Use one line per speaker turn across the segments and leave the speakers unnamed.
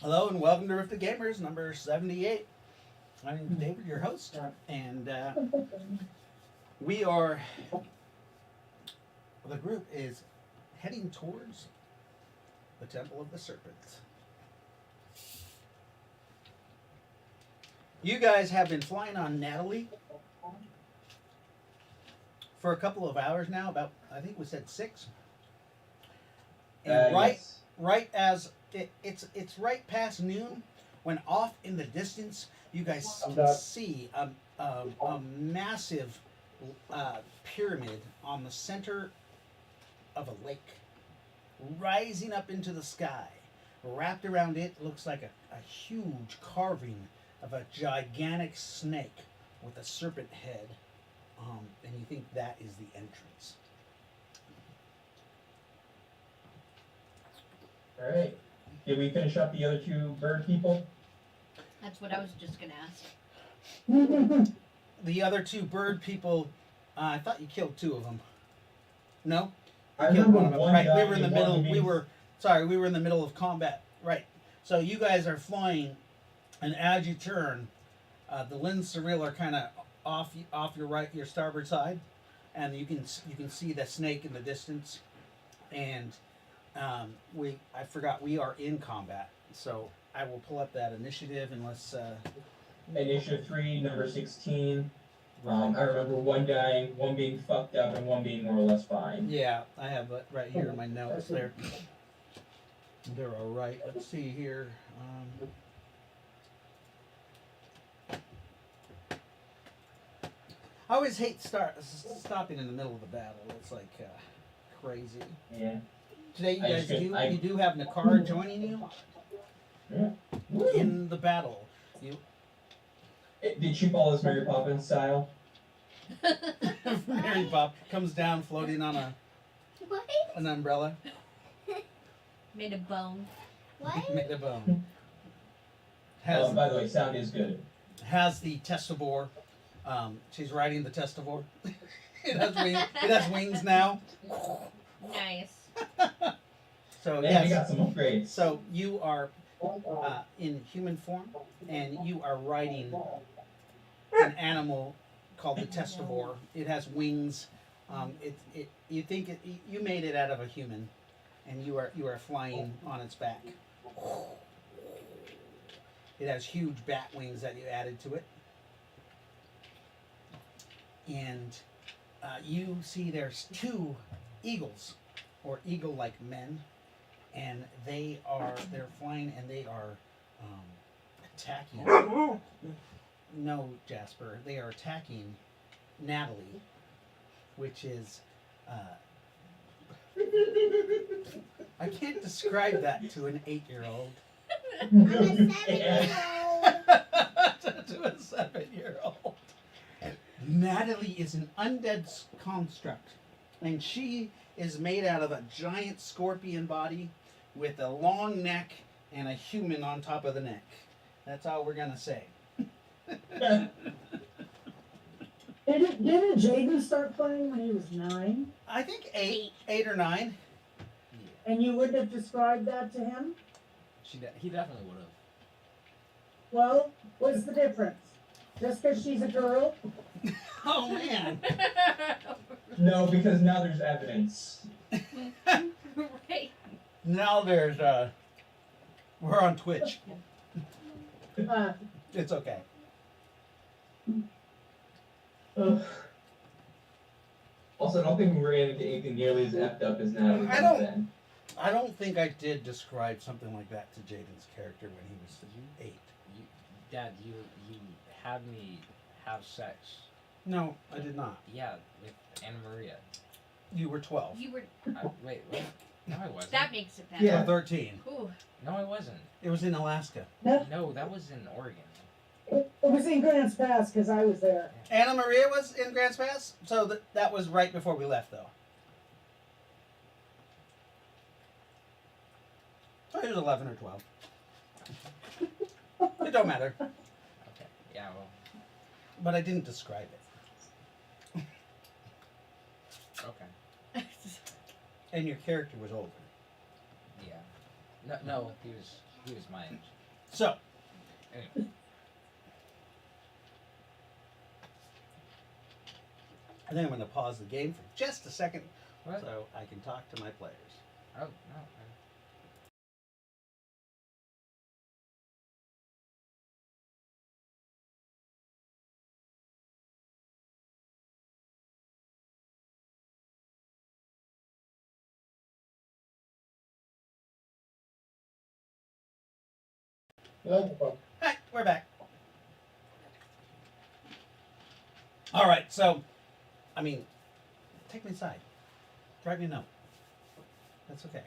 Hello and welcome to Rift of Gamers number 78. I'm David, your host, and we are, the group is heading towards the Temple of the Serpent. You guys have been flying on Natalie for a couple of hours now, about, I think we said 6. And
Yes.
right as it's right past noon when off in the distance you guys can see a massive pyramid on the center of a lake rising up into the sky. Wrapped around it looks like a huge carving of a gigantic snake with a serpent head, and you think that is the entrance.
All right. Did we finish up the other two bird people?
That's what I was just gonna ask.
The other two bird people, I thought you killed 2 of them. No,
I
you killed
remember
one of them.
one
Right,
guy
we were in the
and one
middle.
of
We were sorry, we were in the middle of combat. Right. So you guys are flying, and as you turn, the Lynn Surreal are kind of off your right, your starboard side, and you can see the snake in the distance, and I forgot we are in combat. So I will pull up that initiative unless.
Initiative 3, number 16. I remember one guy, one being fucked up and one being more or less fine.
Yeah, I have it right here in my notes there. They're all right. Let's see here. I always hate stopping in the middle of the battle. It's like crazy.
Yeah.
Today you do have Nakar joining you in the battle.
Did she follow this Mary Poppins style?
Mary Pop comes down floating on an umbrella.
Made of bone.
Made of bone.
By the way, sound is good.
Has the Testivore. She's riding the Testivore. It has wings now.
Nice.
So
And we got some upgrades.
So you are in human form, and you are riding an animal called the Testivore. It has wings. You made it out of a human, and you are flying on its back. It has huge bat wings that you added to it, and you see there's 2 eagles, or eagle-like men, and they're flying and they are attacking. No, Jasper, they are attacking Natalie, which is I can't describe that to an 8-year-old.
I'm a 7-year-old.
To a 7-year-old. Natalie is an undead construct, and she is made out of a giant scorpion body with a long neck and a human on top of the neck. That's all we're gonna say.
Didn't Jaden start playing when he was 9?
I think 8 or 9.
And you wouldn't have described that to him?
He definitely would have.
Well, what's the difference? Just because she's a girl?
Oh man.
No, because now there's evidence.
Right.
Now there's we're on Twitch. It's okay.
Also, I don't think we were into anything nearly as effed up as now.
I don't think I did describe something like that to Jaden's character when he was 8.
Dad, you had me have sex.
No, I did not.
Yeah, with Anna Maria.
You were 12.
You were.
Wait, what? No, I wasn't.
That makes it better.
Yeah.
Or 13.
Ooh.
No, I wasn't.
It was in Alaska.
No, that was in Oregon.
It was in Grants Pass because I was there.
Anna Maria was in Grants Pass, so that was right before we left, though. So he was 11 or 12. It don't matter.
Okay. Yeah, well.
But I didn't describe it.
Okay.
And your character was older.
Yeah. No, he was He was my age.
So,
Anyway.
I think I'm going to pause the game for just a second
What?
so I can talk to my players.
Oh, no.
Hi, we're back. All right, so, I mean, take me inside. Write me a note. That's okay.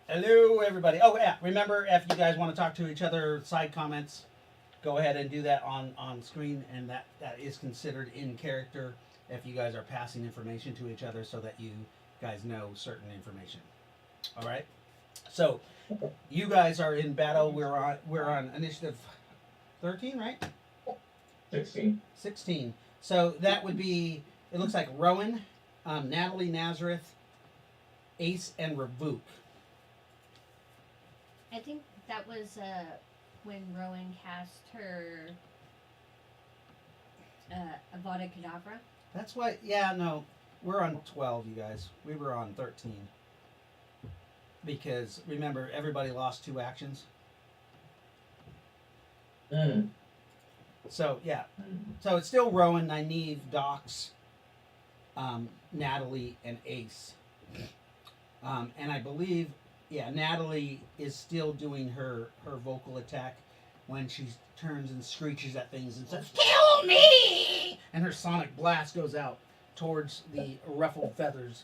Hello, everybody. Oh, yeah. Remember, if you guys want to talk to each other, side comments, go ahead and do that on screen, and that is considered in character if you guys are passing information to each other so that you guys know certain information. All right? So, you guys are in battle. We're on initiative 13, right?
16.
16. So that would be, it looks like Rowan, Natalie Nazareth, Ace, and Ravuk.
I think that was when Rowan cast her Avada Kedavra.
That's why, yeah, no, we're on 12, you guys. We were on 13. Because, remember, everybody lost 2 actions.
Mm.
So, yeah. So it's still Rowan, Nynaeve, Dox, Natalie, and Ace. And I believe, yeah, Natalie is still doing her vocal attack when she turns and screeches at things and says, "Kill me!" And her sonic blast goes out towards the ruffled feathers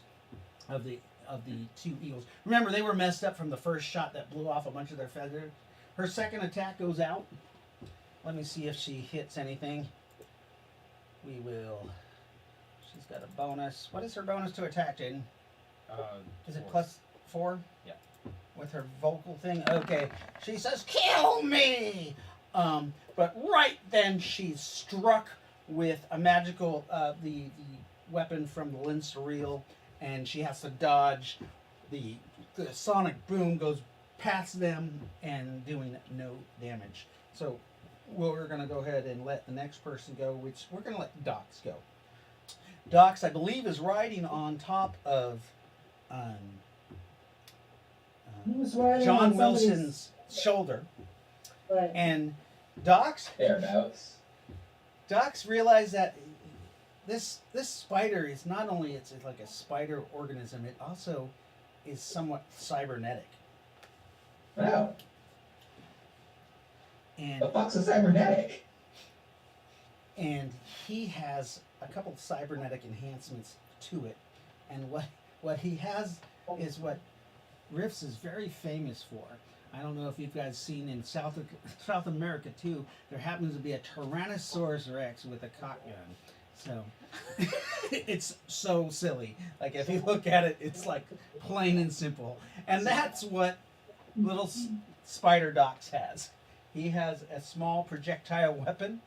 of the 2 eagles. Remember, they were messed up from the first shot that blew off a bunch of their feathers. Her second attack goes out. Let me see if she hits anything. We will. She's got a bonus. What is her bonus to attack, Jaden? Is it +4?
Yeah.
With her vocal thing? Okay. She says, "Kill me!" But right then she's struck with a magical, the weapon from the Lince reel, and she has to dodge. The sonic boom goes past them and doing no damage. So we're going to go ahead and let the next person go, which we're going to let Dox go. Dox, I believe, is riding on top of
Who's riding
John
on somebody's-
Wilson's shoulder.
Right.
And Dox realized that this spider is not only it's like a spider organism, it also is somewhat cybernetic.
Wow.
And
The fox is cybernetic.
and he has a couple cybernetic enhancements to it. And what he has is what Riffs is very famous for. I don't know if you guys seen in South America too. There happens to be a Tyrannosaurus Rex with a cock gun. So it's so silly. Like if you look at it, it's like plain and simple. And that's what little Spider Dox has. He has a small projectile weapon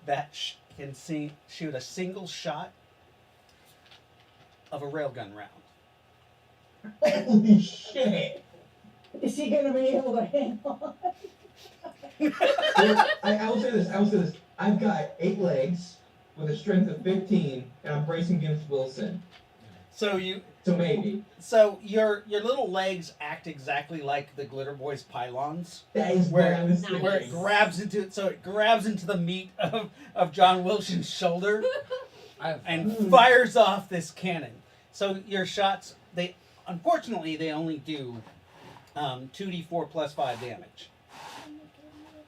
that can shoot a single shot of a railgun round.
Holy shit.
Is he gonna be able to hang on?
I will say this. I've got 8 legs with a strength of 15, and I'm bracing against Wilson.
So
maybe.
So your little legs act exactly like the Glitter Boy's pylons,
That is
where
what I was
Nice.
thinking.
where it grabs into the meat of John Wilson's shoulder and fires off this cannon. So your shots, unfortunately they only do 2d4 plus 5 damage.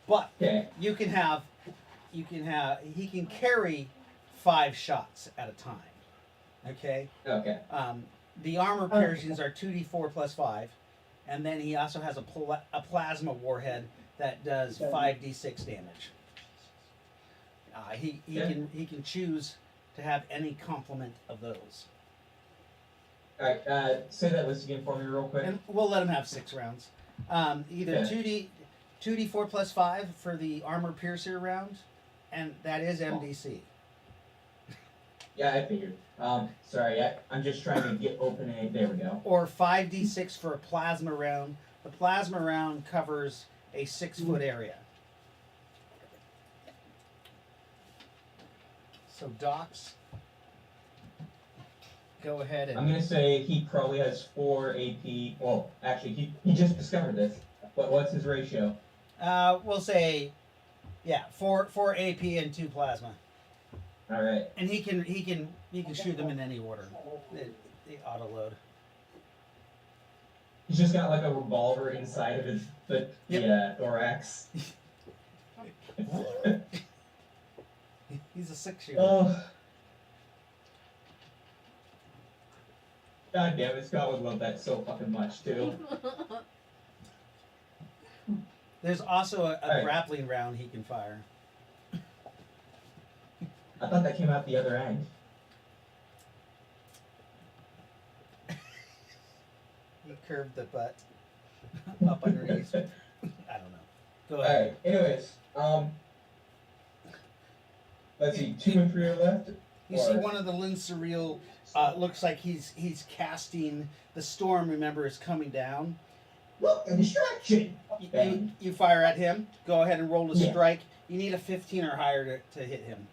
But
Okay.
he can carry 5 shots at a time. Okay?
Okay.
The armor piercings are 2d4 plus 5, and then he also has a plasma warhead that does 5d6 damage. He can choose to have any complement of those.
Alright, say that list again for me real quick.
And we'll let him have 6 rounds. Either 2d4 plus 5 for the armor piercer round, and that is MDC.
Yeah, I figured. Sorry, I'm just trying to get open a. There we go.
Or 5d6 for a plasma round. The plasma round covers a 6-foot area. So Docs, go ahead
I'm
and
gonna say he probably has 4 AP. Well, actually, he just discovered this. But what's his ratio?
we'll say, yeah, 4 AP and 2 plasma.
All right.
And he can shoot them in any order. The auto load.
He's just got like a revolver inside of his the thorax.
He's a 6-shooter.
Oh. God damn it, Scott would love that so fucking much too.
There's also a
Alright.
grappling round he can fire.
I thought that came out the other end.
He curved the butt up underneath. I don't know. Go ahead.
Alright, anyways, let's see, 2 and 3 are left.
You see one of the Lin Surreal looks like he's casting the storm. Remember, is coming down.
Look, a distraction!
You fire at him. Go ahead and roll to
Yeah.
strike. You need a 15 or higher to hit him.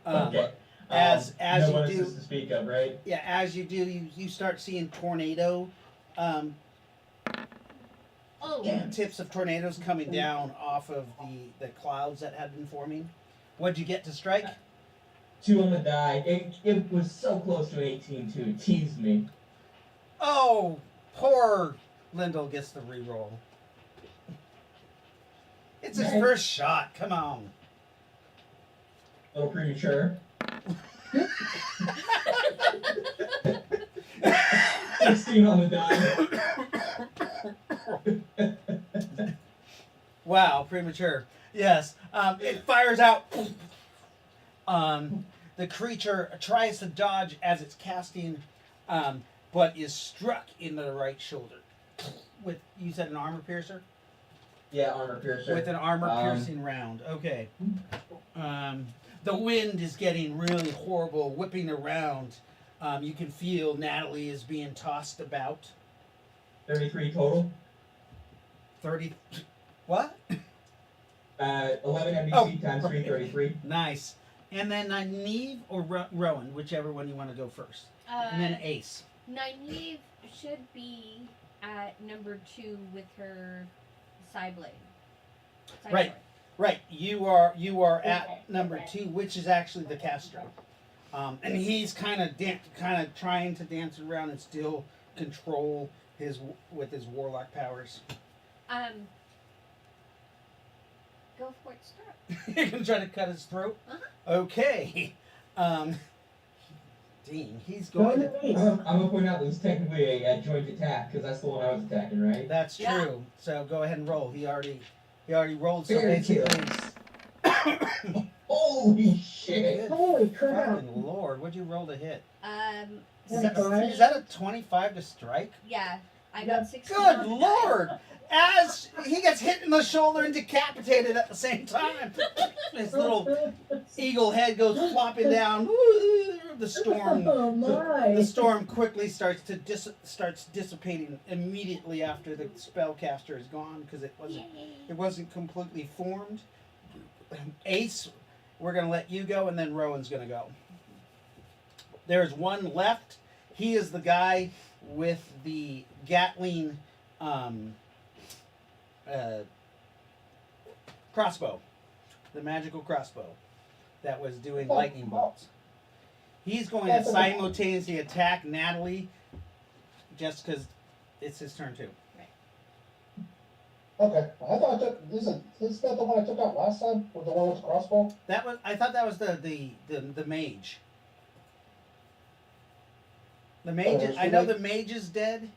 Okay.
As
no
you
bonuses
do,
to speak of, right?
yeah. As you do, you start seeing tornado
Oh,
tips of tornadoes coming down off of the clouds that have been forming. What'd you get to strike?
2 on the die. It was so close to an 18 too. It teased me.
Oh, poor Lindell gets the reroll. It's his
Nice.
first shot. Come on.
A little premature. 16 on the die.
Wow, premature. Yes. It fires out. The creature tries to dodge as it's casting, but is struck in the right shoulder. With, you said an armor piercer?
Yeah, armor piercer.
With an armor piercing round. Okay. The wind is getting really horrible, whipping around. You can feel Natalie is being tossed about.
33 total.
30. What?
11 NBC
Oh.
times 3, 33.
Nice. And then Nynaeve or Rowan, whichever one you want to go first. And then Ace.
Nynaeve should be at number 2 with her side blade.
Right. Right. You are at number 2, which is actually the caster. And he's kind of trying to dance around and still control with his warlock powers.
Go for it, start.
You're gonna try to cut his throat.
Uh-huh.
Okay. Dean, he's
Go
going
to
to.
me.
I'm gonna point out that it's technically a joint attack because that's the one I was attacking, right?
That's
Yeah.
true. So go ahead and roll. He already rolled. So
Fairy
basically,
Holy shit!
good
Holy crap.
fucking lord, what'd you roll to hit? Is
That's all right.
that a 25 to strike?
Yeah, I got 16.
Good
on the
lord! As he gets hit in the shoulder and decapitated at the same time, his little eagle head goes flopping down. The storm.
Oh my.
The storm quickly starts dissipating immediately after the spellcaster is gone because it wasn't completely formed. Ace, we're gonna let you go, and then Rowan's gonna go. There's one left. He is the guy with the Gatling crossbow, the magical crossbow that was doing lightning bolts. He's going to simultaneously attack Natalie just because it's his turn too.
Okay, I thought isn't that the one I took out last time with the one with the crossbow?
I thought that was the mage. The mage.
it's
I
the
know
mage?
the mage is dead.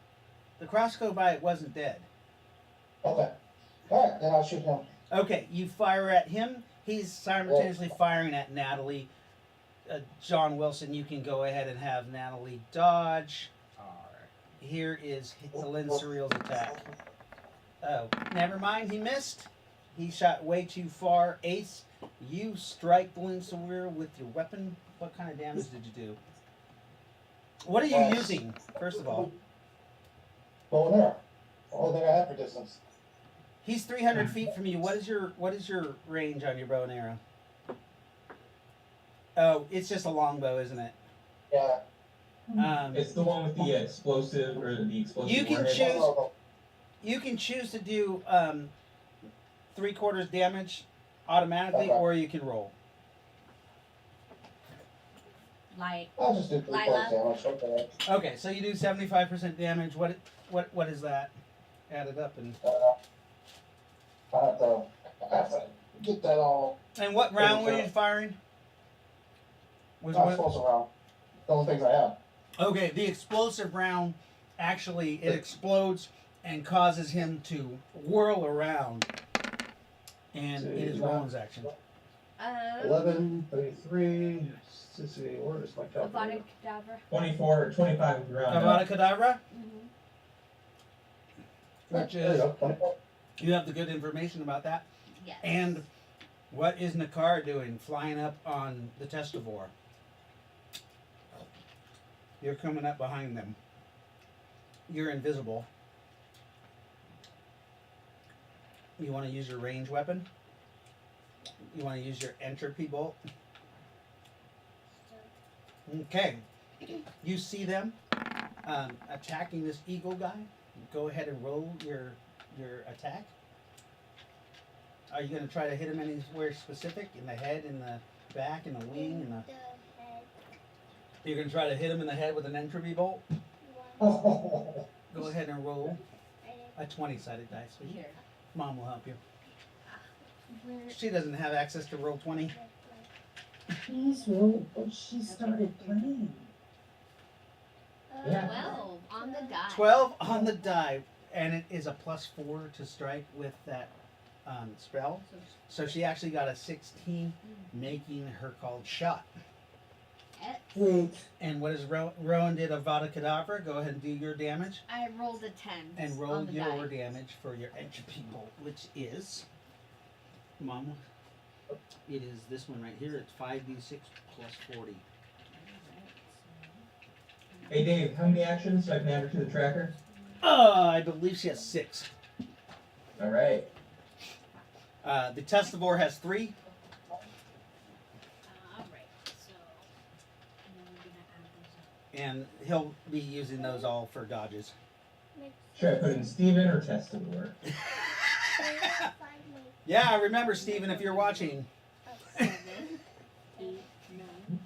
The crossbow by it wasn't dead.
Okay, all right, then I'll shoot him.
Okay, you fire at him. He's simultaneously firing at Natalie. John Wilson, you can go ahead and have Natalie dodge. Here is Lynn Surreal's attack. Oh, never mind. He missed. He shot way too far. Ace, you strike Lynn Surreal with your weapon. What kind of damage did you do? What are you using, first of all?
Bow and arrow. Only thing I have for distance.
He's 300 feet from you. What is your range on your bow and arrow? Oh, it's just a longbow, isn't it?
Yeah.
It's the one with the explosive or the explosive.
You can
warhead.
choose. You can choose to do 3/4 damage automatically,
Okay.
or you can roll.
Like,
I'll just do 3/4 damage. Okay.
Okay, so you do 75% damage. What is that? Add it up and.
I have to get that all.
And what round were you firing? Was
Not
what?
explosive round. The only things I have.
Okay, the explosive round actually it explodes and causes him to whirl around, and it is Rowan's action.
11, 33. Let's see, where is my
Avada
calculator?
Kedavra.
24 or 25 if you round up.
Avada Kedavra,
Mm-hmm.
which
There you
is
go, 24.
you have the good information about that.
Yes.
And what is Nakar doing? Flying up on the Testivore. You're coming up behind them. You're invisible. You want to use your range weapon? You want to use your entropy bolt? Okay. You see them attacking this eagle guy. Go ahead and roll your attack. Are you going to try to hit him anywhere specific? In the head, in the back, in the wing, in the... You're going to try to hit him in the head with an entropy bolt? Go ahead and roll a 20-sided dice. Will you?
Here.
Mom will help you.
Where?
She doesn't have access to roll 20.
Please roll. Oh, she started playing.
Yeah.
12 on the die.
12 on the die, and it is a +4 to strike with that spell. So she actually got a 16, making her called shot.
Wait.
And what is Rowan did Avada Kedavra? Go ahead and do your damage.
I rolled a 10
And
on
roll
the
your
die.
damage for your entropy bolt, which is... Mom, it is this one right here. It's 5d6 + 40.
Hey Dave, how many actions so I can add her to the tracker?
I believe she has 6.
All right.
The Testivore has 3.
Alright, so. And then we're gonna add those up.
And he'll be using those all for dodges.
Should I put in Steven or Testador?
Yeah, remember, Steven, if you're watching,
7, 8, 9,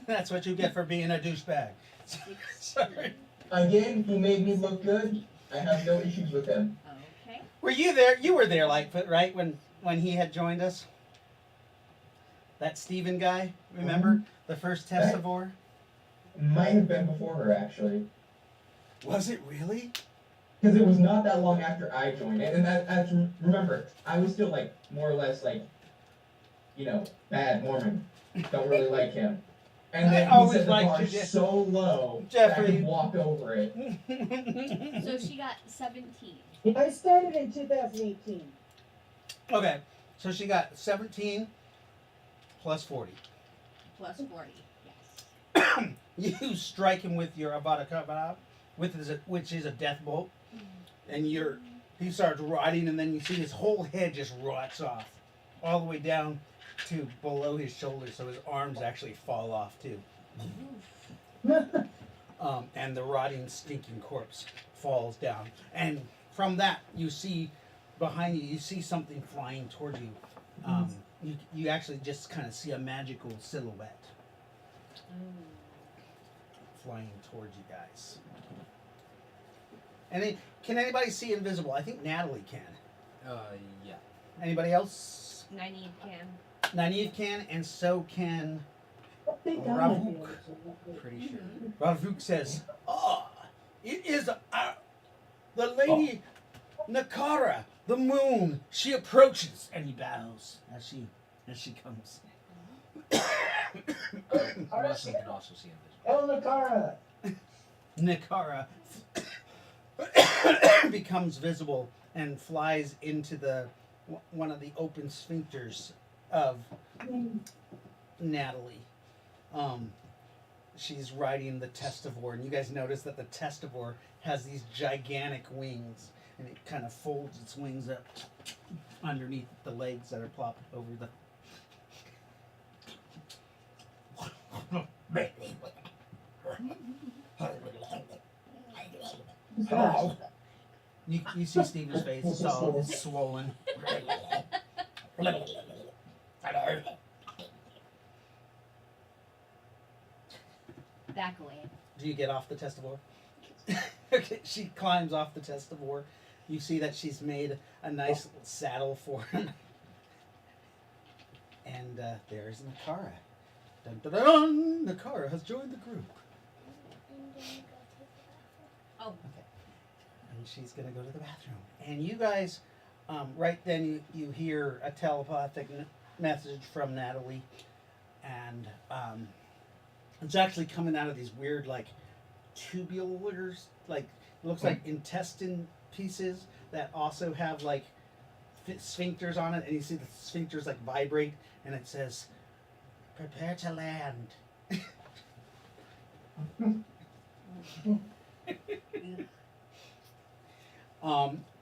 that's what you get for being a douchebag.
16.
Sorry.
Again, he made me look good. I have no issues with him.
Okay.
Were you there? You were there, Lightfoot, right? When he had joined us? That Steven guy, remember? The first Testivore?
Might have been before her, actually.
Was it really?
Because it was not that long after I joined it. And remember, I was still, like, more or less, like, you know, bad Mormon. Don't really like him. And then
I
he
always
set the
liked
bar
you, Jeff-
so low that I
Jeffrey.
could walk over it.
So she got 17
I started in 2018.
Okay, so she got 17 plus 40.
plus 40. Yes.
You strike him with your Avada Kedavra, which is a death bolt, and he starts rotting, and then you see his whole head just rots off, all the way down to below his shoulders, so his arms actually fall off too. And the rotting, stinking corpse falls down, and from that you see behind you, you see something flying toward you. You actually just kind of see a magical silhouette flying towards you guys. Can anybody see invisible? I think Natalie can.
Yeah.
Anybody else?
Nynaeve can.
Nynaeve can, and so can
I think I'm
Ravuk.
gonna be able to.
Pretty sure.
Ravuk says, it is the lady Nakara, the moon. She approaches, and he bows as she comes.
Russell can also see invisible.
El Nakara.
Nakara becomes visible and flies into one of the open sphincters of Natalie. She's riding the Testivore, and you guys notice that the Testivore has these gigantic wings, and it kind of folds its wings up underneath the legs that are plopped over the. You see Steven's face, it's all swollen.
Back away.
Do you get off the Testivore? Okay, she climbs off the Testivore. You see that she's made a nice little saddle for him. And there's Nakara. Dun, dun, dun, dun. Nakara has joined the group.
Oh.
Okay. And she's going to go to the bathroom. And you guys, right then you hear a telepathic message from Natalie. And it's actually coming out of these weird, like, tubulars, like, it looks like intestine pieces that also have, like, sphincters on it. And you see the sphincters, like, vibrate. And it says, "Prepare to land."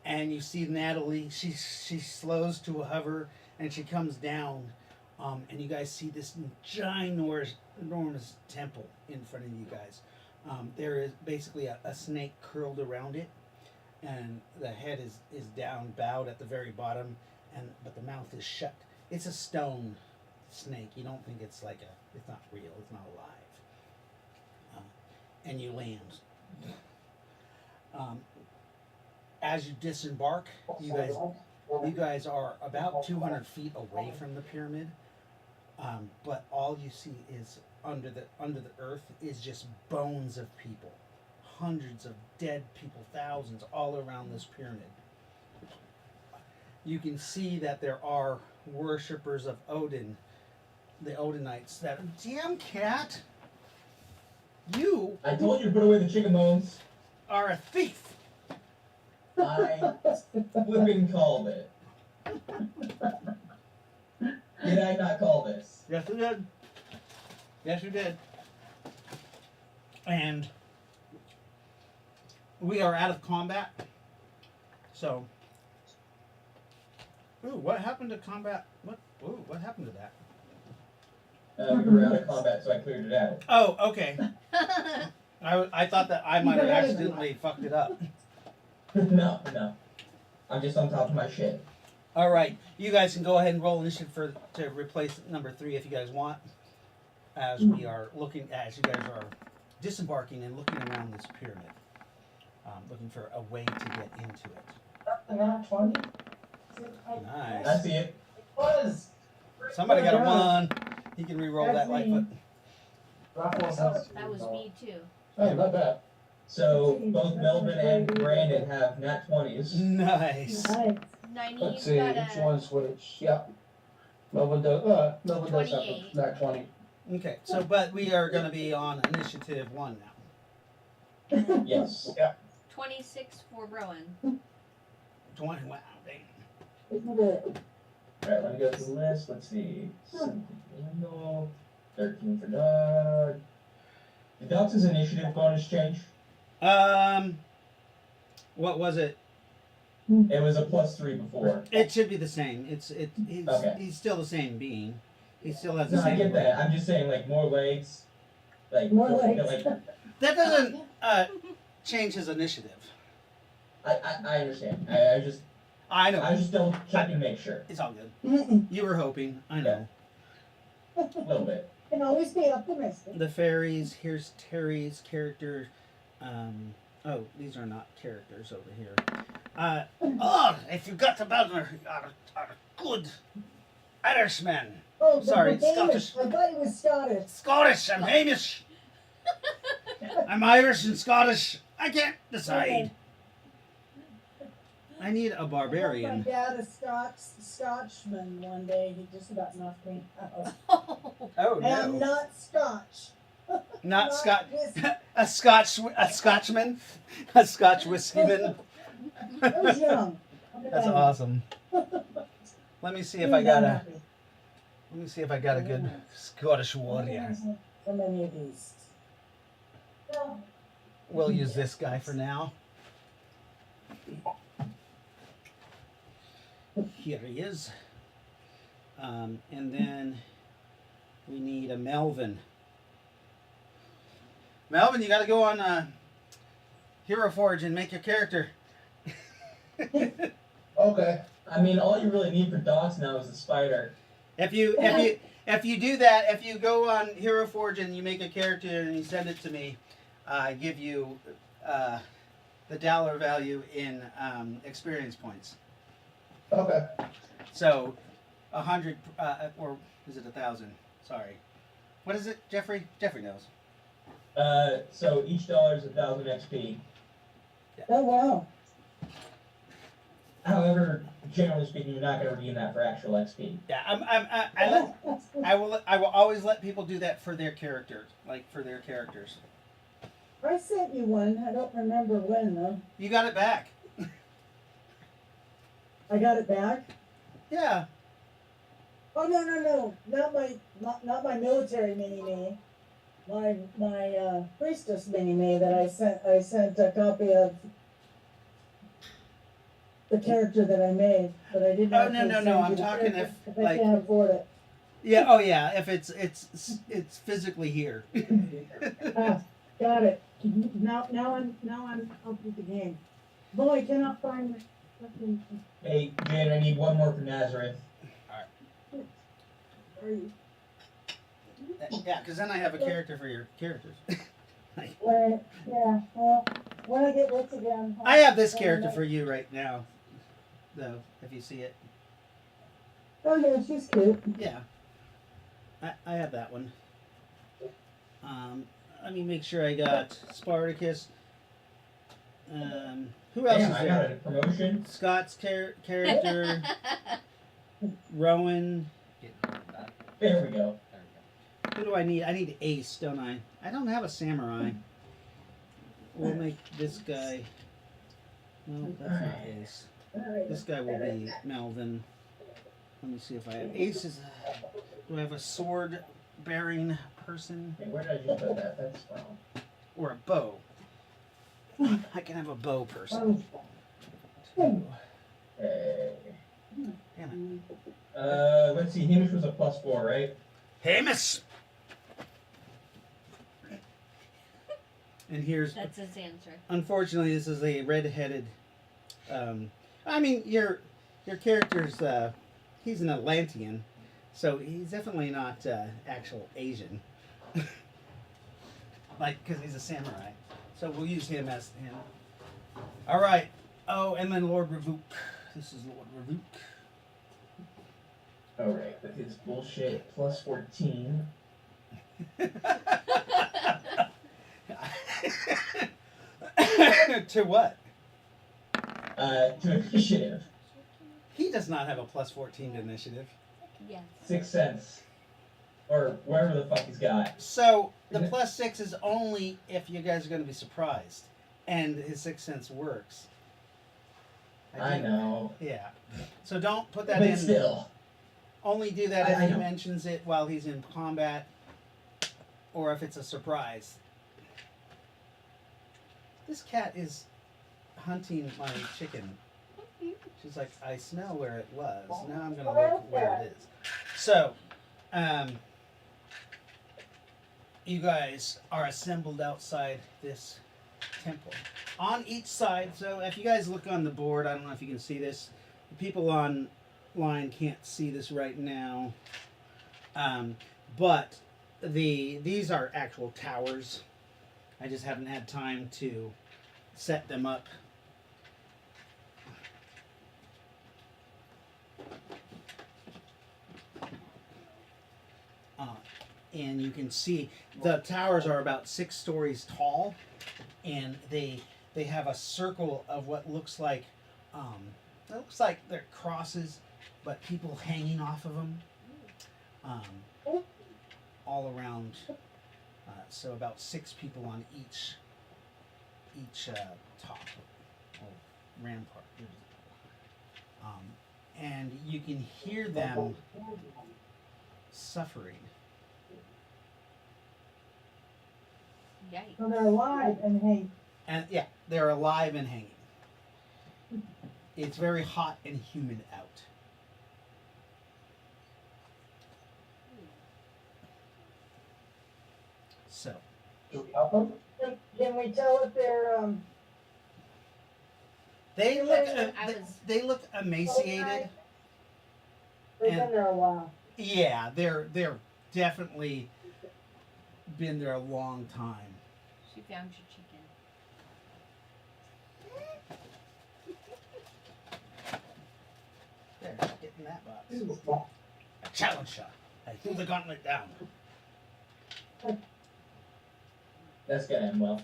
And you see Natalie, she slows to a hover and she comes down, and you guys see this enormous temple in front of you guys. There is basically a snake curled around it, and the head is down, bowed at the very bottom, but the mouth is shut. It's a stone snake. You don't think it's like it's not real, it's not alive. And you land. As you disembark, you guys are about 200 feet away from the pyramid, but all you see is under the earth is just bones of people, hundreds of dead people, thousands all around this pyramid. You can see that there are worshippers of Odin, the Odinites. That damn cat! You
I told you to put away the chicken bones.
are a thief.
I flipping called it. Did I not call this?
Yes, you did. Yes, you did. And we are out of combat. So, ooh, what happened to combat? What happened to that?
We were out of combat, so I cleared it out.
Oh, okay. I thought that I might have accidentally fucked it up.
No. I'm just on top of my shit.
All right, you guys can go ahead and roll initiative to replace number 3 if you guys want. As you guys are disembarking and looking around this pyramid, looking for a way to get into it.
Not 20?
I
Nice.
see it. Was.
Somebody got a 1. He can re-roll that
That's
Lightfoot.
That was me too.
Oh, not bad.
So both Melvin and Brandon have nat 20s.
Nice.
Nice.
90,
Let's
you've
see,
got
which
a
one's which? Yeah. Melvin does have
28.
a nat 20.
Okay, so but we are going to be on initiative 1 now.
Yes.
26 for Rowan.
20. Wow, dang.
Alright, let me go through the list. Let's see. 17 for Lindell, 13 for Doug. Did Doug's initiative bonus change?
What was it?
It was a +3 before.
It should be the same.
Okay.
He's still the same being. He still has the
No, I
same.
get that. I'm just saying, like, more legs. Like,
More
you know,
legs.
like,
That doesn't change his initiative.
I understand. I
I know.
just don't checking to make sure.
It's all good. You were hoping. I know.
A little bit.
Can always be optimistic.
The fairies. Here's Terry's character. Oh, these are not characters over here. If you got the Belner, are good Irishman.
Oh,
Sorry,
the Danish.
Scottish.
I thought he was Scottish.
Scottish. I'm Hamish. I'm Irish and Scottish. I can't decide. I need a
My
barbarian.
dad, a Scotchman, one day, he just about knocked me out.
Oh
And I'm not Scotch.
Not Scotch.
whiskey.
A Scotchman, a Scotch whiskeyman.
I was young.
That's awesome. Let me see if I got a good Scottish warrior.
from any of these.
We'll use this guy for now. Here he is. And then we need a Melvin. Melvin, you got to go on Hero Forge and make your character.
Okay.
I mean, all you really need for dogs now is a spider.
If you do that, if you go on Hero Forge and you make a character and you send it to me, I give you the dollar value in experience points.
Okay.
So, 100 or is it 1,000? Sorry. What is it, Jeffrey? Jeffrey knows.
So each dollar is 1,000 XP.
Oh, wow.
However, generally speaking, you're not going to redeem that for actual XP.
Yeah, I will always let people do that for their characters, like for their characters.
I sent you one. I don't remember when, though.
You got it back.
I got it back?
Yeah.
Oh, no. Not my military mini-me. My priestess mini-me that I sent a copy of the character that I made, but I didn't.
Oh,
actually
no.
send you
I'm
the
talking
character
if,
I
like-
can't afford it.
Yeah. Oh, yeah. If it's physically here.
Ah, got it. Now I'm up with the game. Though I cannot find my fucking.
Hey, Jan, I need one more for Nazareth.
Where are you?
Yeah, because then I have a character for your characters.
Where? Yeah. Well, when I get rich again.
I have this character for you right now, though. If you see it.
Oh yeah, she's cute.
Yeah. I have that one. Let me make sure I got Spartacus. Who else
Damn,
is
I got
there?
a promotion.
Scott's character. Rowan.
Getting that.
There we go.
There we go.
Who do I need? I need Ace, don't I? I don't have a samurai. We'll make this guy. No, that's not Ace. This guy will be Melvin. Let me see if I have Ace. Do I have a sword bearing person
Hey, where did I just put that? That's wrong.
or a bow? I can have a bow person.
Hey.
Damn
Let's see. Hamish was a +4, right?
it. Hamish. And here's.
That's his answer.
Unfortunately, this is a red-headed. I mean, your character's he's an Atlantean, so he's definitely not actual Asian. Like, because he's a samurai, so we'll use him as him. All right. Oh, and then Lord Ravuk. This is Lord Ravuk.
Alright, with his bullshit +14.
To what?
To initiative.
He does not have a +14 to initiative.
Yes.
6 cents. Or whatever the fuck he's got.
So the
Yeah.
+6 is only if you guys are going to be surprised, and his 6 cents works.
I
think-
know.
Yeah. So don't put that
But
in.
still.
Only do that
I
if he
know.
mentions it while he's in combat, or if it's a surprise. This cat is hunting my chicken. She's like, I smell where it was. Now I'm gonna look where it is. So, you guys are assembled outside this temple. On each side, so if you guys look on the board, I don't know if you can see this. The people online can't see this right now. But these are actual towers. I just haven't had time to set them up. And you can see the towers are about 6 stories tall, and they have a circle of what looks like they're crosses, but people hanging off of them, all around. So about 6 people on each top or rampart, and you can hear them suffering.
Yikes.
So they're alive and hanging.
And yeah, they're alive and hanging. It's very hot and humid out. So,
Do we help them?
Can we tell if they're
they look
I was-
they look emaciated.
they've
And-
been there a while?
Yeah, they're definitely been there a long time.
She found your chicken.
There, get in that box. A challenge shot. I threw the gauntlet down.
That's gonna end well.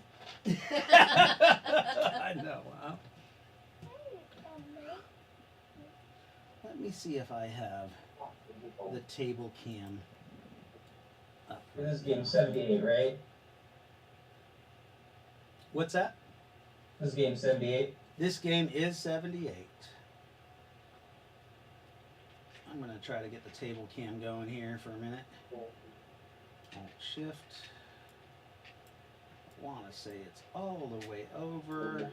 I know, huh? Let me see if I have the table cam up.
This is game 78, right?
What's that?
This is game 78.
This game is 78. I'm gonna try to get the table cam going here for a minute. Alt Shift. Wanna say it's all the way over.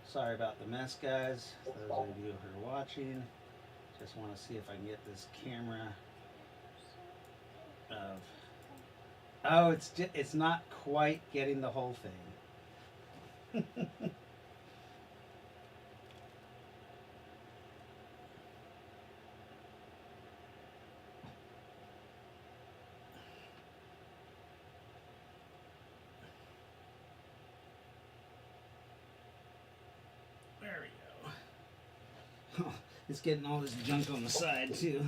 Sorry about the mess, guys. Those of you who are watching, just want to see if I can get this camera of. Oh, it's not quite getting the whole thing. There we go. It's getting all this junk on the side too.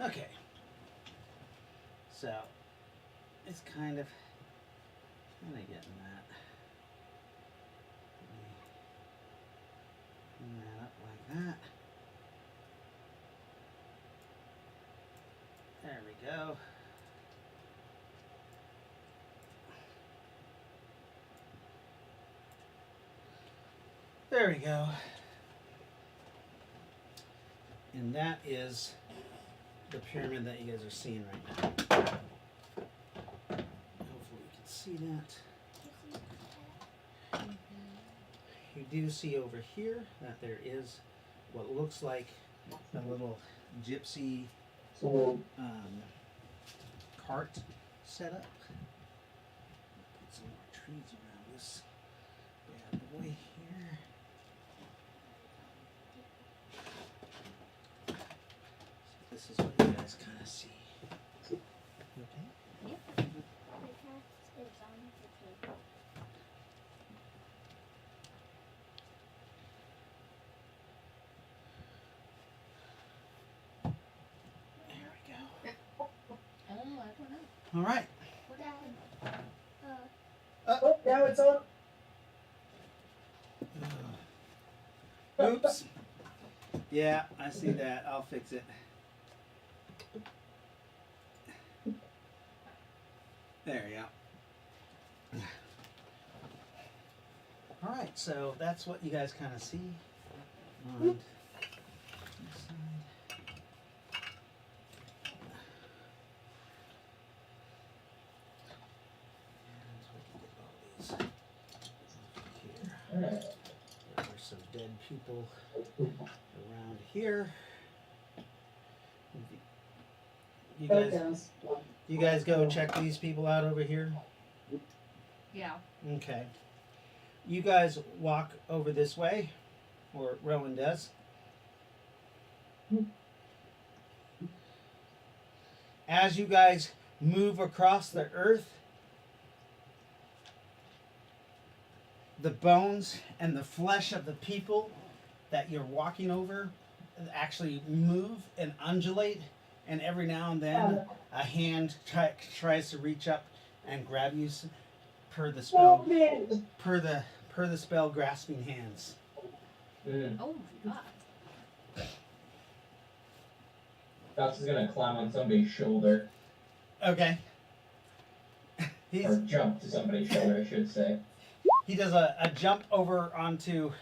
Okay. So it's kind of getting that. Bring that up like that. There we go. There we go. And that is the pyramid that you guys are seeing right now. Hopefully you can see that. You do see over here that there is what looks like a little gypsy cart set up. Put some more trees around this bad boy here. So this is what you guys kind of see. Okay?
The cat is on the table.
There we go.
Oh, I don't know.
All right.
What happened?
Oh, now it's on.
Oops. Yeah, I see that. I'll fix it. There you go. All right, so that's what you guys kind of see on this side. And so we can get all these here.
Alright.
There's some dead people around here. You guys go check these people out over here.
Yeah.
Okay. You guys walk over this way, or Rowan does. As you guys move across the earth, the bones and the flesh of the people that you're walking over actually move and undulate, and every now and then a hand tries to reach up and grab you per the spell, per the spell grasping hands.
Mm.
Oh my god.
Dox is gonna climb on somebody's shoulder.
Okay.
Or jump to somebody's shoulder, I should say.
He does a jump over onto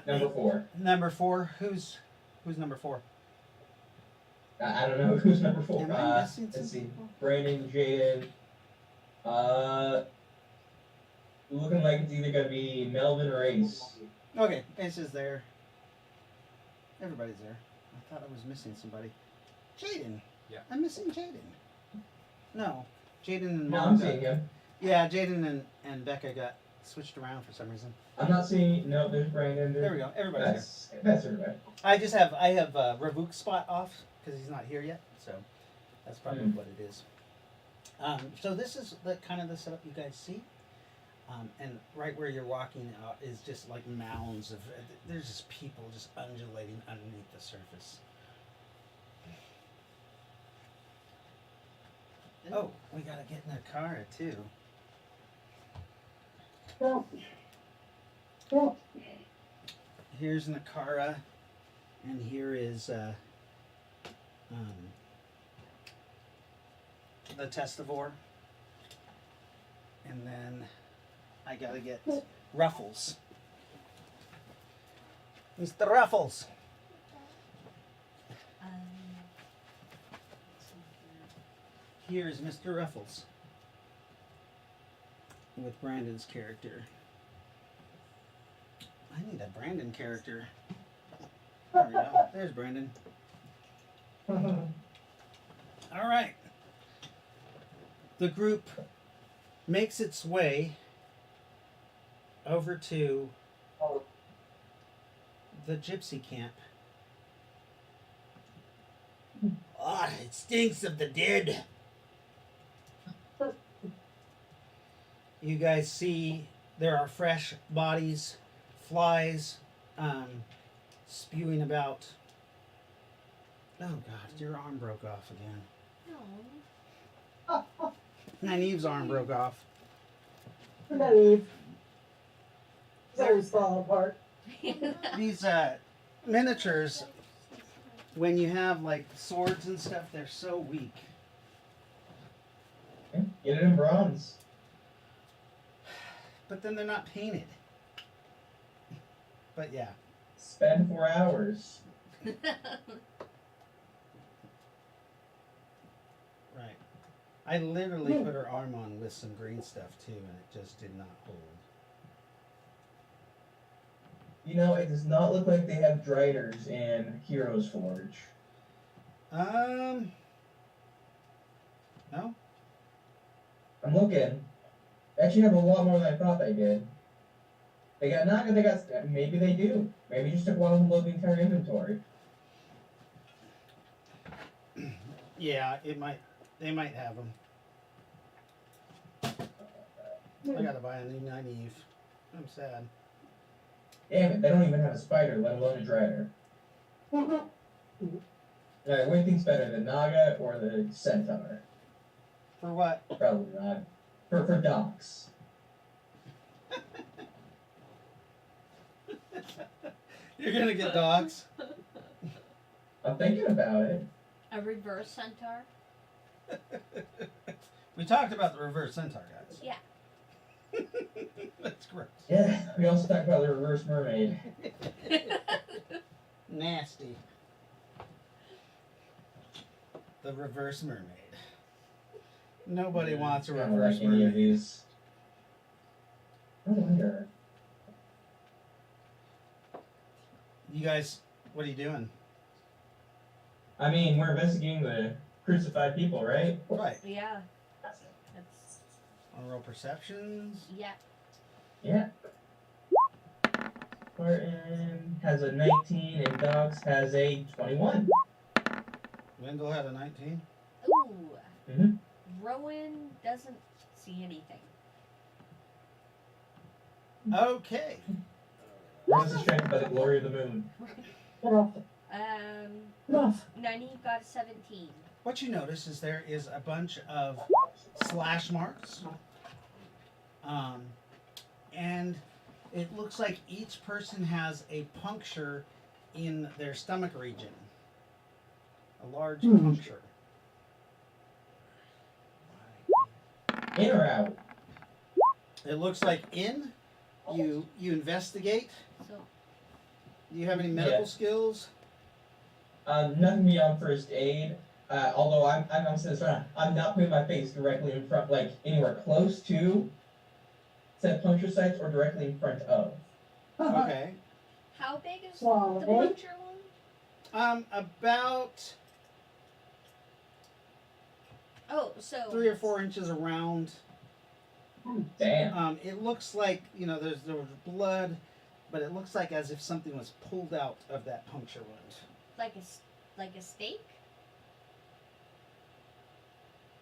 Number 4.
number 4. Who's number 4?
I don't know who's number 4.
Am I missing some
Let's see.
people?
Brandon, Jaden. Looking like it's either gonna be Melvin or Ace.
Okay, Ace is there. Everybody's there. I thought I was missing somebody. Jaden.
Yeah.
I'm missing Jaden. No, Jaden and
No,
Mom
I'm
got-
seeing him.
Yeah, Jaden and Becca got switched around for some reason.
I'm not seeing. No, there's Brandon.
There we go. Everybody's here.
That's everybody.
I have Ravuk's spot off because he's not here yet, so that's probably what it is. So this is the kind of the setup you guys see, and right where you're walking out is just like mounds of. There's just people just undulating underneath the surface. Oh, we gotta get in the car too. Here's Nakara, and here is the Testivore, and then I gotta get Ruffles. Mr. Ruffles. Here's Mr. Ruffles with Brandon's character. I need a Brandon character. There we go. There's Brandon. All right. The group makes its way over to the gypsy camp. Ah, it stinks of the dead. You guys see there are fresh bodies, flies, spewing about. Oh God, your arm broke off again.
No.
Nynaeve's arm broke off.
Naive. It's always falling apart.
These miniatures, when you have like swords and stuff, they're so weak.
Get it in bronze.
But then they're not painted. But yeah.
Spend 4 hours.
Right. I literally put her arm on with some green stuff too, and it just did not hold.
You know, it does not look like they have driders in Heroes Forge.
No?
I'm looking. They actually have a lot more than I thought they did. They got Naga, they got. Maybe they do. Maybe just took a while to load the entire inventory.
Yeah, they might have them. I gotta buy a new Nynaeve. I'm sad.
Damn it, they don't even have a spider, let alone a drider. Alright, what do you think's better, the Naga or the Centaur?
For what?
Probably not. For docs.
You're gonna get dogs?
I'm thinking about it.
A reverse centaur?
We talked about the reverse centaur, guys.
Yeah.
That's gross.
Yeah, we also talked about the reverse mermaid.
Nasty. The reverse mermaid. Nobody wants a
I don't
reverse
like any of
mermaid.
these. I wonder.
You guys, what are you doing?
I mean, we're investigating the crucified people, right?
Right.
Yeah. That's
On roll perceptions.
yeah.
Yeah. Martin has a 19 and Dogs has a 21.
Wendell had a 19.
Ooh.
Mhm.
Rowan doesn't see anything.
Okay.
Runs distracted by the glory of the moon.
Get off. Get off.
Nynaeve got a 17.
What you notice is there is a bunch of slash marks. And it looks like each person has a puncture in their stomach region. A large puncture.
In or out?
It looks like in. You investigate.
So
Do you have any medical
Yeah.
skills?
Nothing beyond first aid. Although I'm saying this right now, I'm not putting my face directly in front, like anywhere close to said puncture sites or directly in front of.
Okay.
How big is
Swallow,
the
eh?
puncture wound?
About
Oh, so
3 or 4 inches around.
Damn.
It looks like there was blood, but it looks like as if something was pulled out of that puncture wound.
like a steak?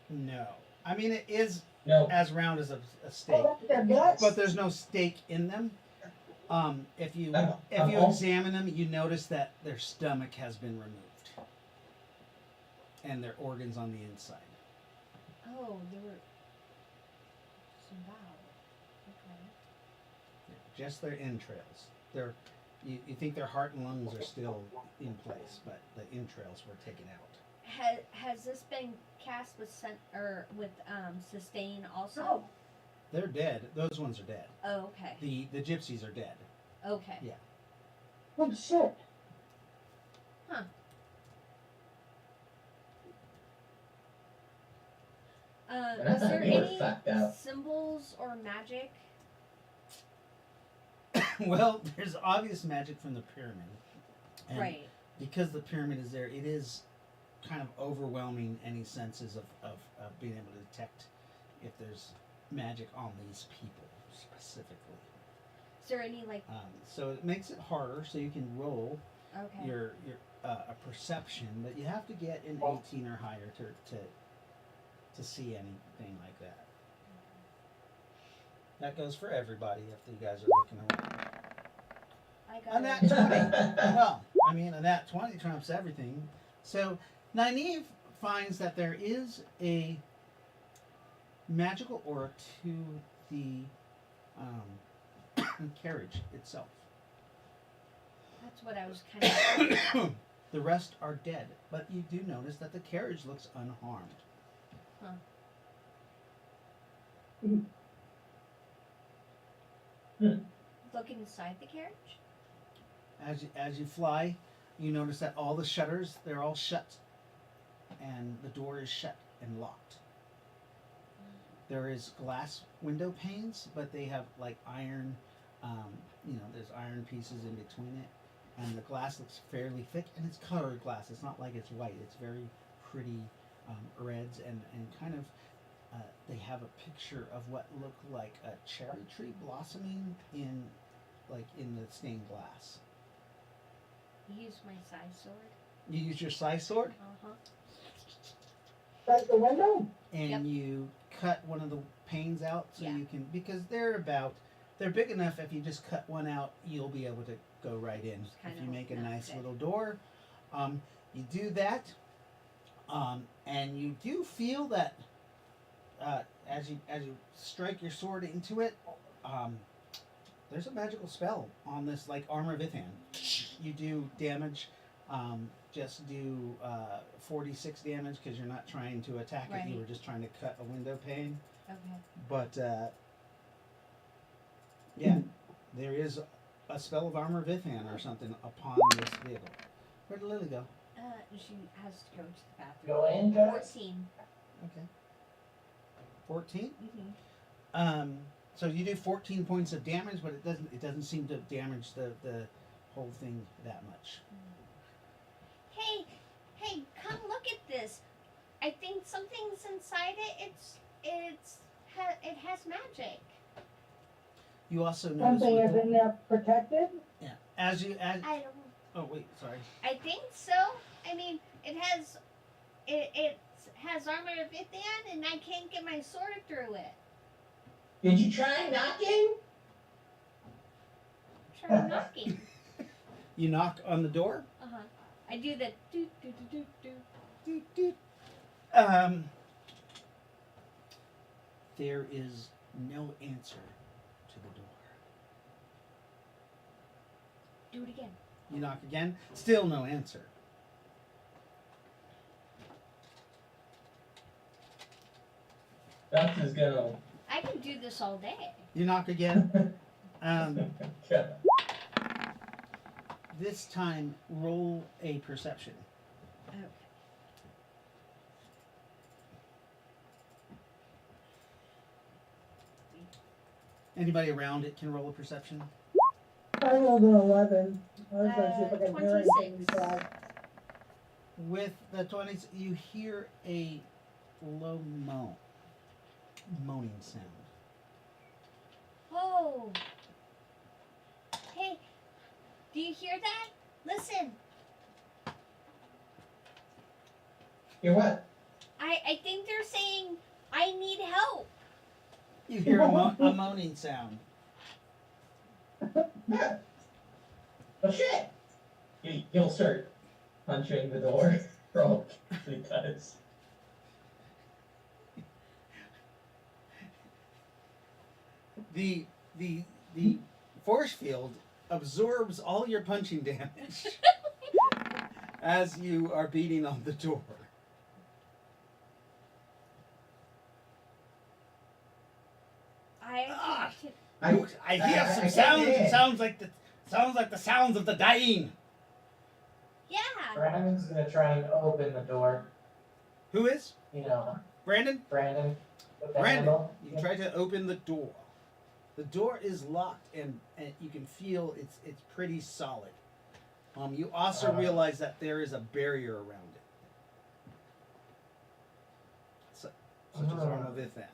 No, I mean it is
No.
as round as a steak,
Oh, that's their guts.
but there's no steak in them. If you examine them, you notice that their stomach has been removed, and their organs on the inside.
Oh, there were some bowel. Okay.
Just their entrails. You think their heart and lungs are still in place, but the entrails were taken out.
Has this been cast with sustain also?
Oh.
They're dead. Those ones are dead.
Oh, okay.
The gypsies are dead.
Okay.
Yeah.
Oh shit.
Was there
They were
any
fucked up.
symbols or magic?
Well, there's obvious magic from the pyramid. And
Right.
because the pyramid is there, it is kind of overwhelming any senses of being able to detect if there's magic on these people specifically.
Is there any like?
So it makes it harder. So you can roll
Okay.
your a perception, but you have to get an 18 or higher to see anything like that. That goes for everybody if you guys are looking around.
I got
A nat
it.
20. Well, I mean, a nat 20 trumps everything. So, Nynaeve finds that there is a magical aura to the carriage itself.
That's what I was kind of.
The rest are dead, but you do notice that the carriage looks unharmed.
Looking inside the carriage.
As you fly, you notice that all the shutters, they're all shut, and the door is shut and locked. There is glass window panes, but they have like iron, there's iron pieces in between it, and the glass looks fairly thick, and it's colored glass. It's not like it's white. It's very pretty reds, and kind of they have a picture of what looked like a cherry tree blossoming in the stained glass.
Use my side sword.
You use your scythe sword,
Right the window?
and
Yep.
you cut one of the panes out so
Yeah.
you can, because they're big enough. If you just cut one out, you'll be able to go right in.
Just kinda
If you make a
open up
nice
it.
little door, you do that, and you do feel that as you strike your sword into it, there's a magical spell on this, like Armor of Ithan. You do damage. Just do 46 damage because you're not trying to attack it. You
Right.
were just trying to cut a window pane.
Okay.
But yeah, there is a spell of Armor of Ithan or something upon this vehicle. Where did Lily go?
She has to go to the bathroom.
Go in, guys.
14.
Okay. 14.
Mm-hmm.
So you do 14 points of damage, but it doesn't seem to damage the whole thing that much.
Hey, come look at this. I think something's inside it. It has magic.
You also notice
Something
with
is in there protected?
as
I don't.
oh wait, sorry.
I think so. I mean, it has armor of Ithan, and I can't get my sword through it.
Did you try knocking?
Try knocking.
You knock on the door.
I do the do do do do do.
Doot, doot. There is no answer to the door.
Do it again.
You knock again, still no answer.
That's just gonna.
I can do this all day.
You knock again.
Yeah.
This time, roll a perception. Anybody around it can roll a perception.
I rolled an 11. I was going to see if I could hear
26.
anything inside.
With the 20s, you hear a low moaning sound.
Oh. Hey, do you hear that? Listen.
Hear what?
I think they're saying, I need help.
You hear a moaning sound.
Yeah. Oh shit! You'll start punching the door. Probably does.
The force field absorbs all your punching damage as you are beating on the door.
I
Ah.
actually
I hear some sounds. It sounds like the sounds of the dying.
yeah.
Brandon's gonna try and open the door.
Who is?
You know,
Brandon?
Brandon. With the
Brandon,
handle.
you try to open the door. The door is locked, and you can feel it's pretty solid. You also realize that there is a barrier around it, such as armor with that.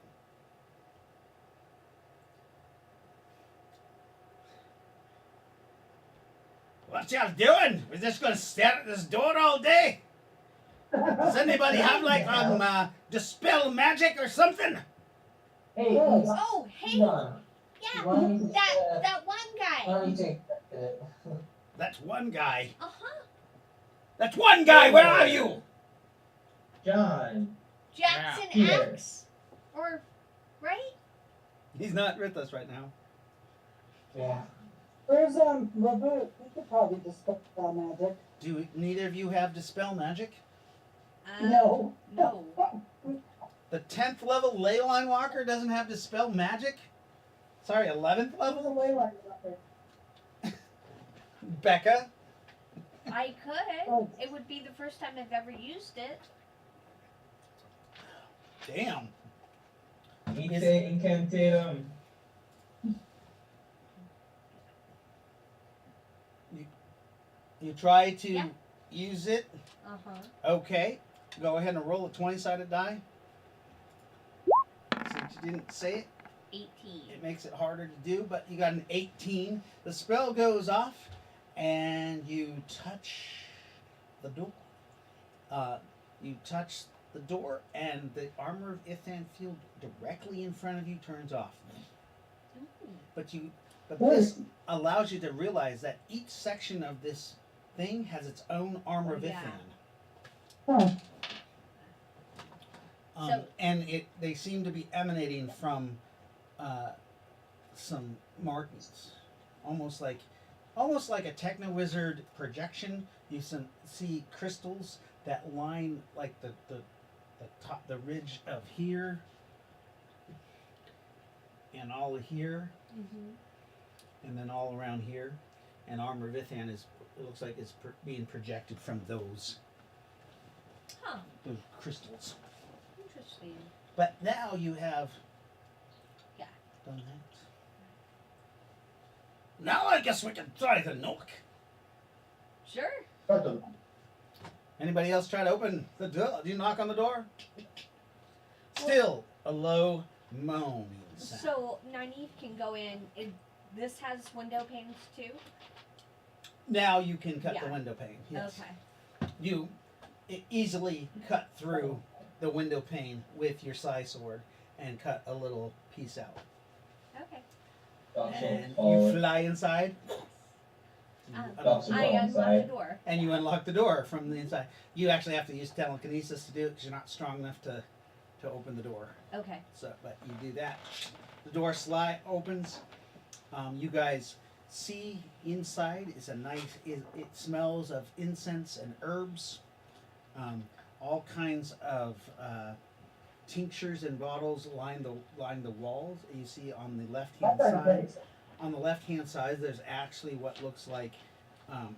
What y'all doing? We're just gonna stare at this door all day? Does anybody have like dispel magic or something?
Hey,
Yes.
Oh, hey,
come on.
yeah,
Why don't you
that one
Why
guy.
don't you take it?
That's one guy.
Uh-huh.
That's one guy. Where are you?
John.
Jackson
Yeah.
Axe. Or, right?
He's not with us right now.
Yeah.
Where's Reboot? He could probably dispel magic.
Do neither of you have dispel magic?
No.
No.
The 10th level Leyline Walker doesn't have dispel magic? Sorry, 11th
That was a
level?
way like that.
Becca?
I could.
Oh.
It would be the first time I've ever used it.
Damn.
Ite incantatum.
You try to
Yeah.
use it?
Uh-huh.
Okay. Go ahead and roll a 20-sided die. Since you didn't say it,
18.
it makes it harder to do, but you got an 18. The spell goes off, and you touch the door. You touch the door, and the armor of Ithan field directly in front of you turns off.
Ooh.
But this allows you to realize that each section of this thing has its own armor of
Yeah.
Ithan.
Huh.
And they seem to be emanating from some markings, almost like a techno wizard projection. You see crystals that line like the top, the ridge of here, and all of here,
Mm-hmm.
and then all around here. And armor of Ithan it looks like it's being projected from those
Huh.
crystals.
Interesting.
But now you have
Yeah.
done that. Now I guess we can try the knock.
Sure.
Start to
Anybody else try to open the door? Do you knock on the door? Still a low moaning sound.
So Nynaeve can go in. This has window panes too?
Now you can cut the
Yeah.
window pane. Yes.
Okay.
You easily cut through the window pane with your sai sword and cut a little piece out.
Okay.
And you fly inside.
Awesome.
I unlock the
Inside.
door.
And you unlock the door from the inside. You actually have to use telekinesis to do it because you're not strong enough to open the door.
Okay.
So, but you do that. The door opens. You guys see inside is a nice. It smells of incense and herbs. All kinds of tinctures and bottles line the walls. You see on the left hand side. On the left hand side, there's actually what looks like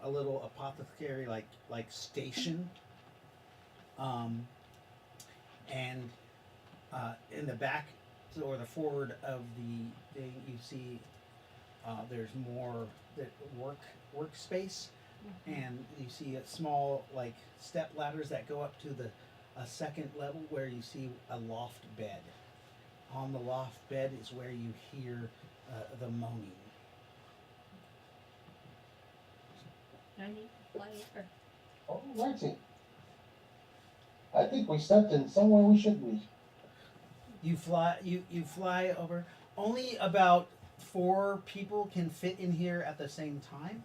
a little apothecary like station. And in the back or the forward of the thing, you see there's more workspace, and you see a small like step ladders that go up to a second level where you see a loft bed. On the loft bed is where you hear the moaning.
I need to fly over.
Alrighty. I think we stepped in somewhere we shouldn't be.
You fly over. Only about 4 people can fit in here at the same time.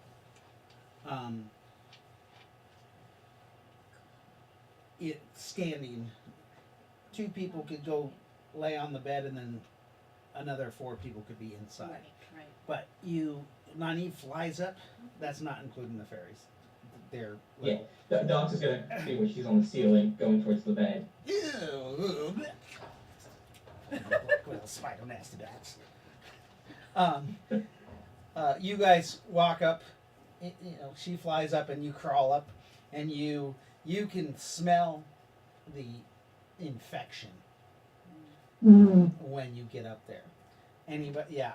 It standing. 2 people could go lay on the bed, and then another 4 people could be inside.
Right.
But Nani flies up. That's not including the fairies. They're
Yeah. Dox is gonna see when she's on the ceiling, going towards the bed.
Little spider nasty bats. You guys walk up. She flies up, and you crawl up, and you can smell the infection when you get up there. Anybody? Yeah.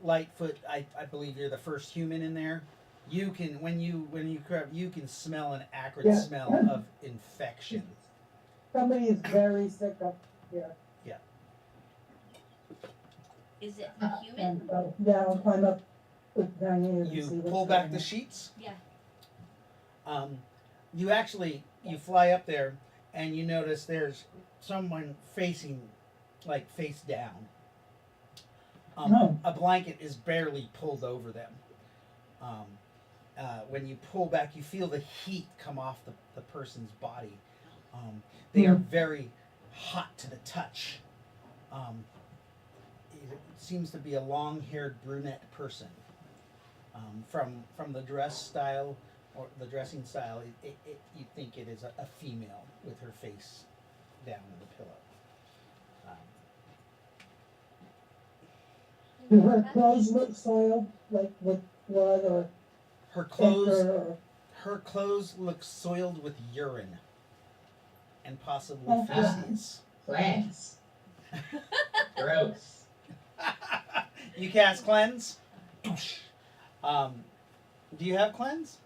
Lightfoot, I believe you're the first human in there. You can when you grab, you can smell an acrid smell of infection.
Somebody is very sick up here.
Is it a human?
And I'll climb up with Diane and see
You
what's
pull back
going
the
on.
sheets.
Yeah.
You fly up there, and you notice there's someone face down. A blanket is barely pulled over them. When you pull back, you feel the heat come off the person's body. They are very hot to the touch. It seems to be a long-haired brunette person. From the dress style or the dressing style, you think it is a female with her face down in the pillow.
Do her clothes look soiled, like with blood or
Her
or
clothes look soiled with urine and possibly
Oh,
feces.
Plants. Gross.
You cast cleanse. Do you have cleanse?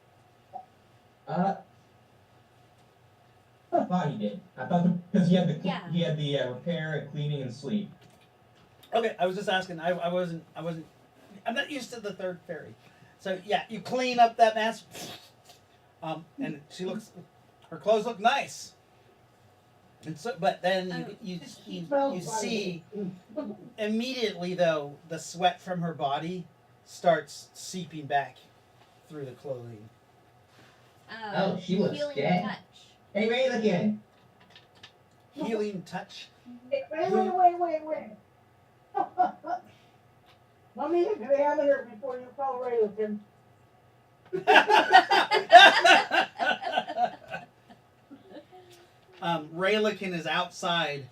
I thought he did. I thought because he had the
Yeah.
repair and cleaning and sleep.
Okay, I was just asking. I wasn't. I'm not used to the third fairy. So yeah, you clean up that mess. And her clothes look nice. And so, but then you see immediately though the sweat from her body starts seeping back through the clothing.
Oh, she looks
Healing
dead.
touch.
Hey, Ray, look in.
Healing touch.
Wait. Let me examine her before you call Rayleigh.
Raylikin is outside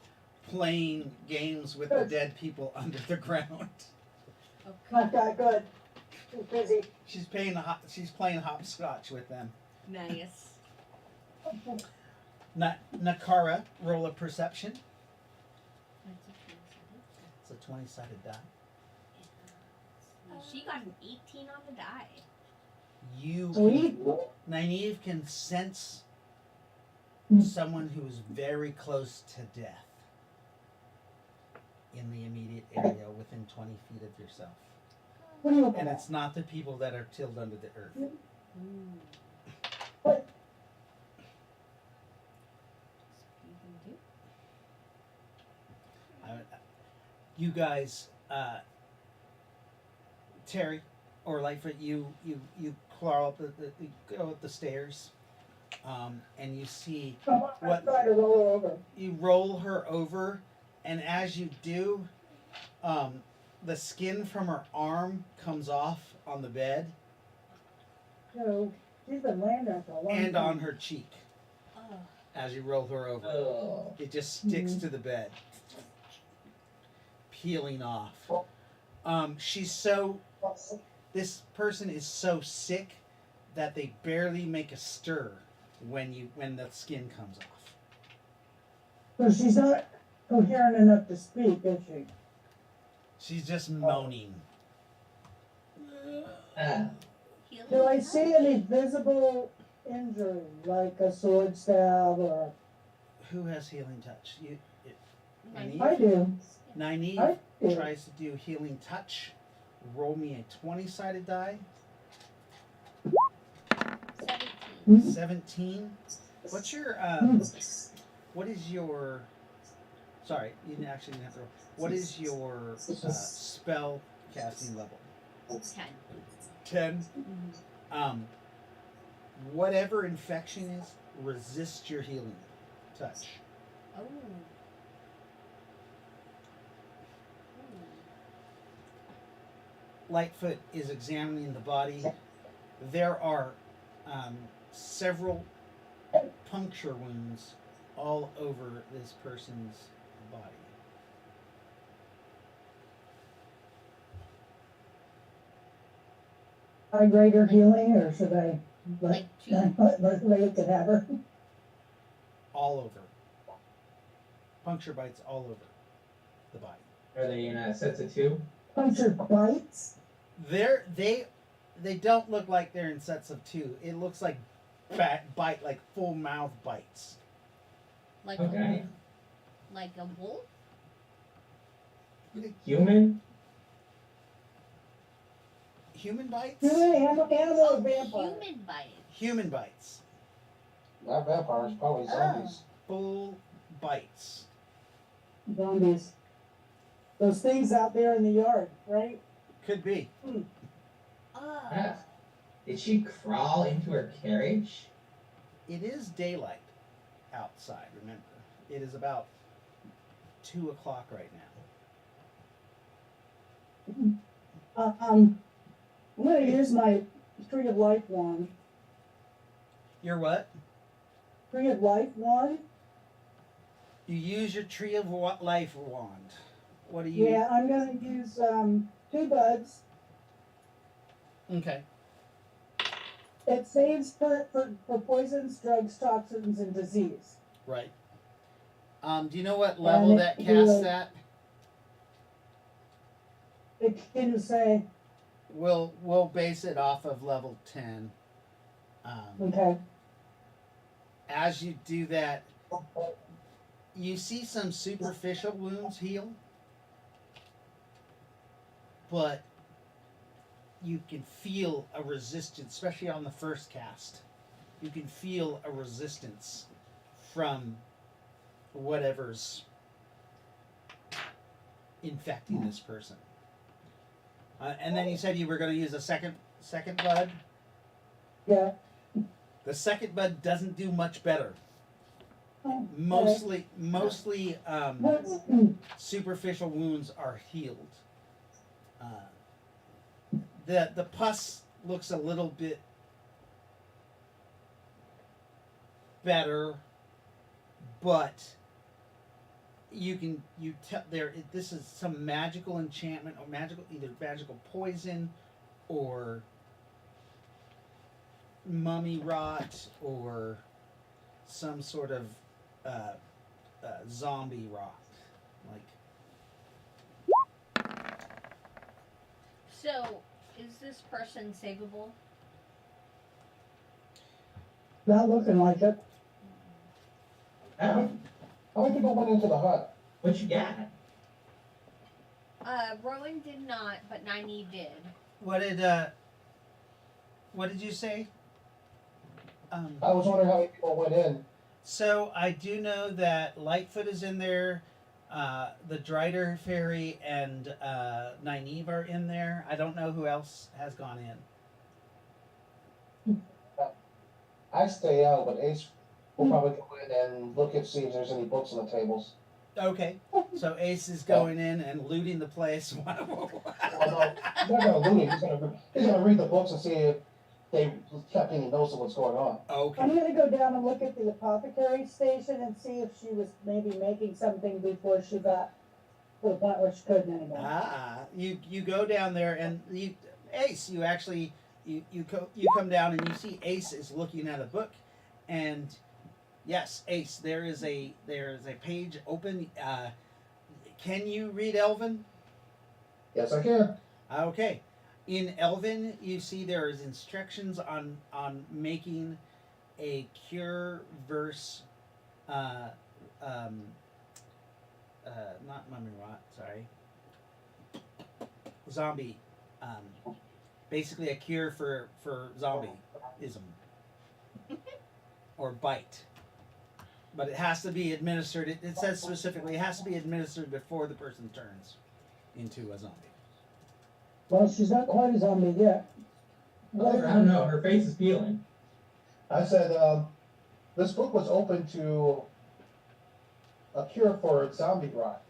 playing games with the dead people under the ground.
Okay, good. Too busy.
She's playing hopscotch with them.
Nice.
Nakara, roll a perception. It's a 20-sided die.
She got an 18 on the die.
Sweet.
Nynaeve can sense someone who is very close to death in the immediate area within 20 feet of yourself.
What are you
And it's not the people that are tilled under the earth.
What?
You guys, Terry or Lightfoot, you claw up go up the stairs, and you see what
Try to roll her over.
you roll her over, and as you do, the skin from her arm comes off on the bed
So she's been laying there for a long
and
time.
on her cheek
Oh.
as you roll her over.
Oh.
It just sticks to the bed, peeling off. This person is so sick that they barely make a stir when the skin comes off.
So she's not coherent enough to speak, is she?
She's just moaning.
Healing
Do I
touch?
see any visible injury, like a sword stab or?
Who has healing touch?
Nynaeve?
I do.
Nynaeve
I do.
tries to do healing touch. Roll me a 20-sided die.
17.
17. What's your what is your sorry, you didn't actually have to roll. What is your spell casting level?
10.
10. Whatever infection is, resist your healing touch.
Oh.
Lightfoot is examining the body. There are several puncture wounds all over this person's body.
I grade her healing, or should I
Like
let Leia could have her?
All over. Puncture bites all over the body.
Are they in sets of 2?
Puncture bites?
They don't look like they're in sets of 2. It looks like bite, like full mouth bites.
Like
Okay.
like a wolf?
Human?
Human bites?
Animal or
Oh,
vampire?
human bite.
Human bites.
Not vampires, probably zombies.
Full bites.
Zombies. Those things out there in the yard, right?
Could be.
Oh.
Ah. Did she crawl into her carriage?
It is daylight outside, remember. It is about 2 o'clock right now.
I'm gonna use my Tree of Life wand.
Your what?
Tree of Life wand?
You use your Tree of Life wand. What do you...
Yeah, I'm gonna use 2 buds.
Okay.
It saves for poisons, drugs, toxins, and disease.
Right. Do you know what level
And
that
it-
casts at?
It can say,
We'll base it off of level 10.
okay,
As you do that, you see some superficial wounds heal, but you can feel a resistance, especially on the first cast. You can feel a resistance from whatever's infecting this person. And then you said you were going to use a second bud.
yeah.
The second bud doesn't do much better.
Oh,
Mostly superficial wounds are healed. The pus looks a little bit better, but you tell there this is some magical enchantment or either magical poison or mummy rot or some sort of zombie rot, like.
So, is this person savable?
Not looking like it.
Oh,
How many people went into the hut?
what you got?
Rowan did not, but Nynaeve did.
What did you say?
I was wondering how many people went in.
So I do know that Lightfoot is in there, the Drider Fairy and Nynaeve are in there. I don't know who else has gone in.
I stay out, but Ace will probably go in and look and see if there's any books on the tables.
Okay, so Ace is going in and looting the place.
Well, no, he's not gonna loot it. He's gonna read the books and see if they kept any notes of what's going on.
Okay.
I'm gonna go down and look at the apothecary station and see if she was maybe making something before she got to the point where she couldn't anymore.
You go down there and Ace, you actually you come down and you see Ace is looking at a book, and Yes, Ace. There is a page open. Can you read Elven?
Yes, I can.
Okay. In Elven, you see there is instructions on making a cure verse. Uh, um, Not mummy rot. Sorry. Zombie. Basically, a cure for zombieism or bite. But it has to be administered. It says specifically it has to be administered before the person turns into a zombie.
Well, she's not quite a zombie yet.
I don't know. Her face is peeling.
I said, this book was open to a cure for zombie rot.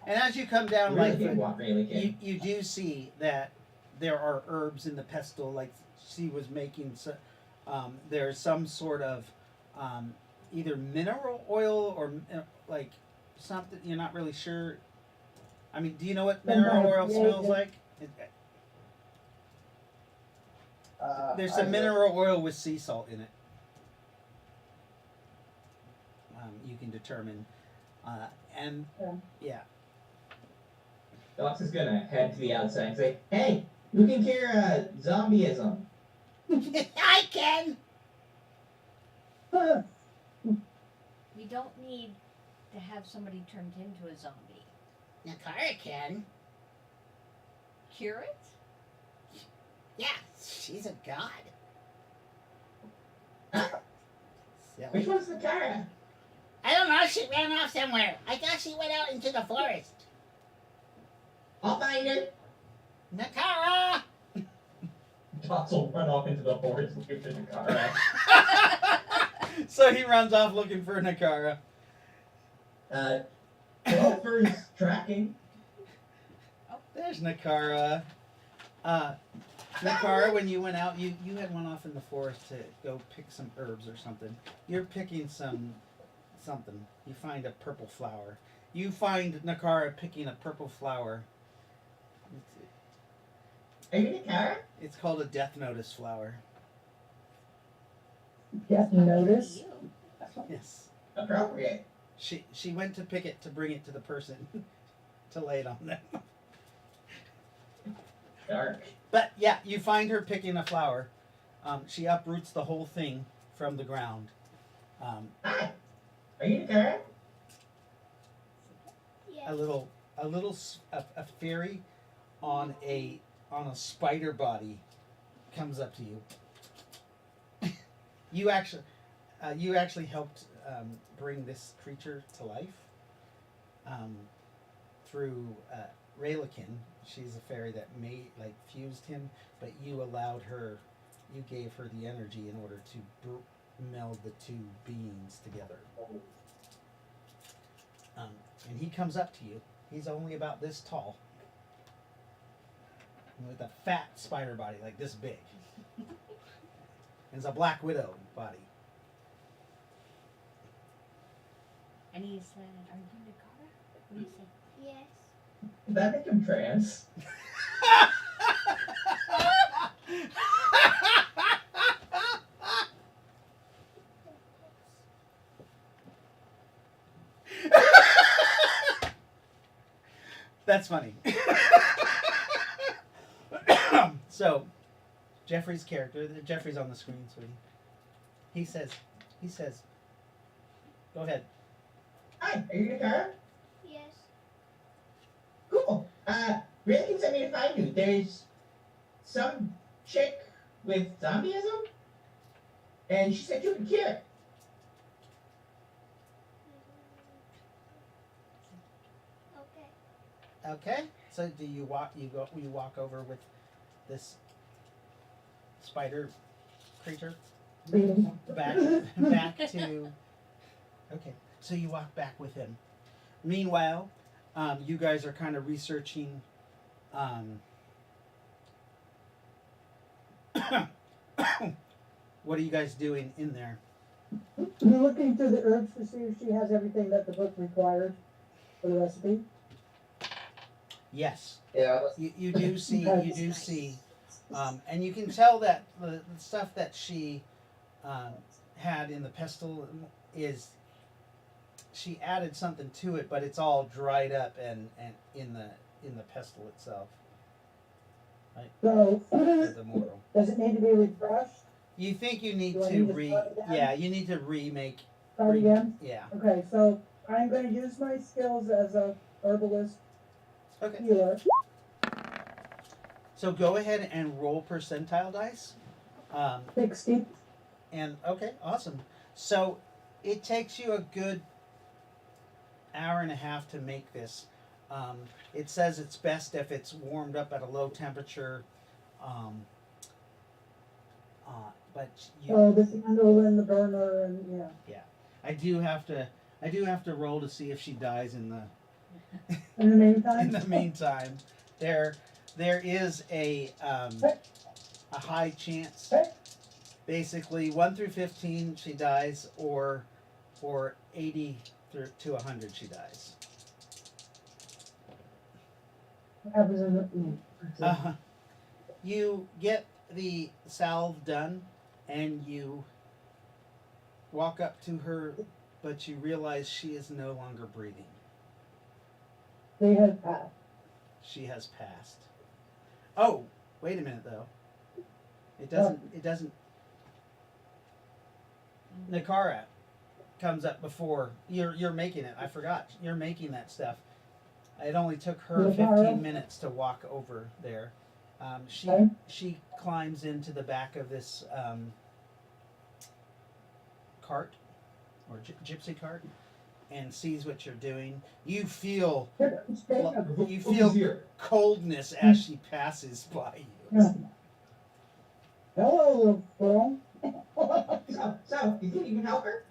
And as you come down
Really
Lightfoot,
can walk really can.
you do see that there are herbs in the pestle, like she was making. There's some sort of either mineral oil or like something. You're not really sure. I mean, do you know what mineral oil smells like? There's some mineral oil with sea salt in it. You can determine, and yeah.
Dox is gonna head to the outside and say, "Hey, who can cure zombieism?"
I can.
We don't need to have somebody turned into a zombie.
Nakara can.
Cure it?
Yeah, she's a god.
Which one's the Kara?
I don't know. She ran off somewhere. I thought she went out into the forest.
I'll find her.
Nakara.
Dox will run off into the forest looking for the Kara.
So he runs off looking for Nakara.
Gopher's tracking.
There's Nakara. Nakara, when you went out, you had one off in the forest to go pick some herbs or something. You're picking something. You find a purple flower. You find Nakara picking a purple flower.
Are you the Kara?
It's called a death notice flower.
Death notice?
Yes.
Appropriate.
She went to pick it to bring it to the person to lay it on them.
Dark.
But yeah, you find her picking a flower. She uproots the whole thing from the ground.
Hi. Are you the Kara?
Yes.
A fairy on a spider body comes up to you. You actually helped bring this creature to life through Raylakin. She's a fairy that fused him, but you gave her the energy in order to meld the two beings together. And he comes up to you. He's only about this tall, with a fat spider body like this big. It's a black widow body.
And he said, "Are you Nakara?" What do you say?
Yes.
Did that make him trans?
That's funny. So, Jeffrey's character, Jeffrey's on the screen, sweetie. He says, go ahead.
Hi. Are you the Kara?
Yes.
Cool. Really can send me to find you. There's some chick with zombieism, and she said you could cure it.
Okay.
Okay. So do you walk? You walk over with this spider creature back to. Okay. So you walk back with him. Meanwhile, you guys are kind of researching. What are you guys doing in there?
We're looking through the herbs to see if she has everything that the book required for the recipe.
Yes.
Yeah.
You do see, and you can tell that the stuff that she had in the pestle is she added something to it, but it's all dried up and in the pestle itself.
So,
The mortal.
does it need to be refreshed?
You think you need
Do I
to
need to start again?
yeah, you need to remake.
Start again?
Yeah.
Okay, so I'm going to use my skills as a herbalist
Okay.
healer.
So go ahead and roll percentile dice.
60.
And okay, awesome. So it takes you a good hour and a half to make this. It says it's best if it's warmed up at a low temperature. But you,
Oh, the candle and the burner and yeah.
I do have to roll to see if she dies in the
In the meantime,
in the meantime. There is a high chance. Basically, 1 through 15 she dies, or 80 to 100 she dies.
what happens in the
You get the salve done, and you walk up to her, but you realize she is no longer breathing.
they have passed.
She has passed. Oh, wait a minute though. It doesn't. Nakara comes up before you're making it. I forgot. You're making that stuff. It only took her
Nakara?
15 minutes to walk over there.
Okay.
She climbs into the back of this cart or gypsy cart and sees what you're doing. You feel
Who's here?
coldness as she passes by you.
Hello, little girl.
So, you didn't even help her?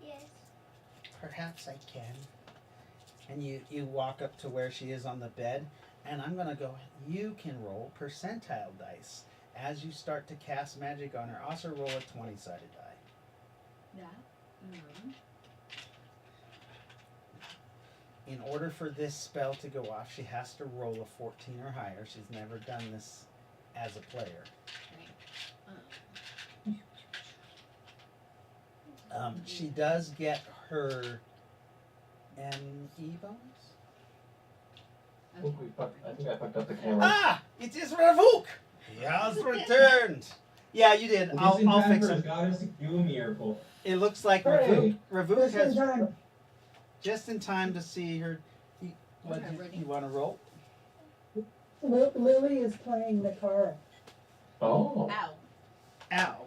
Yes.
Perhaps I can. And you walk up to where she is on the bed, and I'm gonna go. You can roll percentile dice as you start to cast magic on her. Also roll a 20-sided die.
Yeah. Mm-hmm.
In order for this spell to go off, she has to roll a 14 or higher. She's never done this as a player. She does get her ME bonus.
I think I fucked up the camera.
Ah! It is Ravuk! He has returned! Yeah, you did. I'll fix
it.
it.
Goddess, do a miracle.
It looks like
Hey,
Ravuk
Just in
has
time.
just in time to see her. What
Okay, ready?
you want to roll?
Lily is playing Nakara.
Oh.
Ow.
Ow.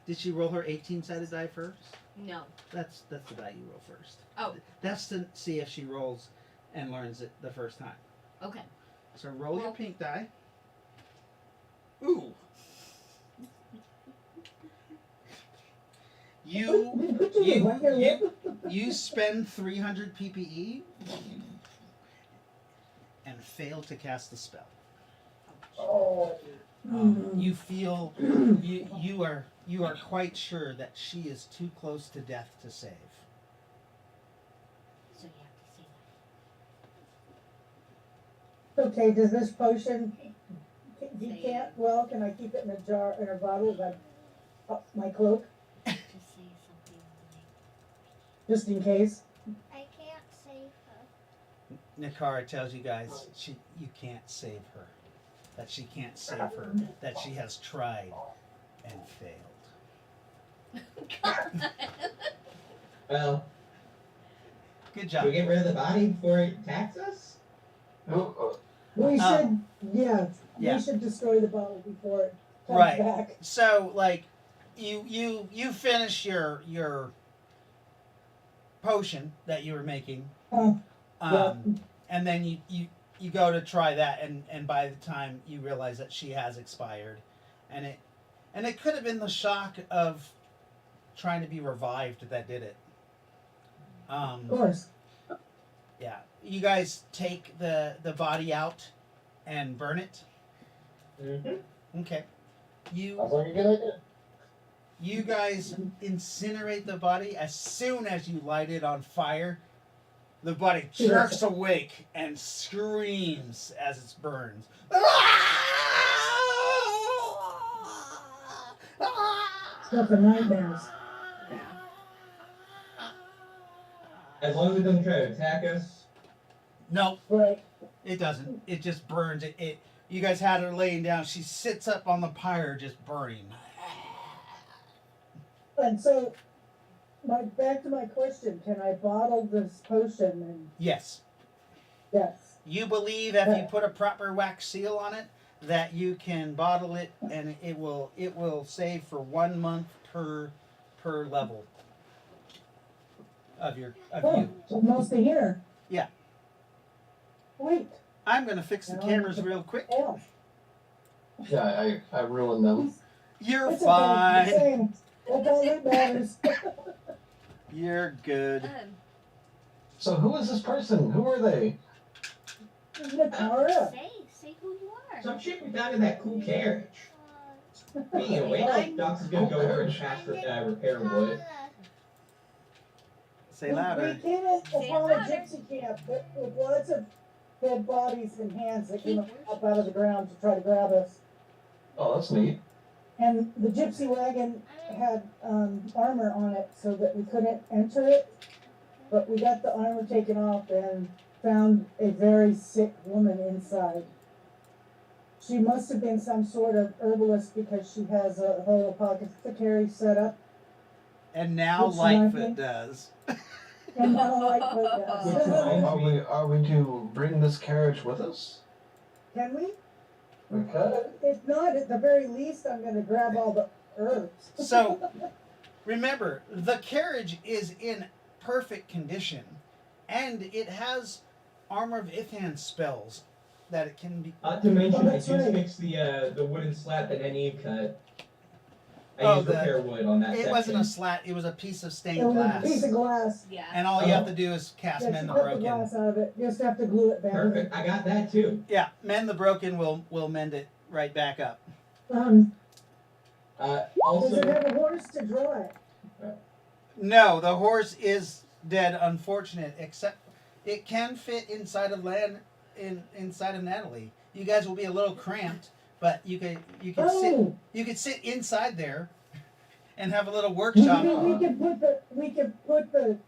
Did she roll her 18-sided die first?
No.
That's the die you roll first.
Oh.
That's to see if she rolls and learns it the first time.
Okay.
So roll your
Roll.
pink die. Ooh. You spend 300 PPE and fail to cast the spell.
Oh.
You feel you are quite sure that she is too close to death to save.
So you have to say that.
Okay, does this potion, you can't, well, can I keep it in a jar, in a bottle, like, up my cloak,
Just say something like.
just in case?
I can't save her.
Nakara tells you guys you can't save her. That she can't save her. That she has tried and failed.
Well,
Good
should
job.
we get rid of the body before it attacks us?
We should, yeah,
yeah.
we should destroy the bottle before it comes
Right.
back.
So like you finish your potion that you were making. And then you go to try that, and by the time you realize that she has expired, and it could have been the shock of trying to be revived that did it.
Of course.
Yeah, you take the body out and burn it.
Mm-hmm.
Okay,
Sounds like a good idea.
you guys incinerate the body. As soon as you light it on fire, the body jerks awake and screams as it's burned.
Stuff of nightmares.
As long as it doesn't try to attack us.
No,
Right.
it doesn't. It just burns. It. You guys had her laying down. She sits up on the pyre, just burning.
And so, back to my question: can I bottle this potion? And
Yes.
yes.
You believe if you put a proper wax seal on it, that you can bottle it, and it will save for 1 month per level of you.
So most of here.
Yeah.
Wait.
I'm gonna fix the cameras real quick.
Yeah.
Yeah, I ruined them.
You're
It's
fine.
okay. Same. That's all that matters.
You're good.
So who is this person? Who are they?
Natara.
Say who you are.
Some chick we found in that cool carriage. Speaking of which,
I'm-
Docs is gonna go over and pass repair wood.
Say louder.
We came in
Say
upon a
louder.
gypsy camp with lots of dead bodies and hands that came up out of the ground to try to grab us.
Oh, that's neat.
And the gypsy wagon had armor on it so that we couldn't enter it. But we got the armor taken off and found a very sick woman inside. She must have been some sort of herbalist because she has a whole apothecary set up.
And now
What's
Lightfoot
laughing?
does.
And now Lightfoot does.
Are we to bring this carriage with us?
Can we?
We could.
If not, at the very least, I'm gonna grab all the herbs.
So, remember, the carriage is in perfect condition, and it has Armor of Ithan spells that it can be.
Not to mention,
Oh,
I
that's
just
right.
fixed the wooden slat that Neneve cut. I
Oh,
used repair wood on that
It
section.
wasn't a slat; it was a piece of
It
stained
was a piece of
glass,
glass.
Yeah.
and all you have to do is cast
Yeah,
Mend
she
the
cut the
Broken.
glass out of it. Just have to glue it back.
Perfect. I got that too.
Yeah, Mend the Broken will mend it right back up.
Does
Also,
it have a horse to draw it?
No, the horse is dead. Unfortunate, except it can fit inside of inside of Natalie. You guys will be a little cramped, but you could
Oh,
sit inside there and have a little
maybe
workshop.
we could put the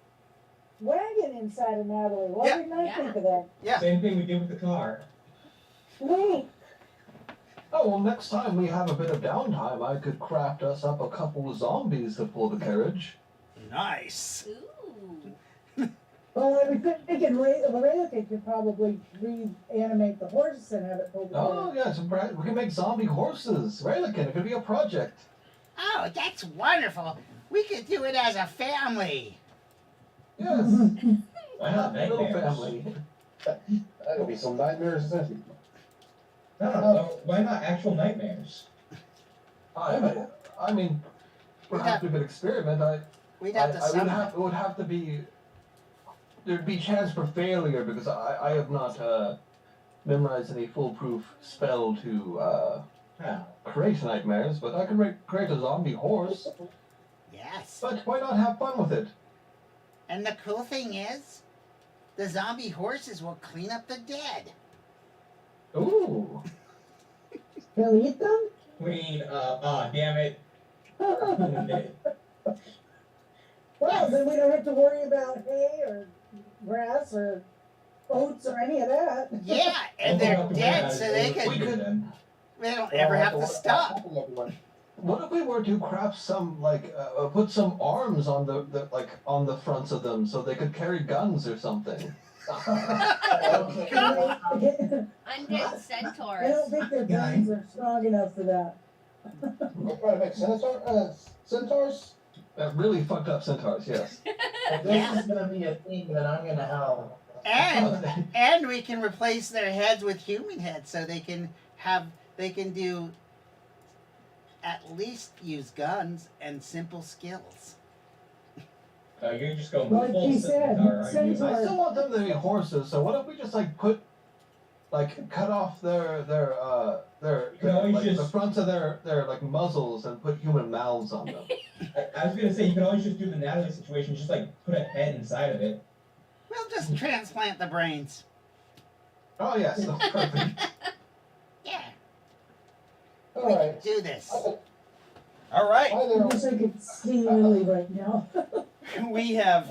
wagon inside of Natalie. Why
Yeah.
didn't I
Yeah.
think of that?
Yeah.
same thing we did with the car.
Wait,
Oh, well, next time we have a bit of downtime, I could craft us up a couple of zombies to pull the carriage.
Nice.
Ooh.
well, I was thinking Raylick could probably reanimate the horse and have it pulled
Oh,
together.
yes, we can make zombie horses. Raylikin, it could be a project.
Oh, that's wonderful. We could do it as a family.
Yes,
Why not
little
nightmares?
family.
That'll be some nightmares, isn't it?
No, why not actual nightmares?
I mean, perhaps we could experiment.
We'd have to summon it.
It would have to be. There'd be chance for failure because I have not memorized any foolproof spell to
How?
create nightmares, but I could create a zombie horse.
Yes.
But why not have fun with it?
And the cool thing is, the zombie horses will clean up the dead.
Ooh.
He'll eat them?
Queen, damn it.
Well, then we don't have to worry about hay or grass or oats or any of that.
Yeah, and they're dead, so they don't ever have to stop.
What if we were to craft some put some arms on on the fronts of them so they could carry guns or something?
Undead
I
centaurs.
don't think their guns are strong enough for that.
We're trying to make centaurs?
Really fucked up centaurs, yes.
If this is gonna be a theme, then I'm gonna howl.
And we can replace their heads with human heads, so they can do at least use guns and simple skills.
You're just going
Like
full
he said,
centaur, aren't you?
centaur.
I still want them to be horses, so what if we just cut off their
can always
the
just-
fronts of their muzzles and put human mouths on them?
I was gonna say, you can always just do the Natalie situation, just put a head inside of it.
We'll just transplant the brains.
Oh yes, perfect.
Yeah,
All right.
do this.
Hi
All right,
I wish I could see Lily right now.
we have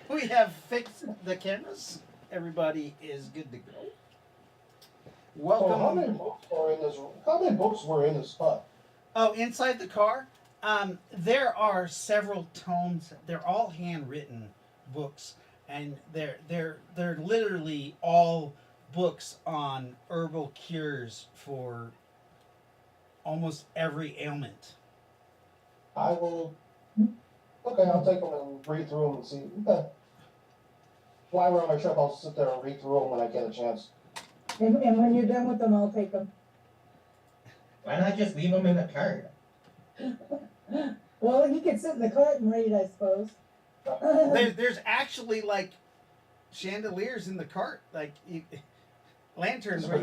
We have fixed the cameras. Everybody is good to go.
So how many
Welcome.
books were in this? How many books were in this hut?
Oh, inside the car, there are several tomes. They're all handwritten books, and they're literally all books on herbal cures for almost every ailment.
I will. Okay, I'll take them and read through them and see. While we're on my trip, I'll sit there and read through them when I get a chance.
And when you're done with them, I'll take them.
Why not just leave them in the cart?
Well, you can sit in the cart and read, I suppose.
There's actually like chandeliers in the cart, like lanterns where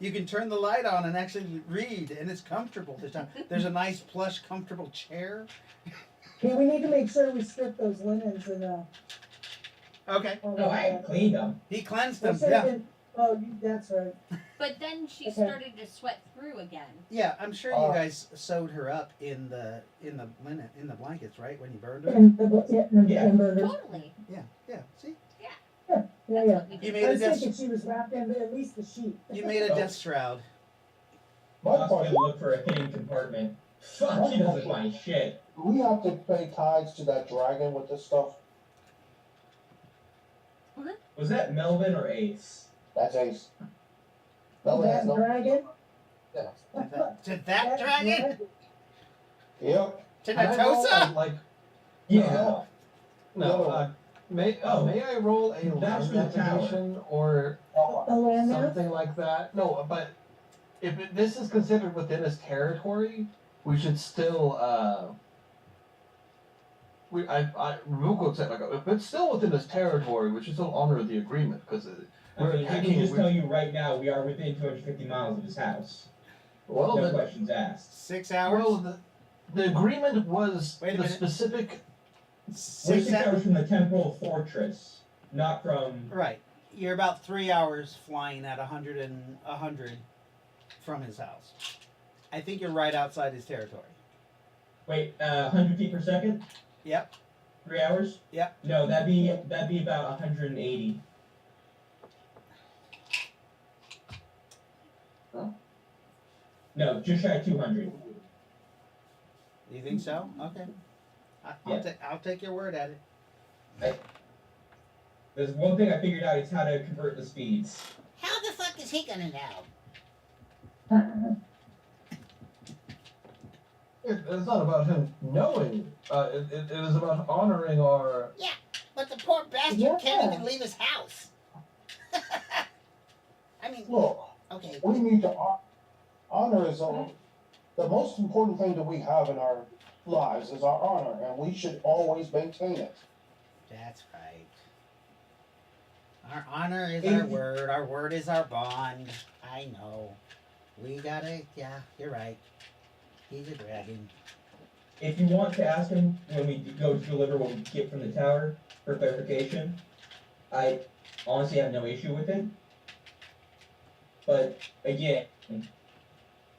you can turn the light on and actually read, and it's comfortable. There's a nice plush, comfortable chair.
Okay, we need to make sure we strip those linens and
Okay,
No, I cleaned them.
he cleansed
They
them.
should've
Yeah,
been- Oh, that's right.
But then she
Okay.
started to sweat through again.
yeah. I'm sure you guys sewed her up in the linen in the blankets, right? When you burned her.
And the
Yeah.
burger.
Totally.
Yeah. See,
Yeah,
That's
yeah.
what we
you
did.
made
I
a
was
death.
thinking she was wrapped in at least the sheet.
You made a death shroud.
My
Bob's
question:
gonna look for a hidden compartment. Fuck, she doesn't find shit.
do we have to pay tithes to that dragon with this stuff?
Was that Melvin or Ace?
That's Ace. Melvin has
That
no.
dragon?
Yeah.
To that dragon?
Yep.
To
Can I roll,
Natosa?
like,
Yeah.
No.
no, may I roll a
That's
land
for the tower.
navigation or
A land mass?
something like that? No, but if this is considered within his territory, we should still, Ruko said, like, if it's still within his territory, we should still honor the agreement, because
I
we're
mean, I can
attacking.
just tell you right now, we are within 250 miles of his house.
Well,
No
then,
questions asked.
6 hours.
well, the agreement was
Wait a
the
minute.
specific.
We're
6
6
hours.
hours from the temporal fortress, not from.
Right. You're about 3 hours flying at 100 from his house. I think you're right outside his territory.
Wait, 100 feet per second?
Yep.
3 hours?
Yep.
No, that'd be about 180.
Huh?
No, just shy of 200.
You think so? Okay.
Yeah.
I'll take your word at it.
There's one thing I figured out is how to convert the speeds.
How the fuck is he gonna know?
It's not about him knowing. It is about honoring our.
But the poor bastard
Yeah.
can't even leave his house. I mean,
Look,
okay.
we need to honor is the most important thing that we have in our lives is our honor, and we should always maintain it.
That's right. Our honor is our word. Our word is our bond. I know. We gotta. Yeah, you're right. He's a dragon.
If you want to ask him when we go to deliver what we get from the tower for clarification, I honestly have no issue with it. But again,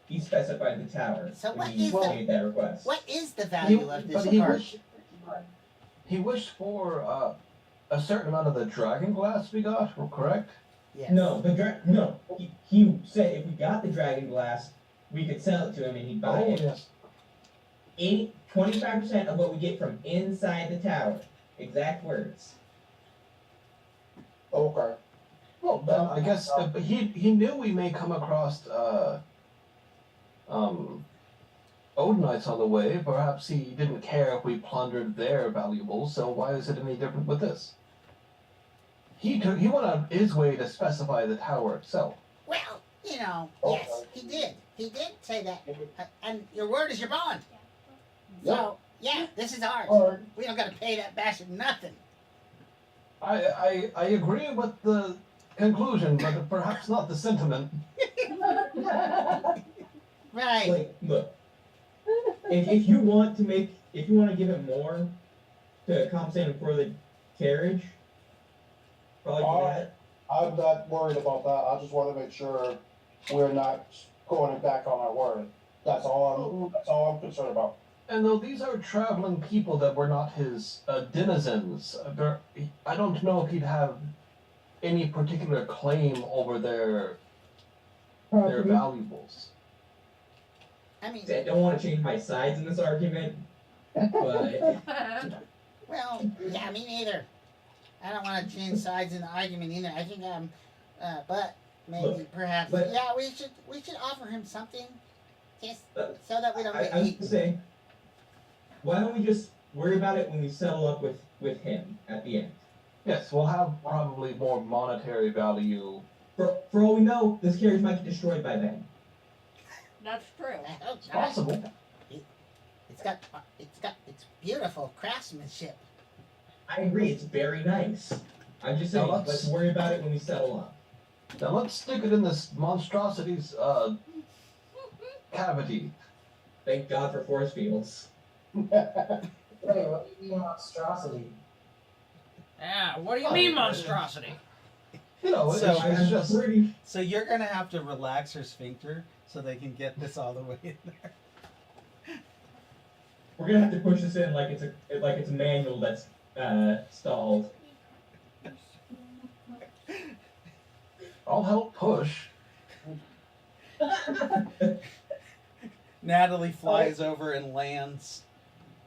he specified the tower
So
when
what
he
is the-
made that request.
What is the value of this card?
He wished for a certain amount of the dragon glass we got, correct?
Yes.
No, no. He said if we got the dragon glass, we could sell it to him and he'd buy it.
yes.
25% of what we get from inside the tower. Exact words.
Okay.
Well, then I guess but he knew we may come across Odinites on the way. Perhaps he didn't care if we plundered their valuables. So why is it any different with this? He went out of his way to specify the tower itself.
Well, you know,
Okay.
yes, he did. He did say that. And your word is your bond.
Yeah.
So, yeah, this is ours.
Alright.
We don't gotta pay that bastard nothing.
I agree with the conclusion, but perhaps not the sentiment.
Right.
Like, look. If you want to give it more to compensate him for the carriage, probably do that.
I'm not worried about that. I just want to make sure we're not going back on our word. That's all I'm concerned about.
And though these are traveling people that were not his denizens, I don't know if he'd have any particular claim over their
Property.
valuables.
I mean,
I don't want to change my sides in this argument, but
well, yeah, me neither. I don't want to change sides in the argument either. I think, but maybe,
Look,
perhaps,
but-
yeah, we should offer him something, just so that we don't
I
get
was
eaten.
gonna say, why don't we just worry about it when we settle up with him at the end?
Yes, we'll have probably more monetary value.
For all we know, this carriage might get destroyed by then.
That's true.
I hope
It's
not.
possible.
It's beautiful craftsmanship.
I agree, it's very nice. I'm just saying,
Now
let's
let's-
worry about it when we settle up.
Now let's stick it in this monstrosity's cavity.
Thank God for force fields.
Wait, what do you mean monstrosity?
Yeah, what do you mean monstrosity?
You know,
So,
it's
I'm
just
pretty.
So you're gonna have to relax her sphincter so they can get this all the way in there.
We're gonna have to push this in like it's a manual that's stalled.
I'll help push.
Natalie flies over and lands,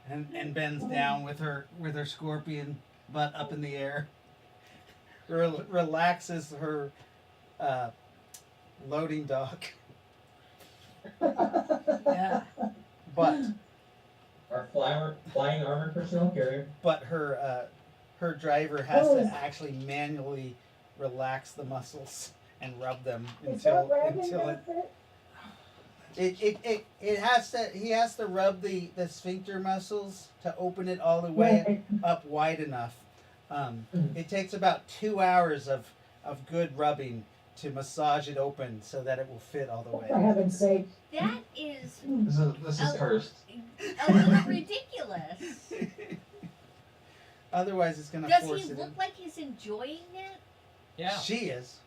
and bends down with her scorpion butt up in the air. Relaxes her loading dock,
Yeah.
but
Our flying armored personnel carrier.
her driver has to actually manually relax the muscles and rub them
Is that wagon
until
gonna
it
fit?
he has to rub the sphincter muscles to open it all the way
Right.
up wide enough. It takes about 2 hours of good rubbing to massage it open so that it will fit all the
For
way.
heaven's sake.
That is
This is cursed.
a little ridiculous.
Otherwise, it's gonna
Does
force
he
it
look
in.
like he's enjoying it?
Yeah.
She is.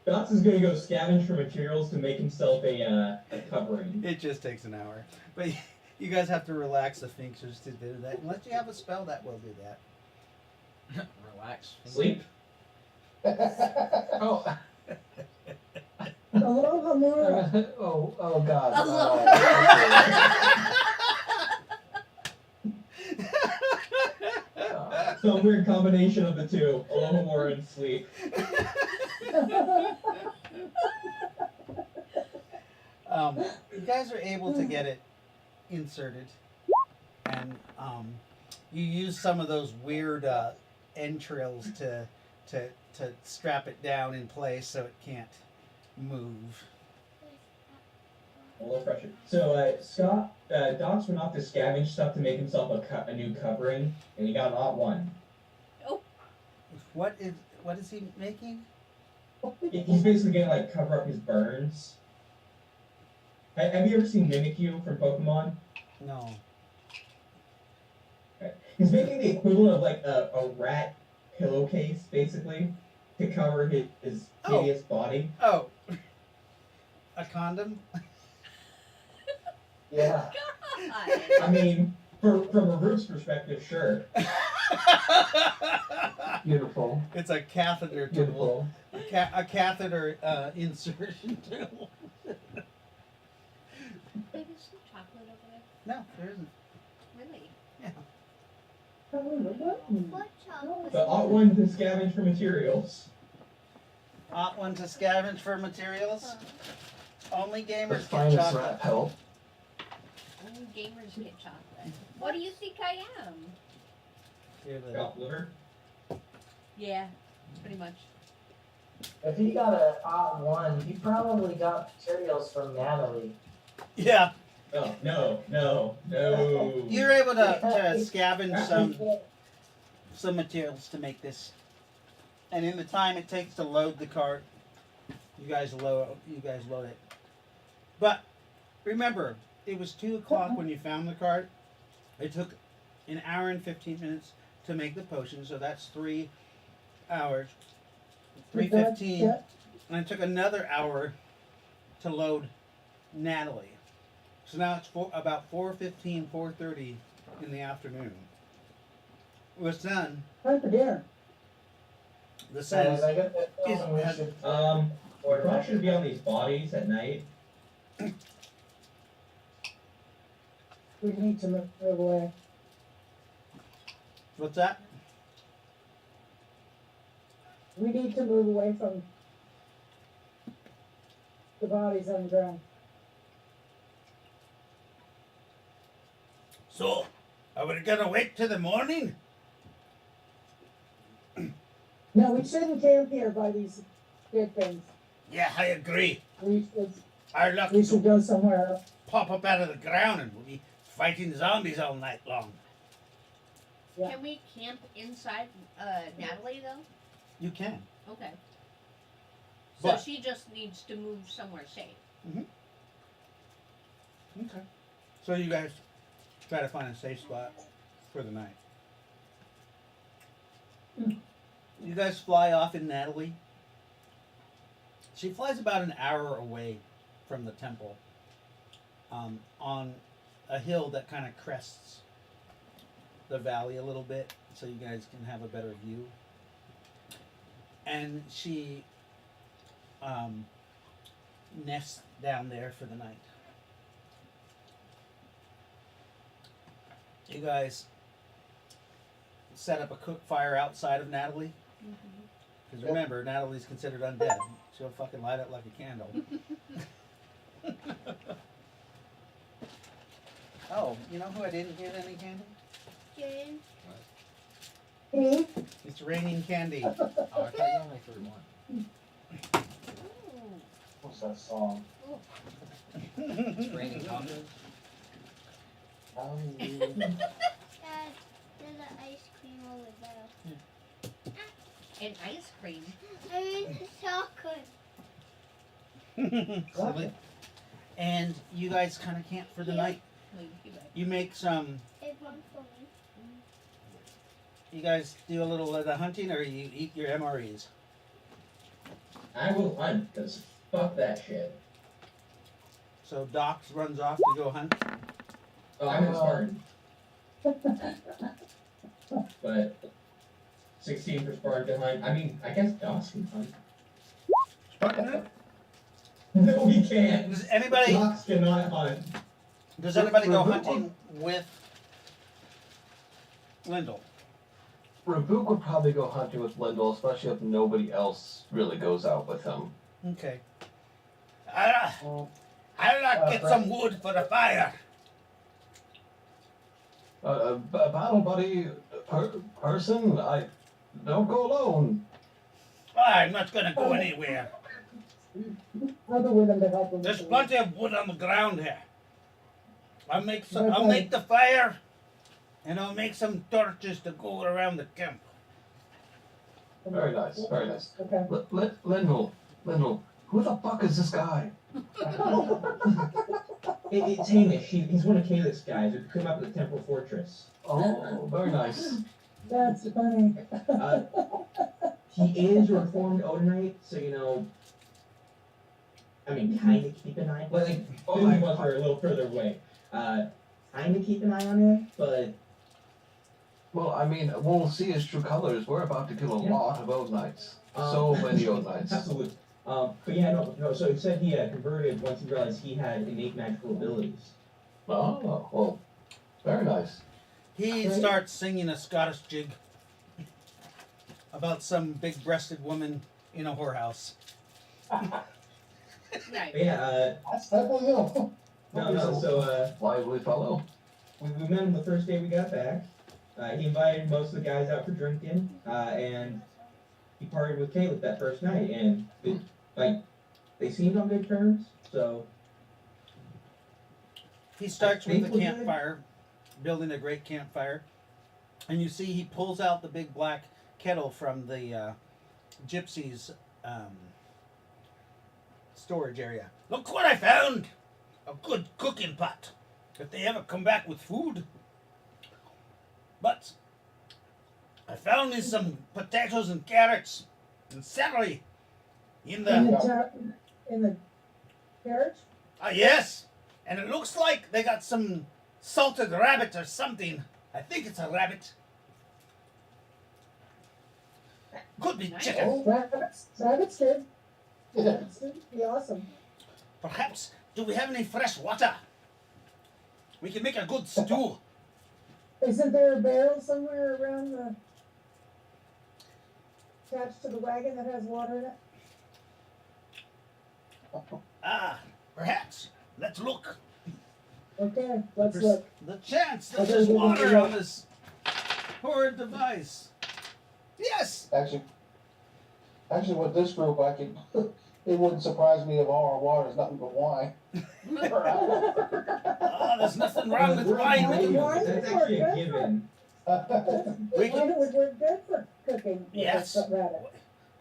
Dots is gonna go scavenge for materials to make himself a covering.
It just takes an hour, but you guys have to relax the sphincters to do that. Unless you have a spell that will do that.
Relax.
Sleep.
Oh,
Aloha Mora.
oh God.
Some weird combination of the two. Alohomora and sleep.
You guys are able to get it inserted, and you use some of those weird entrails to strap it down in place so it can't move.
A little pressure. So Scott, Dots went off to scavenge stuff to make himself a new covering, and he got an odd one.
What is he making?
He's basically gonna like cover up his burns. Have you ever seen Mimikyu from Pokemon?
No.
He's making the equivalent of like a rat pillowcase, basically, to cover his hideous body.
Oh, a condom?
Yeah.
God.
I mean, from a root's perspective, sure.
Beautiful.
It's a catheter tool.
Beautiful.
A catheter insertion tool.
There's some chocolate over there.
No, there isn't.
Really?
What chocolate?
The odd one to scavenge for materials.
Hot one to scavenge for materials. Only
The
gamers get
finest
chocolate.
rat pelt.
Only gamers get chocolate. What do you think I am?
Here, the-
Got liver.
Yeah, pretty much.
If he got an odd one, he probably got materials from Natalie.
Yeah,
Oh, no.
you're able to scavenge some materials to make this, and in the time it takes to load the cart, you guys load it. But remember, it was 2 o'clock when you found the cart. It took an hour and 15 minutes to make the potion, so that's 3 hours. 3:15, and it took another hour to load Natalie. So now it's about 4:15, 4:30 in the afternoon. The sun,
Time for dinner.
the sun
Guys, I get the
is,
feeling we
has,
should.
We probably should be on these bodies at night.
We need to move away.
what's that?
We need to move away from the bodies on the ground.
So, are we gonna wait till the morning?
No, we shouldn't camp here by these dead things.
Yeah, I agree.
We should,
Our luck
we should go somewhere else.
pop up out of the ground and we'll be fighting zombies all night long.
Yeah.
Can we camp inside Natalie though?
You can.
Okay. So
But-
she just needs to move somewhere safe.
Okay. So you guys try to find a safe spot for the night. You guys fly off in Natalie. She flies about an hour away from the temple, on a hill that kind of crests the valley a little bit, so you guys can have a better view. And she nests down there for the night. You guys set up a cook fire outside of Natalie. Because remember, Natalie's considered undead. She'll fucking light up like a candle. Oh, you know who I didn't get any candy?
Jane.
Me?
It's raining candy.
Oh, I thought you only threw one.
Ooh.
What's that song?
It's raining tacos.
Dad, there's an ice cream over there.
And ice cream.
I mean, chocolate.
Silly. And you guys kind of camp for the night. You make some.
It's one for me.
You guys do a little of the hunting, or you eat your MREs.
I will hunt, because fuck that shit.
So Doc runs off to go hunt.
Oh, I'm in Spartan. But 16 for Spartan to hunt. I mean, I guess Docs can hunt.
Spartan?
No, he can't.
Does anybody?
Docs cannot hunt.
Does anybody go hunting with Lyndall?
Rabuk would probably go hunting with Lyndall, especially if nobody else really goes out with him.
Okay. I'll get some wood for the fire.
Battle buddy, person, I don't go alone.
I'm not gonna go anywhere.
I'll go with them to help them.
There's plenty of wood on the ground here. I'll make the fire, and I'll make some torches to go around the camp.
Very nice, very nice.
Okay.
Lyndall, who the fuck is this guy?
It's Hamish. He's one of Calix's guys who came up with the Temple Fortress.
Oh, very nice.
That's funny.
He is a reformed Odinite, so you know. I mean, kind of keep an eye. Well, like, only ones are a little further away. Kind of keep an eye on him, but.
Well, I mean, we'll see his true colors. We're about to kill a lot of Odinites. So many Odinites.
Absolutely. But yeah, no. So he said he converted once he realized he had innate magical abilities.
Oh, well, very nice.
He starts singing a Scottish jig about some big-breasted woman in a whorehouse.
Nice.
But yeah,
That's definitely you.
no. So
Lively fellow.
we met him the first day we got back. He invited most of the guys out for drinking, and he partied with Caleb that first night, and they seemed on good terms. So
He starts with a
Thankfully,
campfire, building a great campfire, and you see he pulls out the big black kettle from the gypsies' storage area. Look what I found! A good cooking pot. If they ever come back with food. But I found me some potatoes and carrots and celery in the
In the carriage?
yes. And it looks like they got some salted rabbit or something. I think it's a rabbit. Could be
Nice.
chicken.
Oh,
Rabbit's good. Rabbit's good. Be awesome.
Perhaps, do we have any fresh water? We can make a good stew.
Isn't there a barrel somewhere around the attached to the wagon that has water in it?
Ah, perhaps. Let's look.
Okay, let's look.
The chance that
Okay,
there's
we can
water
look.
on this horrid device. Yes.
actually, with this group, I could. It wouldn't surprise me if all our water is nothing but wine.
Ah, there's nothing wrong with wine. We can,
Wine
That's
would
actually a
work good
given.
we
Wine
can,
would work good for cooking with
Yes.
the rabbit.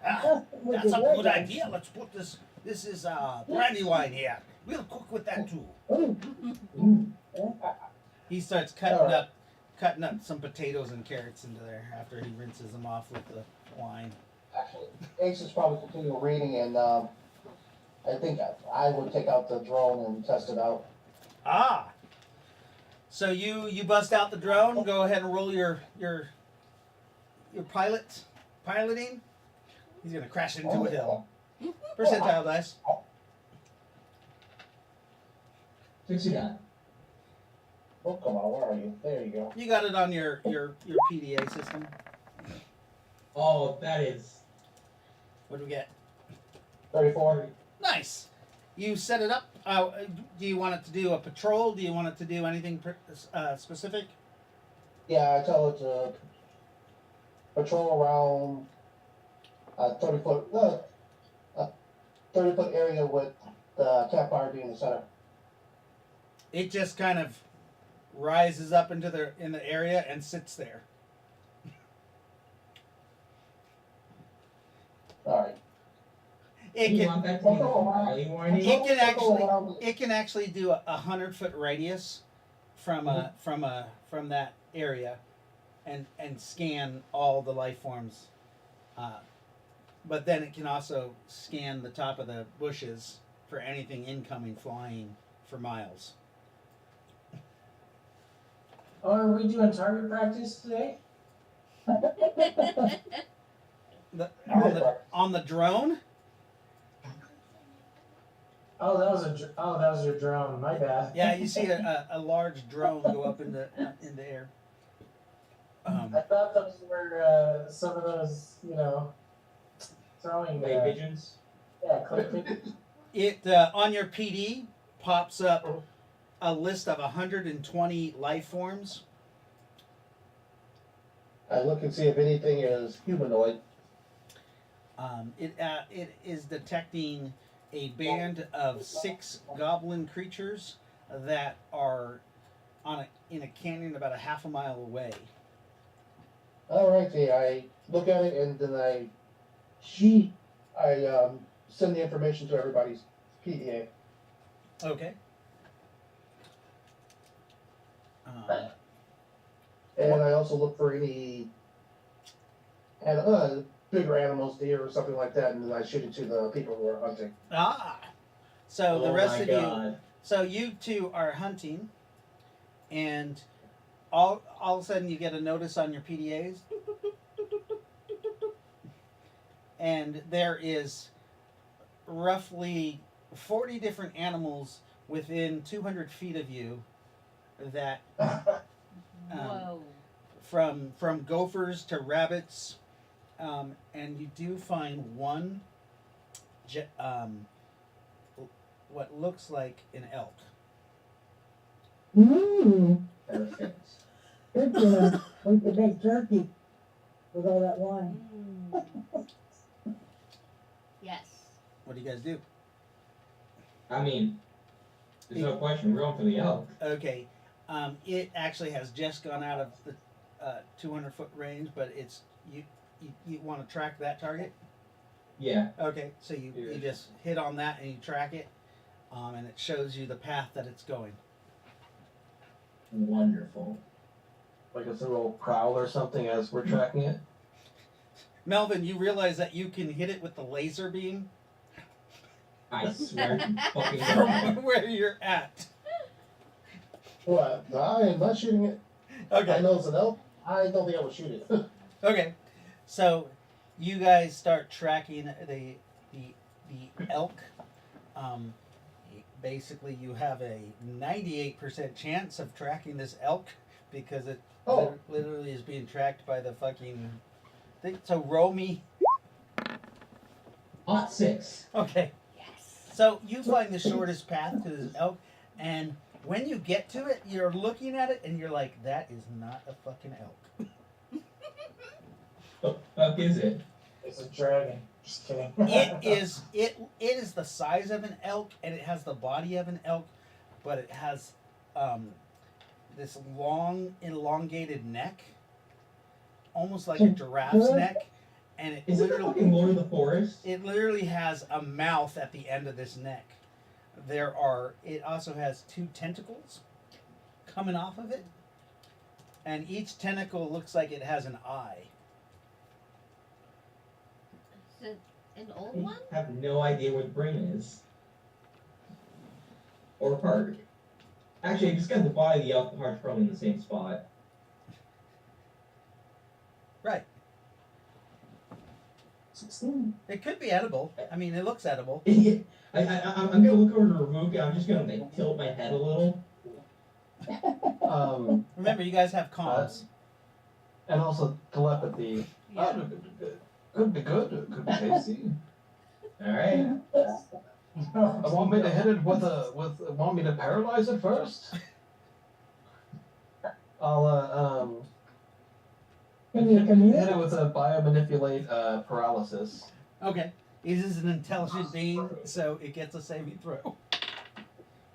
ah,
Would
that's
be
a
very
good idea. Let's put this. This is brandy wine here. We'll cook with that too.
Ooh,
He starts cutting up some potatoes and carrots into there after he rinses them off with the wine.
Actually, Ace is probably continue reading, and I think I would take out the drone and test it out.
Ah. So you bust out the drone. Go ahead and roll your piloting. He's gonna crash into a hill. Percentile dice.
69.
Oh, come on, where are you? There you go.
You got it on your PDA system.
Oh, that is.
What do we get?
34.
Nice. You set it up. Do you want it to do a patrol? Do you want it to do anything specific?
Yeah, I tell it to patrol around 30-foot 30-foot area with the campfire being the center.
It just kind of rises up into in the area and sits there.
All right.
It
You
can
want that to be the early warning?
it can actually do a 100-foot radius from that area, and scan all the life forms. But then it can also scan the top of the bushes for anything incoming flying for miles.
Oh, are we doing target practice today?
On the drone.
Oh, that was your drone. My bad.
Yeah, you see a large drone go up in the air.
I thought those were some of those, throwing.
Night visions.
Yeah, click pigeons.
It on your PD pops up a list of 120 life forms.
I look and see if anything is humanoid.
It is detecting a band of 6 goblin creatures that are in a canyon about a half a mile away.
All righty, I look at it and then I send the information to everybody's PDA.
Okay.
And I also look for any bigger animals, deer or something like that, and then I shoot it to the people who are hunting.
So the
Oh
rest
my
of
God.
you, so you two are hunting, and all of a sudden you get a notice on your PDAs, and there is roughly 40 different animals within 200 feet of you that
Whoa.
from gophers to rabbits, and you do find one what looks like an elk.
Perfect. Good dinner. We could make jerky with all that wine.
Yes.
What do you guys do?
I mean, there's no question. We're going for the elk.
Okay, it actually has just gone out of the 200-foot range, but it's you want to track that target?
Yeah.
Okay, so you just hit on that and you track it, and it shows you the path that it's going.
Wonderful.
Like a little prowl or something as we're tracking it.
Melvin, you realize that you can hit it with the laser beam
I swear to fucking
from
God.
where you're at.
What? I am not shooting it. I
Okay.
know it's an elk. I don't think I will shoot it.
Okay. So you guys start tracking the elk. Um, basically, you have a 98% chance of tracking this elk because it
Oh.
literally is being tracked by the fucking thing. So roll me.
Hot 6.
Okay.
Yes.
So you find the shortest path to this elk, and when you get to it, you're looking at it and you're like, that is not a fucking elk.
What the fuck is it?
It's a dragon. Just kidding.
It is the size of an elk and it has the body of an elk, but it has this long elongated neck, almost like a giraffe's neck, and it
Is it the fucking Lord of the Forest?
literally has a mouth at the end of this neck. It also has 2 tentacles coming off of it, and each tentacle looks like it has an eye.
Is it an old
I
one?
have no idea where the brain is. Or heart. Actually, I just got the body, the elk, the heart's probably in the same spot.
Right.
16.
It could be edible. I mean, it looks edible.
I'm gonna look over to Ravuk and I'm just gonna like, tilt my head a little.
Remember, you guys have comms.
And also telepathy.
Yeah.
Could be good. Could be tasty.
Alright.
Want me to hit it want me to paralyze it first? I'll
Can you
hit
commute?
it with a biomanipulate paralysis.
Okay. It is an intelligent being, so it gets a saving throw.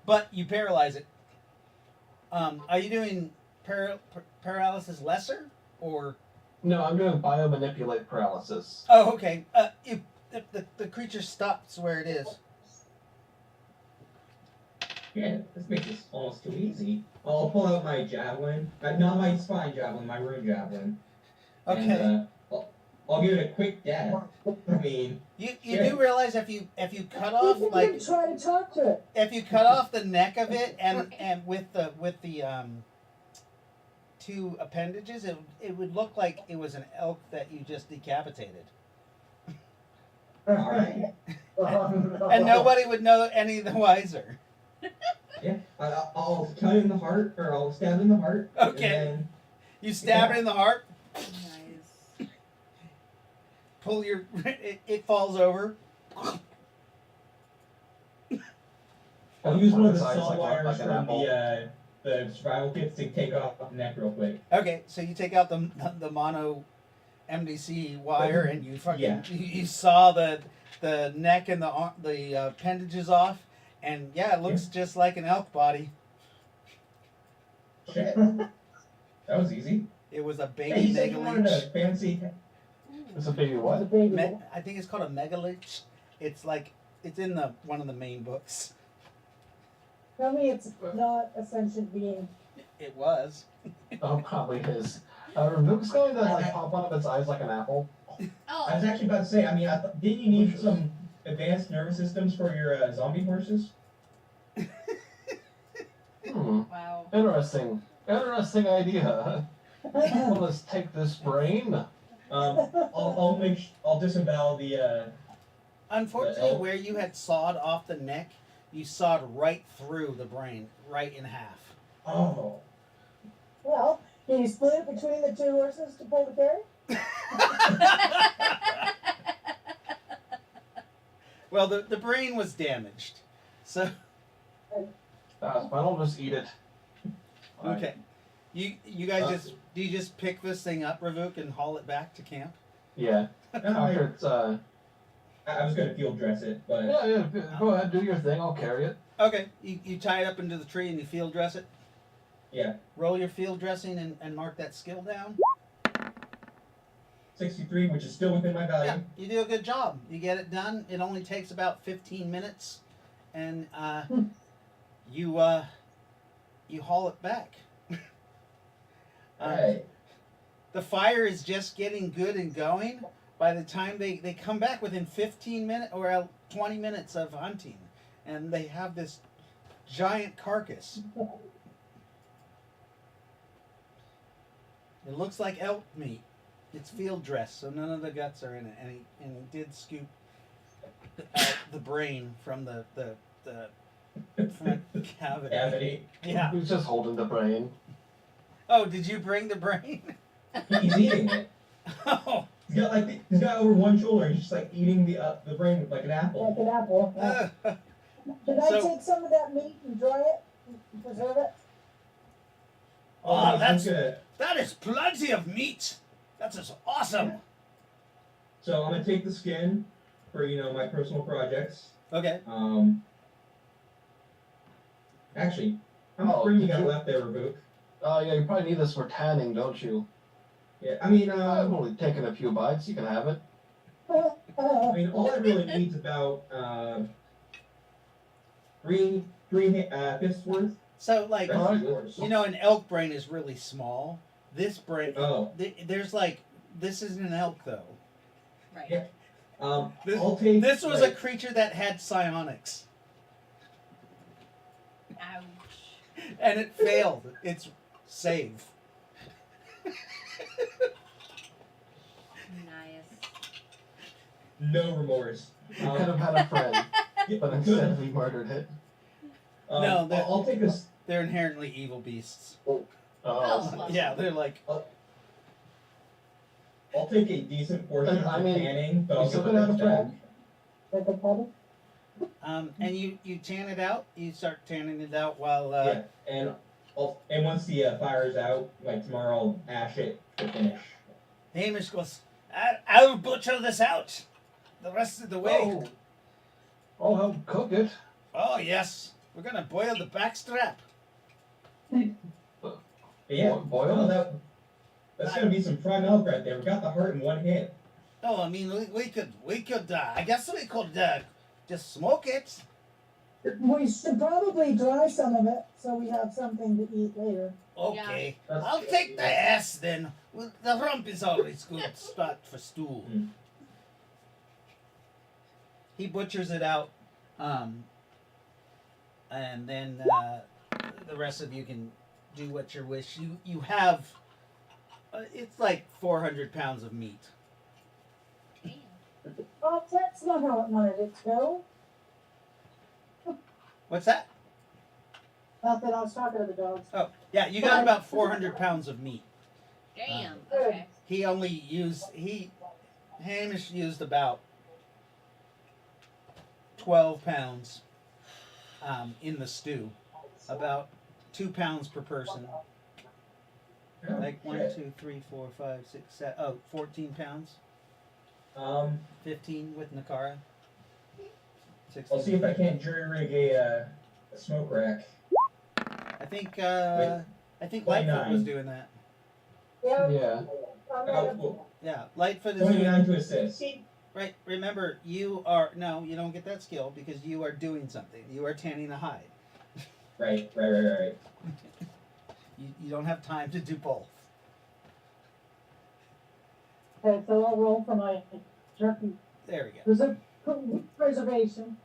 But you paralyze it. Are you doing paralysis lesser or?
No, I'm doing biomanipulate paralysis.
Oh, okay. The creature stops where it is.
Yeah, this makes this almost too easy. I'll pull out my javelin. Not my spine javelin, my rune javelin.
Okay.
And, I'll give it a quick death. I mean,
You
Sure.
do realize if you cut off
You
like
can try to talk to it.
if you cut off the neck of it and with the 2 appendages, it would look like it was an elk that you just decapitated,
alright.
and nobody would know any the wiser.
Yeah, I'll cut it in the heart, or I'll stab it in the heart.
Okay.
And
You stab it in the heart,
Nice.
pull your it falls over.
I'll use one of the
Size
salt
like
wires
an
from
apple.
the survival kits to take off the neck real quick.
Okay, so you take out the mono MDC wire and you fucking
Yeah.
you saw the neck and the appendages off, and yeah, it looks just like an elk body.
Shit. That was easy.
It was a
Hey,
baby
you said you wanted a
megaleech.
fancy.
It's a baby
The
what?
baby.
I think it's called a megaleech. It's in one of the main books.
Tell me it's not a sentient being.
It was.
Oh, probably is. Remove's going to like pop one of its eyes like an apple.
I
Oh,
was actually about to say. I mean, didn't you need some advanced nervous systems for your zombie horses?
Wow.
Interesting idea. Let's take this brain.
I'll disavow the.
Unfortunately,
elk.
where you had sawed off the neck, you sawed right through the brain, right in half.
Oh.
Well, can you split it between the 2 horses to pull the carry?
Well, the brain was damaged, so
That's fine. I'll just eat it.
okay. You guys do you just pick this thing up, Ravuk, and haul it back to camp?
Yeah. After it's
I was gonna field dress it, but
yeah. Go ahead, do your thing. I'll carry it.
Okay, you tie it up into the tree and you field dress it.
yeah,
Roll your field dressing and mark that skill down.
63, which is still within my value.
Yeah, you do a good job. You get it done. It only takes about 15 minutes, and you haul it back.
Alright.
The fire is just getting good and going. By the time they come back within 15 minutes or 20 minutes of hunting, and they have this giant carcass. It looks like elk meat. It's field dressed, so none of the guts are in it. And he did scoop out the brain from the front cavity.
Cavity.
Yeah.
He's just holding the brain.
Oh, did you bring the brain?
He's eating it.
Oh.
He's got over one shoulder. He's just like eating the brain with like an
Like
apple.
an apple. Yeah. Should I
So-
take some of that meat and dry it and preserve it?
Oh,
I'm
that's
gonna,
that is plenty of meat. That's just awesome.
so I'm gonna take the skin for my personal projects.
Okay.
Actually, how much
Oh,
brain you
did
got
you-
left there, Rabook?
Yeah, you probably need this for tanning, don't you?
Yeah, I mean,
I've only taken a few bites. You can have it.
all I really need is about three fists worth.
So like,
Rest is yours.
you know, an elk brain is really small. This brain,
Oh,
there's like, this isn't an elk though.
Right.
Yeah.
This,
I'll take.
this was
like,
a creature that had psionics,
Ouch.
and it failed its save.
Nice.
no remorse.
You could have had a friend,
Yeah,
but
good.
instead we murdered it.
No, that-
I'll take this.
They're inherently evil beasts.
Oh, well.
Yeah, they're like,
I'll take a decent portion
I
of
mean,
tanning, but
you
I'll
still
give
could
the
have a
rest
friend.
back.
Like a puddle?
and you tan it out. You start tanning it out while
Yeah, and once the fire's out, like tomorrow, I'll ash it to finish.
Hamish goes, I'll butcher this out the rest of the way.
Oh, I'll cook it.
Oh yes, we're gonna boil the backstrap.
But yeah,
Boil?
that's gonna be some prime milk right there. We got the heart in one hit.
Oh, I mean, we could, I guess we could just smoke it.
We should probably dry some of it so we have something to eat later.
Okay,
That's
I'll
good.
take the ass then. Well, the rump is always good spot for stew.
Mm.
He butchers it out, and then the rest of you can do what you wish. You have, it's like 400 pounds of meat.
Damn.
Oh, that's not how I wanted it to go.
What's that?
Not that I was talking to the dogs.
Oh, yeah, you got about 400 pounds of meat.
Damn.
Good.
Okay.
Hamish used about 12 pounds in the stew. About 2 pounds per person.
Oh,
Like 1,
shit.
2, 3, 4, 5, 6, 7, 14 pounds. 15 with Nakara. 16.
I'll see if I can't jury rig a smoke rack.
I think Lightfoot
29.
was doing that.
Yeah.
Yeah.
I'm
Oh,
gonna-
cool.
Yeah, Lightfoot is doing
29 to assist.
right. Remember, you don't get that skill because you are doing something. You are tanning a hide.
Right.
You don't have time to do both.
Okay, so I'll roll for my jerky
There we go.
preservation.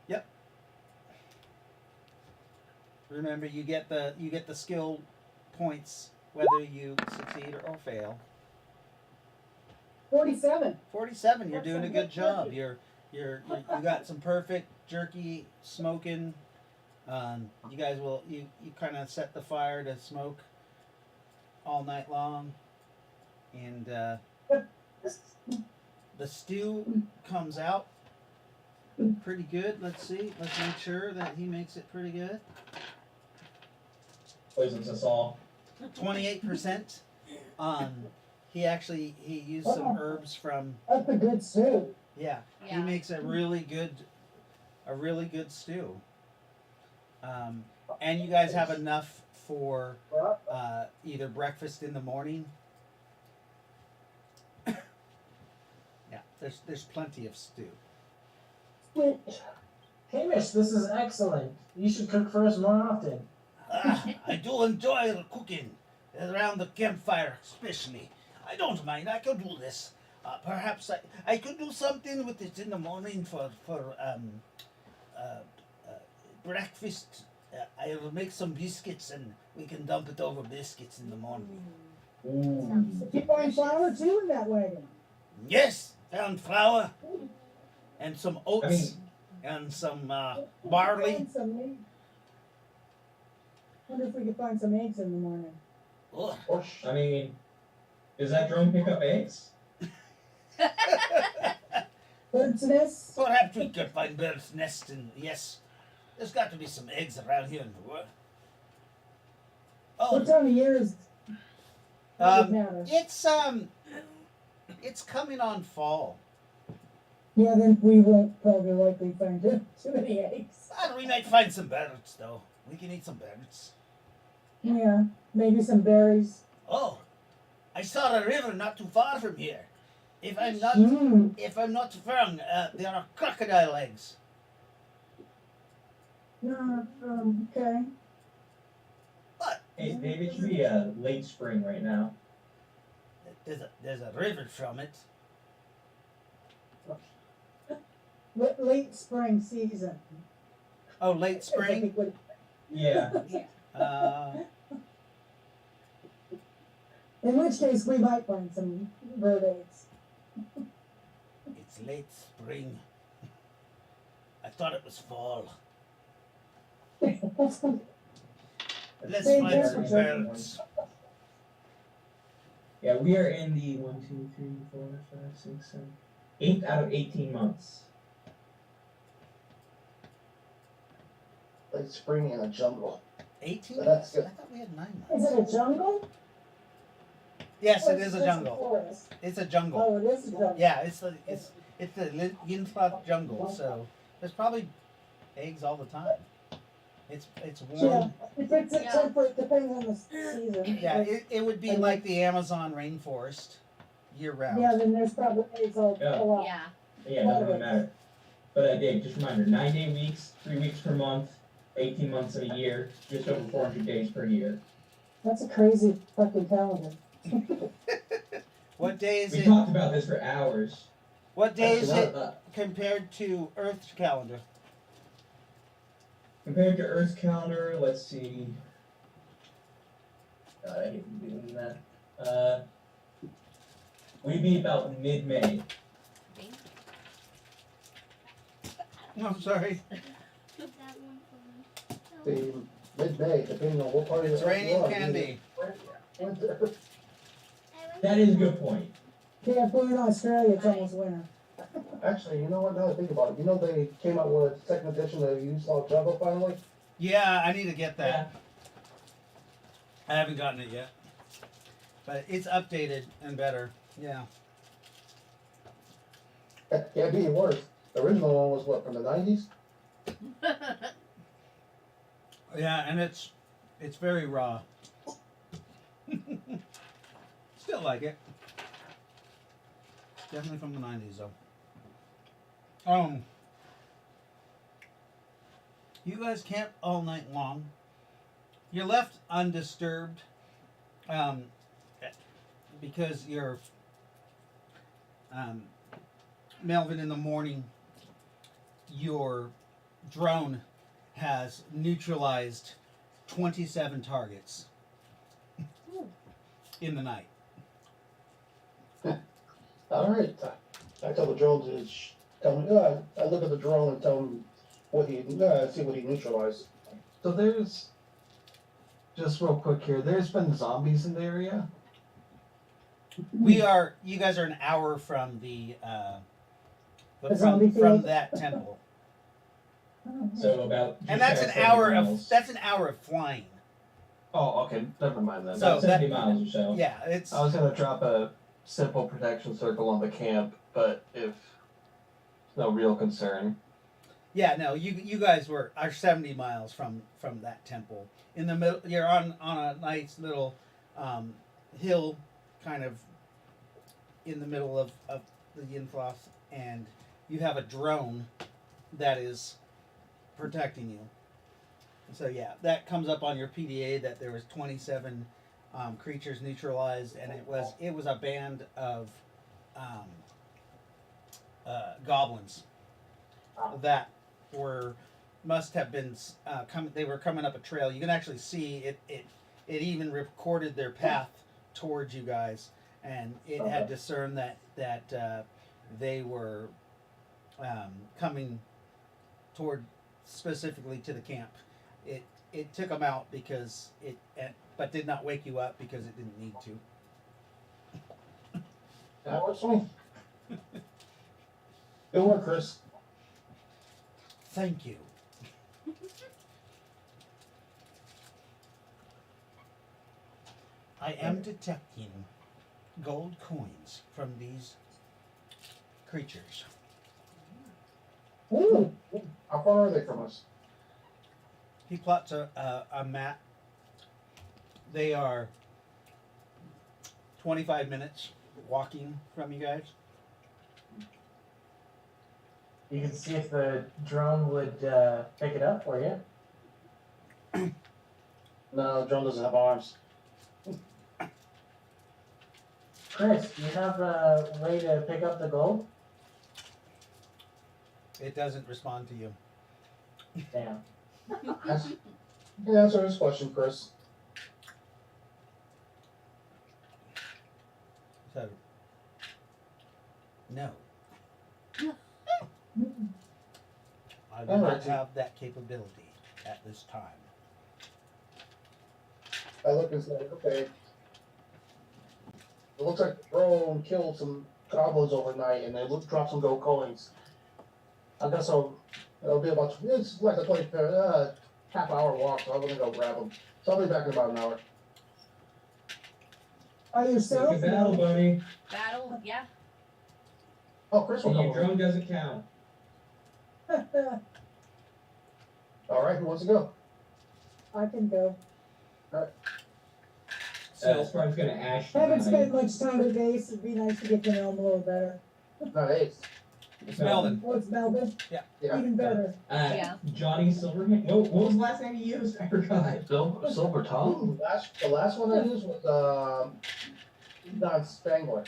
Remember, you get the skill points whether you succeed or fail.
47.
47. You're
That's
doing
a
a good
good
job.
jerky.
You got some perfect jerky smoking. You guys you kind of set the fire to smoke all night long, and the stew comes out pretty good. Let's see. Let's make sure that he makes it pretty good.
Poisons us all.
28%. He used some herbs from.
That's a good soup.
Yeah. He
Yeah.
makes a really good stew. And you guys have enough for either breakfast in the morning. Yeah, there's plenty of stew.
Hamish, this is excellent. You should cook for us more often.
I do enjoy the cooking around the campfire, especially. I don't mind. I can do this. Perhaps I could do something with it in the morning for breakfast. I'll make some biscuits and we can dump it over biscuits in the morning.
Ooh.
You find flour too in that wagon.
Yes, found flour and some oats
I mean,
and some
Barley.
barley.
Wonder if we could find some eggs in the morning.
Ugh.
Or
I mean, does that drone pick up eggs?
Bird's nests.
Perhaps we could find bird's nest, and yes, there's got to be some eggs around here in the world.
What
Oh,
time of year is? Doesn't matter.
it's coming on fall.
Yeah, then we won't probably likely find too many eggs.
We might find some birds though. We can eat some birds.
Yeah, maybe some berries.
Oh, I saw a river not too far from here. If I'm not wrong, there are crocodile eggs.
No, okay.
But
Hey, maybe it should be late spring right now.
there's a river from it.
Late spring season.
Oh, late spring.
Yeah.
In which case, we might find some bird eggs.
It's late spring. I thought it was fall. Let's
Same
find some
temperature.
birds.
Yeah, we are in the 1, 2, 3, 4, 5, 6, 7, 8 out of 18 months.
late spring in a jungle.
18
That's
months?
good.
I thought we had 9
Is
months.
it a jungle?
Yes,
Or
it is a
just
jungle.
forest?
It's a jungle.
Oh, it is a jungle.
Yeah, it's the Yinflat jungle, so there's probably eggs all the time. It's
Yeah,
warm.
if it's a
Yeah.
temperate, depending on the season.
Yeah,
Like,
it would be like the Amazon rainforest year round.
yeah, then there's probably eggs a lot.
Yeah.
Yeah, it doesn't really matter. But Dave, just a reminder, 9-day weeks, 3 weeks per month, 18 months in a year, just over 400 days per year.
That's a crazy fucking calendar.
What day is
We
it?
talked about this for hours.
What day is
Actually,
it compared to Earth's calendar?
Compared to Earth's calendar, let's see. God, I hate doing that. We'd be about mid-May.
No, sorry.
That one for me.
The midday, depending on what part of
It's
the Earth you
raining
are,
candy.
winter.
That is a good point.
Yeah, if we're in Australia, it's almost winter.
Actually, you know what? Now that I think about it, you know they came out with a second edition of Usaw Jungle finally.
Yeah, I need to get that.
Yeah.
I haven't gotten it yet. But it's updated and better. Yeah.
That can't be worse. The original one was what, from the 90s?
Yeah, and it's very raw. Still like it. Definitely from the 90s though. You guys camped all night long. You're left undisturbed because you're Melvin, in the morning your drone has neutralized 27 targets in the night.
Alright. I tell the drone to tell me, I look at the drone and tell him what he, see what he neutralized.
So there's, just real quick here, there's been zombies in the area?
You guys are an hour from the
zombie
from
field?
that temple.
So about.
And
just
that's
shy
an
of 70
hour
miles.
of flying.
Oh, okay, never mind then.
So
About 70
that-
miles or so.
Yeah, it's
I was gonna drop a simple protection circle on the camp, but if no real concern.
yeah, no, you guys are 70 miles from that temple. In the middle, you're on a nice little hill, kind of in the middle of the Yinfloth, and you have a drone that is protecting you. So yeah, that comes up on your PDA that there was 27 creatures neutralized, and it was a band of goblins that must have been they were coming up a trail. You can actually see it even recorded their path towards you guys, and it had discerned that they were coming toward specifically to the camp. It took them out because but did not wake you up because it didn't need to.
That works for me. Good work, Chris.
Thank you. I am detecting gold coins from these creatures.
Ooh. How far are they from us?
He plots a map. They are 25 minutes walking from you guys.
You can see if the drone would pick it up for you.
No, drone doesn't have arms.
Chris, do you have a way to pick up the gold?
It doesn't respond to you.
Damn.
You answer this question, Chris.
So, no. I do not have that capability at this time.
I look and say, okay. It looks like the drone killed some goblins overnight, and they dropped some gold coins. I guess it'll be about, it's like a 20 half-hour walk, so I'm gonna go grab them. So I'll be back in about an hour.
Are you
Take a
self?
battle, buddy.
Battle, yeah.
Oh, Chris will
And
come
your
over.
drone doesn't count.
All right, who wants to go?
I can go.
This part's gonna ash.
Haven't spent much time with Ace. It'd be nice to get to know him a little better.
Not Ace.
It's Melvin.
Oh, it's Melvin?
Yeah.
Even better.
Yeah.
Johnny Silverhand. What was the last name you used? I forgot.
Silver tongue?
The last one I used was Don Spangler.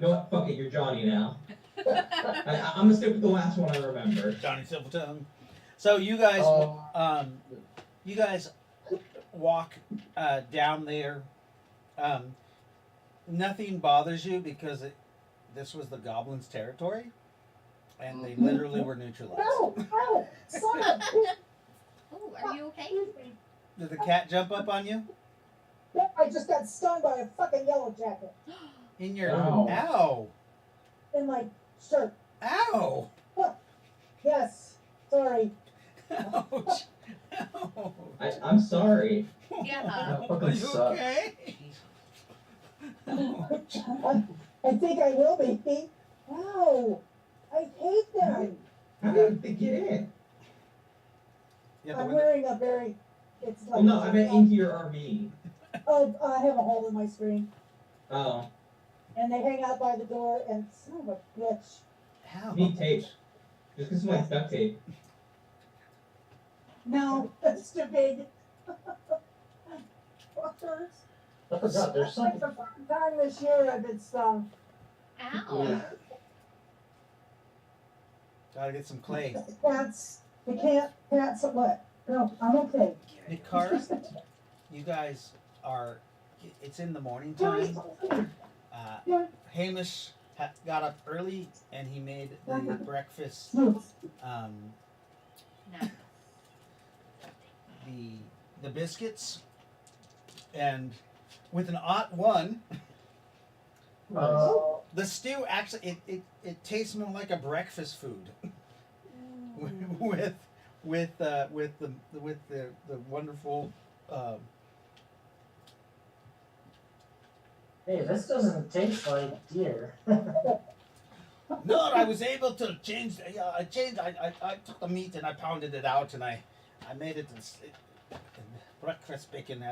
No, fuck it, you're Johnny now. I'm gonna stick with the last one I remember.
Johnny Silvertongue. So you guys, you guys walk down there. Nothing bothers you because this was the goblins' territory, and they literally were neutralized.
Ow! Son of a bitch!
Oh, are you okay?
Did the cat jump up on you?
Yeah, I just got stung by a fucking yellow jacket
In your
Ow.
ow,
in my shirt.
ow,
Yes. Sorry.
ouch, ow.
I'm sorry.
Yeah.
That
Are
fucking
you
sucks.
okay? Ouch.
I think I will be. Ow! I hate them.
How did they get in?
Yeah, the
I'm
window-
wearing a very. It's like.
Well, no, I meant into your RV.
Oh, I have a hole in my screen,
Oh,
and they hang out by the door. And son of a bitch.
Ow.
need tape. Just get some like duct tape.
No, that's too big. Fuckers.
I forgot, there's
That's like
something.
the second time this year I've been stung.
Ow.
Gotta get some clay.
Cats, cats, what? No, I'm okay.
Nikara, you guys are. It's in the morning time. Hamish got up early and he made the breakfast.
No.
The biscuits, and with an +1, the stew actually it tastes more like a breakfast food with the wonderful.
Hey, this doesn't taste like deer.
No, I was able to change. I changed. I took the meat and I pounded it out and I made it breakfast bacon.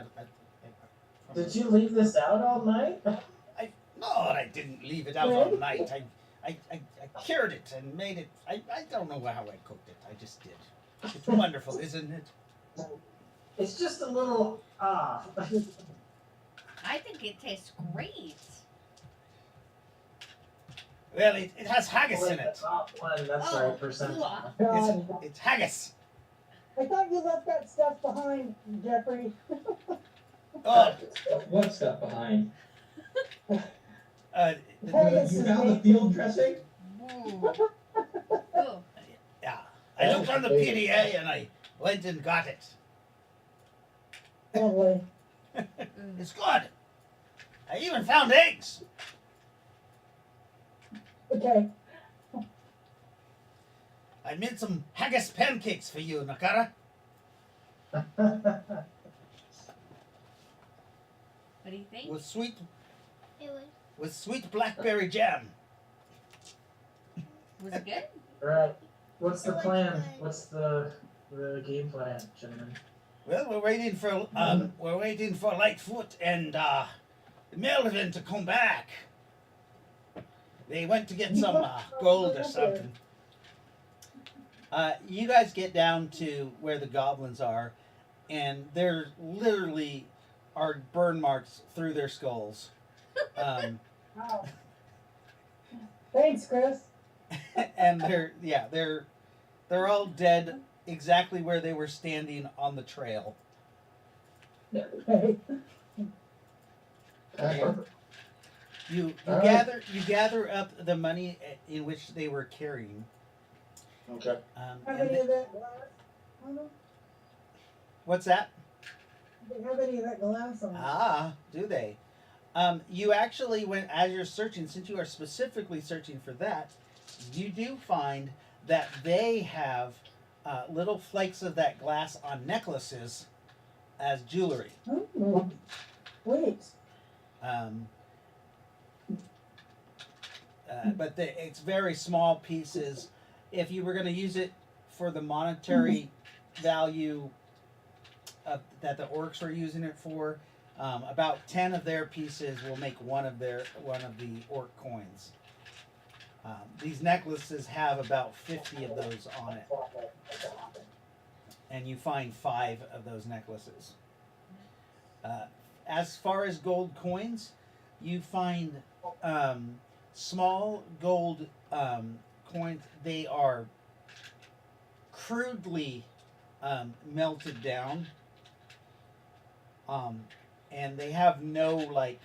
Did you leave this out all night?
No, I didn't leave it out all night. I cured it and made it. I don't know how I cooked it. I just did. It's wonderful, isn't it?
It's just a little off.
I think it tastes great.
Well, it has haggis in it.
One, that's
Oh,
right, percent.
ugh.
It's haggis.
I thought you left that stuff behind, Jeffrey.
Oh,
What stuff behind?
uh,
You found the field dressing?
Ooh. Ooh.
yeah. I looked on the PDA and I went and got it.
Lovely.
It's good. I even found eggs.
Okay.
I made some haggis pancakes for you, Nakara.
What do you think?
With sweet
It was.
blackberry jam.
Was it good?
Alright. What's the
It was
plan?
good.
What's the game plan, gentlemen?
Well, we're waiting for Lightfoot and Melvin to come back. They went to get some gold or something. You guys get down to where the goblins are, and there literally are burn marks through their skulls.
Wow. Thanks, Chris.
And they're all dead exactly where they were standing on the trail.
Okay.
Perfect.
You
All right.
gather up the money in which they were carrying.
Okay.
Have
And
any
they-
of that glass on them?
what's that?
Do they have any of that glass on them?
Ah, do they? You actually, as you're searching, since you are specifically searching for that, you do find that they have little flakes of that glass on necklaces as jewelry.
Oh, wait.
But it's very small pieces. If you were going to use it for the monetary value that the orcs were using it for, about 10 of their pieces will make one of the orc coins. These necklaces have about 50 of those on it, and you find 5 of those necklaces. As far as gold coins, you find small gold coins. They are crudely melted down, and they have no like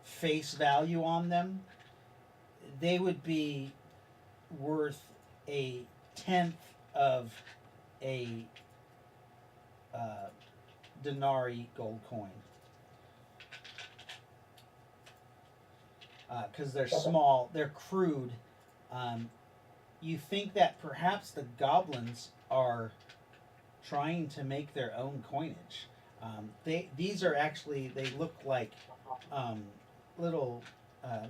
face value on them. They would be worth a tenth of a denarii gold coin. Because they're small, they're crude. You think that perhaps the goblins are trying to make their own coinage. These are actually, they look like little,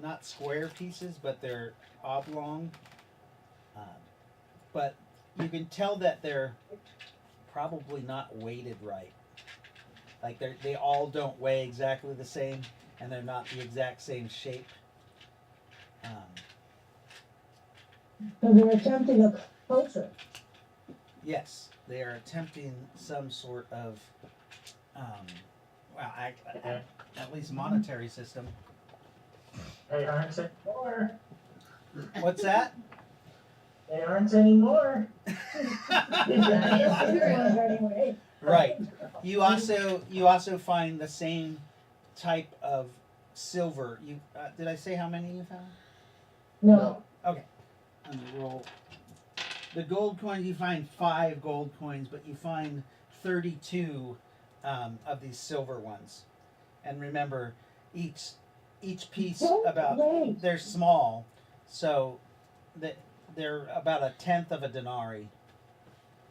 not square pieces, but they're oblong. But you can tell that they're probably not weighted right. Like they all don't weigh exactly the same, and they're not the exact same shape.
So they're attempting a culture.
Yes, they are attempting some sort of, at least monetary system.
They aren't anymore.
What's that?
They aren't anymore.
Anyway.
Right. You also find the same type of silver. You did I say how many you found?
No.
Okay. On the roll. The gold coins, you find 5 gold coins, but you find 32 of these silver ones. And remember, each piece they're small, so that they're about a tenth of a denarii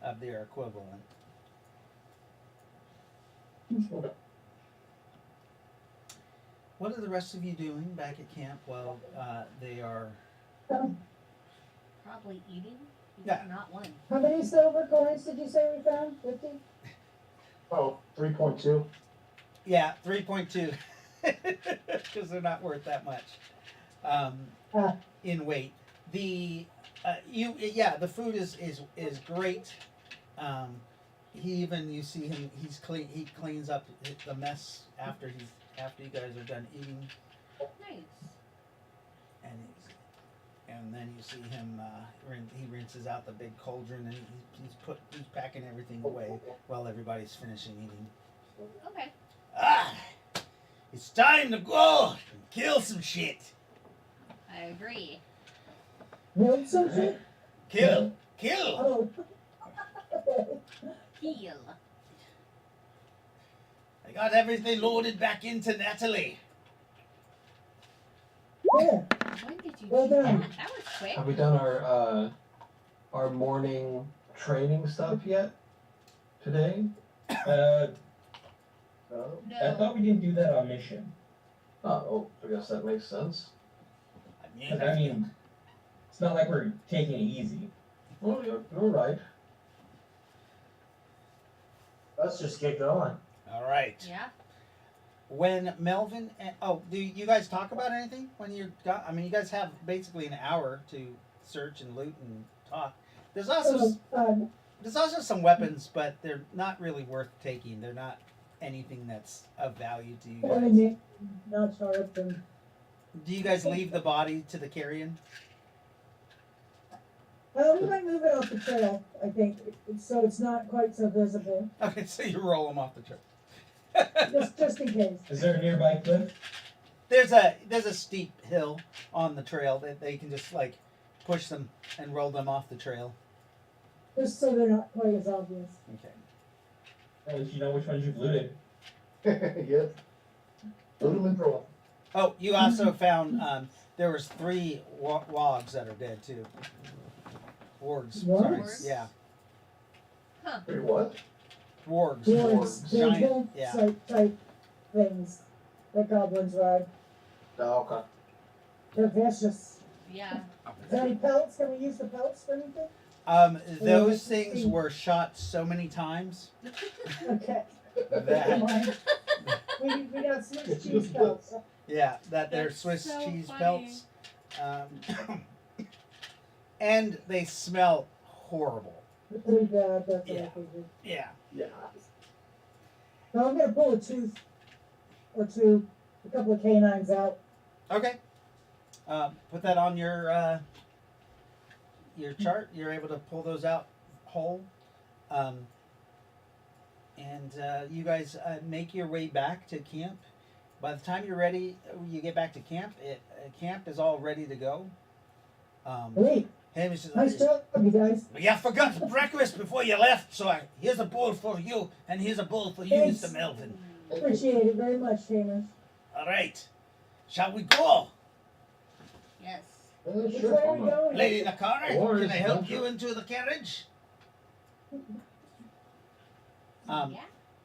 of their equivalent. What are the rest of you doing back at camp while they are?
Probably eating.
Yeah.
Not one.
How many silver coins did you say we found? 50?
Oh, 3.2.
Yeah, 3.2, because they're not worth that much in weight. The the food is great. You see him. He cleans up the mess after you guys are done eating,
Nice.
and then you see him. He rinses out the big cauldron, and he's packing everything away while everybody's finishing eating.
Okay.
Ah, It's time to go and kill some shit.
I agree.
Build some shit?
Kill. Kill.
Oh. Okay.
Heal.
I got everything loaded back into Natalie.
Yeah.
When did you
Well
do
done.
that? That was quick.
Have we done our morning training stuff yet? Today?
Uh,
No?
I
No.
thought we didn't do that on mission.
Oh, I guess that makes sense.
Because, I mean, it's not like we're taking it easy.
Well, you're right.
Let's just get going.
All right.
Yeah.
When Melvin and do you guys talk about anything when you're got? I mean, you guys have basically an hour to search and loot and talk. There's also some weapons, but they're not really worth taking. They're not anything that's of value to you guys.
Not sharp and
Do you guys leave the body to the carrion?
we might move it off the trail, I think, so it's not quite so visible.
Okay, so you roll them off the trail.
Just in case.
Is there a nearby cliff?
There's a steep hill on the trail that they can just like push them and roll them off the trail.
Just so they're not quite as obvious.
Okay.
At least you know which ones you've looted.
Yes. Loot them and throw them.
Oh, you also found there was 3 wogs that are dead too. Wargs. Sorry.
Wargs?
Yeah.
Wait, what?
Wargs.
Dwarves, they're
Giant.
wolf
Yeah.
type things that goblins ride.
Oh, okay.
They're vicious.
Yeah.
Is there any pelts? Can we use the pelts for anything?
Those things were shot so many times
Okay.
that
We got Swiss cheese pelts.
yeah, that they're
That's
Swiss
so
cheese
funny.
pelts. And they smell horrible.
Pretty bad, that's
Yeah.
what I figured.
Yeah.
Yeah.
So I'm gonna pull a tooth or two, a couple of canines out.
Okay. Put that on your chart. You're able to pull those out whole. And you guys make your way back to camp. By the time you're ready, you get back to camp. Camp is all ready to go.
Hey,
Hamish says,
nice job, you guys.
"You forgot breakfast before you left, so here's a bowl for you, and here's a bowl for you,
Thanks.
Mr. Melvin.
Appreciate it very much, Hamish.
All right. Shall we go?
Yes.
Which
Sure.
way are we going?
Lady Nakara,
Or
can
is
I help
it-
you into the carriage?
Yeah.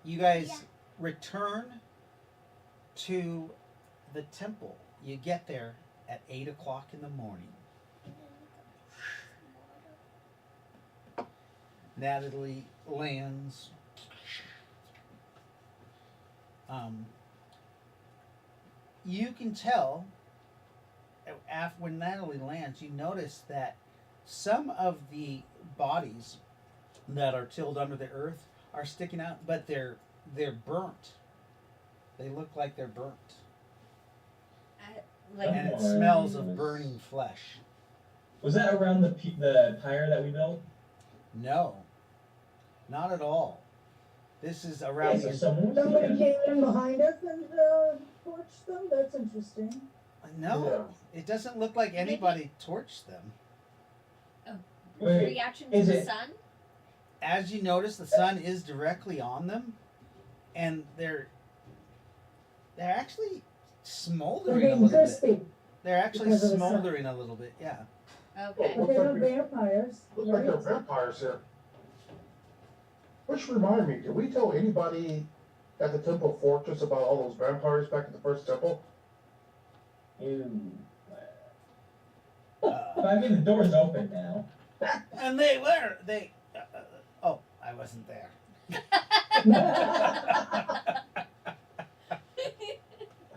You guys return to the temple. You get there at 8 o'clock in the morning. Natalie lands. You can tell when Natalie lands, you notice that some of the bodies that are tilled under the earth are sticking out, but they're burnt. They look like they're burnt,
Like
and it
Oh,
smells of
yes.
burning flesh.
Was that around the pyre that we built?
No, not at all. This is around
So
the.
someone
Somebody came in behind us and torched them? That's interesting.
No, it doesn't look like anybody torched them.
Wait,
reaction to
is
the
it-
sun.
As you notice, the sun is directly on them, and they're actually
They're
smoldering a
getting
little bit.
crispy.
They're actually
because of the sun.
smoldering a little bit. Yeah.
Okay.
But they're not vampires.
Looks like they're
right?
vampires here. Which remind me, did we tell anybody at the Temple Fortress about all those vampires back at the first temple?
Ew.
Uh,
I mean, the door's open now.
and they. Oh, I wasn't there.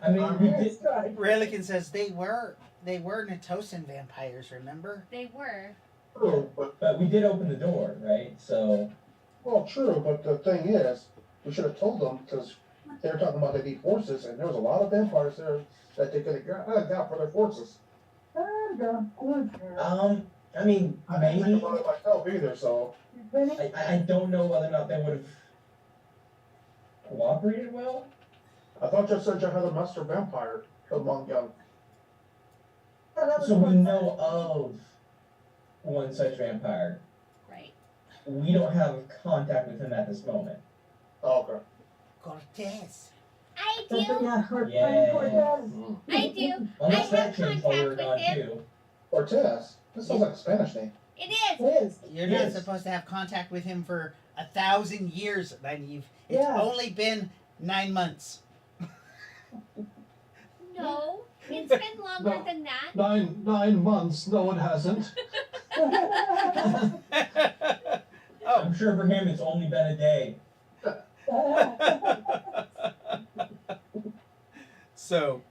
I mean, we did.
That's right.
Relican says they were Natosan vampires. Remember?
They were.
True,
But we did open the door, right? So
well, true, but the thing is, we should have told them, because they were talking about they need horses, and there was a lot of vampires there that they could have got for their horses.
I mean,
I didn't
maybe.
think about it myself either, so.
I don't know whether or not they would have cooperated well.
I thought you said you had a master vampire among young.
Yeah, that was
So we
one.
know of one such vampire.
Right.
We don't have contact with him at this moment.
Oh, okay.
Cortez.
I
But
do.
yeah, her
Yeah.
friend Cortez.
Mm.
I do.
Unless
I
that
have
changed while we were
contact
gone
with him.
too.
Cortez. This sounds like a Spanish name.
It is.
It is.
You're not
Yes.
supposed to have contact with him for 1,000 years, Nynaeve. It's
Yeah.
only been 9 months.
No, it's been longer
No.
than that.
9 months. No, it hasn't.
Oh,
I'm sure for him it's only been a day.
so,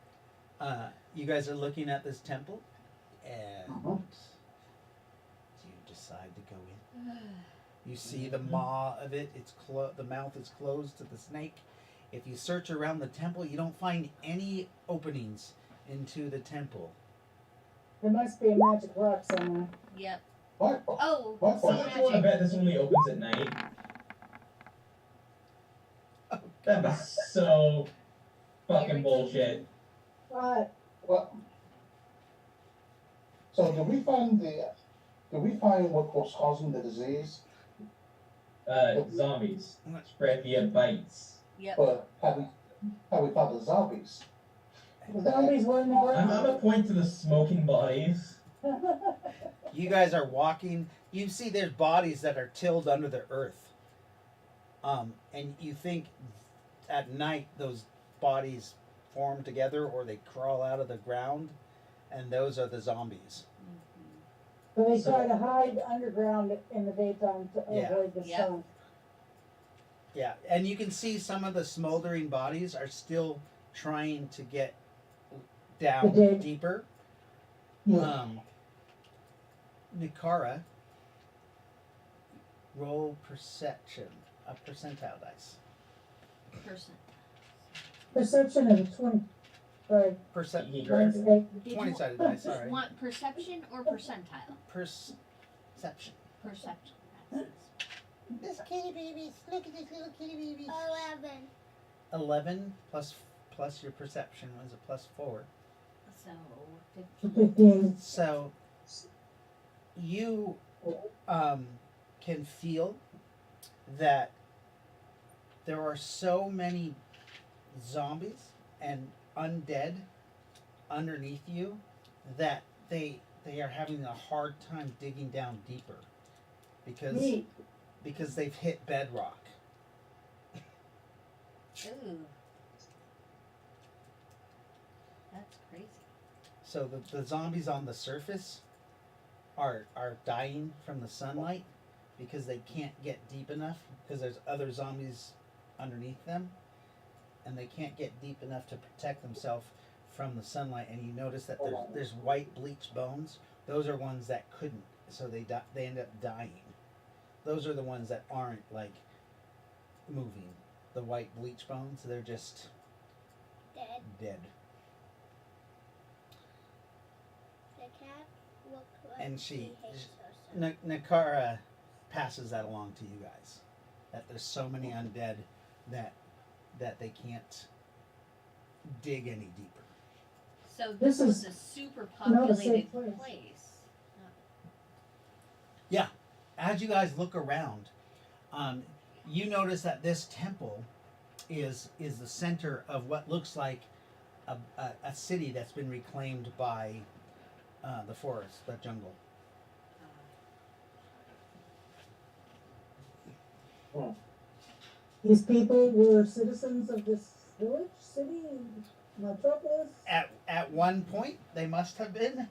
you guys are looking at this temple, and
Uh-huh.
do you decide to go in? You see the maw of it. It's the mouth is closed to the snake. If you search around the temple, you don't find any openings into the temple.
There must be a magic rock somewhere.
Yep.
What?
Oh,
What?
so
What?
I
magic.
bet this only opens at night. That'd be so fucking bullshit.
But
What? So did we find what was causing the disease?
Zombies. Spread via bites.
Yep.
But have we found the zombies?
the zombies were in the
I'm
ground.
gonna point to the smoking bodies.
You guys are walking. You see there's bodies that are tilled under the earth. And you think at night those bodies form together or they crawl out of the ground, and those are the zombies.
So they try to hide underground in the daytime to
Yeah.
avoid the
Yeah.
sun.
Yeah, and you can see some of the smoldering bodies are still trying to get down
To dig.
deeper.
Yeah.
Nikara, roll perception, a percentile dice.
Person.
Perception is 20. Sorry,
Perception.
Did
20
you
sided dice, sorry.
want perception or percentile?
Perception.
Perception.
This kitty babies, look at these little kitty babies.
11.
11 plus your perception was a plus 4.
So
15.
So you can feel that there are so many zombies and undead underneath you that they are having a hard time digging down deeper
Neat.
because they've hit bedrock.
Ooh. That's crazy.
So the zombies on the surface are dying from the sunlight because they can't get deep enough because there's other zombies underneath them, and they can't get deep enough to protect themselves from the sunlight. And you notice that there's white bleached bones. Those are ones that couldn't, so they end up dying. Those are the ones that aren't like moving. The white bleach bones, they're just dead.
The cat looked like
And she-
hates herself.
Nakara passes that along to you guys. That there's so many undead that they can't dig any deeper.
So
This
this was
is
a super
not a
populated
safe place.
place.
As you guys look around, you notice that this temple is the center of what looks like a city that's been reclaimed by the forest, the jungle.
These people were citizens of this village, city, metropolis.
At one point, they must have been.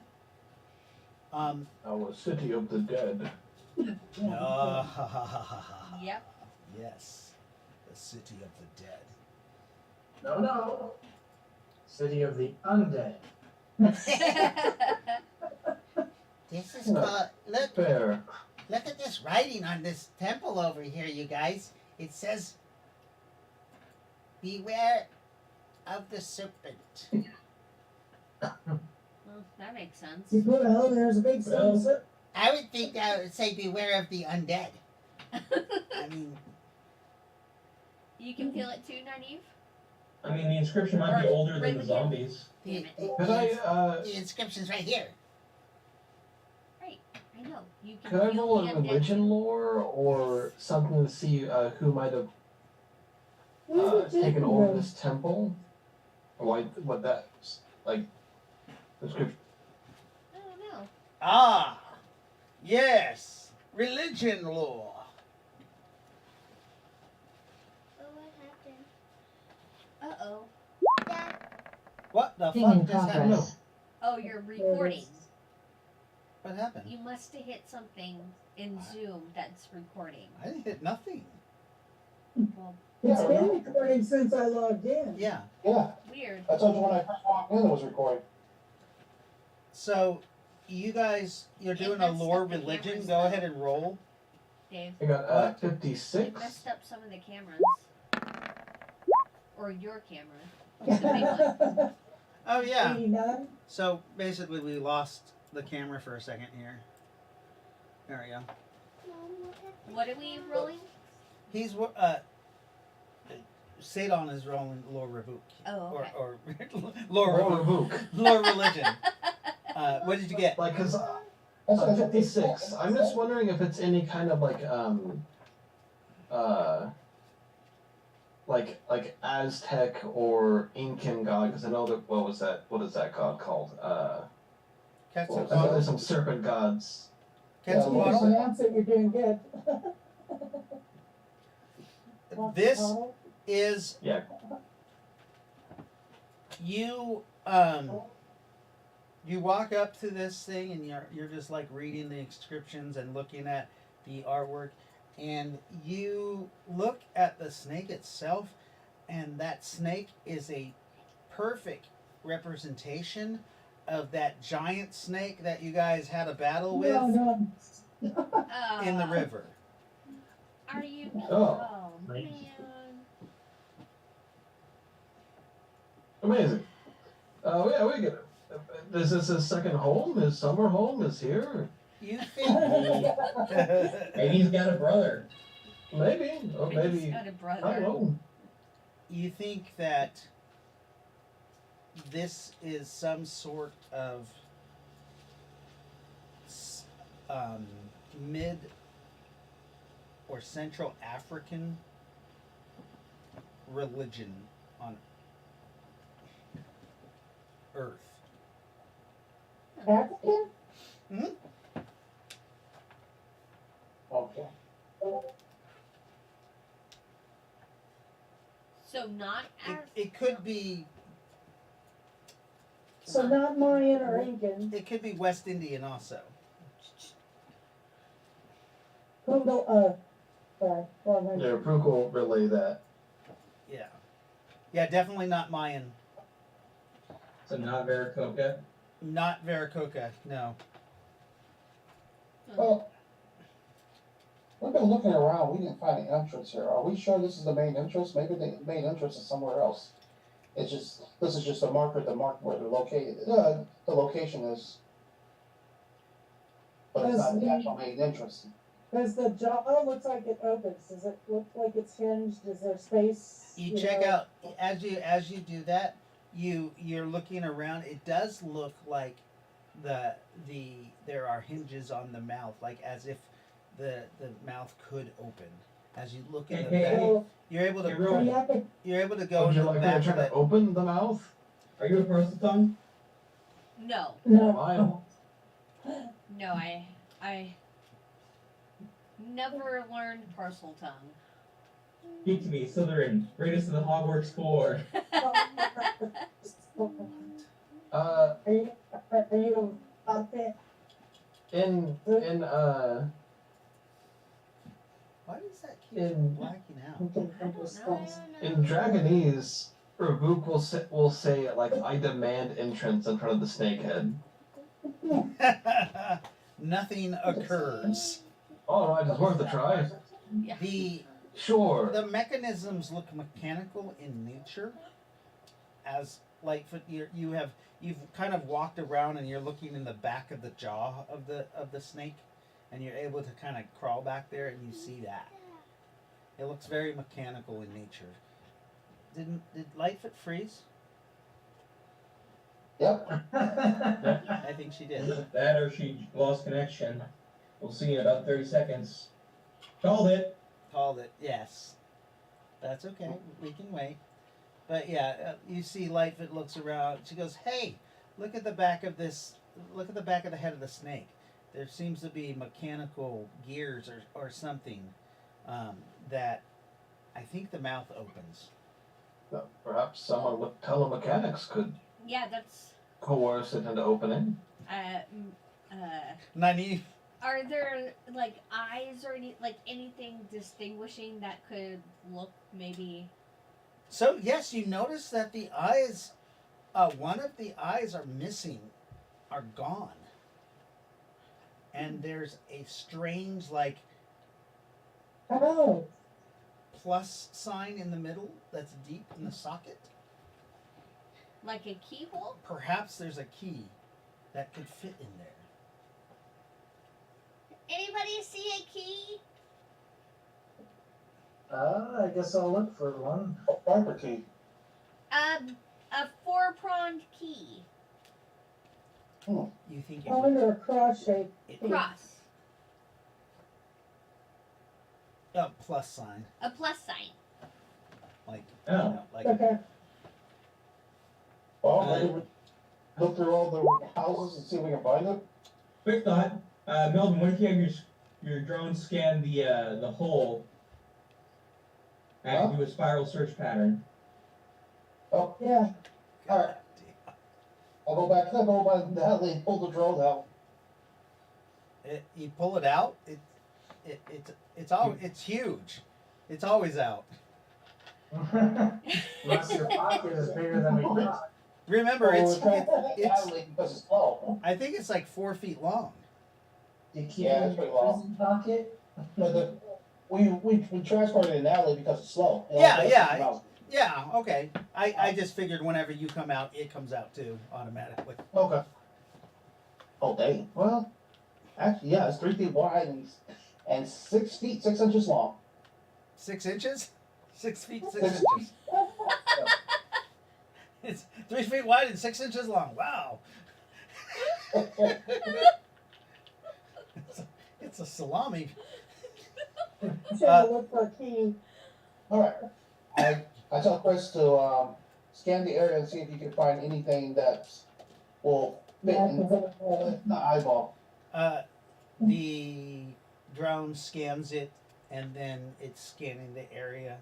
Our city of the dead.
Yep.
Yes, the city of the dead.
No. City of the undead.
This is called. Look
Fair.
at this writing on this temple over here, you guys. It says, "Beware of the serpent."
Well, that makes sense.
You put there's a big
Well,
sunset.
I would think that would say, "Beware of the undead." I mean,
You can feel it too, Nynaeve?
I mean, the inscription might be older than the zombies.
Damn it.
Could I,
The inscription's right here.
Right. I know. You can
could I
feel
roll
the
a
undead
religion
too.
lore or something to see who might have
Where's the
taken
gypsy
over
room?
this temple? Or what that, like, description.
I don't know.
Ah, yes, religion lore.
Oh, what happened?
Uh-oh.
Dad,
What the
Thing
fuck
in
just happened?
progress.
Oh, you're recording.
What happened?
You must have hit something in Zoom that's recording.
I didn't hit nothing.
Well,
It's
Yeah,
been recording since I logged in.
Yeah.
Yeah,
weird.
I told you when I first walked in, it was recording.
So, you guys, you're
It
doing a
messed
lore
up the
religion.
cameras,
Go
though.
ahead and roll.
Dave,
I got
What?
it
56.
messed up some of the cameras. Or your camera. The big one.
Oh yeah.
89.
So basically, we lost the camera for a second here. There we go.
Mom, what happened?
What are we rolling?
He's Sadon is rolling lore rebuke.
Oh, okay.
Or lore rebuke.
Book.
Lore religion. What did you get?
Like, cause
That's what I said.
56. I'm just wondering if it's any kind of like Aztec or Incan god. Because I know that what is that god called? I know there's some serpent gods.
You just
Quetzalcoatl.
announce it, you're doing good.
This is
Yeah.
you you walk up to this thing and you're just like reading the inscriptions and looking at the artwork, and you look at the snake itself, and that snake is a perfect representation of that giant snake that you guys had a battle with
No.
in the river.
Are you?
Oh.
Man.
Amazing. Yeah, we get it. Is this his second home? His summer home is here?
You think
Maybe he's got a brother.
Maybe. Or
He's
maybe,
got a
I don't
brother.
know.
you think that this is some sort of mid or Central African religion on Earth.
African?
Okay.
So not as.
It could be.
So not Mayan or Incan.
It could be West Indian also.
Sorry. Wrong
Yeah, Brooke will relay that.
Yeah. Yeah, definitely not Mayan.
So not Veracocha.
Not Veracocha, no.
Well, we've been looking around, we didn't find an entrance here. Are we sure this is the main entrance? Maybe the main entrance is somewhere else. It's just, this is just a marker to mark where the location is. But it's not the actual main entrance.
Does the jaw looks like it opens? Does it look like it's hinged? Is there space?
You check out as you do that, you're looking around. It does look like there are hinges on the mouth, like as if the mouth could open. As you look in the back,
So,
you're able
Hey, Ro-
to go
Would
into
you
the
like me
back
to
of
try
it.
to open the mouth?
Are you a person tongue?
No,
No.
no, I never learned parcel tongue.
Speak to me, Slytherin. Bring us to the Hogwarts 4.
Uh,
Are you okay?
in
Why does that keep
In-
blacking out?
I don't know.
in Dragonese, Rabook will say like, "I demand entrance" in front of the snakehead.
Nothing occurs.
Oh, no, it's worth a try. Sure.
The mechanisms look mechanical in nature, as like you've kind of walked around and you're looking in the back of the jaw of the snake, and you're able to kind of crawl back there and you see that. It looks very mechanical in nature. Did Lightfoot freeze?
Yep.
I think she did.
That or she lost connection. We'll see in about 30 seconds. Called it.
Called it. Yes. That's okay. We can wait. But yeah, you see Lightfoot looks around. She goes, "Hey, look at the back of this. Look at the back of the head of the snake. There seems to be mechanical gears or something that I think the mouth opens."
Perhaps someone with telemechanics could
Yeah, that's.
coerce it into opening.
Naive.
Are there like eyes or anything distinguishing that could look maybe?
So yes, you notice that the eyes, one of the eyes are missing, are gone, and there's a strange like
Oh,
plus sign in the middle that's deep in the socket.
Like a keyhole?
Perhaps there's a key that could fit in there.
Anybody see a key?
I guess I'll look for one.
A fiber key.
A four-pronged key.
You think it
pound
would,
or a cross shape.
Cross.
a plus sign,
A plus sign.
like
Oh.
you know, like
Okay.
Well, maybe we look through all the houses and see if we can find it.
Quick thought. Melvin, what if you have your drone scan the hole and do a spiral search pattern?
Oh,
Yeah.
alright. I'll go back, I'll go by the alley and pull the drone out.
you pull it out. It's huge. It's always out.
Unless your pocket is bigger than we thought.
Remember,
Oh, we're trying to find the
it's
alley because it's slow.
I think it's like 4 feet long.
You keep
Yeah,
it in
it's
your
pretty long.
prison pocket?
But we transported an alley because it's slow. It
Yeah,
only goes
yeah.
50 miles.
Yeah, okay. I just figured whenever you come out, it comes out too automatically.
Okay. Oh, dang. Well, actually, yeah, it's 3 feet wide and 6 feet, 6 inches long.
6 inches? 6 feet, 6
Six-
inches. It's 3 feet wide and 6 inches long. Wow. It's a salami.
Should look for a key.
Alright. I tell Chris to scan the area and see if you can find anything that will fit
Yeah,
in
'cause
the eyeball.
The drone scans it, and then it's scanning the area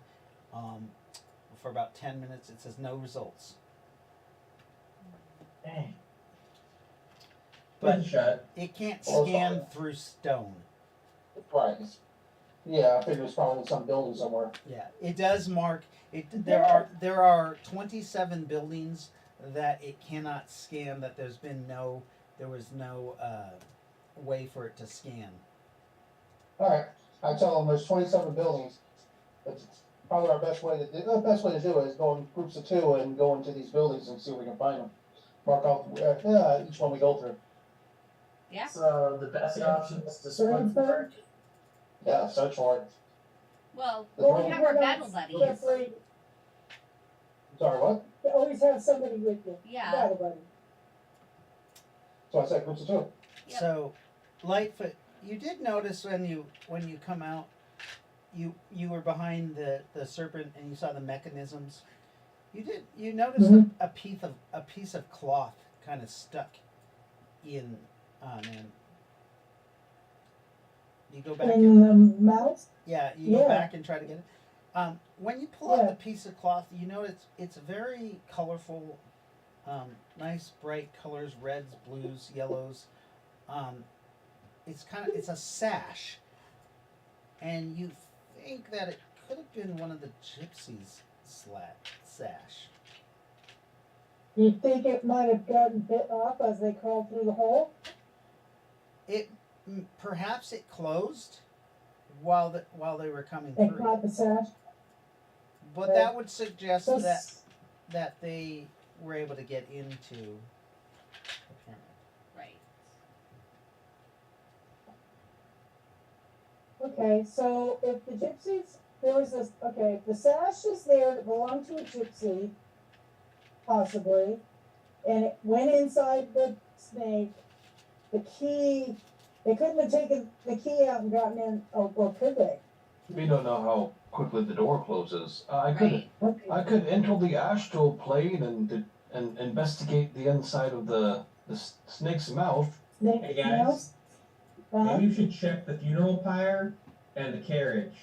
for about 10 minutes. It says no results.
Dang.
But
Good shot.
it can't
Oh,
scan
sorry.
through stone.
Right. Yeah, I figured it's probably in some building somewhere.
Yeah, it does mark it. There are 27 buildings that it cannot scan. That there was no way for it to scan.
Alright. I tell them there's 27 buildings. It's probably our best way to do the best way to do it is go in groups of 2 and go into these buildings and see if we can find them. Mark off each one we go through.
Yeah.
So the best option is to
Search
sprint
for it.
Yeah, search for it.
Well,
Well,
we have our battle buddies.
Definitely,
Sorry, what?
you always have somebody with you.
Yeah.
Battle buddy.
So I said groups of 2.
Yep.
So, Lightfoot, you did notice when you come out, you were behind the serpent and you saw the mechanisms. You noticed
Mhm.
a piece of cloth kind of stuck in. Man. You go back.
In the mouse.
Yeah, you go
Yeah.
back and try to get it. When you pull out
Yeah.
the piece of cloth, you notice it's very colorful, nice bright colors, reds, blues, yellows. It's a sash, and you think that it could have been one of the gypsies' sash.
You think it might have gotten bit off as they crawled through the hole?
Perhaps it closed while they were coming
They
through,
caught the sash?
but that would suggest
So
that they were able to get into the pyramid.
Right.
Okay, so if the gypsies there was this, okay, the sash is there that belonged to a gypsy, possibly, and it went inside the snake. The key, they couldn't have taken the key out and gotten in, or could they?
We don't know how quickly the door closes. I
Right.
could enter the astral plane and investigate the inside of the snake's mouth.
Snake
Hey, guys.
smells?
Maybe you should check the funeral pyre and the carriage.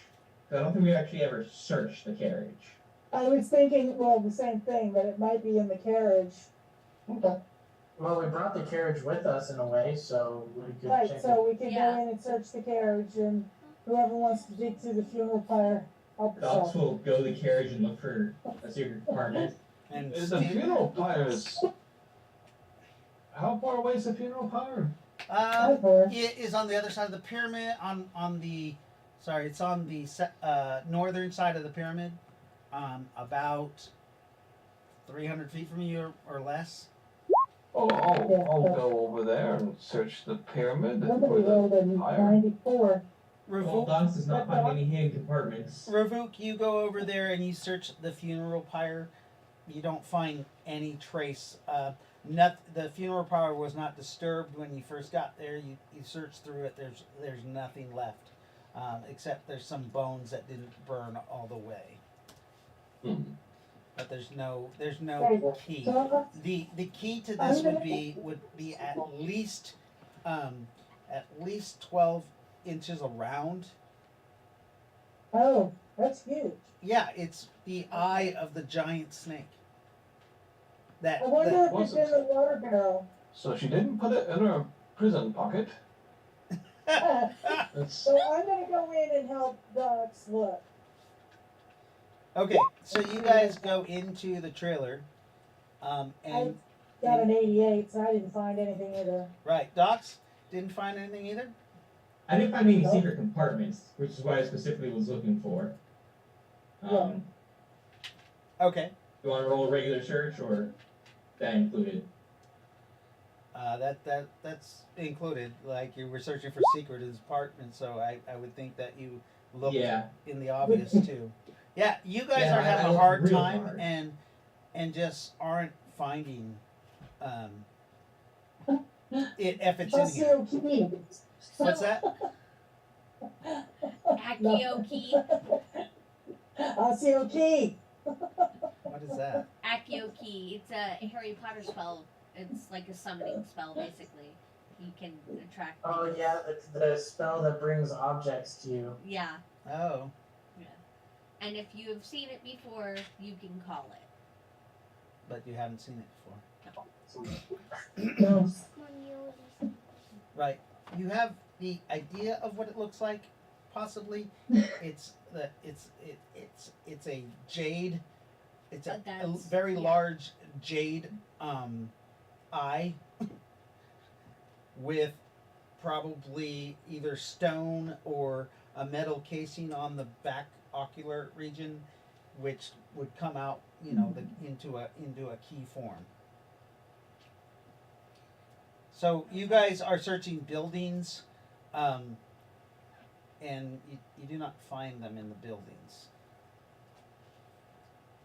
'Cause I don't think we actually ever searched the carriage.
I was thinking, well, the same thing, that it might be in the carriage.
Okay.
Well, we brought the carriage with us in a way, so we could
Right,
check
so we can
Yeah.
go in and search the carriage, and whoever wants to dig through the funeral pyre, help
Docs
yourself.
will go to the carriage and look for a secret compartment.
And
The
Steve,
funeral pyres. How far away is the funeral pyre?
it is on the other side of the pyramid. On the, sorry, it's on the northern side of the pyramid, about 300 feet from you or less.
I'll go over there and search the pyramid for
Somebody rolled a
the pyre.
94.
Well,
Ravuk,
Docs does not find any hidden compartments.
Ravuk, you go over there and you search the funeral pyre. You don't find any trace. The funeral pyre was not disturbed when you first got there. You searched through it. There's nothing left, except there's some bones that didn't burn all the way.
Hmm.
But there's no key.
So,
The key to this would be at least 12 inches around.
oh, that's huge.
Yeah, it's the eye of the giant snake. That,
I wonder
that
if it's in the water barrel.
So she didn't put it in her prison pocket. That's
So I'm gonna go in and help Docs look.
Okay, so you guys go into the trailer, and
Got an 88, so I didn't find anything either.
right, Docs didn't find anything either.
I didn't find any secret compartments, which is what I specifically was looking for.
Okay,
You want to roll a regular search or that included?
that's included. Like you were searching for secret compartments, so I would think that you looked
Yeah.
in the obvious too. Yeah, you guys
Yeah,
are
I
having a
looked
hard
real
time
hard.
and just aren't finding it if it's in here.
Casio key.
What's that?
Accio key.
Casio key.
What is that?
Accio key. It's a Harry Potter spell. It's like a summoning spell, basically. You can attract.
Oh
things.
yeah, the spell that brings objects to you.
Yeah,
Oh,
and if you have seen it before, you can call it.
but you haven't seen it before.
No.
Right. You have the idea of what it looks like, possibly. It's a jade. It's a
That's-
very
yeah.
large jade eye with probably either stone or a metal casing on the back ocular region, which would come out, into a key form. So you guys are searching buildings, and you do not find them in the buildings.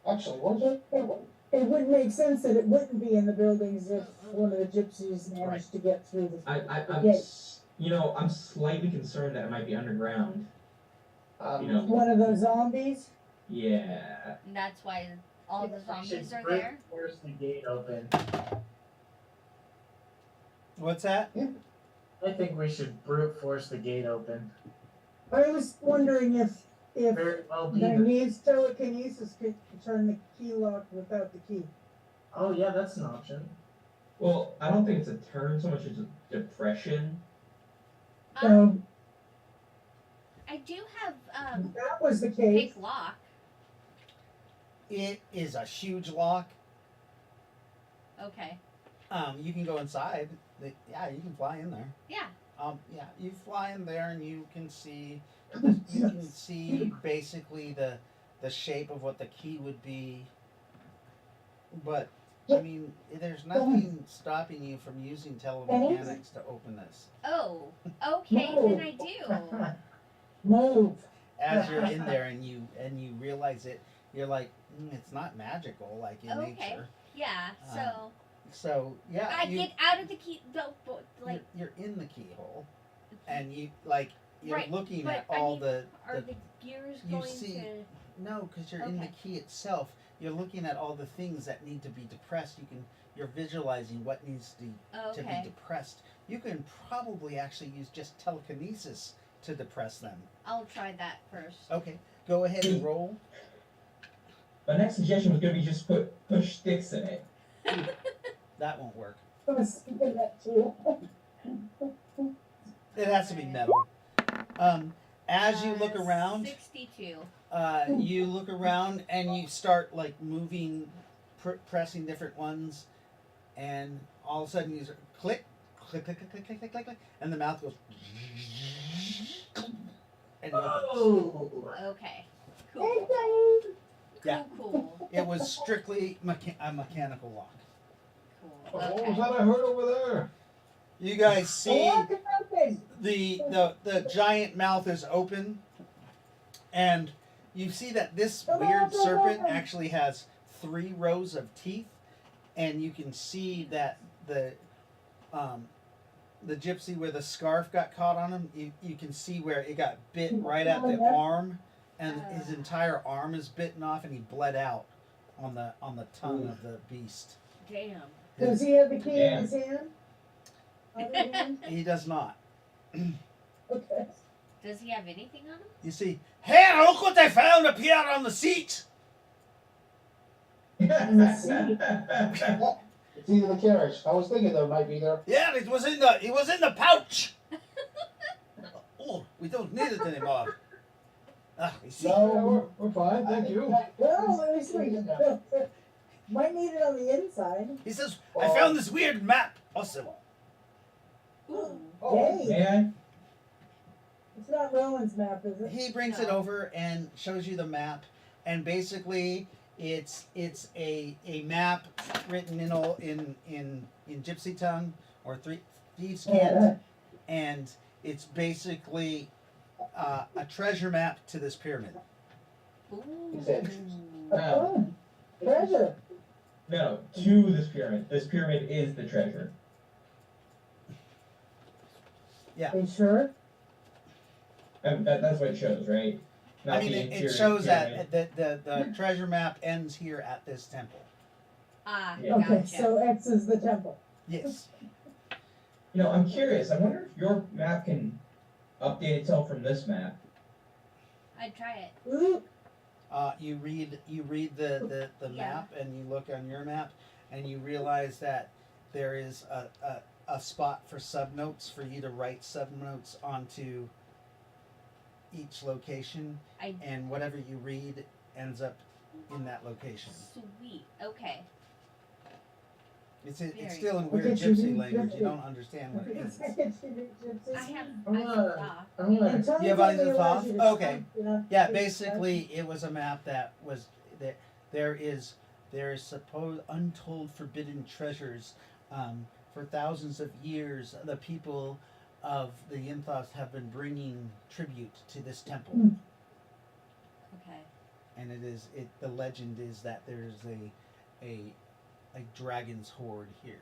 Actually, what is it?
It would make sense that it wouldn't be in the buildings if one of the gypsies managed to get through the.
I'm slightly concerned that it might be underground.
One of those zombies.
Yeah.
And that's why all the
We
zombies
should
are
brute
there.
force the gate open.
What's that?
I think we should brute force the gate open.
I was wondering if
Very well be.
Naive's telekinesis could turn the key lock without the key.
Oh yeah, that's an option.
Well, I don't think it's a turn so much as a depression.
So
I do have
if that was the case.
pick lock.
It is a huge lock.
Okay.
You can go inside. Yeah, you can fly in there.
Yeah.
Yeah, you fly in there and you can see basically the shape of what the key would be. But I mean, there's nothing stopping you from using telemechanics to open this.
Oh. Okay.
No.
Then I do.
Move.
as you're in there and you realize it, you're like, it's not magical like in
Okay.
nature.
Yeah. So
So yeah,
I get out of the key. Like
you're in the keyhole, and you're
Right,
looking
but
at
I
all
mean,
the
are the gears
you
going
see-
to?
no, because you're in the
Okay.
key itself. You're looking at all the things that need to be depressed. You're visualizing what needs to be
Okay.
depressed. You can probably actually use just telekinesis to depress them.
I'll try that first.
Okay, go ahead and roll.
My next suggestion was gonna be just push sticks in it.
That won't work.
I was thinking that too.
It has to be metal. As you look around,
62.
you look around and you start like moving, pressing different ones, and all of a sudden you start, click, click, click, click, click, click, click, click, click, and the mouth goes, and it opens.
Oh.
Okay. Cool.
Yeah.
Cool.
It was strictly a mechanical lock.
Cool.
What was
Okay.
that I heard over there?
You guys see
Lock it open.
the giant mouth is open, and you see that this weird serpent actually has 3 rows of teeth, and you can see that the gypsy where the scarf got caught on him, you can see where it got bit right at the arm, and his entire arm is bitten off, and he bled out on the tongue of the beast.
Damn.
Does he have the key
Yeah.
in his hand? Other hand?
He does not.
Okay.
Does he have anything on him?
You see, hey, look what I found up here on the seat.
It's either the carriage. I was thinking there might be there.
Yeah, it was in the pouch. Oh, we don't need it anymore. Ah, you see.
No, we're fine, thank you.
Well, at least we might need it on the inside.
He says, I found this weird map also.
Ooh.
Hey,
Man,
it's not Rowan's map, is it?
He brings it
No.
over and shows you the map, and basically it's a map written in gypsy tongue or thieves' cant, and it's basically a treasure map to this pyramid.
Ooh.
He said,
no,
Treasure.
no, to this pyramid. This pyramid is the treasure.
Are you sure?
That's what it shows, right? Not
I mean,
the
it
interior
shows
pyramid.
that the treasure map ends here at this temple.
Ah,
Yeah.
Okay,
gotcha.
so X is the temple.
Yes.
You know, I'm curious. I wonder if your map can update itself from this map.
I'd try it.
Ooh,
You read the
Yeah.
map, and you look on your map, and you realize that there is a spot for subnotes for you to write subnotes onto each location,
I
and whatever you read ends up in that location.
sweet. Okay.
It's
Very
still in
cool.
weird
Okay, so
gypsy
you-
language. You don't understand what it is.
I have.
I'm
I
gonna-
forgot.
I'm gonna.
And Tommy
You have
only
eyes of
allows
thought?
you to
Okay.
stamp, you know,
Yeah,
it's-
basically, it was a map that was there is supposed untold forbidden treasures. For thousands of years, the people of the Yinthos have been bringing tribute to this temple,
Mm.
Okay.
and the legend is that there's a dragon's hoard here.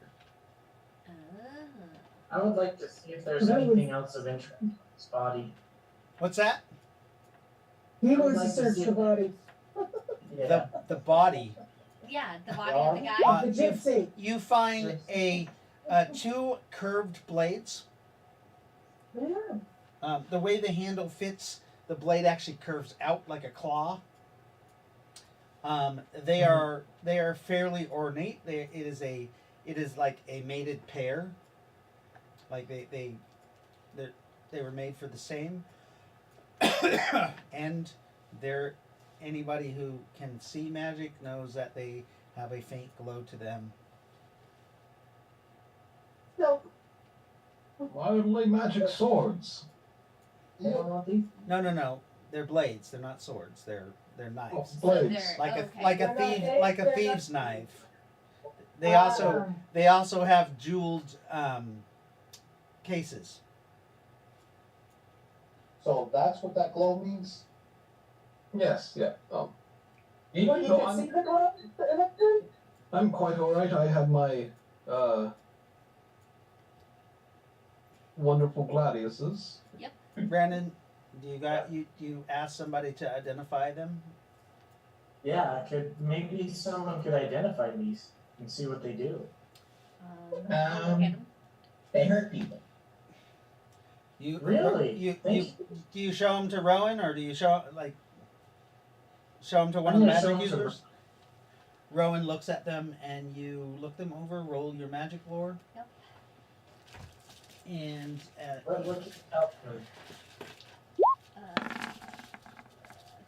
Ah.
I would like to see if there's
That was-
anything else of interest in his body.
What's that?
He
I would
wants
like
to
to
search
see
the
it.
body.
Yeah.
The body.
Yeah, the body of the guy.
The gypsy.
You find a 2 curved blades.
Yeah.
The way the handle fits, the blade actually curves out like a claw. They are fairly ornate. It is like a mated pair. Like they were made for the same. And anybody who can see magic knows that they have a faint glow to them.
So,
Wildly magic swords.
You don't want these?
No. They're blades. They're not swords. They're knives.
blades.
They're-
Like
okay.
a thieves' knife. They also have jeweled cases.
So that's what that glow means?
Yes, yeah.
Anybody
No,
You
I'm-
can see the glow in it too?
I'm quite alright. I have my wonderful gladiuses.
Brandon, you ask somebody to identify them?
Yeah, maybe someone could identify these and see what they do.
I'll look at 'em.
They hurt people.
You
Really?
You
Thank
do you show them to Rowan, or do you show them to one
I'm
of the
gonna show
magic
'em to-
users? Rowan looks at them and you look them over. Roll your magic lore.
Yep.
And
What out for?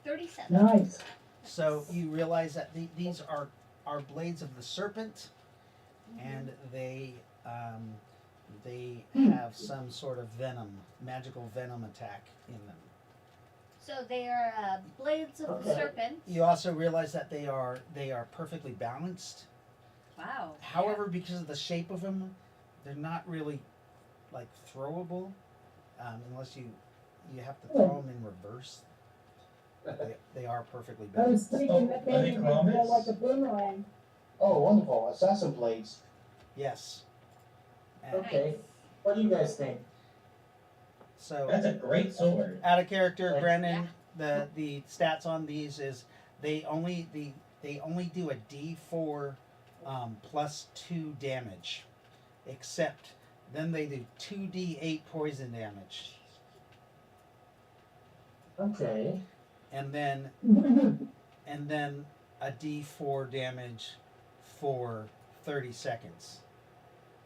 37.
Nice.
so you realize that these are blades of the serpent, and they have some sort of magical venom attack in them.
So they are blades of the
Okay.
serpent.
You also realize that they are perfectly balanced.
Wow.
However, because of the shape of them, they're not really like throwable, unless you have to throw them in reverse. They are perfectly
I was
balanced.
thinking that
Are they
maybe you could throw
grommets?
like a boomerang.
Oh, wonderful. Assassin blades.
Yes. And
Okay. What do you guys think?
so,
That's a great sword.
out of character,
Like-
Brandon, the stats on these is they only do a D4 plus 2 damage, except then they do 2d8 poison damage,
Okay.
and then a D4 damage for 30 seconds.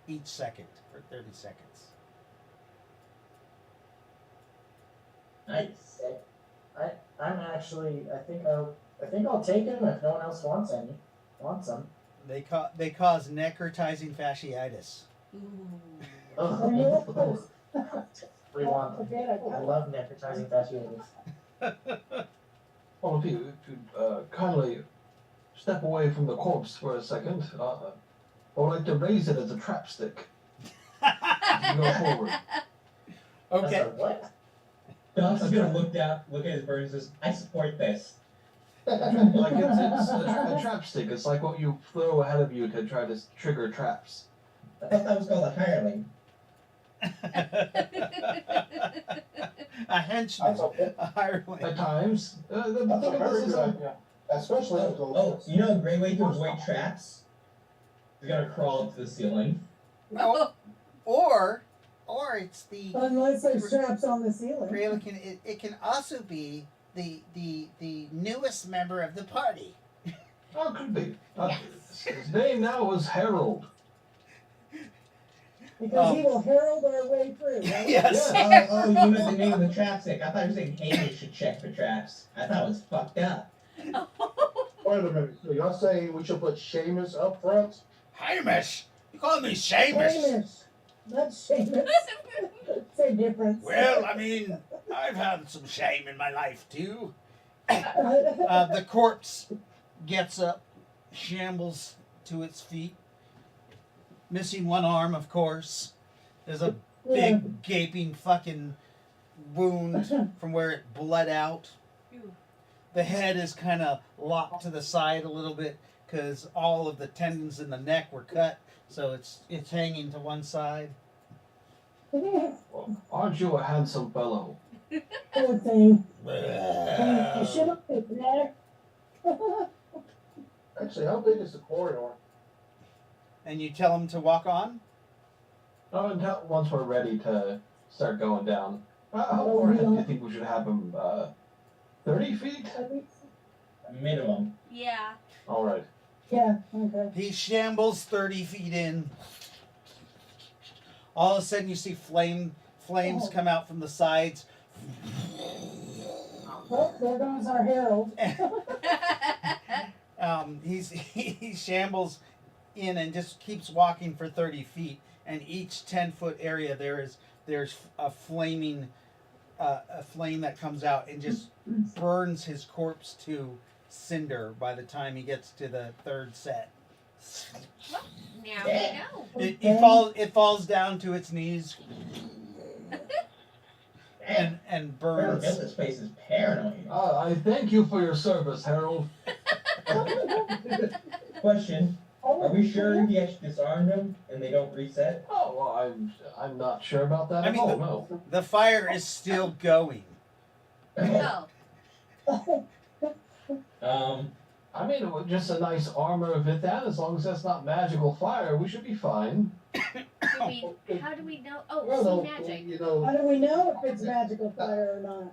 Each second for 30 seconds.
Nice.
I'm actually. I think I'll take him if no one else wants them.
They cause necrotizing fasciitis.
Ooh.
Oh. We want them.
Forget it.
I love necrotizing fasciitis.
Well, if you kindly step away from the corpse for a second, I would like to raise it as a trap stick. You go forward.
Okay.
That's a what?
Don's just gonna look at his bird and says, "I support this."
Like it's a trap stick. It's like what you throw ahead of you to try to trigger traps.
I thought that was called a hireling.
A henchman,
That's okay.
a hireling.
At times,
That's
think
a
of this
very
as
good
a
idea. Especially if
Oh, you know a great way to avoid traps? He's gonna crawl up to the ceiling.
Or it's the
Unless there's traps on the ceiling.
really it can also be the newest member of the party.
Oh, could be. His name now is Harold.
Because he will herald our way through, right?
Yes.
Oh, you meant the name of the trap stick. I thought you were saying Hamish should check for traps. I thought it was fucked up.
Wait a minute. So you're saying we should put Seamus up front?
Hamish, you call me Seamus?
Hamish, not Seamus. Same difference.
Well, I mean, I've had some shame in my life too. The corpse gets up, shambles to its feet, missing one arm, of course. There's a big gaping fucking wound from where it bled out.
Ew.
The head is kind of locked to the side a little bit because all of the tendons in the neck were cut, so it's hanging to one side.
Well, aren't you a handsome fellow?
Poor thing. You should have been there.
Actually, how big is the corridor?
And you tell him to walk on?
Once we're ready to start going down. How far ahead do you think we should have him? 30 feet?
Minimum.
Yeah.
All right.
Yeah, okay.
He shambles 30 feet in. All of a sudden, you see flames come out from the sides.
Well, there goes our herald.
He shambles in and just keeps walking for 30 feet. And each 10-foot area, there's a flame that comes out and just burns his corpse to cinder by the time he gets to the third set.
Well, now we know.
It falls down to its knees.
Man,
and
whoever
burns.
built this place is paranoid.
I thank you for your service, Harold.
Question: are we sure he actually disarmed them and they don't reset?
Oh, well, I'm not sure about that
I
at
mean,
all. No.
The fire is still going.
No.
I mean, with just a nice armor of it, that as long as that's not magical fire, we should be fine.
You mean, how do we know? Oh,
Well,
see
no,
magic.
you know,
How do we know if it's magical fire or not?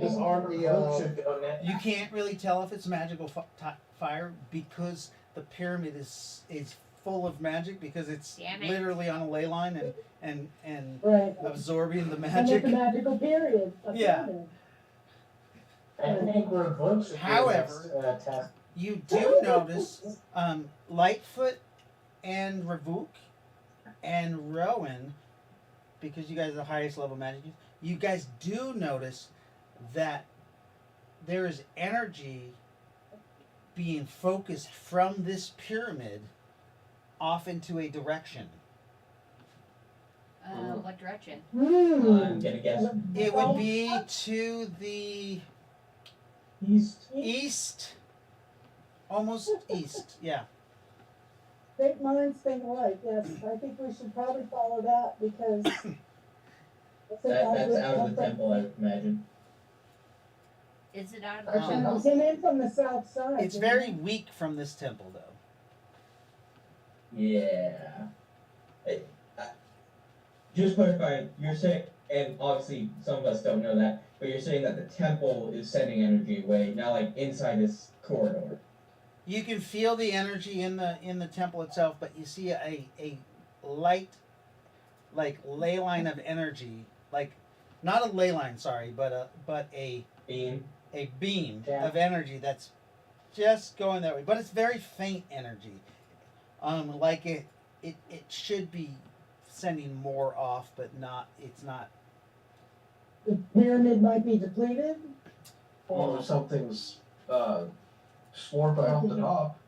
this army,
should go next.
You can't really tell if it's magical fire because the pyramid is full of magic because it's
Damn it.
literally on a ley line and
Right.
absorbing the
And it's
magic.
a magical period. A
Yeah.
pyramid.
I think Revoke should
However-
do next test.
You do notice Lightfoot and Ravuk and Rowan, because you guys are the highest level magic, you guys do notice that there is energy being focused from this pyramid off into a direction.
What direction?
Hmm.
I'm gonna guess
It would be to the
east.
east, almost east, yeah.
Great minds think alike, yes. I think we should probably follow that because.
That's out of the temple, I would imagine.
Is it out of the
Actually,
And
no.
it came in from the south side.
It's
didn't
very
it?
weak from this temple, though.
Yeah. Just clarifying, you're saying, and obviously some of us don't know that, but you're saying that the temple is sending energy away, not like inside this corridor.
You can feel the energy in the temple itself, but you see a light, like ley line of energy, like not a ley line, sorry, but a
Beam.
beam
Yeah.
of energy that's just going that way. But it's very faint energy, like it should be sending more off, but not. It's not.
The pyramid might be depleted.
Or something's slurping off the top.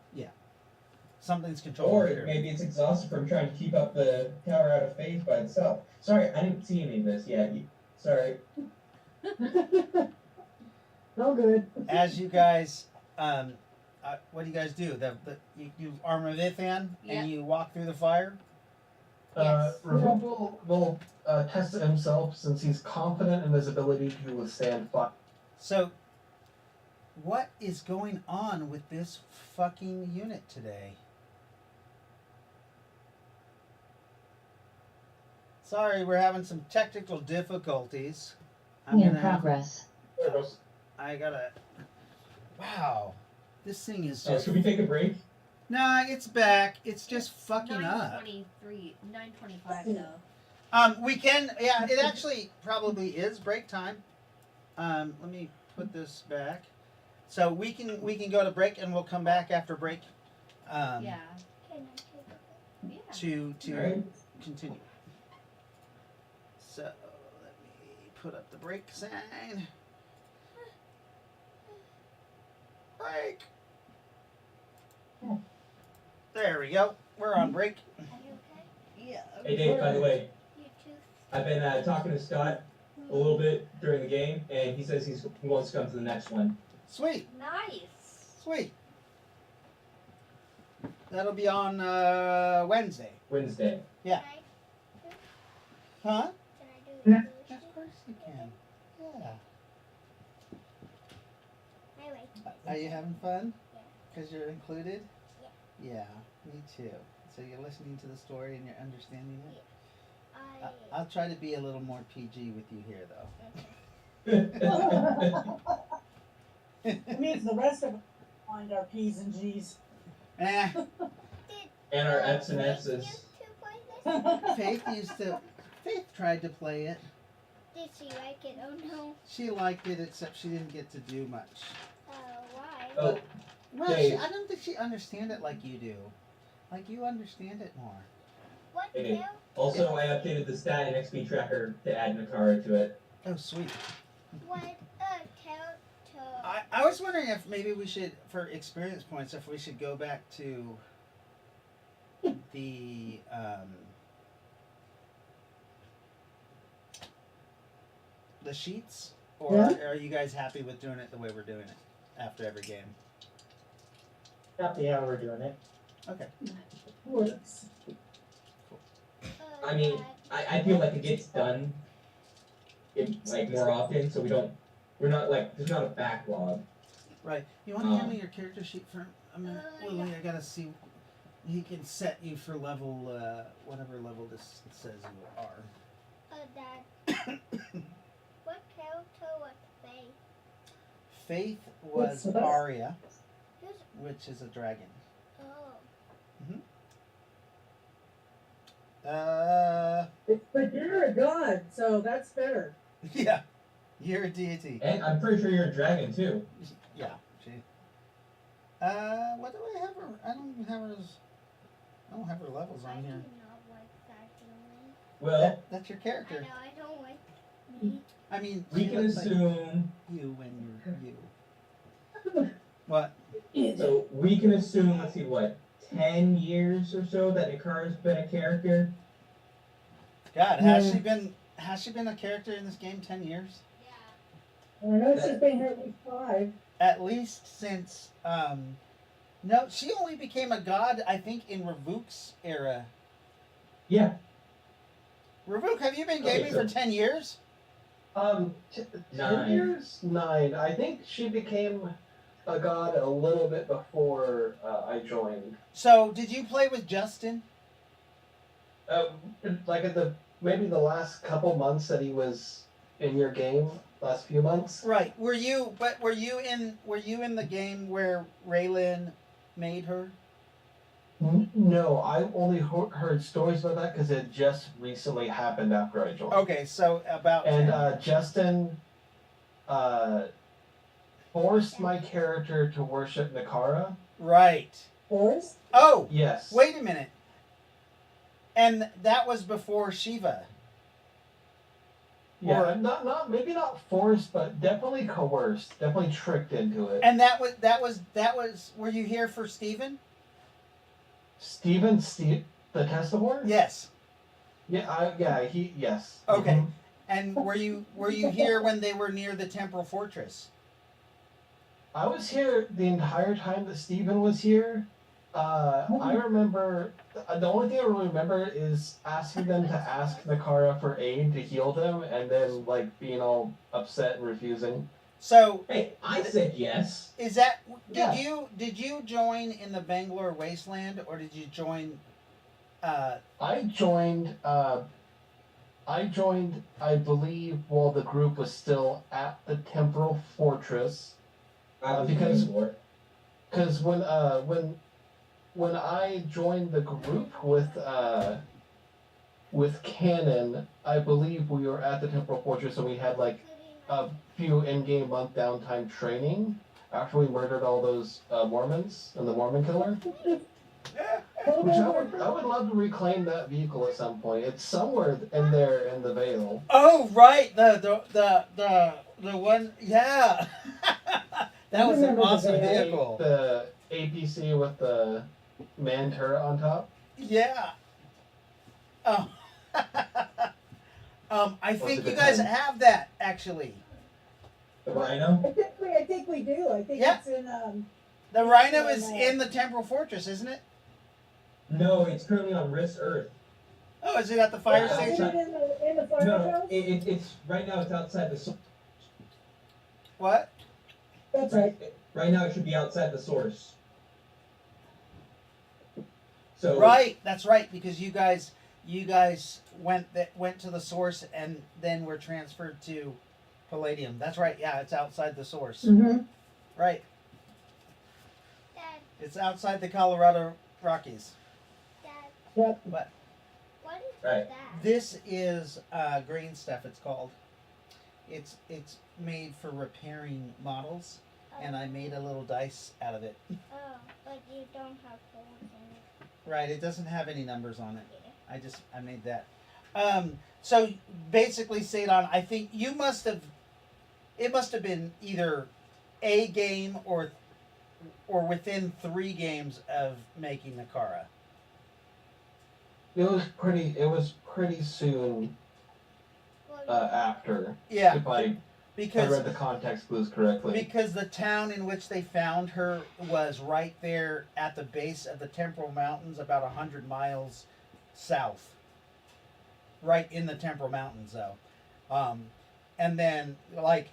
Something's controlling
Or
the pyramid.
maybe it's exhausted from trying to keep up the tower out of phase by itself. Sorry, I didn't see any of this yet. Sorry.
No good.
As you guys, what do you guys do? You armor Vithan
Yeah.
and you walk through the fire.
Yes.
Revuk will test it himself since he's confident in his ability to withstand fire.
So, what is going on with this fucking unit today? Sorry, we're having some technical difficulties. I'm
In
gonna have,
progress.
there goes.
I gotta. Wow, this thing is
Oh,
just.
should we take a break?
Nah, it's back. It's just fucking up.
9:23, 9:25 though.
We can. Yeah, it actually probably is break time. Let me put this back. So we can go to break and we'll come back after break.
Yeah.
Can I take a
Yeah.
To
Alright.
continue. So let me put up the break sign. Break. There we go. We're on break.
Are you okay?
Yeah.
Hey Dave, by the way,
You too.
I've been talking to Scott a little bit during the game, and he says he wants to come to the next one.
Sweet,
Nice.
sweet. That'll be on Wednesday.
Wednesday.
Yeah.
Can
Huh?
I do it?
Of course you can. Yeah.
Anyway.
Are you having fun?
Yeah.
Because you're included?
Yeah.
Yeah, me too. So you're listening to the story and you're understanding it? I'll try to be a little more PG with you here, though.
It means the rest of us find our P's and G's.
Eh,
And our F's and S's.
Faith tried to play it.
Did she like it? Oh no.
She liked it, except she didn't get to do much.
Why?
Oh,
Well,
Dave.
I don't think she understand it like you do. Like you understand it more.
What
Hey.
now?
Also, I updated the stat and XP tracker to add Nakara to it.
Oh, sweet.
What tell
I was wondering if maybe we should, for experience points, if we should go back to the the sheets, or are you guys happy with doing it the way we're doing it after every game?
Happy how we're doing it.
Okay.
Works.
I mean, I feel like it gets done like more often, so we're not like there's not a backlog.
Right. You want to hand me your character sheet for a minute, Willie? I gotta see. He can set you for level, whatever level this says you are.
Dad. What character was Faith?
Faith was
What's that?
Arya,
Who's
which is a dragon.
oh?
But you're a god, so that's better.
Yeah. You're a deity.
And I'm pretty sure you're a dragon too.
Yeah. She. What do I have her? I don't have her levels
I
on
do
here.
not like that feeling.
Well,
That's your
I
character.
know I don't like me.
I mean,
we
she
can
looks like
assume.
you when you're you. What?
So we can assume. Let's see, what 10 years or so that Ikara's been a character.
God, has she been a character in this game 10 years?
I know she's been here at least 5.
At least since no, she only became a god, I think, in Ravuk's era.
Yeah.
Ravuk, have you been
Okay,
gaming
so-
for 10 years?
10
9.
years? 9. I think she became a god a little bit before I joined.
So, did you play with Justin?
Like maybe the last couple months that he was in your game, last few months.
Right. Were you in the game where Raylan made her?
No, I only heard stories about that because it just recently happened after I joined.
Okay, so about
And Justin forced my character to worship Nakara.
right.
Forrest?
Oh,
Yes.
wait a minute. And that was before Shiva.
Yeah,
Or-
maybe not forced, but definitely coerced, definitely tricked into it.
And that was were you here for Steven?
Steve, the Testivore?
Yes.
Yeah, yes.
Okay.
Mhm.
And were you here when they were near the temporal fortress?
I was here the entire time that Steven was here. I remember, the only thing I really remember is asking them to ask Nakara for aid to heal them, and then, like, being all upset and refusing.
So
Hey, I said yes.
is that
Yeah.
did you join in the Bangalore Wasteland, or did you join
I joined, I believe, while the group was still at the Temporal Fortress. Because when I joined the group with Canon, I believe we were at the Temporal Fortress and we had like a few in-game month downtime training after we murdered all those Mormons and the Mormon killer. Which I would love to reclaim that vehicle at some point. It's somewhere in there in the Vale.
Oh right, the one, yeah. That was an
remember the
awesome
Vale.
vehicle.
The APC with the man turret on top.
Yeah. Oh. I think
it
you
the
guys
time?
have that actually.
The Rhino.
I think we do. I think
Yeah.
it's in
The Rhino is in the Temporal Fortress, isn't it?
No, it's currently on Rift Earth.
Oh, is it at the fire
Yeah,
Is
station?
it in the firehouse?
No, it's right now. It's outside the.
What?
That's right.
Right now, it should be outside the source. So
Right, that's right, because you guys went to the source and then were transferred to Palladium. That's right. Yeah, it's outside the source.
Mm-hmm.
Right.
Dad,
It's outside the Colorado Rockies.
Dad,
Yep.
But
what is
Right.
that?
this is green stuff. It's called. It's made for repairing models, and I made a little dice out of it.
Oh, but you don't have holes in it.
Right. It doesn't have any numbers on it.
Yeah.
I made that. So basically, Sadon, I think it must have been either a game or within 3 games of making Nakara.
It was pretty soon.
Well,
after.
Yeah,
If I
because
read the context clues correctly.
because the town in which they found her was right there at the base of the Temporal Mountains, about 100 miles south. Right in the Temporal Mountains, though. And then, like,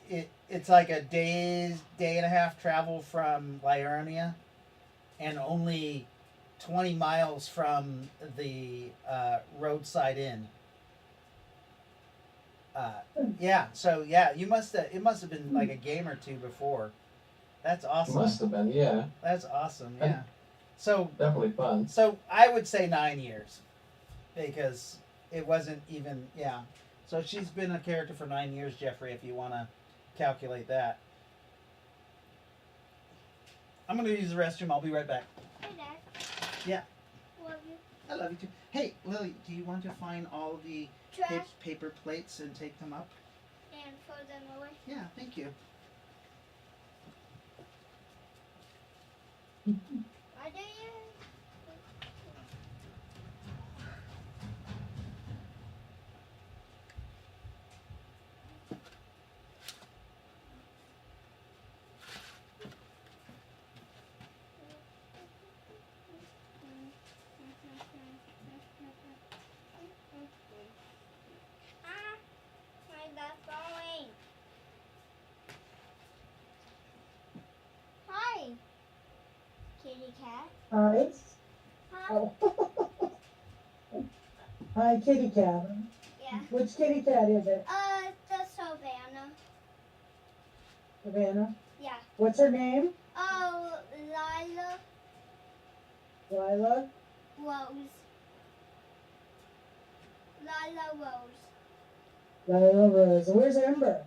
it's like a day and a half travel from Liurnia, and only 20 miles from the roadside inn. Yeah, so yeah, it must have been like a game or two before. That's awesome.
Must have been, yeah.
That's awesome, yeah. So
Definitely fun.
So I would say 9 years, because it wasn't even, yeah. So she's been a character for 9 years, Jeffrey, if you want to calculate that. I'm going to use the restroom. I'll be right back.
Hey, Dad.
Yeah.
Love you.
I love you too. Hey, Lily, do you want to find all the
Trash
paper plates and take them up?
and throw them away.
Yeah, thank you.
Why do you? Ah, where's that going? Hi, kitty cat.
Hi.
Hi.
Oh. Hi, kitty cat.
Yeah.
Which kitty cat is it?
The Savannah.
Savannah?
Yeah.
What's her name?
Oh, Lila
Lila?
Rose. Lila Rose.
Lila Rose. Where's Ember?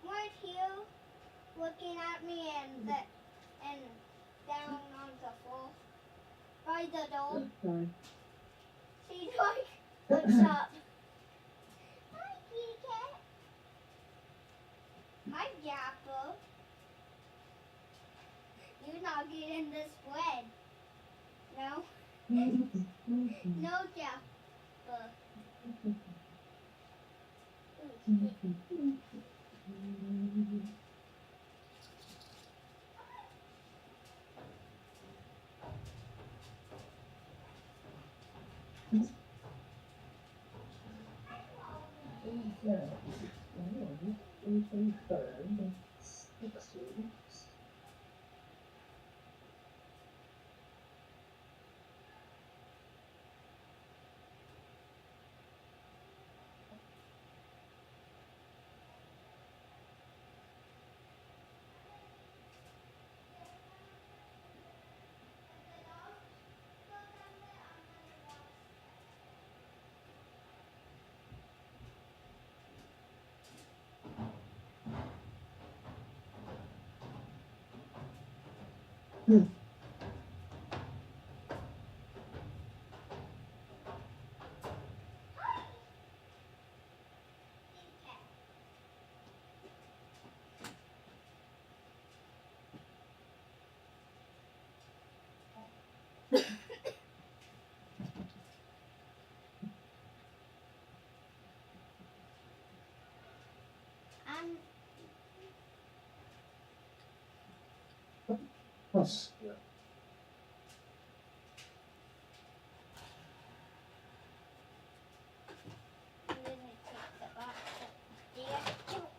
Right here, looking at me and down on the floor, by the door.
Hi.
She's like, what's up? Hi, kitty cat. Hi, Japper. You're not getting this bread. No? No, Japper.
Yeah. Third. 6 weeks.
I'm gonna take the box up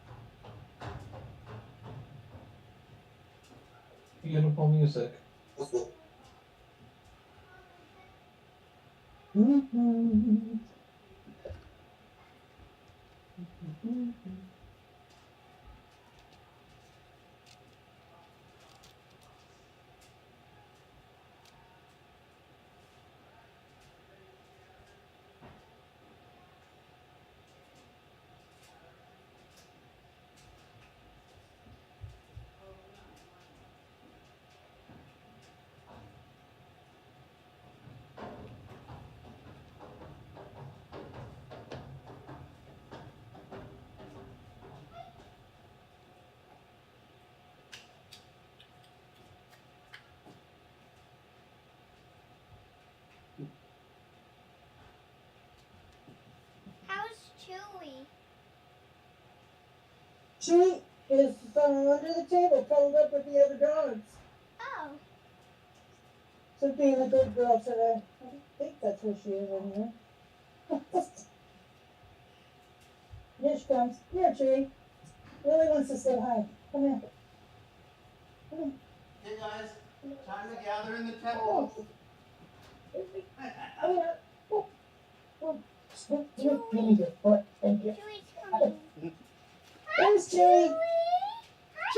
there.
Beautiful music.
Mm-hmm.
Chewy?
She is under the table, cuddled up with the other dogs.
Oh.
She's being a good girl today. I think that's where she is anyway. Here she comes. Here, Chewy. Lily wants to say hi. Come here. Come here.
Hey guys, time to gather in the temple.
Come here. Oh, oh. Give me your foot. Thank you.
Chewy's coming.
There's Chewy.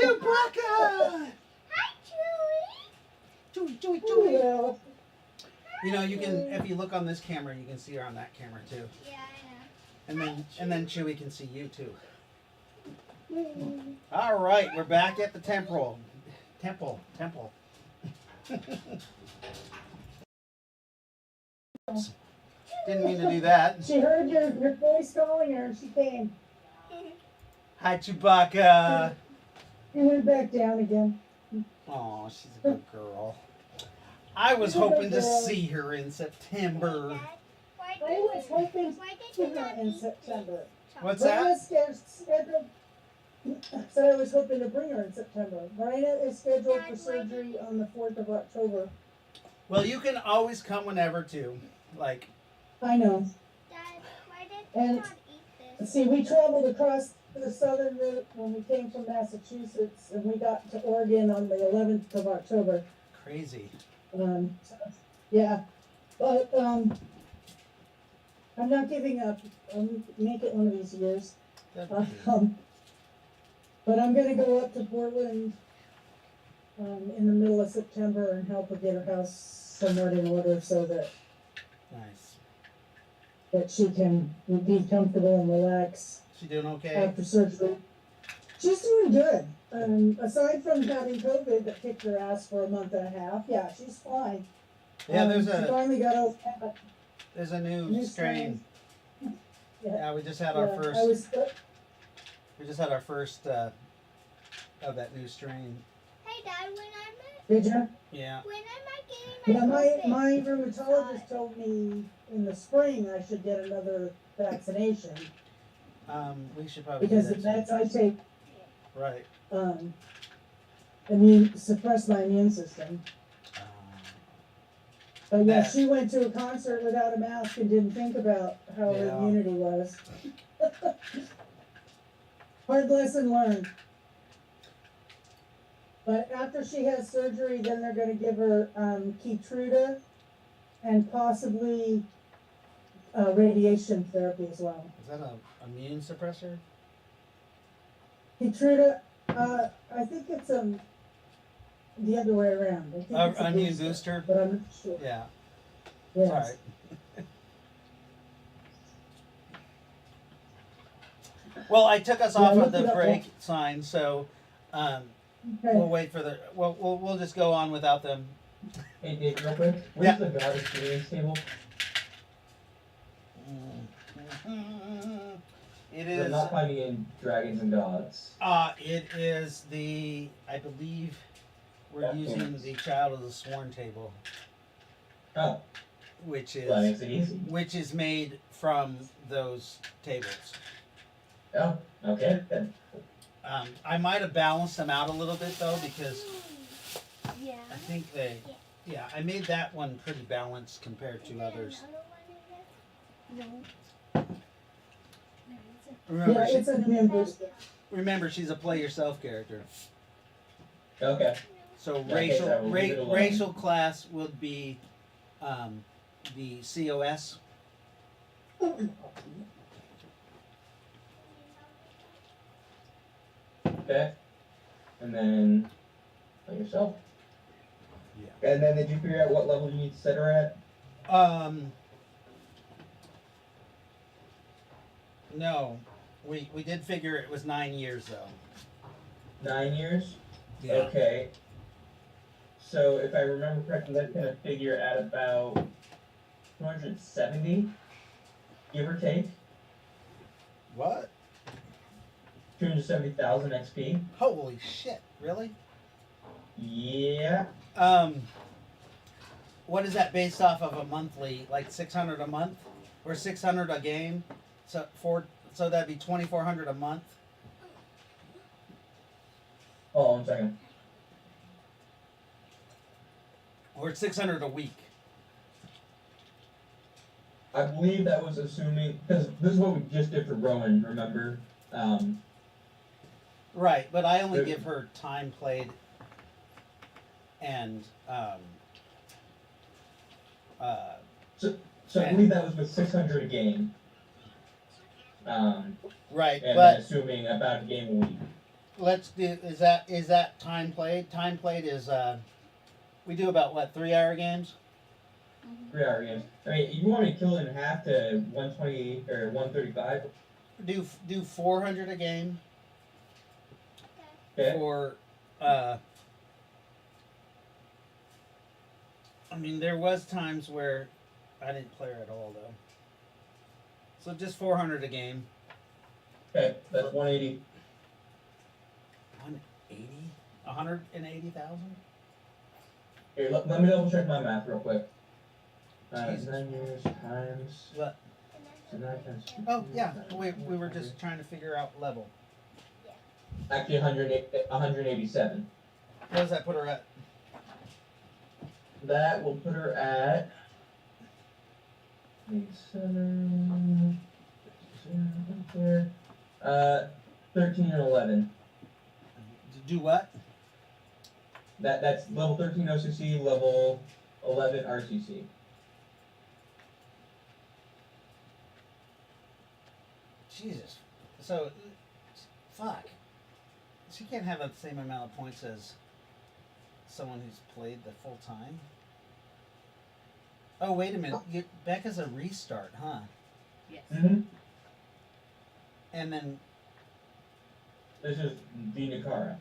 Chewbacca!
Hi, Chewy.
Chewy.
Chewy.
You know, you can, if you look on this camera, you can see her on that camera too.
Yeah, I know.
And then Chewy can see you too. All right, we're back at the temple. Didn't mean to do that.
She heard your voice calling her and she came.
Hi, Chewbacca.
She went back down again.
Oh, she's a good girl. I was hoping to see her in September.
Dad, why
I was hoping
why did
to
you
see
not
her in
eat
September.
this?
What's
Marina
that?
is scheduled. Said I was hoping to bring her in September. Marina is scheduled for surgery on the 4th of October.
Well, you can always come whenever too. Like,
I know.
Dad, why did you
And
not eat this?
see, we traveled across the southern route when we came from Massachusetts, and we got to Oregon on the 11th of October.
crazy.
Yeah, but I'm not giving up. I'll make it one of these years. But I'm gonna go up to Portland in the middle of September and help her get her house somewhat in order so that
Nice.
she can be comfortable and relax
She doing okay?
after surgery. She's doing good. Aside from having COVID that kicked her ass for a month and a half, yeah, she's fine.
Yeah,
she finally got over.
there's a new
New
strain.
Yeah.
Yeah, we just had our
Yeah,
first. We just had our first of that new strain.
Hey, Dad, when I'm
Did you?
Yeah.
when am I getting my
Yeah,
COVID
my rheumatologist told me in the spring I should get another vaccination
We should probably
because
do
the
that
meds I take
too. Right.
suppress my immune system. But yeah,
That-
she went to a concert without a mask and didn't think about how her
Yeah.
immunity was. Hard lesson learned. But after she has surgery, then they're gonna give her Keytruda and possibly radiation therapy as well.
Is that a immune suppressor?
Keytruda, I think it's the other way around. I think it's a
Immune booster?
but I'm not sure.
Yeah.
Yes.
Sorry. Well, I took us
Yeah,
off
look
of the
it up,
break sign, so
Okay.
we'll wait for the. We'll just go on without them.
Hey, Dave, real quick. Where's the God experience table?
It
We're
is.
not fighting in Dragons and Gods.
It is the. I believe we're
Yeah,
using
yes.
the Child of the Sworn table,
Oh,
which
that
is
makes it easy.
which is made from those tables.
Oh, okay. Then.
I might have balanced them out a little bit though because
Yeah.
I think they. Yeah, I made that one pretty balanced compared to others.
No.
Remember,
Yeah, it's an immune booster.
remember, she's a play yourself character.
Okay.
So
Okay, so we'll leave it alone.
racial class would be the COS.
Okay. And then by yourself.
Yeah.
And then did you figure out what level you need to set her at?
No, we did figure it was 9 years though.
9 years? Okay. So if I remember correctly, that's gonna figure at about 270, give or take.
What?
270,000 XP.
Holy shit! Really?
Yeah.
What is that based off of a monthly? Like 600 a month, or 600 a game? So So that'd be 2,400 a month.
Hold on 1 second.
Or 600 a week.
I believe that was assuming, because this is what we just did for Rowan, remember?
Right, but I only
There-
give her time played and
So I believe that was with 600 a game.
right,
And
but
then assuming about a game a week.
let's do is that time played? Time played is we do about what 3-hour games?
3-hour games. I mean, you want me to kill it in half to 120 or 135?
Do 400 a game
Okay.
for I mean there was times where I didn't play her at all though. So just 400 a game.
Okay, that's 180.
180? 180,000?
Here, let me double check my math real quick.
Jesus
9 years times.
What?
So 9 times.
Oh yeah, we were just trying to figure out level.
Actually, 187.
What does that put her at?
That will put her at 87. There. 13 and 11.
Do what?
That's level 13 OCC, level 11 RCC.
Jesus. So, fuck. She can't have the same amount of points as someone who's played the full time. Oh, wait a minute. Becca's a restart, huh?
Yes.
Mm-hmm.
And then,
This is the Nakara.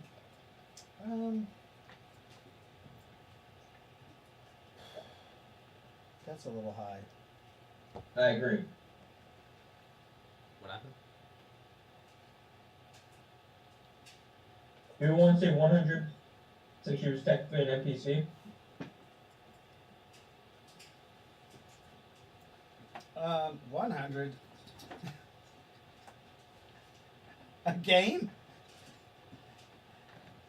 that's a little high.
I agree.
What happened?
Do you want to say 100 since she was technically an NPC?
100. A game?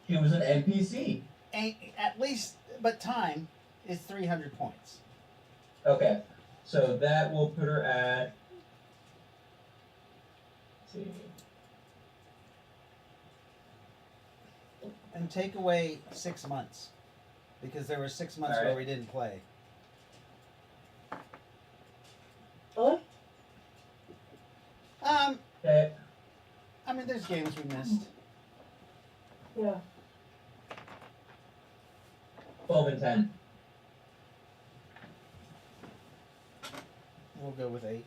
She was an NPC.
Ain't at least, but time is 300 points.
Okay, so that will put her at. Let's see.
And take away 6 months, because there were 6 months where
Alright.
we didn't play.
What?
Okay.
I mean, there's games we missed.
Yeah.
12 and 10.
We'll go with 8.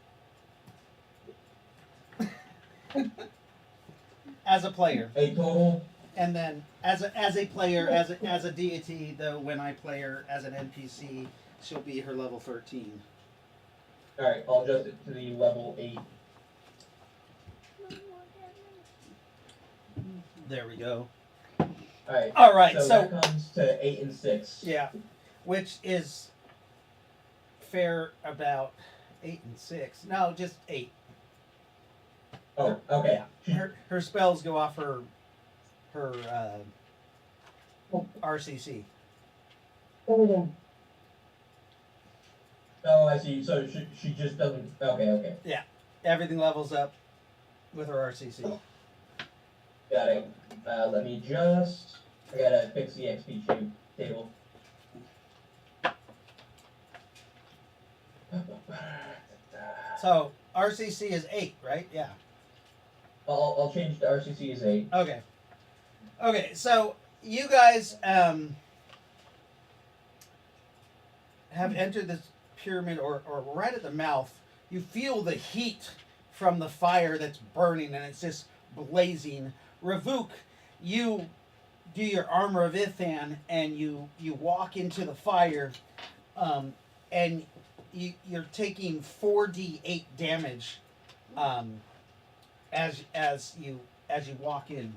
As a player,
8 total.
and then as a player, as a deity, though, when I play her as an NPC, she'll be her level 13.
Alright, I'll adjust it to the level 8.
There we go.
Alright.
All right,
So,
so
that comes to 8 and 6.
yeah, which is fair about 8 and 6. No, just 8.
Oh, okay.
Yeah, her spells go off her RCC.
Everything.
Oh, I see. So she just doesn't. Okay.
Everything levels up with her RCC.
Got it. Let me just. I gotta fix the XP table.
So RCC is 8, right? Yeah.
I'll change the RCC as 8.
Okay. Okay, so you guys have entered this pyramid or right at the mouth. You feel the heat from the fire that's burning and it's just blazing. Ravuk, you do your armor of Ithan and you walk into the fire and you're taking 4d8 damage as you walk in.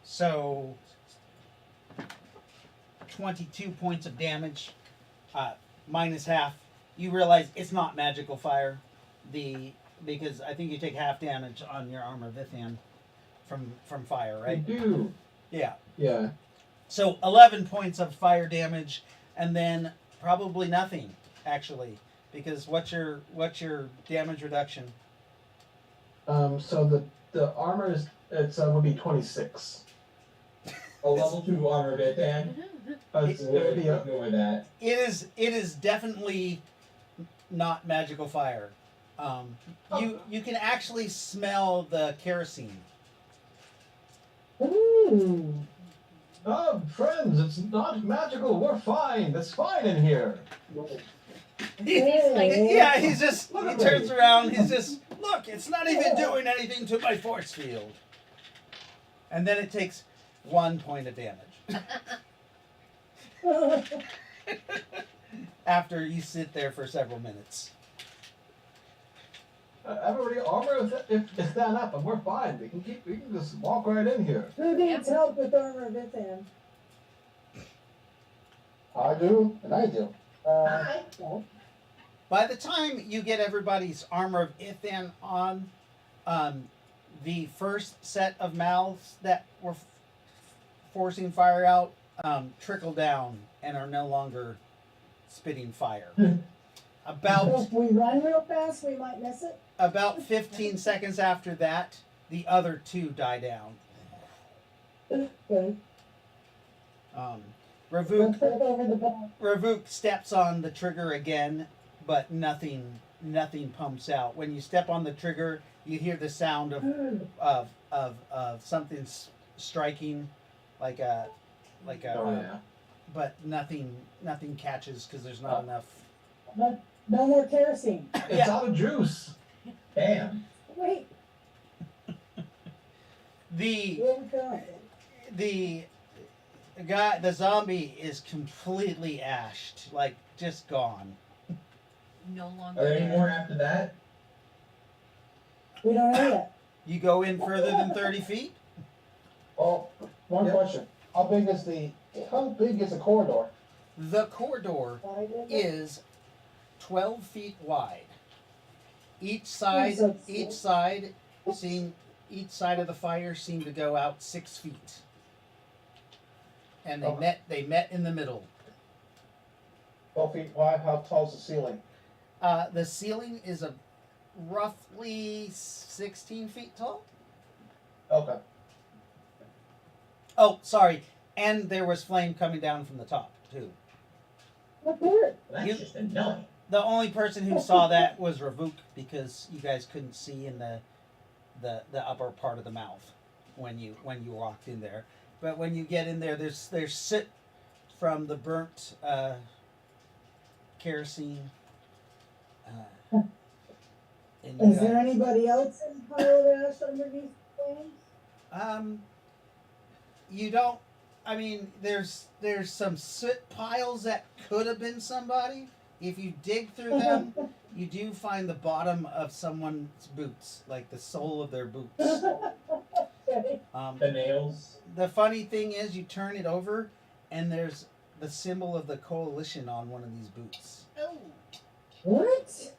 So 22 points of damage minus half. You realize it's not magical fire, because I think you take half damage on your armor Vithan from fire,
I
right?
do.
Yeah.
Yeah.
So 11 points of fire damage, and then probably nothing actually, because what's your damage reduction?
So the armor is would be 26.
A level 2 armor bit, Dan.
It's gonna be a,
Ignore that.
It is definitely not magical fire. You can actually smell the kerosene.
Ooh.
oh, friends, it's not magical. We're fine. It's fine in here.
He's like,
Yeah, he turns
me.
around. He's just, look, it's not even doing anything to my force field. And then it takes 1 point of damage. After you sit there for several minutes.
Everybody, armor if stand up, and we're fine. We can just walk right in here.
Who needs help with armor Vithan?
I do, and I do.
Hi.
By the time you get everybody's armor of Ithan on, the first set of mouths that were forcing fire out trickle down and are no longer spitting fire.
If we run real fast, we might miss it.
About 15 seconds after that, the other two die down.
Good.
Ravuk
Flip over the back.
Ravuk steps on the trigger again, but nothing pumps out. When you step on the trigger, you hear the sound of something striking, like a
Oh yeah.
but nothing catches because there's not enough.
No more kerosene.
It's out of juice.
Damn.
Wait,
The
where we going?
the zombie is completely ashed, like just gone.
no longer
Are there any
there.
more after that?
We don't know yet.
You go in further than 30 feet.
Well, one
Yep.
question: How big is the corridor?
The corridor
Why did it?
is 12 feet wide. Each side
so
each side of the fire seemed to go out 6 feet. And they met in the middle.
12 feet wide. How tall's the ceiling?
The ceiling is roughly 16 feet tall.
Okay.
Oh, sorry. And there was flame coming down from the top, too.
Look there.
That's
You-
just annoying.
The only person who saw that was Ravuk, because you guys couldn't see in the upper part of the mouth when you walked in there. But when you get in there, there's soot from the burnt kerosene. And
Is there anybody else in the pile of ash underneath the flames?
You don't. I mean, there's some soot piles that could have been somebody. If you dig through them, you do find the bottom of someone's boots, like the sole of their boots.
Okay.
The nails.
The funny thing is, you turn it over, and there's the symbol of the coalition on one of these boots.
Oh,
What?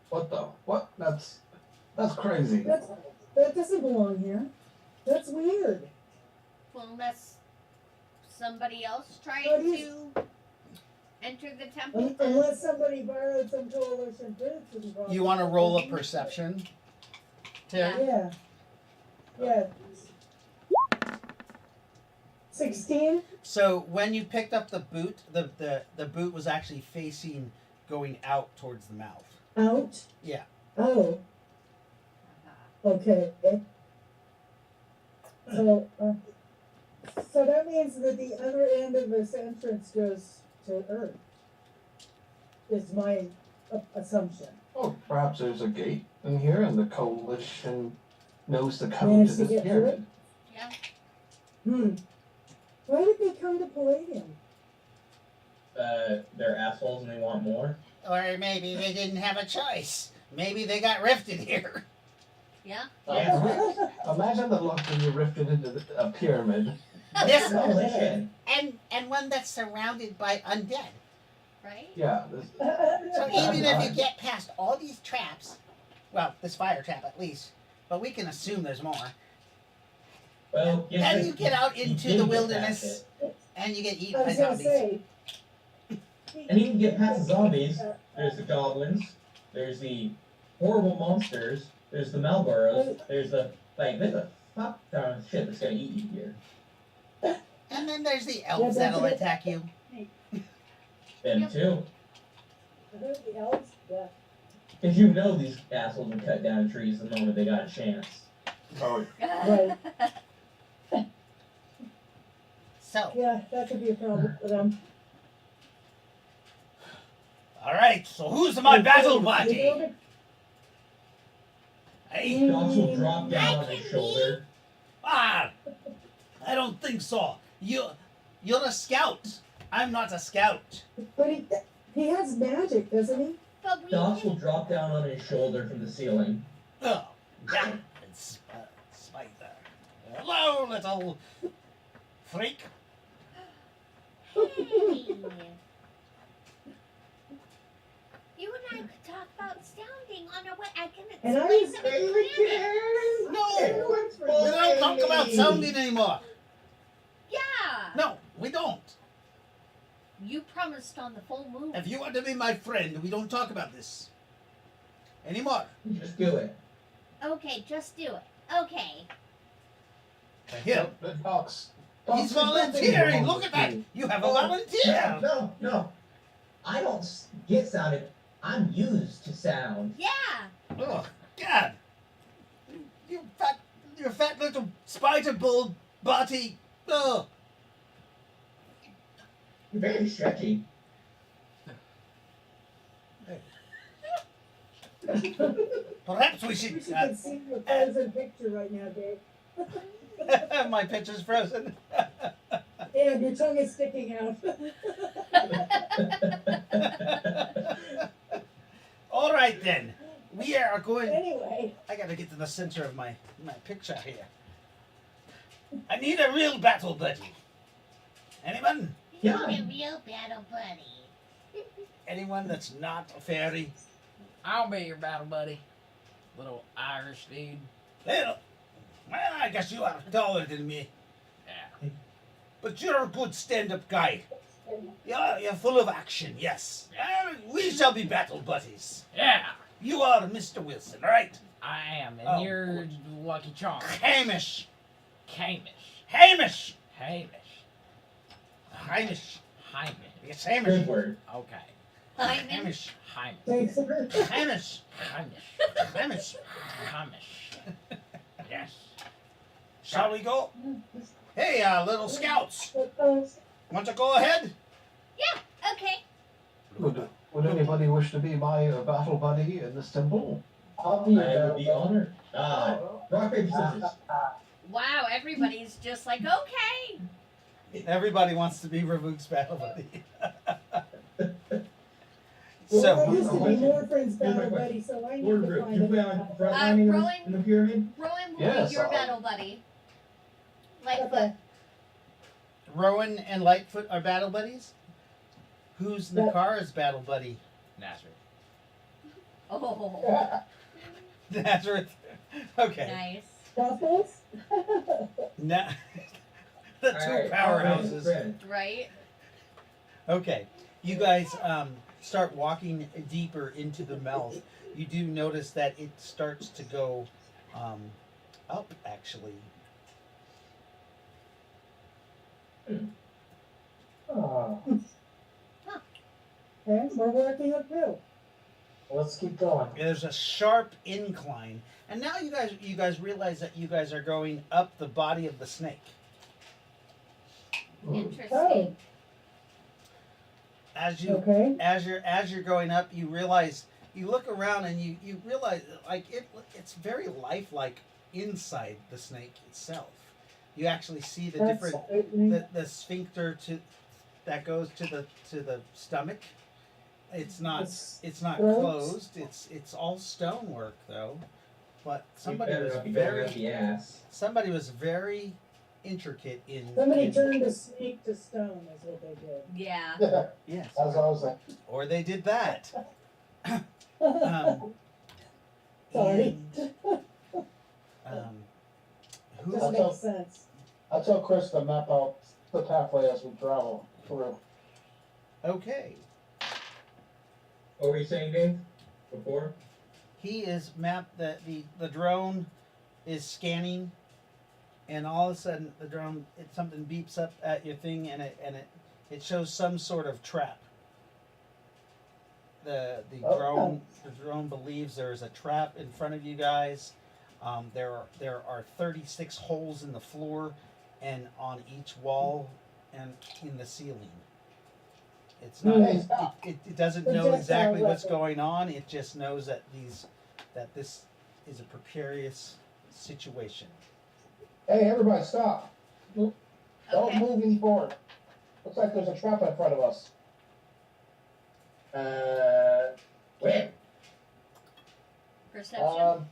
What the? What? That's crazy.
That doesn't belong here. That's weird.
well, unless somebody else tried
What is-
to enter the temple.
Unless somebody borrowed some coalition boots and brought
You want to roll a perception, Terry?
Yeah. Yeah. 16?
So when you picked up the boot, the boot was actually facing going out towards the mouth.
Out?
Yeah.
Oh, okay. So that means that the other end of this entrance goes to Earth, is my assumption.
Oh, perhaps there's a gate in here, and the coalition knows the code
Managed
to
to
this
get through
pyramid.
Yeah. Why did they come to Palladium?
They're assholes and they want more.
Or maybe they didn't have a choice. Maybe they got rifted here.
Yeah.
Yeah.
Imagine the luck when you rifted into a pyramid.
This
Coalition.
and one that's surrounded by undead.
right?
Yeah.
So even if you
Nice.
get past all these traps, well, this fire trap at least, but we can assume there's more.
Well,
Then you get out into
did
the
get
wilderness
past it.
and you get
I
eaten by
was gonna
zombies.
say.
And you can get past the zombies. There's the goblins. There's the horrible monsters. There's the Malboros. There's a fuck ton of shit that's gonna eat you here.
And then there's the elves that'll attack you.
Them
Yep.
too.
The elves? Yeah.
Because you know these assholes will cut down trees the moment they got a chance.
Oh,
Right.
So,
Yeah, that could be a problem for them.
alright, so who's my battle buddy? Hey?
Dogs will drop down on his shoulder.
Ah! I don't think so. You're a scout. I'm not a scout.
But he has magic, doesn't he?
But we
Dogs will drop down on his shoulder from the ceiling.
Oh, yeah. It's Spider. Hello, little freak.
Hey. You and I could talk about sounding on our way. I can
And I
explain
was
the mechanics.
No! We don't talk about sounding anymore.
Yeah.
No, we don't.
You promised on the full moon.
If you want to be my friend, we don't talk about this anymore.
Just do it.
Okay, just do it. Okay.
Here,
The dogs.
he's
Dogs, there's nothing
volunteering.
wrong
Look
with
at that.
you.
You have a volunteer.
No. I don't get sounded. I'm used to sound.
Yeah.
Oh, God. You fat little spider bull body. Oh.
You're very stretchy.
Perhaps we
We
should.
should see your frozen picture right now, Dave.
My picture's frozen.
And your tongue is sticking out.
All right then. We are going.
Anyway,
I gotta get to the center of my picture here. I need a real battle buddy. Anyone?
Yeah.
You're a real battle buddy.
Anyone that's not a fairy?
I'll be your battle buddy. Little Irish dude.
Well, I guess you are taller than me.
Yeah.
But you're a good stand-up guy. You're full of action, yes. We shall be battle buddies.
Yeah.
You are Mr. Wilson, right?
I am, and
Oh,
you're Lucky Charm.
Hamish.
Hamish.
Hamish.
Hamish.
Hamish.
Hamish.
It's
Good
Hamish.
word.
Okay.
Hamish.
Hamish.
thanks.
Hamish.
Hamish.
Hamish.
Hamish. Yes.
Shall we go? Hey, little scouts.
Oh,
Want to go ahead?
Okay.
Would anybody wish to be my battle buddy in this temple?
I'll be
I would be honored. Rock, paper, scissors.
Wow, everybody's just like, okay.
Everybody wants to be Ravuk's battle buddy.
well, I
So,
used to be more friends
Here's my
battle
question.
buddy, so I need
Order
to
group.
find
You
a
play on front line
Rowan-
in the pyramid?
Rowan will
Yes,
be your
I'll-
battle buddy. Lightfoot.
Okay.
Rowan and Lightfoot are battle buddies? Who's
Yep.
Nakara's battle buddy?
Nazareth.
Oh,
Nazareth. Okay.
nice.
Crossbows?
Na- the two
Alright,
powerhouses.
friend.
Right?
Okay. You guys start walking deeper into the mouth. You do notice that it starts to go up, actually.
Oh,
Okay, we're working uphill.
let's keep going.
There's a sharp incline, and now you guys realize that you guys are going up the body of the snake.
Interesting.
As you
Okay.
as you're going up, you realize you look around and you realize like it's very lifelike inside the snake itself. You actually see the
That's
different
frightening.
the sphincter that goes to the stomach. It's not
Throat?
closed. It's all stonework though. But
You better not be going up the ass.
somebody was very intricate in.
Somebody
in-
turned a snake to stone is what they did.
Yeah.
Yes.
That's what I was saying.
Or they did that.
Sorry.
and, who?
Just makes sense.
I tell Chris to map out the pathway as we travel through.
Okay.
What were you saying, Dave? Before?
He is mapped that the drone is scanning, and all of a sudden the drone something beeps up at your thing, and it shows some sort of trap. The drone believes there is a trap in front of you guys. There are 36 holes in the floor, and on each wall, and in the ceiling. It's not. It doesn't know exactly what's going on. It just knows that this is a precarious situation.
Hey, everybody, stop! Don't
Okay.
move any forward. Looks like there's a trap in front of us.
Where?
Perception.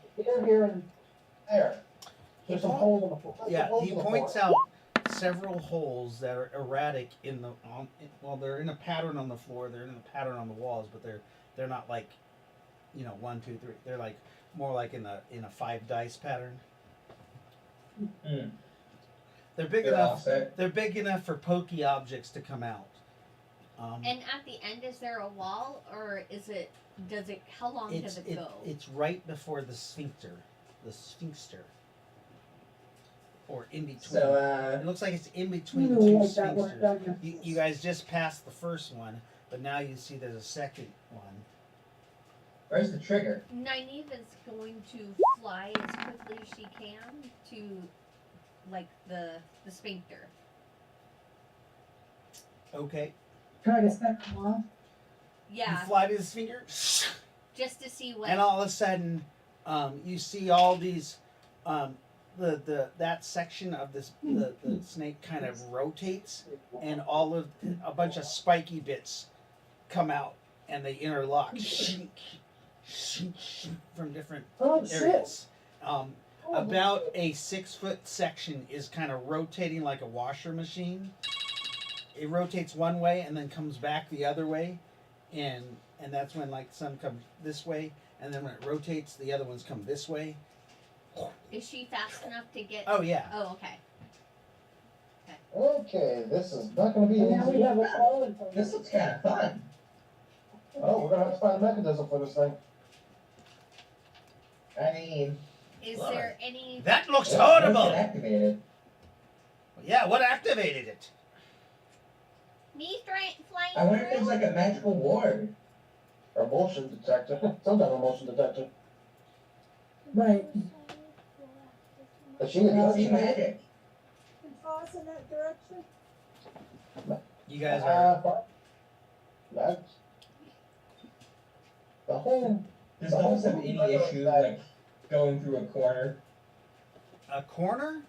Here, and there. There's some holes in the floor.
Yeah, he points out several holes that are erratic in the well, they're in a pattern on the floor. They're in a pattern on the walls, but they're not like, 1, 2, 3. They're like more like in a 5 dice pattern.
Mm.
They're big
They're
enough.
offset.
They're big enough for pokey objects to come out.
And at the end, is there a wall, or how long does it go?
It's right before the sphincter, or in between.
So,
It looks like it's in between the
Ooh,
two
like that one,
sphincters.
don't you?
You guys just passed the first one, but now you see there's a second one.
where's the trigger?
Nynaeve is going to fly as quickly as she can to, like, the sphincter.
Okay.
Try to set them off.
Yeah,
You fly to the sphincter,
just to see what.
and all of a sudden, you see all these, that section of this the snake kind of rotates, and a bunch of spiky bits come out, and they interlock from different
Oh shit!
areas. About a 6-foot section is kind of rotating like a washer machine. It rotates one way and then comes back the other way, and that's when like some come this way, and then when it rotates, the other ones come this way.
Is she fast enough to get?
Oh yeah.
Oh, okay.
Okay, this is not going to be
And now we
easy.
have a call in from
This looks kind of fun.
Oh, we're going to have to find a mechanism for this thing.
I mean,
Is there any?
That looks
what's
horrible.
it activated?
Yeah, what activated it?
Me flying
I wonder if
through?
there's like a magical ward.
Or motion detector. Some type of motion detector.
Right.
Is she
You
a
see magic.
Toss in that direction.
You guys are.
That's the whole.
Does those have any issue like going through a corner?
A corner?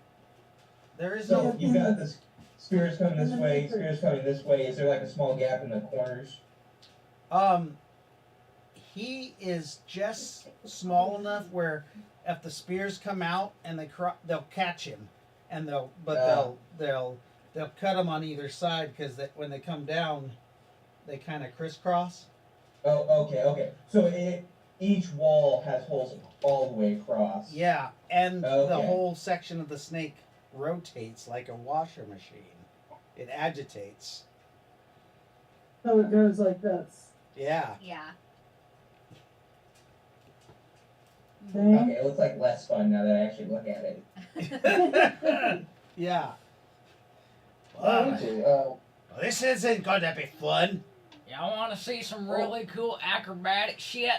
There is
So
no.
you've got the spears coming this way, spears coming this way. Is there like a small gap in the corners?
He is just small enough where if the spears come out and they'll catch him, and they'll cut him on either side because when they come down, they kind of crisscross.
Oh, okay. So each wall has holes all the way across.
Yeah, and the
Okay.
whole section of the snake rotates like a washer machine. It agitates.
So it goes like this.
Yeah.
Yeah.
Thing.
Okay, it looks like less fun now that I actually look at it.
Yeah.
Oh,
Well, this isn't gonna be fun.
Y'all want to see some really cool acrobatic shit?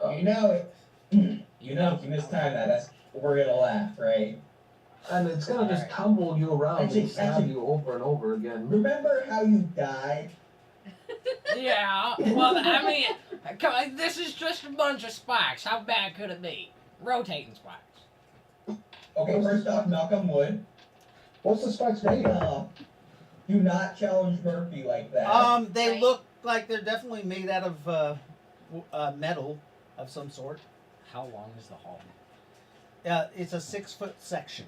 You know, if you mistime that, we're gonna laugh, right?
And it's gonna just
Alright.
tumble you around
Actually-
and stab you over and over again.
Remember how you died?
Yeah. Well, I mean, come on, this is just a bunch of spikes. How bad could it be? Rotating spikes.
Okay, first off, knock on wood.
What's the spikes made of?
Do not challenge Murphy like that.
They
Right.
look like they're definitely made out of metal of some sort.
How long is the hall?
It's a 6-foot section.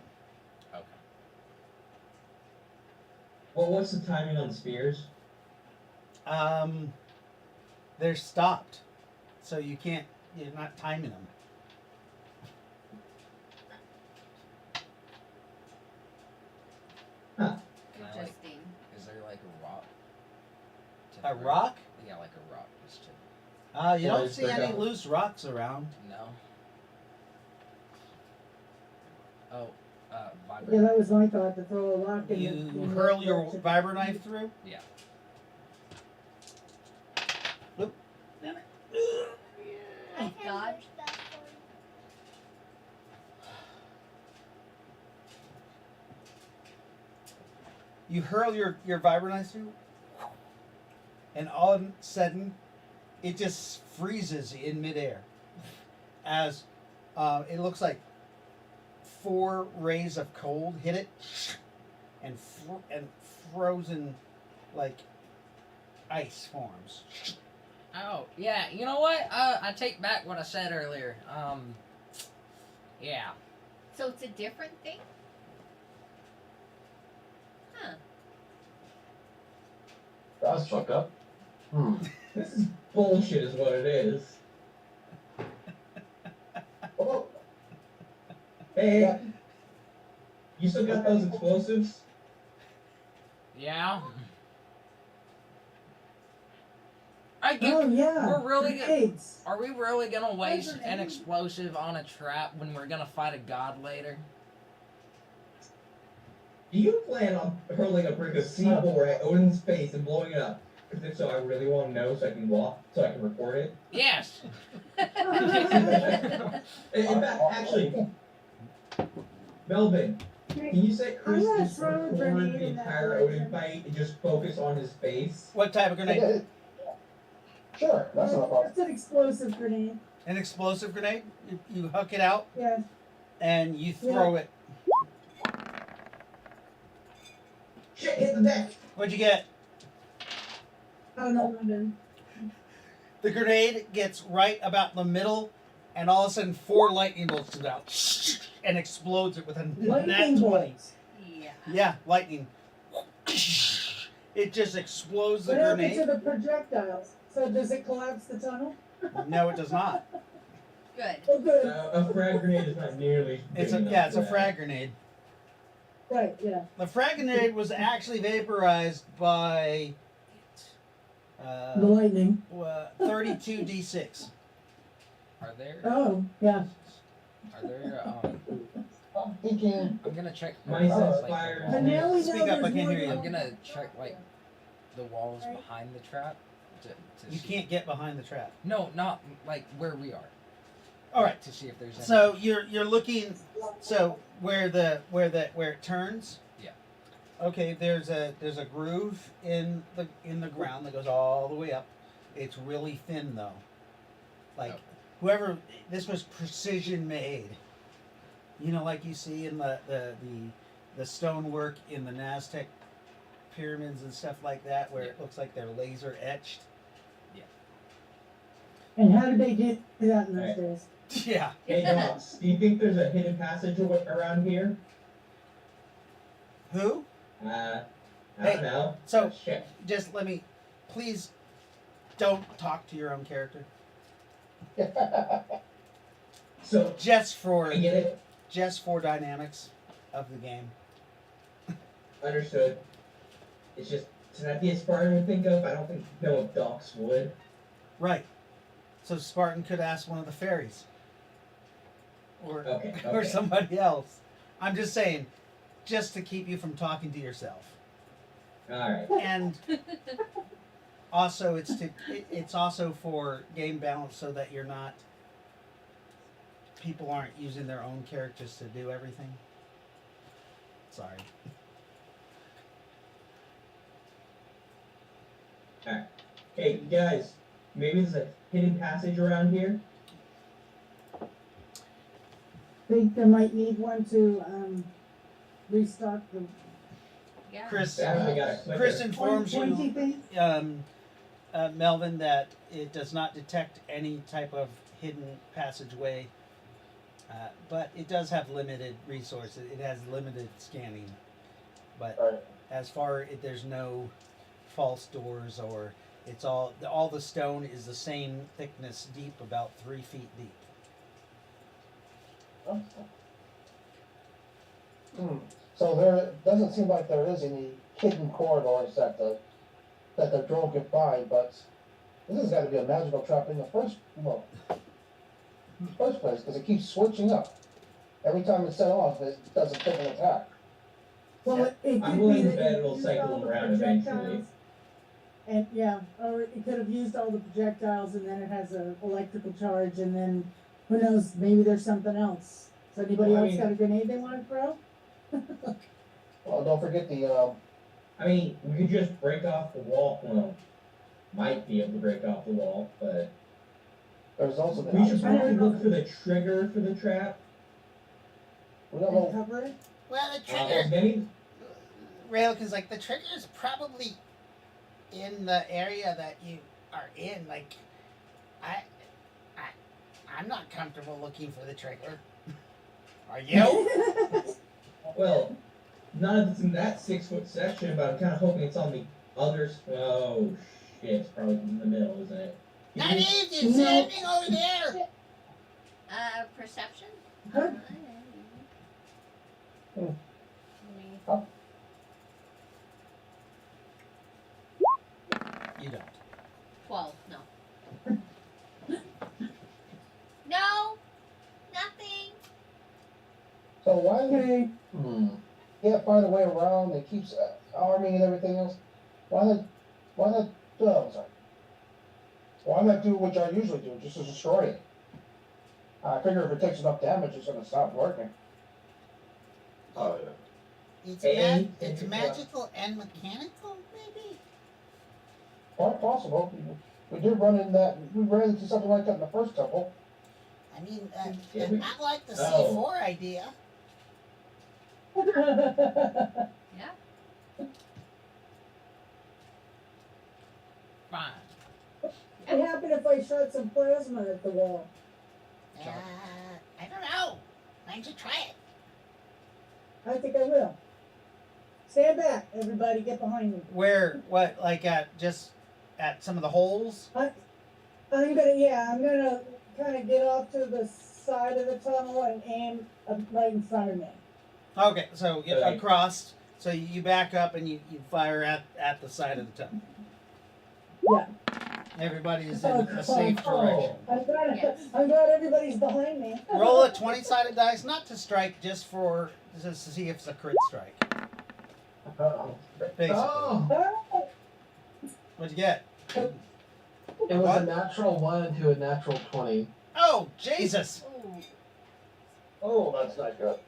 Okay.
Well, what's the timing on the spears?
They're stopped, so you can't. You're not timing them.
Can I, like,
Interesting.
is there like a rock? to
A
throw?
rock?
Yeah, like a rock. Just to,
You
Well,
don't
it's
see
like
any
a-
loose rocks around.
no. Oh,
Yeah,
vibrate.
that was my thought, to throw a rock in
You
the
hurl your
direction.
vibro knife through.
Yeah.
Whoop. Damn it.
I can
God.
push that for you.
You hurl your vibro knife through, and all of a sudden, it just freezes in midair. As it looks like 4 rays of cold hit it, and frozen like ice forms.
Oh, yeah. You know what? I take back what I said earlier. Yeah.
So it's a different thing? Huh.
That's fucked up.
This is bullshit, is what it is.
Oh,
Hey,
Yeah.
you still got those explosives?
Yeah. I get.
Oh yeah.
We're really good.
grenades.
Are we really gonna waste an
grenade.
explosive on a trap when we're gonna fight a god later?
Do you plan on hurling a brick of C4 at Odin's face and blowing it up? Because if so, I really want to know so I can report it.
Yes.
In fact, actually, Melvin, can you set Chris
I'm gonna
to
throw a
record
grenade
the
in that
entire
direction.
Odin fight and just focus on his face?
What type of grenade?
okay. Sure, that's not a problem.
It's an explosive grenade.
An explosive grenade. You huck it out
Yeah.
and you throw it.
Shit, hit the deck!
What'd you get?
Oh no, London.
The grenade gets right about the middle, and all of a sudden 4 lightning bolts come out and explodes it with a nat
Lightning
20.
bolts.
Yeah.
Yeah, lightning. It just explodes the
What happened to
grenade.
the projectiles? So does it collapse the tunnel?
No, it does not.
Good.
Oh good.
A frag grenade is not nearly.
It's
big
a
enough
it's
for
a
that.
frag grenade.
Right, yeah.
The frag grenade was actually vaporized by
The lightning.
32d6.
Are there?
Oh, yeah.
Are there?
I'm thinking,
I'm gonna check.
Mine says
like,
fire.
the
But
walls.
now we know
Speak up,
there's
I can't
more
hear you.
than
I'm
one.
gonna check like the walls behind the trap. To
You
see.
can't get behind the trap.
No, not like where we are.
All right.
To see if there's. Any...
So you're looking. So where it turns.
Yeah.
Okay. There's a groove in the ground that goes all the way up. It's really thin though. Like
Oh.
whoever this was precision made. You know, like you see in the stonework in the Aztec pyramids and stuff like that, where it looks like they're laser etched.
And how did they get that in those
Right.
days?
Yeah.
Hey, Docs, do you think there's a hidden passage around here?
Who?
I
Hey,
don't know.
so-
Shit.
Just let me, please, don't talk to your own character.
So,
Just for
I get it.
dynamics of the game.
Understood. It's just, it's not the Spartan would think of. I don't think know if Docs would.
Right. So Spartan could ask one of the fairies. Or
Okay.
or
okay.
somebody else. I'm just saying, just to keep you from talking to yourself.
All right.
And also it's also for game balance so that you're not people aren't using their own characters to do everything. Sorry.
Hey, guys, maybe there's a hidden passage around here.
Think they might need one to restock the
Yeah.
Chris
Definitely got a clicker.
Chris informs
pointy
you
thing.
Melvin, that it does not detect any type of hidden passageway But it does have limited resources. It has limited scanning. But
Right.
as far there's no false doors, or it's all the stone is the same thickness deep, about 3 feet deep.
So there doesn't seem like there is any hidden corridors that the drone can find, but this has got to be a magical trap in the first place, because it keeps switching up. Every time it's set off, it does a different attack.
Well, it
I'm
could
willing
be
to
that
bet
it
it'll
used
cycle
all the
around eventually.
projectiles. And yeah, or it could have used all the projectiles and then it has an electrical charge and then who knows, maybe there's something else. So anybody
Well, I
else
mean-
got a grenade they want to throw?
Well, don't forget the
I mean, we could just break off the wall. Well, might be able to break off the wall, but
there's also the
we should
I don't
probably
know.
look for the trigger for the trap.
we don't
And
know.
cover it?
Well, the
As many
Railkin's like, the trigger's probably in the area that you are in. Like, I'm not comfortable looking for the trigger. Are you?
Well, none of it's in that 6-foot section, but I'm kind of hoping it's on the other. Oh shit! It's probably in the middle, isn't it?
Not it! It's
No.
happening over there!
Perception?
Huh?
You don't.
12, no. No! Nothing!
So why
Okay.
can't find a way around? It keeps arming and everything else. Why not? Oh, sorry. Why not do what I usually do, just to destroy it? I figure if it takes enough damage, it's gonna stop working.
Oh yeah.
It's magical and mechanical, maybe?
Quite possible. We did run in that. We ran into something like that in the first temple.
I mean,
Yeah, we-
I like the
Oh.
C4 idea.
Yeah.
Fine.
What happened if I shot some plasma at the wall?
I don't know. Why don't you try it?
I think I will. Stand back, everybody, get behind me.
Where? What? Like just at some of the holes?
I'm gonna kind of get off to the side of the tunnel and aim right in front of me.
Okay, so
So, like-
across. So you back up and you fire at the side of the tunnel.
Yeah.
Everybody is in a safe
Oh.
direction.
Yes.
I'm glad everybody's behind me.
Roll a 20-sided dice, not to strike, just to see if it's a crit strike. Basically.
Oh,
What'd you get?
it was
What?
a natural 1 to a natural 20.
Oh, Jesus!
Ooh.
Oh, that's not good.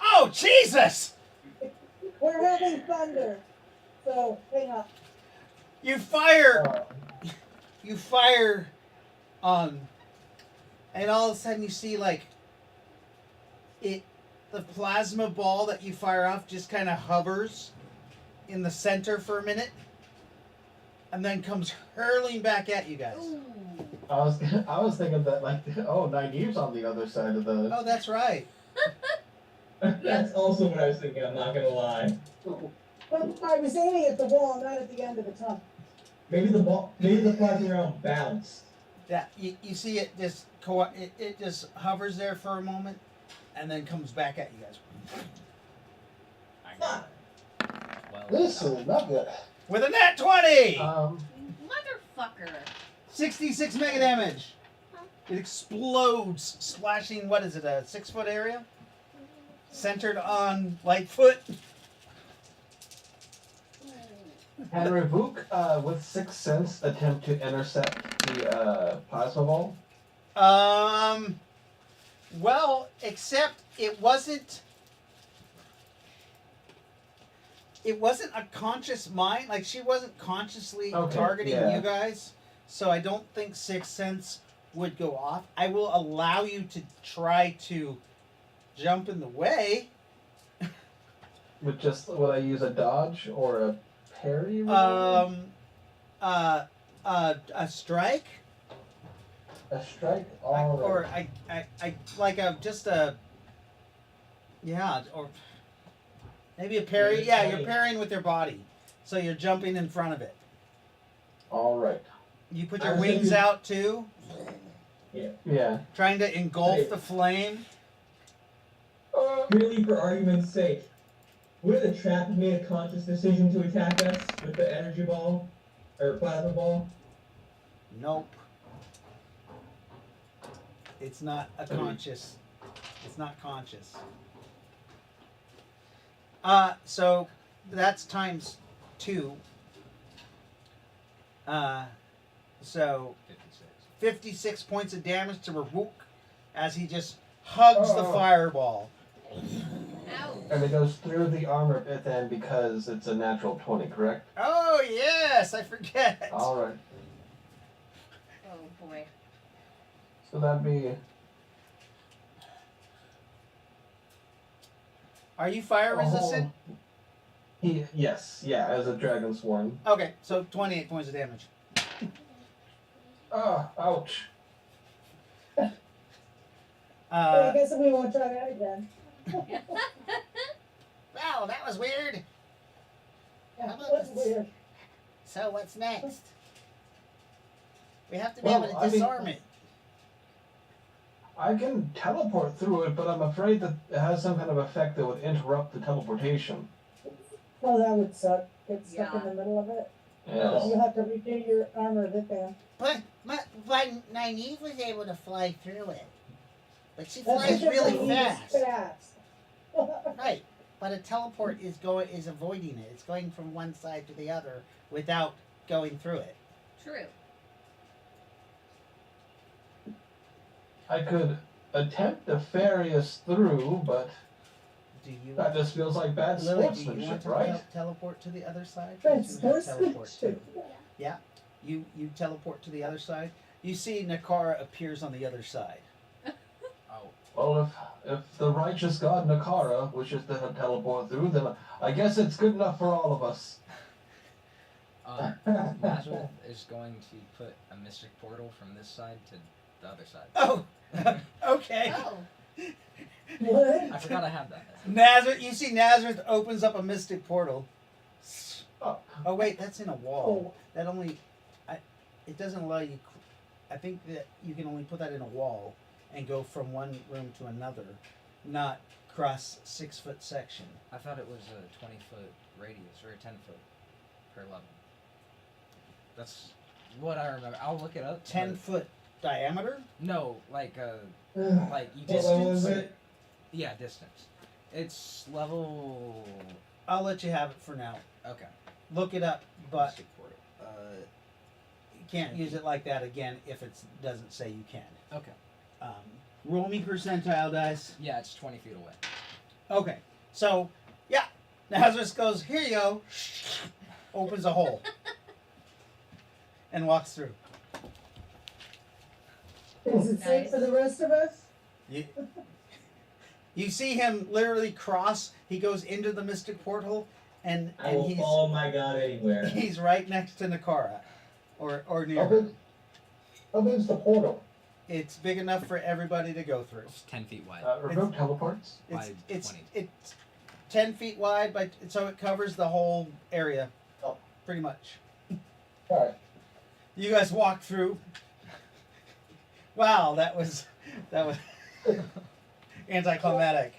Oh, Jesus!
We're having thunder. So hang on.
You fire,
Uh,
and all of a sudden you see like the plasma ball that you fire off just kind of hovers in the center for a minute, and then comes hurling back at you guys.
Ooh.
I was thinking that like Nynaeve's on the other side of the.
Oh, that's right.
That's also what I was thinking. I'm not gonna lie.
But I was aiming at the wall, not at the end of the tunnel.
Maybe the plasma round bounced.
Yeah, you see it just it just hovers there for a moment, and then comes back at you guys.
I got it.
this is not good.
With a nat 20!
Motherfucker.
66 mega damage. It explodes, splashing, what is it, a 6-foot area? Centered on Lightfoot.
Can Revuk, with 6 sense, attempt to intercept the plasma ball?
Well, except it wasn't a conscious mind. Like, she wasn't consciously
Okay,
targeting
yeah.
you guys. So I don't think Sixth Sense would go off. I will allow you to try to jump in the way.
With just, would I use a dodge or a parry?
A strike.
A strike? All right.
or I like a just a yeah, or maybe a parry. Yeah, you're parrying with your body, so you're jumping in front of it.
All right.
You put your wings out too,
Yeah.
trying to engulf the flame.
Purely for argument's sake, would the trap have made a conscious decision to attack us with the energy ball or plasma ball?
Nope. It's not a conscious. It's not conscious. So that's times 2. So 56 points of damage to Rabook as he just hugs the fireball.
Ouch.
And it goes through the armor bit then because it's a natural 20, correct?
Oh yes, I forget.
All right.
Oh boy.
So that'd be.
Are you fire resistant?
Yes, yeah, as a dragon sworn.
Okay, so 28 points of damage.
Ouch.
I guess we won't try that again.
Wow, that was weird.
Yeah,
How about
that's
this?
weird.
So what's next? We have to be
Well,
able
I
to
mean-
disarm it.
I can teleport through it, but I'm afraid that it has some kind of effect that would interrupt the teleportation.
Well, that would suck. Get stuck in
Yeah.
the middle of it.
Yes.
You have to redo your armor with them.
But Nynaeve was able to fly through it. But she
That's
flies
because
really
they use
fast.
fast.
Right. But a teleport is avoiding it. It's going from one side to the other without going through it.
True.
I could attempt to ferry us through, but
Do you
that just feels like bad
Lily, do you want
sportsmanship,
to
right?
teleport to the other side?
That's
You have teleport
sportsmanship.
too. Yeah. You teleport to the other side. You see Nakara appears on the other side.
Well, if the righteous god Nakara wishes to teleport through, then I guess it's good enough for all of us.
Nazareth is going to put a mystic portal from this side to the other side.
Oh, okay.
Oh.
What?
I forgot I had that.
Nazareth, you see Nazareth opens up a mystic portal. Oh wait, that's in a wall. That only, it doesn't allow you. I think that you can only put that in a wall and go from one room to another, not cross 6-foot section.
I thought it was a 20-foot radius or a 10-foot per level. That's what I remember. I'll look it up.
10-foot diameter.
No, like you
What level is it?
Yeah, distance. It's level.
I'll let you have it for now.
Okay.
Look it up, but
Mystic portal.
you can't use it like that again if it doesn't say you can.
Okay.
Roll me percentile dice.
Yeah, it's 20 feet away.
Okay, so yeah, Nazareth goes, here you go, opens a hole, and walks through.
Is it safe for the rest of us?
You see him literally cross. He goes into the mystic portal, and
I will follow my god anywhere.
he's right next to Nakara, or near
How
her.
big, how big is the portal?
It's big enough for everybody to go through.
It's 10 feet wide.
Remote teleports?
It's
20.
it's 10 feet wide, but so it covers the whole area,
Oh.
pretty much.
Alright.
You guys walk through. Wow, that was anticlimactic.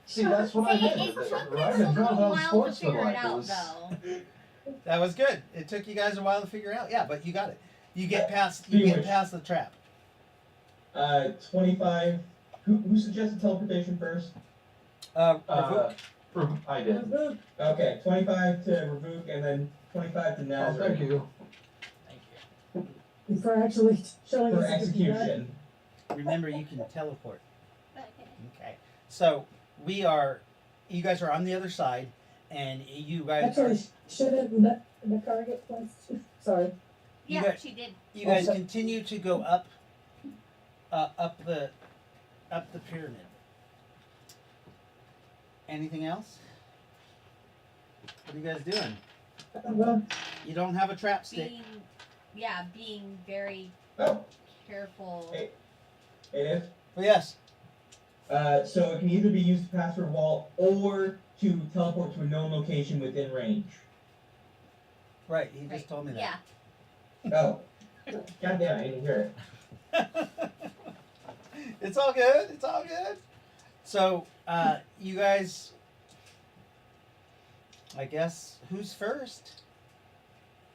See, that's what I
See,
meant.
it took us
Right?
a
It felt
little while to figure
unsportsmanlike.
it
It
out,
was.
though.
That was good. It took you guys a while to figure out. Yeah, but you got it. You get past the trap.
25. Who suggested teleportation first?
Ravuk.
I did.
Okay, 25 to Ravuk and then 25 to
Oh,
Nazareth
thank you.
Thank you.
For actually showing
for
us what you got?
execution.
Remember, you can teleport.
Okay.
Okay. So you guys are on the other side, and you guys are,
Actually, shouldn't the car get points too? Sorry.
You
Yeah,
got-
she did.
you guys
Also-
continue to go up the pyramid. Anything else? What are you guys doing?
Well,
You don't have a trap stick.
Being very
Oh,
Careful.
Hey. it is.
But yes.
So it can either be used to pass through a wall or to teleport to a known location within range.
Right, he just told me
Yeah.
that.
Oh. God damn, I didn't hear it.
It's all good. It's all good. So, you guys, I guess, who's first?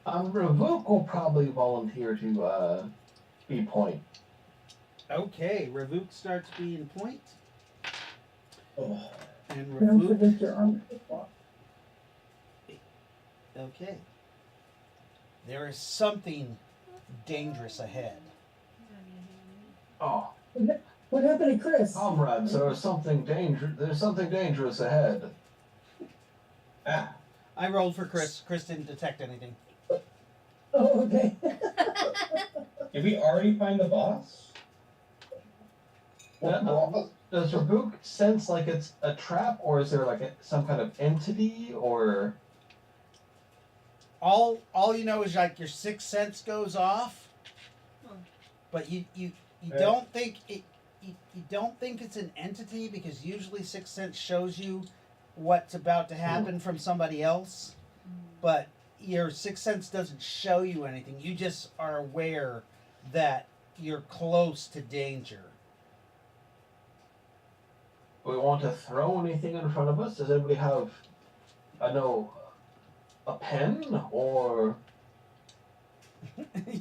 Revok will probably volunteer to be point.
Okay, Revuk starts being point.
Oh.
And
Don't
Revuk.
forget your armor.
Okay. There is something dangerous ahead.
Oh,
What happened to Chris?
comrades, there's something dangerous ahead.
Ah.
I rolled for Chris. Chris didn't detect anything.
Oh, okay.
Did we already find the boss?
Does Revok sense like it's a trap, or is there like some kind of entity, or?
All you know is like your sixth sense goes off, but you don't think it. You don't think it's an entity because usually sixth sense shows you what's about to happen from somebody else, but your sixth sense doesn't show you anything. You just are aware that you're close to danger.
Do we want to throw anything in front of us? Does anybody have, a pen or?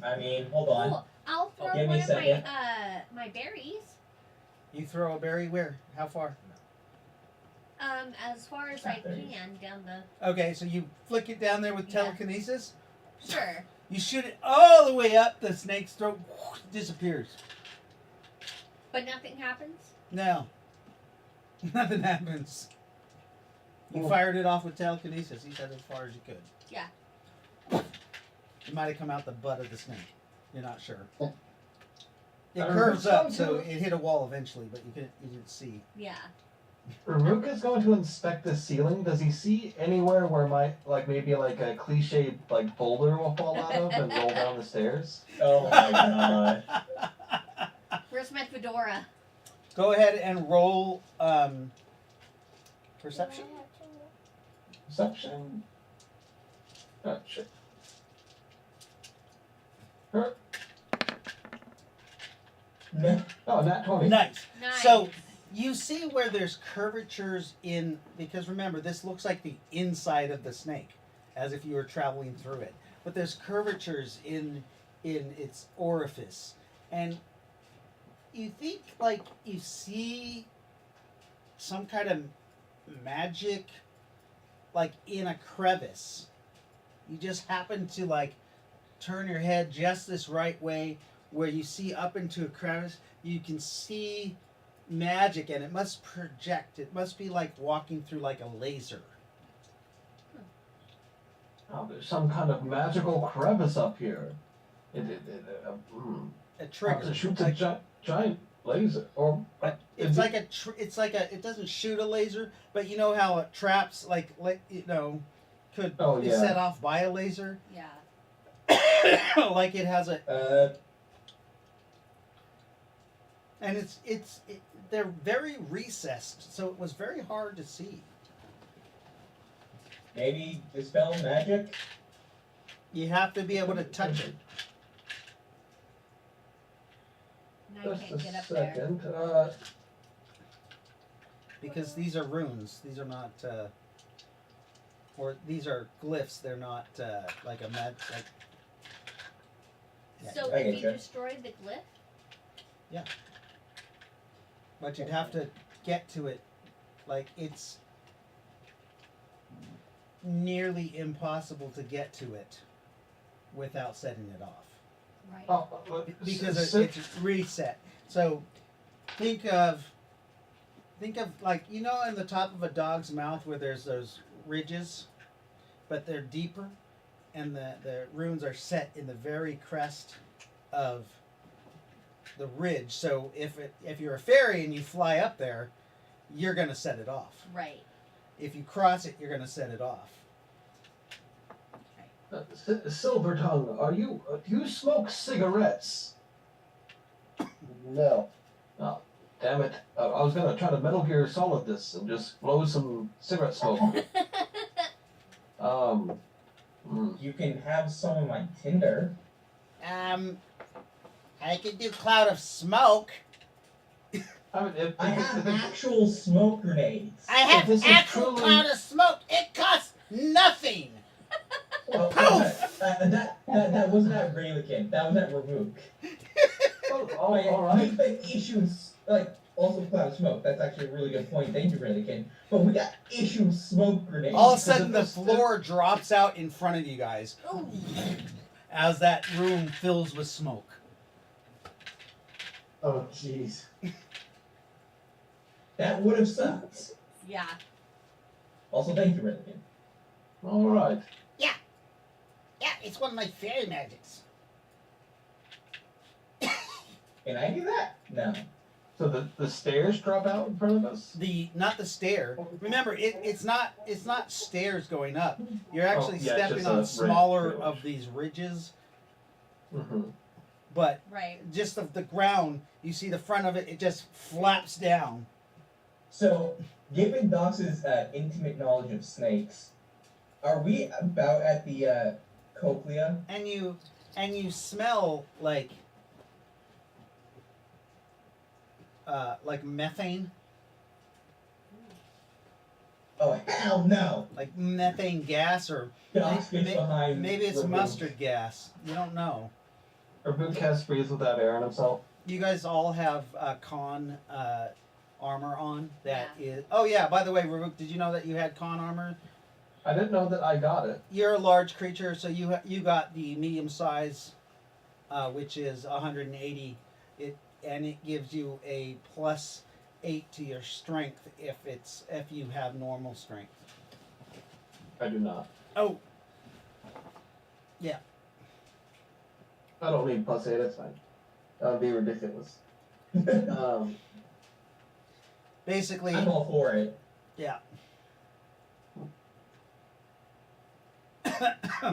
I mean, hold on.
Cool. I'll throw
Give me
one
a
of my
second.
my berries.
You throw a berry where? How far?
As far as I can down the.
Okay, so you flick it down there with
Yeah.
telekinesis.
Sure.
You shoot it all the way up the snake's throat, disappears.
But nothing happens.
No. Nothing happens. You
Oh.
fired it off with telekinesis. He said as far as you could.
Yeah.
It might have come out the butt of the snake. You're not sure. It
I
curves
remember
up, so
something-
it hit a wall eventually, but you didn't see.
Yeah.
Revok is going to inspect the ceiling. Does he see anywhere where maybe a cliche boulder will fall out of and roll down the stairs?
Oh my god.
Where's my fedora?
Go ahead and roll perception.
Perception. Oh shit. Her-
No.
Oh, nat 20.
Nice.
Nice.
So you see where there's curvatures in, because remember, this looks like the inside of the snake, as if you were traveling through it. But there's curvatures in its orifice, and you think like you see some kind of magic, like in a crevice. You just happen to turn your head just this right way, where you see up into a crevice. You can see magic, and it must project. It must be like walking through like a laser.
Oh, there's some kind of magical crevice up here.
A
It
trigger.
shoots a giant laser. Or
It's like it doesn't shoot a laser, but you know how traps could
Oh,
be
yeah.
set off by a laser.
Yeah.
Like it has a, and they're very recessed, so it was very hard to see.
Maybe dispel magic?
You have to be able to touch it.
And I
Just
can't
a
get up there.
second.
Because these are runes. These are not, or these are glyphs. They're not like a mag.
So
I
if
get
you
you.
destroy the glyph,
But you'd have to get to it. Like it's nearly impossible to get to it without setting it off.
right?
Because it's reset. So think of like in the top of a dog's mouth where there's those ridges, but they're deeper, and the runes are set in the very crest of the ridge. So if you're a fairy and you fly up there, you're gonna set it off.
Right.
If you cross it, you're gonna set it off.
Silver Tongue, do you smoke cigarettes?
No.
Oh, damn it. I was gonna try to Metal Gear Solid this and just blow some cigarette smoke.
You can have some of my tinder.
I could do cloud of smoke.
I mean, if
have actual smoke grenades.
I have
this is
actual
truly-
cloud of smoke. It costs nothing.
Oh,
Poof!
That wasn't at Raylikin. That was at Ramook.
oh,
Like,
all right.
we've been issued, like, also cloud of smoke. That's actually a really good point. Thank you, Raylikin. But we got issued smoke grenades.
All of a sudden, the floor drops out in front of you guys as that room fills with smoke.
Oh, jeez.
That would have sucked.
Yeah.
Also, thank you, Raylikin.
All right.
Yeah, it's one of my fairy magics.
Can I do that? No.
So the stairs drop out in front of us?
Not the stair. Remember, it's not stairs going up. You're actually
yeah,
stepping
just
on
a ridge,
smaller
pretty
of
much.
these ridges,
Mm-hmm.
but
Right.
just of the ground, you see the front of it. It just flaps down.
So, given Dox's intimate knowledge of snakes, are we about at the cochlea?
And you smell like methane,
Oh, hell no!
like methane gas, or
Dox gets behind.
maybe it's
Ramook.
mustard gas. You don't know.
Raboot cast breathes without air in himself.
You guys all have con armor on. That is. Oh yeah. By the way, Ruvuk, did you know that you had con armor?
I didn't know that I got it.
You're a large creature, so you got the medium size, which is 180. And it gives you a +8 to your strength if you have normal strength.
I do not.
Oh,
I don't need +8, that's fine. That would be ridiculous.
basically,
I'm all for it.
yeah.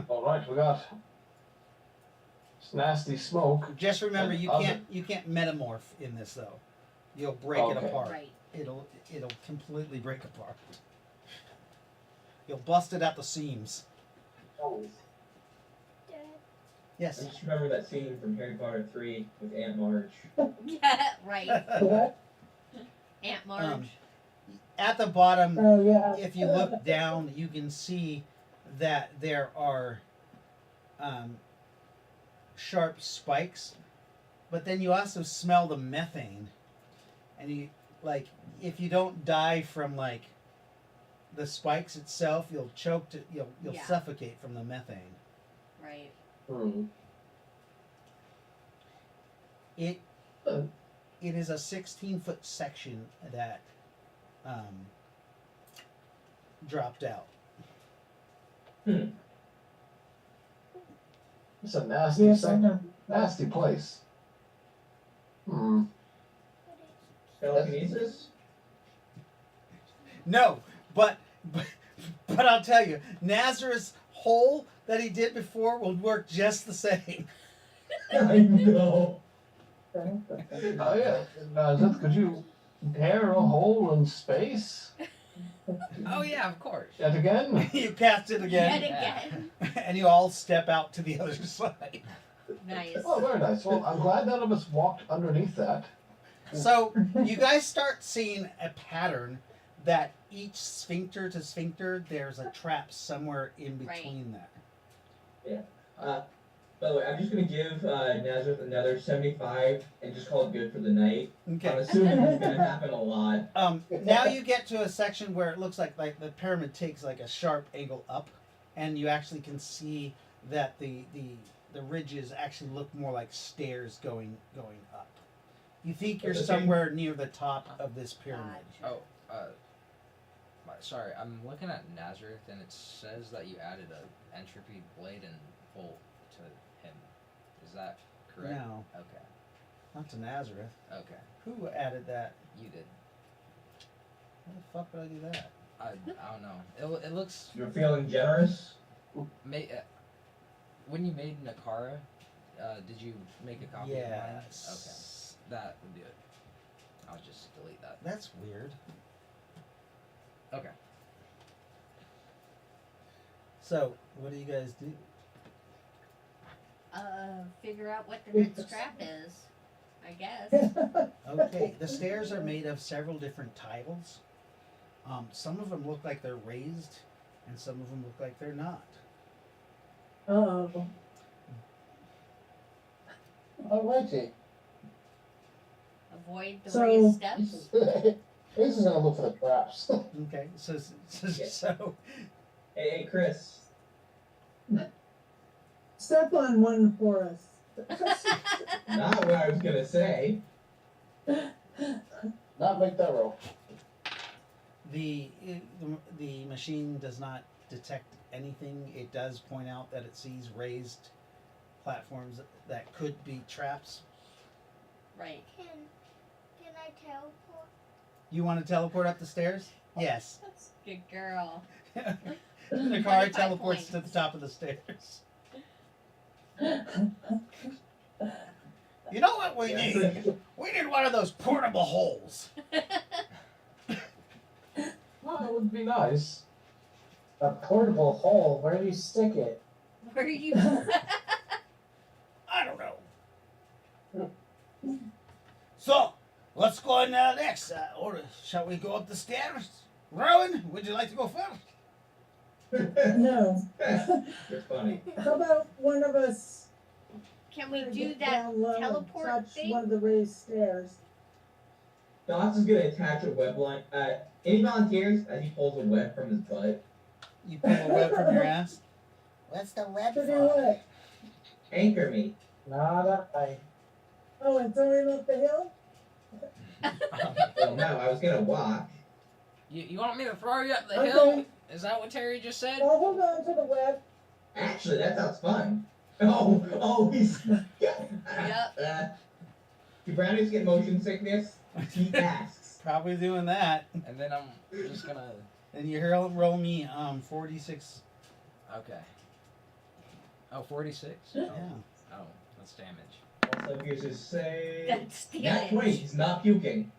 All right, we got this nasty smoke.
Just remember,
And
you can't metamorph in this though. You'll break it
Okay.
apart.
Right.
It'll completely break apart. You'll bust it at the seams.
Dad,
I
Yes.
just remember that scene from Harry Potter 3 with Aunt Marge.
Yeah. Right.
What?
Aunt Marge.
At the bottom,
Oh, yeah.
if you look down, you can see that there are sharp spikes, but then you also smell the methane, and you if you don't die from the spikes itself, you'll choke to you'll
Yeah.
suffocate from the methane.
Right.
Hmm.
It is a 16-foot section that dropped out.
It's a nasty,
Yes, I know.
nasty place. Hmm.
Telekinesis?
No, but I'll tell you, Nazareth's hole that he did before will work just the same.
I know.
Oh yeah. Nazeth, could you tear a hole in space?
Oh yeah, of course.
Yet again?
You cast it
Yet
again,
again.
and you all step out to the other side.
Nice.
Oh, very nice. Well, I'm glad none of us walked underneath that.
So you guys start seeing a pattern that each sphincter to sphincter, there's a trap somewhere in between that.
By the way, I'm just gonna give Nazareth another 75 and just call it good for the night. I'm
Okay.
assuming it's gonna happen a lot.
Now you get to a section where it looks like the pyramid takes like a sharp angle up, and you actually can see that the ridges actually look more like stairs going up. You think you're
Okay.
somewhere near the top of this pyramid.
Gotcha.
Oh, sorry. I'm looking at Nazareth, and it says that you added a entropy blade and bolt to him. Is that correct?
No,
Okay.
not to Nazareth.
Okay.
Who added that?
You did.
How the fuck would I do that?
I don't know. It looks.
You're feeling generous?
When you made Nakara, did you make a copy of mine? Okay.
Yes.
That would be it. I'll just delete that.
That's weird.
Okay.
So, what do you guys do?
Figure out what the next trap is. I guess.
Okay, the stairs are made of several different tiles. Some of them look like they're raised, and some of them look like they're not.
Oh.
Alrighty.
Avoid the
So-
raised steps.
Ace is gonna look for the traps.
Okay, so
Hey, Chris.
Step on one for us.
Not what I was gonna say.
Not make that roll.
the machine does not detect anything. It does point out that it sees raised platforms that could be traps.
Right.
Can I teleport?
You want to teleport up the stairs? Yes.
Good girl.
The car
25
teleports to
points.
the top of the stairs. You know what we need? We need one of those portable holes.
Well, that would be nice.
A portable hole. Where do you stick it?
Where are you?
I don't know. So, let's go on next. Or shall we go up the stairs? Rowan, would you like to go first?
No.
You're funny.
How about one of us
Can we do
get
that
down low and
teleport
touch
thing?
one of the raised stairs?
Dots is gonna attach a web line. Any volunteers as he pulls a web from his butt?
You pull a web from your ass. What's the web
To do
for?
what?
Anchor me.
Not I.
Oh, and throw him up the hill?
Well, no, I was gonna walk.
You want me to throw you up the
Okay.
hill? Is that what Terry just said?
I'll hold on to the web.
Actually, that sounds fun. Oh, he's.
Yep.
Do brownies get motion sickness? He asks.
Probably doing that.
And then I'm just gonna.
And you roll me 46.
Okay. Oh, 46?
Yeah.
Oh, that's damage.
Also, here's his say.
That's
Nat 20,
damage.
he's not puking.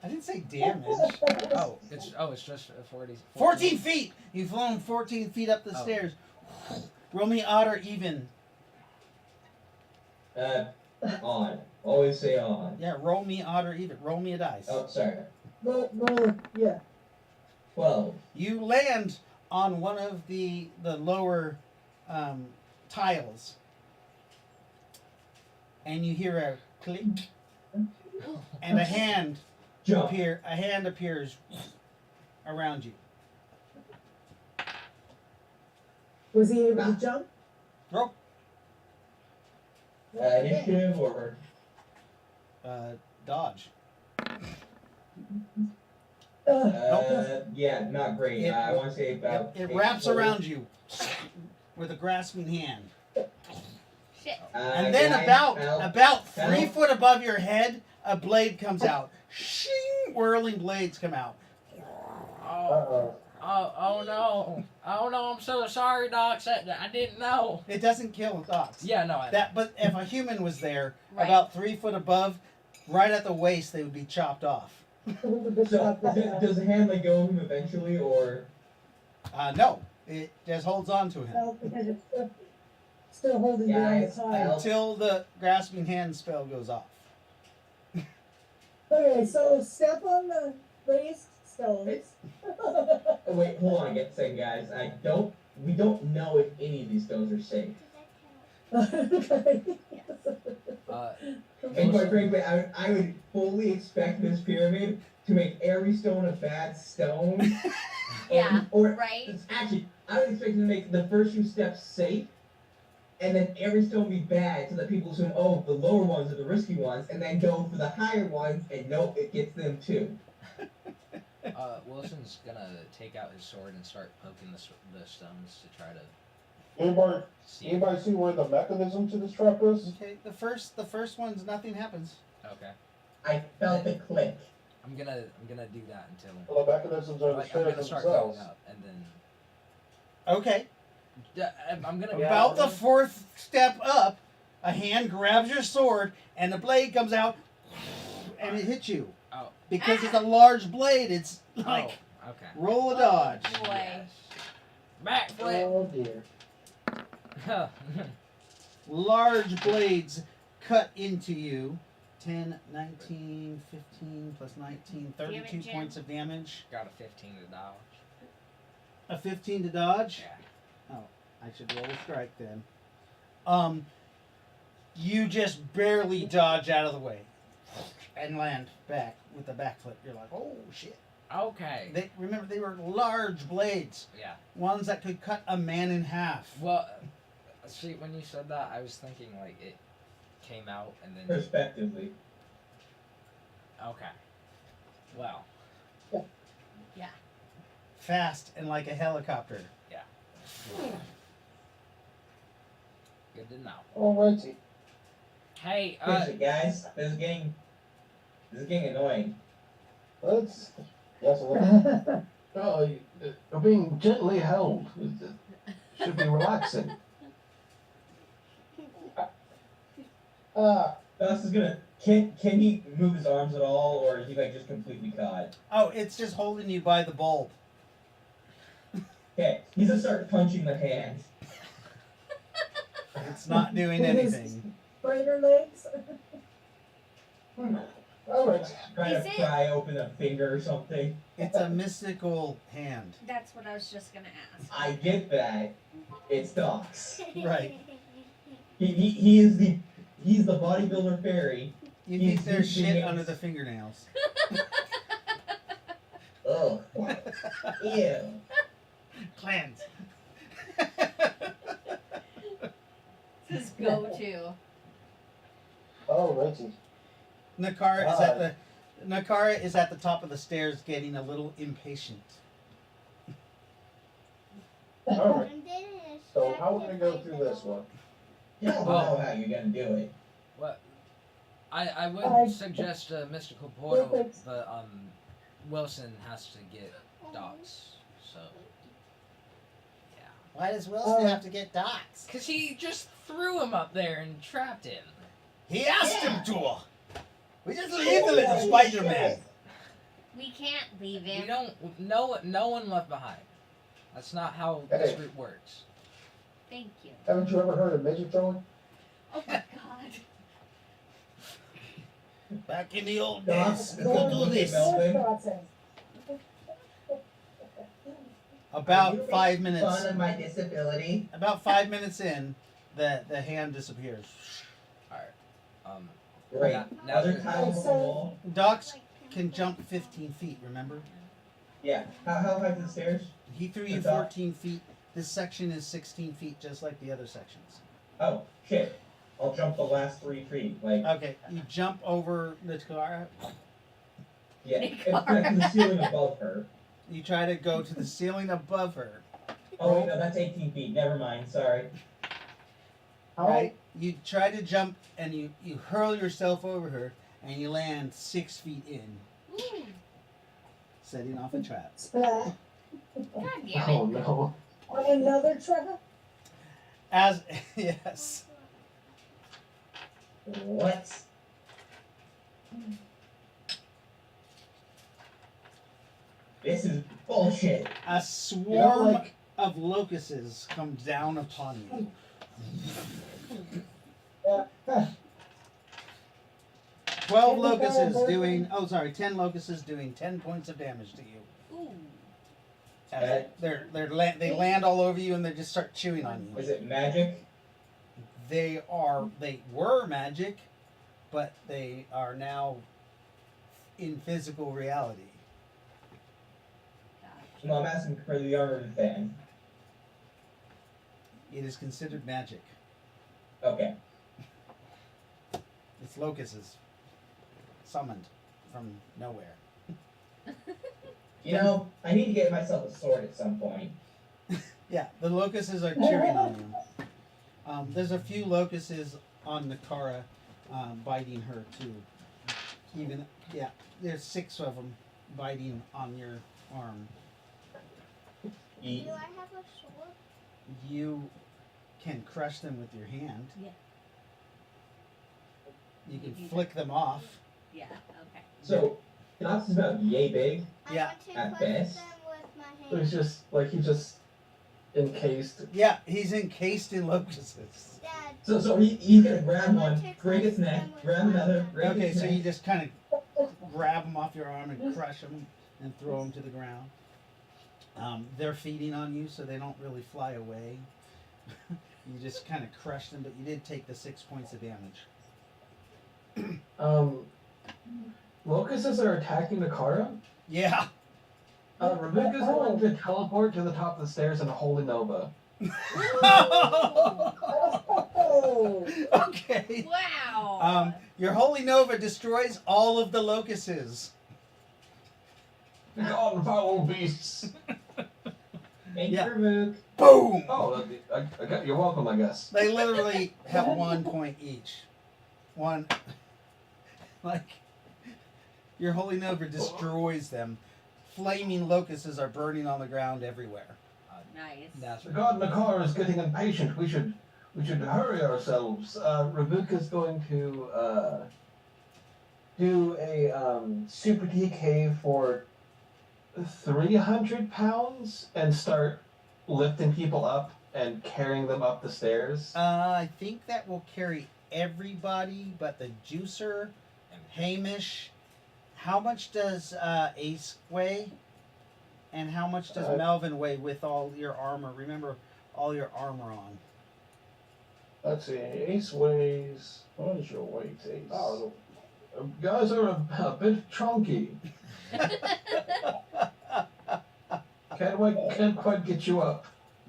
I didn't say damage.
Oh, it's just 40.
14 feet! You've flown 14 feet up the
Oh.
stairs. Roll me odd or even.
On. Always say on.
Yeah, roll me odd or even. Roll me a dice.
Oh, sorry.
Roll, yeah.
12.
You land on one of the lower tiles, and you hear a click, and a hand
Jump.
appears around you.
Was he able to jump?
Roll.
Initiative or.
Dodge.
Yeah, not great.
It-
I want to say about.
It
8
wraps
total.
around you with a grasping hand.
Shit.
And then
Help.
about 3
Help.
foot above your head, a blade comes out. Shing! Whirling blades come out.
Oh, oh no. Oh no, I'm so sorry, Doc. I didn't know.
It doesn't kill dogs.
Yeah, no.
But if a human was there,
Right.
about 3 foot above, right at the waist, they would be chopped off.
So, does the hand let go of him eventually, or.
No, it just holds on to him
No, because it's still holding you on the
Guys,
tile.
until the grasping hand spell goes off.
Okay, so step on the raised stones.
Oh, wait, hold on a second, guys. We don't know if any of these stones are safe.
Okay.
And quite frankly, I would fully expect this pyramid to make every stone a bad stone.
Yeah,
Or
right?
actually, I would expect it to make the first few steps safe, and then every stone be bad, so that people assume, oh, the lower ones are the risky ones, and then go for the higher ones, and nope, it gets them too.
Wilson's gonna take out his sword and start poking the stones to try to see.
Anybody see where the mechanism to this trap is?
Okay, the first one's nothing happens.
Okay.
I felt the click.
I'm gonna do that until
Well, the mechanisms are the
I'm
stairs
gonna start going
themselves.
up, and then
Okay,
I'm gonna
Yeah.
about the 4th step up, a hand grabs your sword and the blade comes out and it hit you.
Oh.
Because it's a large blade, it's like
Oh, okay.
roll a dodge.
Oh, boy.
Yes. Backflip.
Oh dear.
Large blades cut into you. 10, 19, 15 plus 19,
Damn it,
32
Jim.
points of damage.
Got a 15 to dodge.
A 15 to dodge?
Yeah.
Oh, I should roll a strike then. You just barely dodge out of the way and land back with a backflip. You're like, oh shit.
Okay.
Remember, they were large blades.
Yeah.
Ones that could cut a man in half.
Well, see, when you said that, I was thinking like it came out and then.
Prospectively.
Okay. Well.
Yeah.
Fast and like a helicopter.
Yeah. Good to know.
Alrighty.
Hey,
Finish it, guys. This is getting annoying.
Let's. Yes, a little.
Oh, you're being gently held. It should be relaxing.
Dust is gonna. Can he move his arms at all, or is he like just completely caught?
Oh, it's just holding you by the bulb.
Okay, he's gonna start punching the hand.
It's not doing
With his
anything.
Spider legs.
Alright.
Trying
Is
to
it-
pry open a finger or something.
It's a mystical hand.
That's what I was just gonna ask.
I get that. It's Doc's.
Right.
He's the bodybuilder fairy.
You
He's
think there's
using
shit
it.
under the fingernails.
Oh. Ew.
Cleanse.
His go-to.
Alrighty.
Nakara is at the top of the stairs, getting a little impatient.
Alright.
I'm getting a
So how are we
second
gonna go through this one?
You don't know how you're gonna do it.
what? I would
I-
suggest a mystical portal,
Perfect.
but Wilson has to get dots. So. Yeah.
Why does Wilson
Oh.
have to get dots?
Cause he just threw him up there and trapped him.
He asked him to. We just leave the little Spider-Man.
We can't leave
We
him.
don't. No one left behind. That's not how this
Hey.
route works.
Thank you.
Haven't you ever heard of midget throwing?
Oh my god.
Back in the old
Doc,
days, we
go
could do
look at
this.
Melvin.
About 5 minutes.
Fun of my disability.
About 5 minutes in, the hand disappears.
Right.
Now
Other
that-
tiles on the wall.
Docs can jump 15 feet. Remember?
Yeah. How high is the stairs?
He threw you
The doc-
14 feet. This section is 16 feet, just like the other sections.
Oh shit! I'll jump the last 3 feet. Like
Okay, you jump over the car.
yeah, it's the ceiling above her.
You try to go to the ceiling above her.
Oh wait, no, that's 18 feet. Never mind. Sorry.
Right? You try to jump and you hurl yourself over her and you land 6 feet in,
Ooh,
setting off a trap.
Splat.
God damn
Oh
it.
no.
On another trap.
As yes,
What? This is bullshit.
a swarm of locusts come down upon you. 12 locusts doing. Oh, sorry, 10 locusts doing 10 points of damage to you.
Ooh.
As they land all over you and they just start chewing on you.
Is it magic?
They were magic, but they are now in physical reality.
No, I'm asking for the armored fan.
It is considered magic.
Okay.
It's locusts summoned from nowhere.
You know, I need to get myself a sword at some point.
Yeah, the locusts are cheering on you. There's a few locusts on Nakara biting her too. There's 6 of them biting on your arm.
Do I have a sword?
You can crush them with your hand.
Yeah.
You can
You do
flick them off.
Yeah.
So Knox is about yay big.
Yeah.
At
Push
best.
them with my
It
hand.
was just like he just encased.
Yeah, he's encased in locusts.
Dad,
So he's gonna grab
I want
one,
to
break its
crush
neck,
them with
grab
my
another,
hand.
break
Okay,
its
so
neck.
you just kind of grab them off your arm and crush them and throw them to the ground. They're feeding on you, so they don't really fly away. You just kind of crush them, but you did take the 6 points of damage.
Locusts are attacking Nakara.
Yeah.
Rebecca's going to teleport to the top of the stairs in a holy nova.
Oh,
Okay.
Wow.
Your holy nova destroys all of the locusts.
God, foul beasts!
Thank
Yeah.
you, Rook.
Boom!
Oh, you're welcome, I guess.
They literally have 1 point each. One. Like, your holy nova destroys them. Flaming locusts are burning on the ground everywhere.
Nice.
Nazareth.
God, Nakara is getting impatient. We should hurry ourselves. Rebecca's going to do a super DK for 300 pounds and start lifting people up and carrying them up the stairs.
I think that will carry everybody but the juicer, Hamish. How much does Ace weigh? And how much does Melvin weigh with all your armor? Remember, all your armor on.
Let's see. Ace weighs. What is your weight, Ace?
Oh, guys are a bit chunky. Can't quite get you up.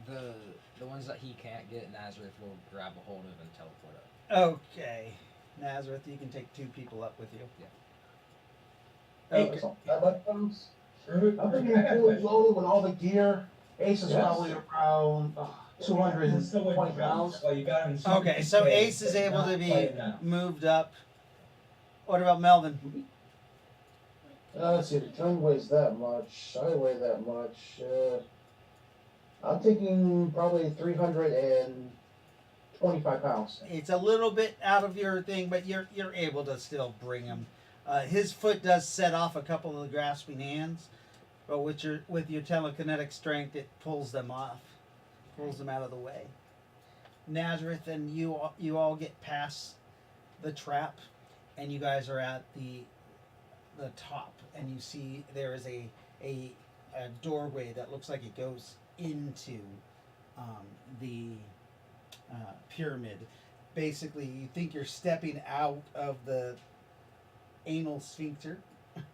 The ones that he can't get, Nazareth will grab a hold of and teleport up.
Okay. Nazareth, you can take 2 people up with you.
Yeah.
Okay.
That much comes.
Rook,
I'm thinking
I got a
fully
question.
loaded with all the gear. Ace is
Yes.
probably around 220 pounds.
Well, you got him in super
Okay, so
DK,
Ace is
but
able
not
to be
quite enough.
moved up. What about Melvin?
Let's see. The gun weighs that much. I weigh that much. I'm thinking probably 325 pounds.
It's a little bit out of your thing, but you're able to still bring him. His foot does set off a couple of the grasping hands, but with your telekinetic strength, it pulls them off, pulls them out of the way. Nazareth and you all get past the trap, and you guys are at the top, and you see there is a doorway that looks like it goes into the pyramid. Basically, you think you're stepping out of the anal sphincter
what?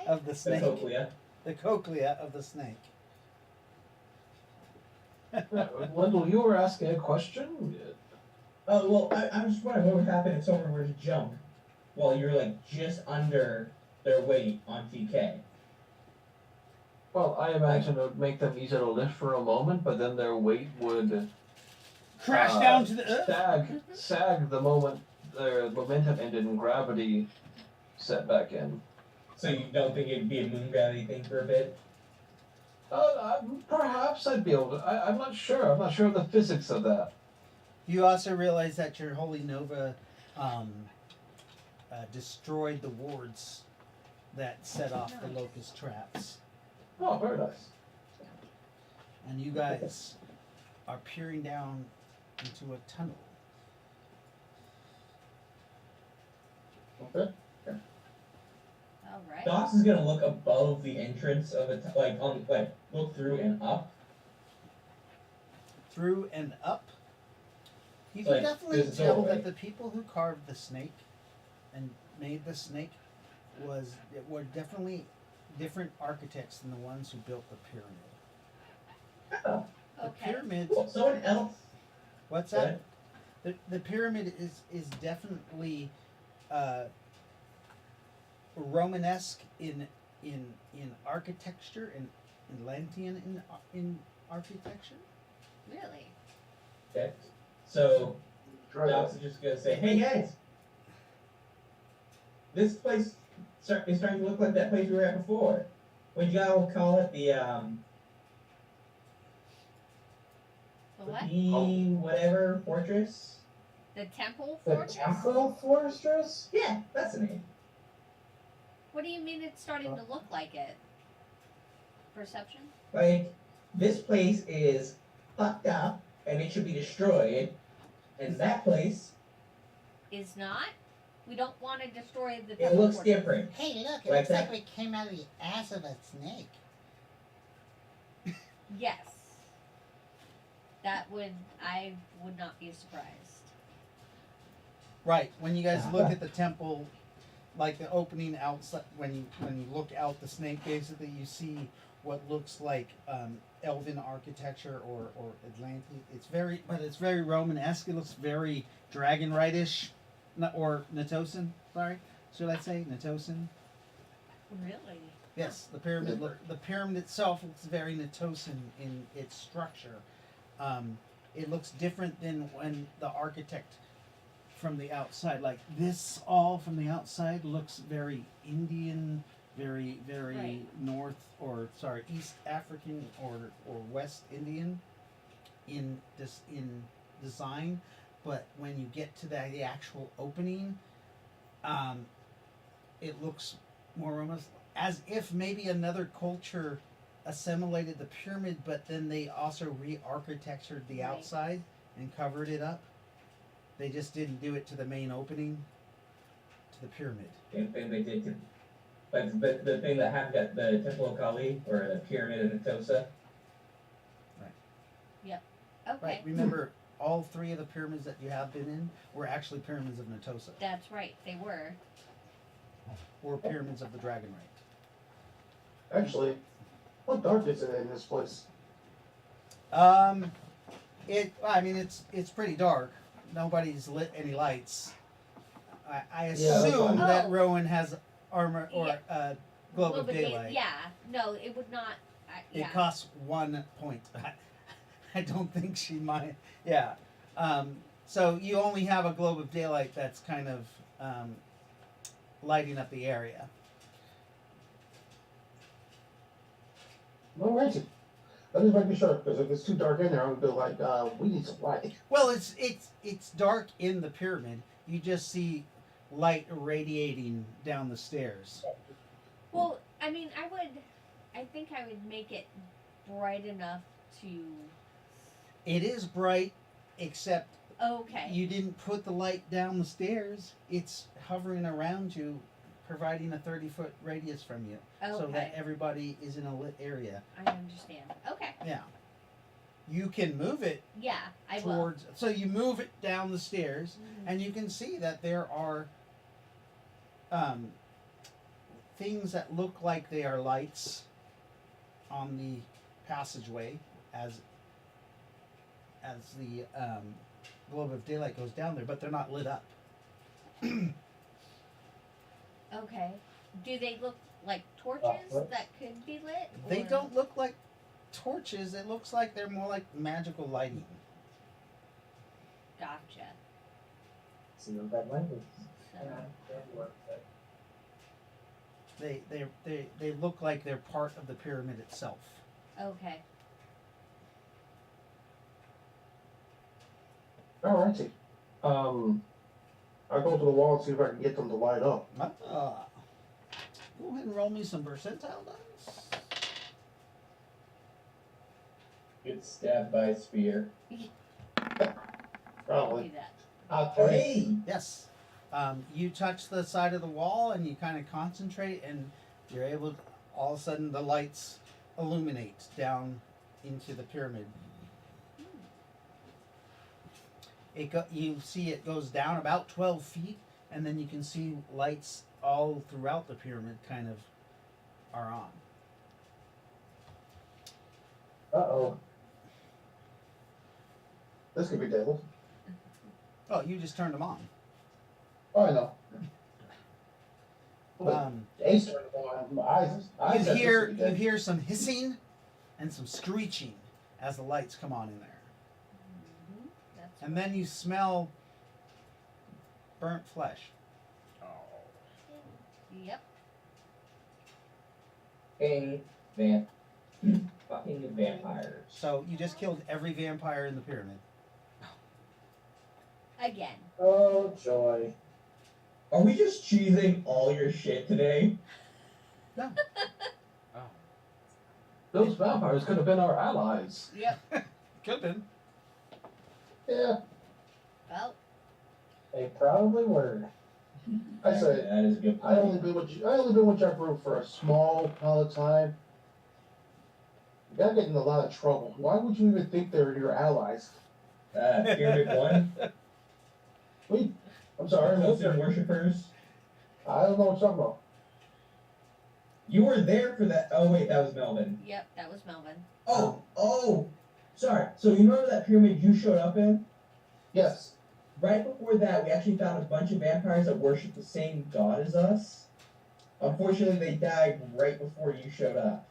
of the
The
snake,
cochlea.
the cochlea of the snake.
Wendell, you were asking a question?
Oh, well, I'm just wondering what would happen if someone were to jump while you're like just under their weight on TK.
Well, I imagine it would make them easier to lift for a moment, but then their weight would
Crash down to the.
sag the moment their momentum ended and gravity set back in.
So you don't think it'd be a moon gravity thing for a bit?
Perhaps I'd be able to. I'm not sure. I'm not sure of the physics of that.
You also realize that your holy nova destroyed the wards that set off the locust traps,
Oh, very nice.
and you guys are peering down into a tunnel.
Okay.
All right.
Docs is gonna look above the entrance of it, look through and up.
Through and up. You can
Like,
definitely
there's a
tell
doorway.
that the people who carved the snake and made the snake were definitely different architects than the ones who built the pyramid.
Oh,
The
Okay.
pyramid.
well, someone else.
What's that? The pyramid is definitely Romanesque in architecture and Atlantean in architecture.
Really?
Okay. So
Try
Docs
that.
is just gonna say, "Hey guys, this place is starting to look like that place we were at before. What y'all call it? The
The what?
whatever fortress?
The temple
The
fortress?
Temple Fortress?
Yeah, that's the name.
What do you mean it's starting to look like it? Perception?
Like, this place is fucked up and it should be destroyed, and that place,
Is not? We don't want to destroy the
it
temple
looks
portal.
different.
Hey, look! It
Like
looks
that.
like we came out of the ass of a snake.
Yes. I would not be surprised.
Right. When you guys look at the temple, like the opening outside, when you look out the snake, basically you see what looks like elven architecture or Atlantean. It's very Romanesque. It looks very Dragonrite-ish, or Natosan. Sorry, should I say Natosan?
Really?
Yes, the pyramid itself looks very Natosan in its structure. It looks different than when the architect from the outside, like this, all from the outside looks very Indian, very
Right.
East African or West Indian in design, but when you get to the actual opening, it looks more almost as if maybe another culture assimilated the pyramid, but then they also re-architectured the
Right.
outside and covered it up. They just didn't do it to the main opening, to the pyramid.
Same thing they did to, but the thing that happened at the Temple of Kali, or the Pyramid of Natosa.
Okay.
Right. Remember, all three of the pyramids that you have been in were actually pyramids of Natosa,
That's right. They were.
or pyramids of the Dragonrite.
Actually, what dark is it in this place?
I mean, it's pretty dark. Nobody's lit any lights. I
Yeah, that's
assume
fine.
that
Oh.
Rowan has armor or globe of
Little bit
daylight.
Yeah. No, it would not.
It
Yeah.
costs 1 point. I don't think she might. Yeah. So you only have a globe of daylight that's kind of lighting up the area.
Alrighty. Let me make sure, because if it's too dark in there, I'm gonna be like, we need some light.
Well, it's dark in the pyramid. You just see light radiating down the stairs.
Well, I mean, I think I would make it bright enough to.
It is bright, except
Okay.
you didn't put the light down the stairs. It's hovering around you, providing a 30-foot radius from you, so that
Okay.
everybody is in a lit area.
I understand. Okay.
Yeah. You can move it
Yeah, I will.
towards. So you move it down the stairs,
Mhm.
and you can see that there are things that look like they are lights on the passageway as the globe of daylight goes down there, but they're not lit up.
Okay. Do they look like torches
whoops.
that could be lit?
They
or-
don't look like torches. It looks like they're more like magical lighting.
Gotcha.
See what that language.
So,
That work, but
They look like they're part of the pyramid itself.
okay.
Alrighty. I'll go to the wall and see if I can get them to light up.
Go ahead and roll me some percentile dice.
Get stabbed by a spear.
I'll
Probably.
do that.
Hey!
Yes. You touch the side of the wall and you kind of concentrate, and you're able to, all of a sudden the lights illuminate down into the pyramid. You see it goes down about 12 feet, and then you can see lights all throughout the pyramid kind of are on.
Uh-oh.
This could be deadly.
Oh, you just turned them on.
Oh, I know.
You
Ace turned on. My eyes. I said this
hear
would be
you
deadly.
hear some hissing and some screeching as the lights come on in there.
Mhm. That's
And then you smell burnt flesh.
Yep.
Hey, fucking vampires.
So you just killed every vampire in the pyramid.
Again.
Oh, joy.
Are we just cheesing all your shit today?
No.
Oh.
Those vampires could have been our allies.
Yep.
Could have been.
Yeah,
Well,
They probably were.
I say
That is a good
I only
point.
been with your group for a small amount of time. You gotta get in a lot of trouble. Why would you even think they're your allies?
Pyramid 1,
I'm sorry,
Closer worshippers.
I don't know what you're talking about.
You were there for that. Oh, wait, that was Melvin.
yep, that was Melvin.
Oh, sorry. So you remember that pyramid you showed up in?
Yes.
Right before that, we actually found a bunch of vampires that worship the same god as us. Unfortunately, they died right before you showed up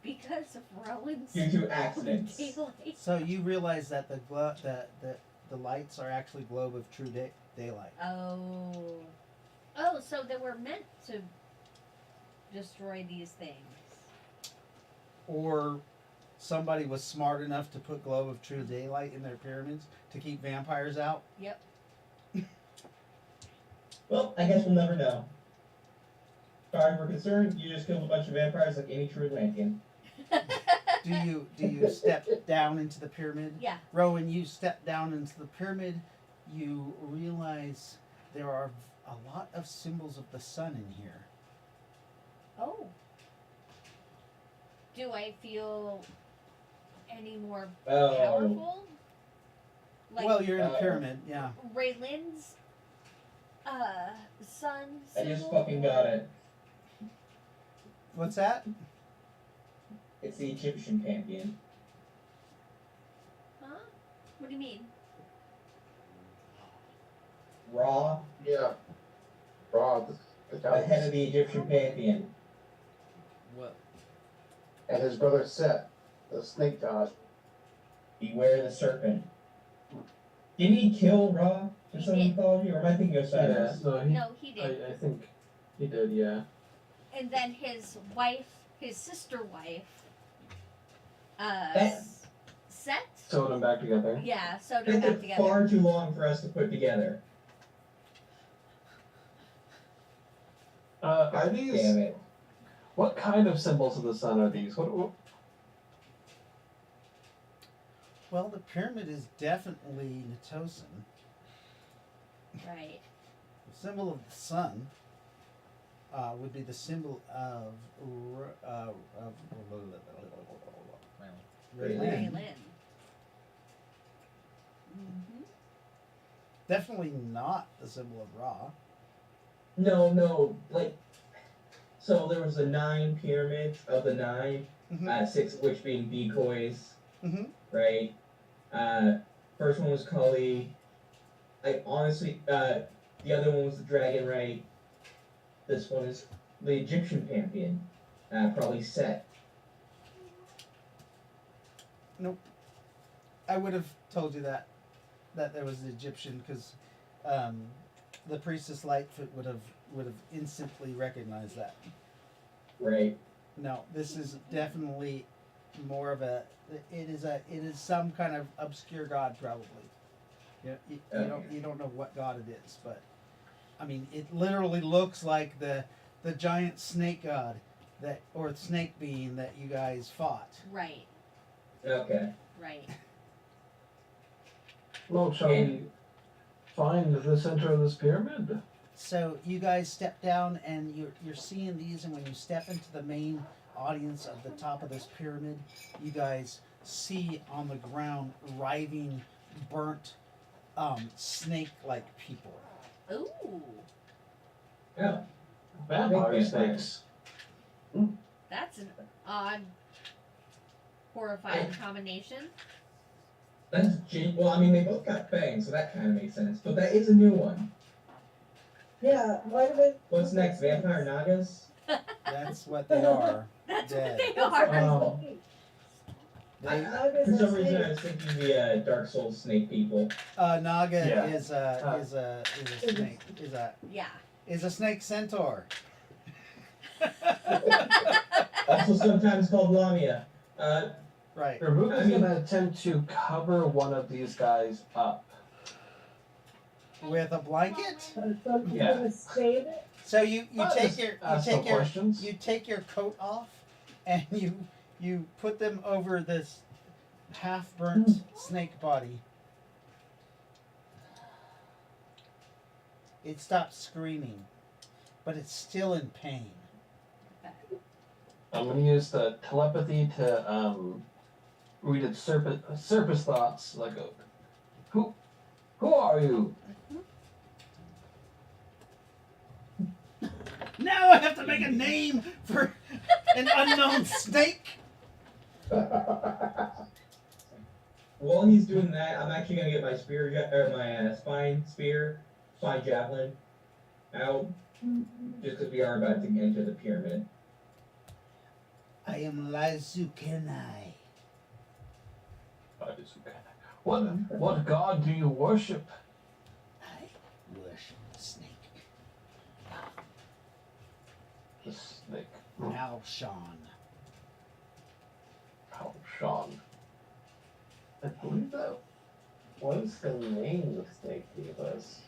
Because of Rowan's
due to accidents.
daylight.
So you realize that the lights are actually globe of true daylight.
Oh. Oh, so they were meant to destroy these things.
Or somebody was smart enough to put globe of true daylight in their pyramids to keep vampires out.
Yep.
Well, I guess we'll never know. As far as we're concerned, you just killed a bunch of vampires like any true Atlantean.
Do you step down into the pyramid?
Yeah.
Rowan, you step down into the pyramid, you realize there are a lot of symbols of the sun in here.
Oh. Do I feel any more
Oh,
powerful? Like
Well, you're in a pyramid, yeah.
Raylin's sun
I just
symbol?
fucking got it.
What's that?
It's the Egyptian pantheon.
Huh? What do you mean?
Ra,
Yeah. Ra, the
the head
guy,
of the Egyptian pantheon.
What?
and his brother Set, the snake god.
Beware the serpent. Didn't he kill Ra in some
He did.
mythology, or am I thinking of Cyrus?
no,
No, he did.
I think he did, yeah.
And then his wife, his sister wife,
That-
Set?
Sewed them back together.
Yeah, sewed
That
them back
took
together.
far too long for us to put together.
Are these?
Damn it.
What kind of symbols of the sun are these? What
Well, the pyramid is definitely Natosan.
Right.
The symbol of the sun would be the symbol of
Really?
Raylan.
Raylin. Mm-hmm.
Definitely not the symbol of Ra.
No, like, so there was the 9 pyramids of the 9,
Mhm.
6 of which being decoys,
Mhm.
right? First one was Kali. I honestly, the other one was the dragon, right? This one is the Egyptian pantheon, probably Set.
I would have told you that there was the Egyptian because the priestess Lightfoot would have instantly recognized that.
Right.
No, this is definitely more of a. It is some kind of obscure god probably. You don't know what god it is, but I mean it literally looks like the giant snake god or snake being that you guys fought.
Right.
Okay.
Right.
Well, shall we find the center of this pyramid?
So you guys step down and you're seeing these, and when you step into the main audience of the top of this pyramid, you guys see on the ground writhing, burnt, snake-like people.
Ooh.
Yeah.
Vampire
Big
snakes.
That's an odd, horrifying combination.
That's well, I mean, they both got fangs, so that kind of makes sense. But that is a new one.
Yeah, why do they?
What's next? Vampire Nagas?
That's what they are.
That's
Dead.
what they are.
Oh.
They,
For some reason, I was thinking the Dark Souls snake people.
Naga
Yeah.
is a snake.
Yeah.
Is a snake centaur.
Also sometimes called Lamia.
Right.
Rabuka's gonna attempt to cover one of these guys up.
With a blanket?
So you're
Yeah.
gonna save it?
So you
I'll
take
just
your
ask some questions.
you take your coat off, and you put them over this half burnt snake body. It stops screaming, but it's still in pain.
I'm gonna use the telepathy to read its serpent's thoughts. Like, who are you?
Now I have to make a name for an unknown snake.
While he's doing that, I'm actually gonna get my spine javelin out, just because we are about to enter the pyramid.
I am Lizukenai.
What god do you worship?
I worship the snake.
The snake.
Now, Sean.
Oh, Sean. I believe that was the name the snake gave us.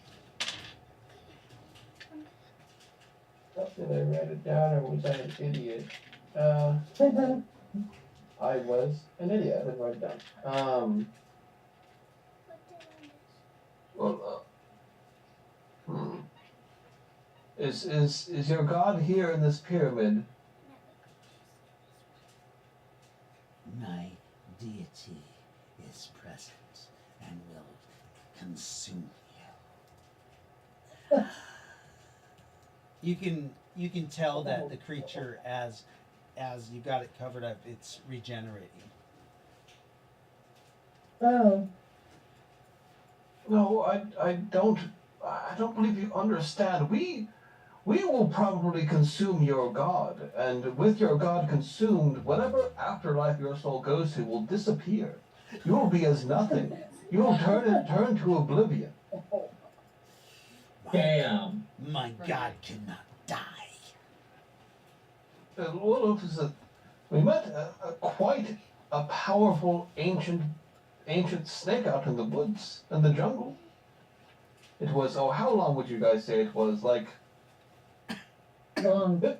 Did I write it down or was I an idiot? I was an idiot. I didn't write it down. Well, Is your god here in this pyramid?
My deity is present and will consume you. You can tell that the creature, as you got it covered up, it's regenerating.
Oh,
No, I don't believe you understand. We will probably consume your god, and with your god consumed, whatever afterlife your soul goes to will disappear. You will be as nothing. You will turn to oblivion.
Damn.
My god cannot die.
We met quite a powerful ancient snake out in the woods, in the jungle. It was, how long would you guys say it was? Like 50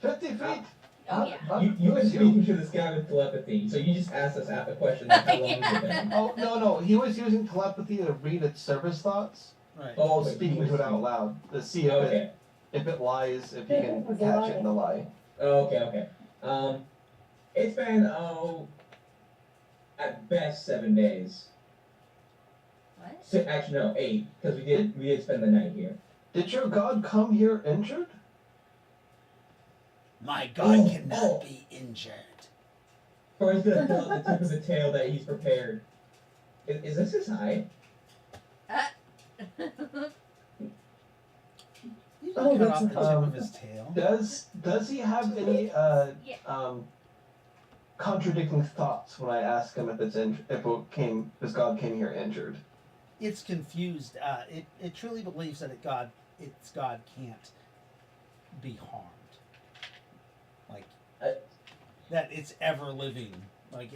feet?
Oh, yeah.
You were speaking to this guy with telepathy, so you just asked us a question like how long has it been?
Oh, no, he was using telepathy to read its service thoughts.
Right.
Oh, okay.
Speaking to it out loud to see if it lies, if you can catch it in the lie.
Oh, okay. It's been, at best 7 days.
What?
Actually, no, 8, because we did spend the night here.
Did your god come here injured?
My god cannot be injured.
Or is gonna fill out the tip of the tail that he's prepared. Is this his eye?
You
Oh,
can cut
that's
off the tip of his tail.
Does he have any contradicting thoughts when I ask him if his god came here injured?
It's confused. It truly believes that its god can't be harmed. Like that it's ever living. Like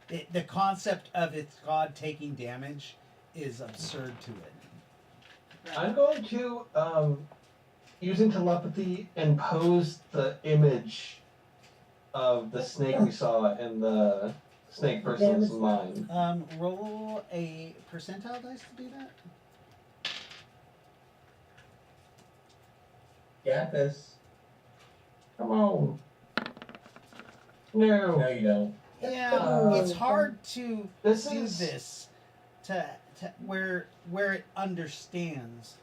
the concept of its god taking damage is absurd to it.
I'm going to using telepathy impose the image of the snake we saw in the snake person's mind.
Roll a percentile dice to do that.
Got this.
Come on.
No,
No.
you don't.
Yeah, it's hard to
This
do
is
this to where it understands,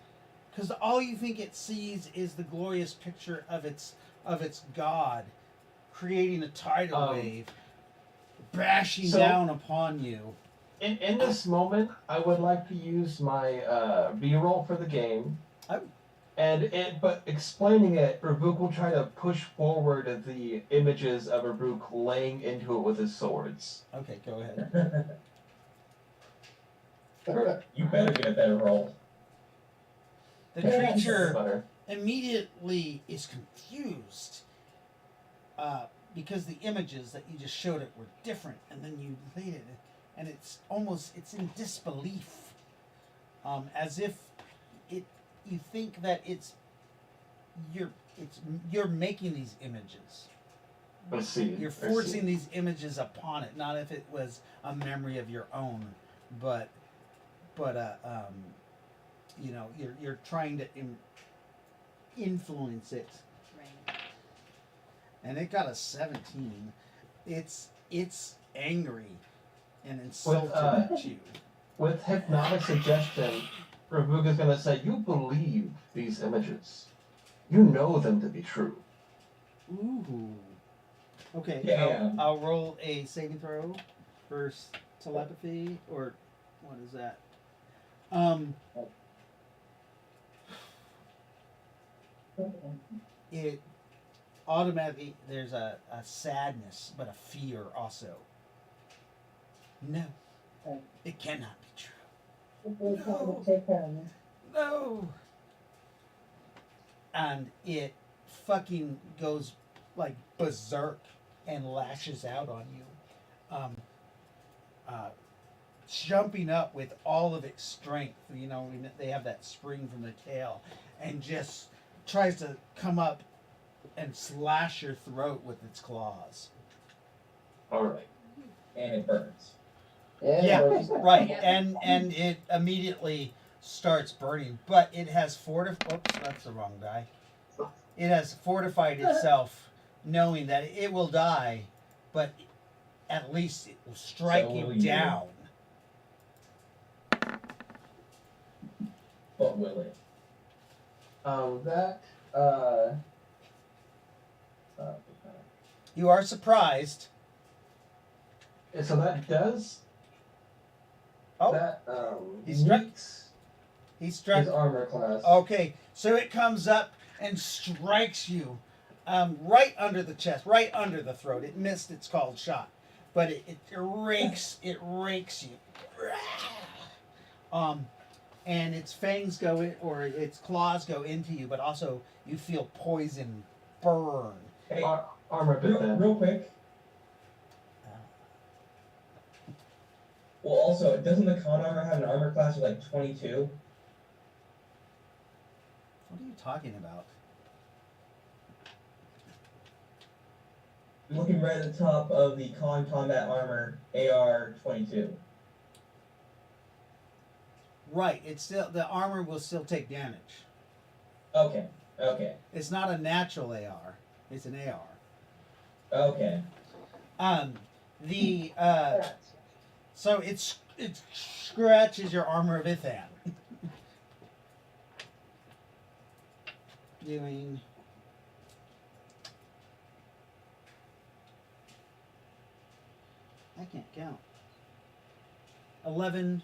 because all you think it sees is the glorious picture of its god creating a tidal wave bashing down upon you.
in this moment. I would like to use my reroll for the game.
Oh.
But explaining it, Rabuk will try to push forward the images of Rabuk laying into it with his swords.
Okay, go ahead.
You better get a better roll.
The creature immediately is confused because the images that you just showed it were different, and then you laid it, and it's in disbelief, as if you think that it's you're making these images.
I see.
You're
I see.
forcing these images upon it, not if it was a memory of your own, but you know, you're trying to influence it.
Right.
And it got a 17. It's angry and insulted at you.
With hypnotic suggestion, Ravuga's gonna say, "You believe these images. You know them to be true."
Ooh. Okay.
Yeah.
I'll roll a saving throw for telepathy, or what is that? It automatically, there's a sadness, but a fear also. No, it cannot be true.
We're trying to take care of me.
No. And it fucking goes like berserk and lashes out on you. Jumping up with all of its strength, you know, they have that spring from the tail, and just tries to come up and slash your throat with its claws.
All right.
And it burns.
Yeah,
Yeah.
right.
Yeah.
And it immediately starts burning, but it has fortified. Oops, that's the wrong die. It has fortified itself, knowing that it will die, but at least it will strike
So
you
will you.
down.
But will it?
That
You are surprised.
so that does
Oh,
that
He struck-
meets
he struck.
his armor class.
Okay, so it comes up and strikes you right under the chest, right under the throat. It missed its called shot, but it rakes you. And its fangs go in, or its claws go into you, but also you feel poison burn.
Hey,
Armor bit then.
real quick. Well, also, doesn't the con armor have an armor class of like 22?
What are you talking about?
Looking right at the top of the con combat armor, AR 22.
Right, it's still, the armor will still take damage.
Okay, okay,
It's not a natural AR. It's an AR.
okay.
The so it scratches your armor of Ithan. Doing I can't count. 11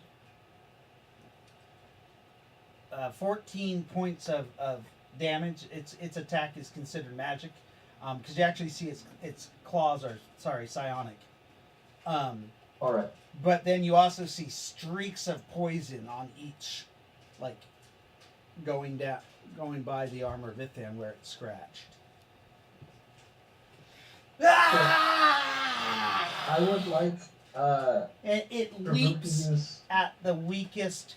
14 points of damage. Its attack is considered magic, because you actually see its claws are psionic.
All right.
But then you also see streaks of poison on each, like going by the armor of Ithan where it's scratched.
I would like
It
Ravu to
leaps
use.
at the weakest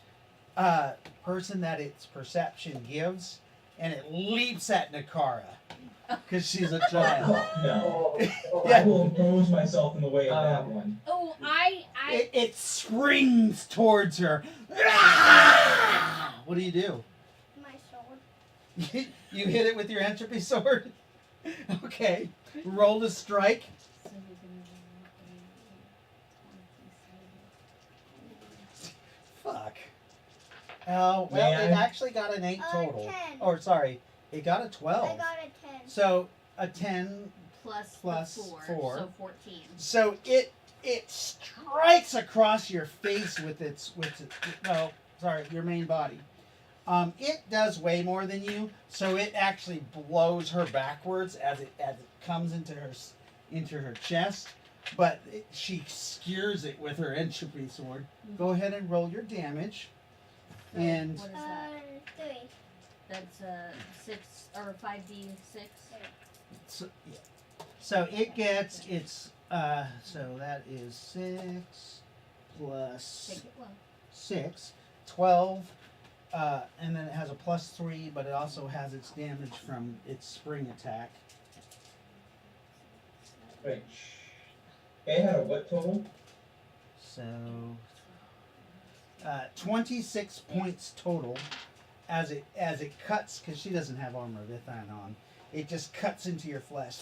person that its perception gives, and it leaps at Nakara because she's a child.
No.
Yeah.
I will impose myself in the way of that one.
Oh,
It springs towards her. What do you do?
My sword.
You hit it with your entropy sword? Okay. Roll to strike. Fuck. Oh, well,
Man.
it actually got an 8 total.
10.
Or, sorry, it got a 12.
I got a 10.
So, a 10.
Plus
Plus
the 4,
4.
so 14.
So, it strikes across your face with its no, sorry, your main body. It does way more than you, so it actually blows her backwards as it comes into her chest. But she skewers it with her entropy sword. Go ahead and roll your damage.
So
And
what is that?
3.
That's 6 or 5d6.
so it gets its so that is 6 plus
Take it well.
6, 12, And then it has a +3, but it also has its damage from its spring attack.
Right. It had a what total?
So, 26 points total as it cuts, because she doesn't have armor of Ithan on. It just cuts into your flesh.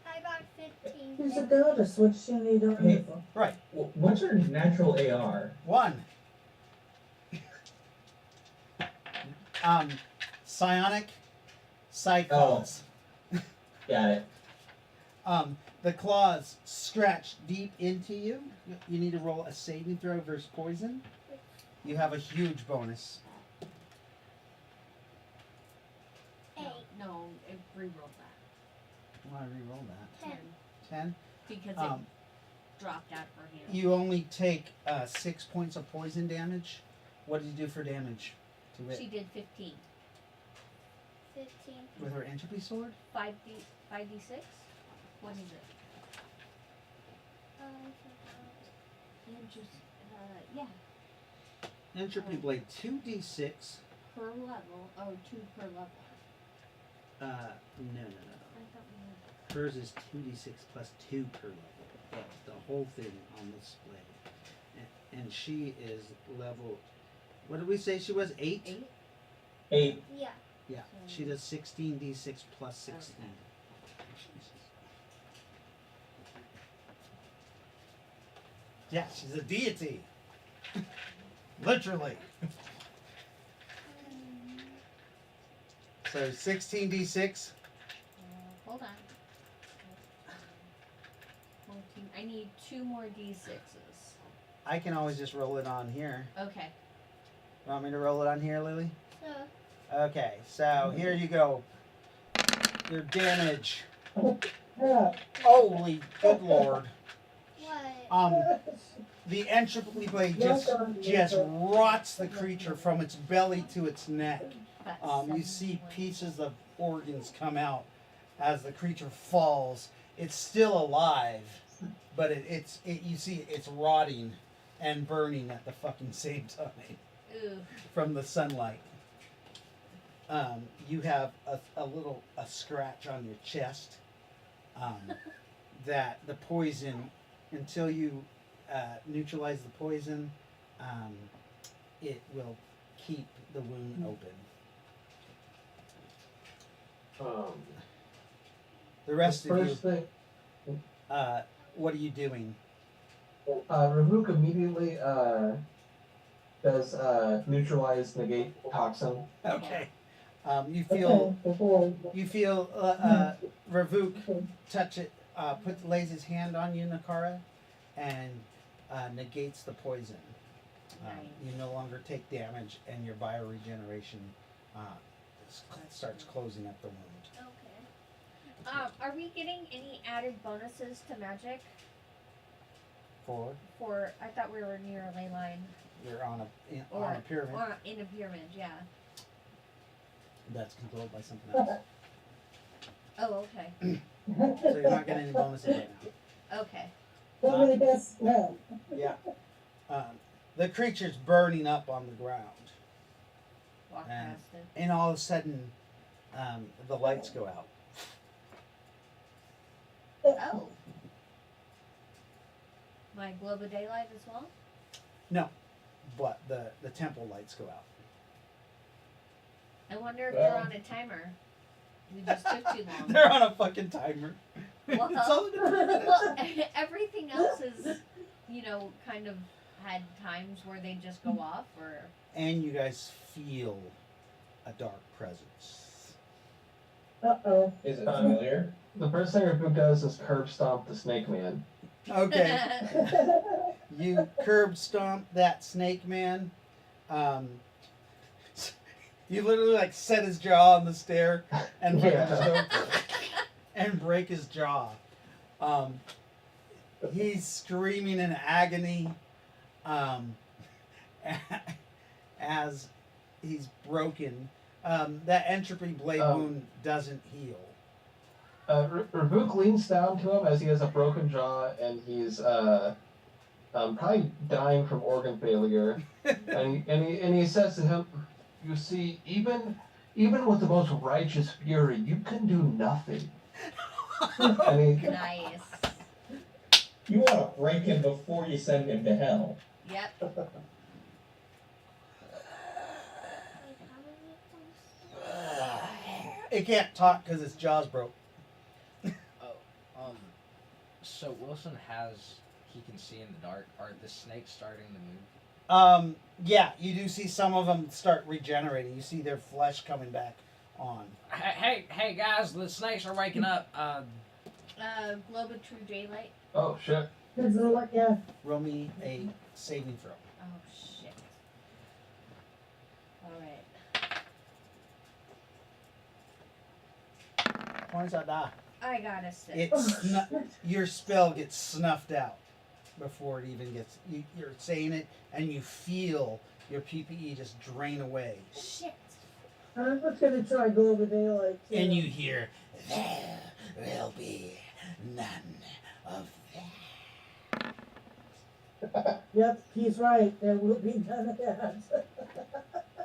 I got 15.
She's a goddess. What's she need armor
Hey.
for?
Right.
What's her natural AR?
1. Psionic Cyclones.
Got it.
The claws scratch deep into you. You need to roll a saving throw versus poison. You have a huge bonus.
8.
No, it re-rolled that.
Why re-roll that?
10.
10.
Because
Um,
it dropped out for him.
You only take 6 points of poison damage. What did you do for damage to it
She did 15.
15.
with her entropy sword?
5d6? What is it? Yeah,
Entropy blade 2d6.
per level. Oh, 2 per level.
No.
I thought we had.
Hers is 2d6 plus 2 per level. The whole thing on this blade. And she is level. What did we say she was? 8?
8?
8.
Yeah.
Yeah. She does 16d6 plus 16. Jesus. Yeah, she's a deity. Literally. So 16d6.
Hold on. 14. I need 2 more d6s.
I can always just roll it on here.
Okay.
Want me to roll it on here, Lily?
So,
Okay, so here you go. Your damage.
Yeah.
Holy good lord.
what?
The entropy blade just rots the creature from its belly to its neck.
That's
You
7
see
points.
pieces of organs come out as the creature falls. It's still alive, but you see it's rotting and burning at the fucking same time
Ooh.
from the sunlight. You have a scratch on your chest. That the poison, until you neutralize the poison, it will keep the wound open. The rest of you,
First thing,
what are you doing?
Ravuk immediately does neutralize negate toxin.
Okay. You feel Ravuk touch it, lays his hand on you, Nakara, and negates the poison.
Nice.
You no longer take damage, and your bioregeneration starts closing up the wound.
Okay. Are we getting any added bonuses to magic?
For
I thought we were near a ley line.
you're on a
Or
pyramid
Or in a pyramid, yeah.
that's controlled by something else.
Oh, okay.
So you're not getting any bonuses right now.
Okay.
Probably the best. No.
Yeah. The creature's burning up on the ground,
Walk
And-
past it.
and all of a sudden, the lights go out.
Oh. My globe of daylight as well?
But the temple lights go out.
I wonder if they're on a timer. We just took too long.
They're on a fucking timer.
Well,
It's only been 3 minutes.
well, everything else is, kind of had times where they just go off, or
And you guys feel a dark presence.
Uh-oh.
Is it familiar?
The first thing Ravuk does is curb stomp the snake man.
Okay. You curb stomp that snake man. You literally set his jaw on the stair and break his jaw. He's screaming in agony as he's broken. That entropy blade wound doesn't heal.
Ravuk leans down to him as he has a broken jaw and he's probably dying from organ failure, and he says to him, "You see, even with the most righteous fury, you can do nothing." And he,
Nice.
You want to break him before you send him to hell.
Yep.
It can't talk because its jaws broke.
So Wilson he can see in the dark. Are the snakes starting to move?
Yeah, you do see some of them start regenerating. You see their flesh coming back on.
Hey guys, the snakes are waking up.
Globe of True Daylight.
oh shit!
Yeah.
Roll me a saving throw.
Oh shit. Alright.
Points out die.
I got a 6.
Your spell gets snuffed out before it even gets. You're saying it, and you feel your PPE just drain away.
Shit.
I'm just gonna try Globe of Daylight. Too.
And you hear, "There will be none of that."
Yep, he's right. There will be none of that.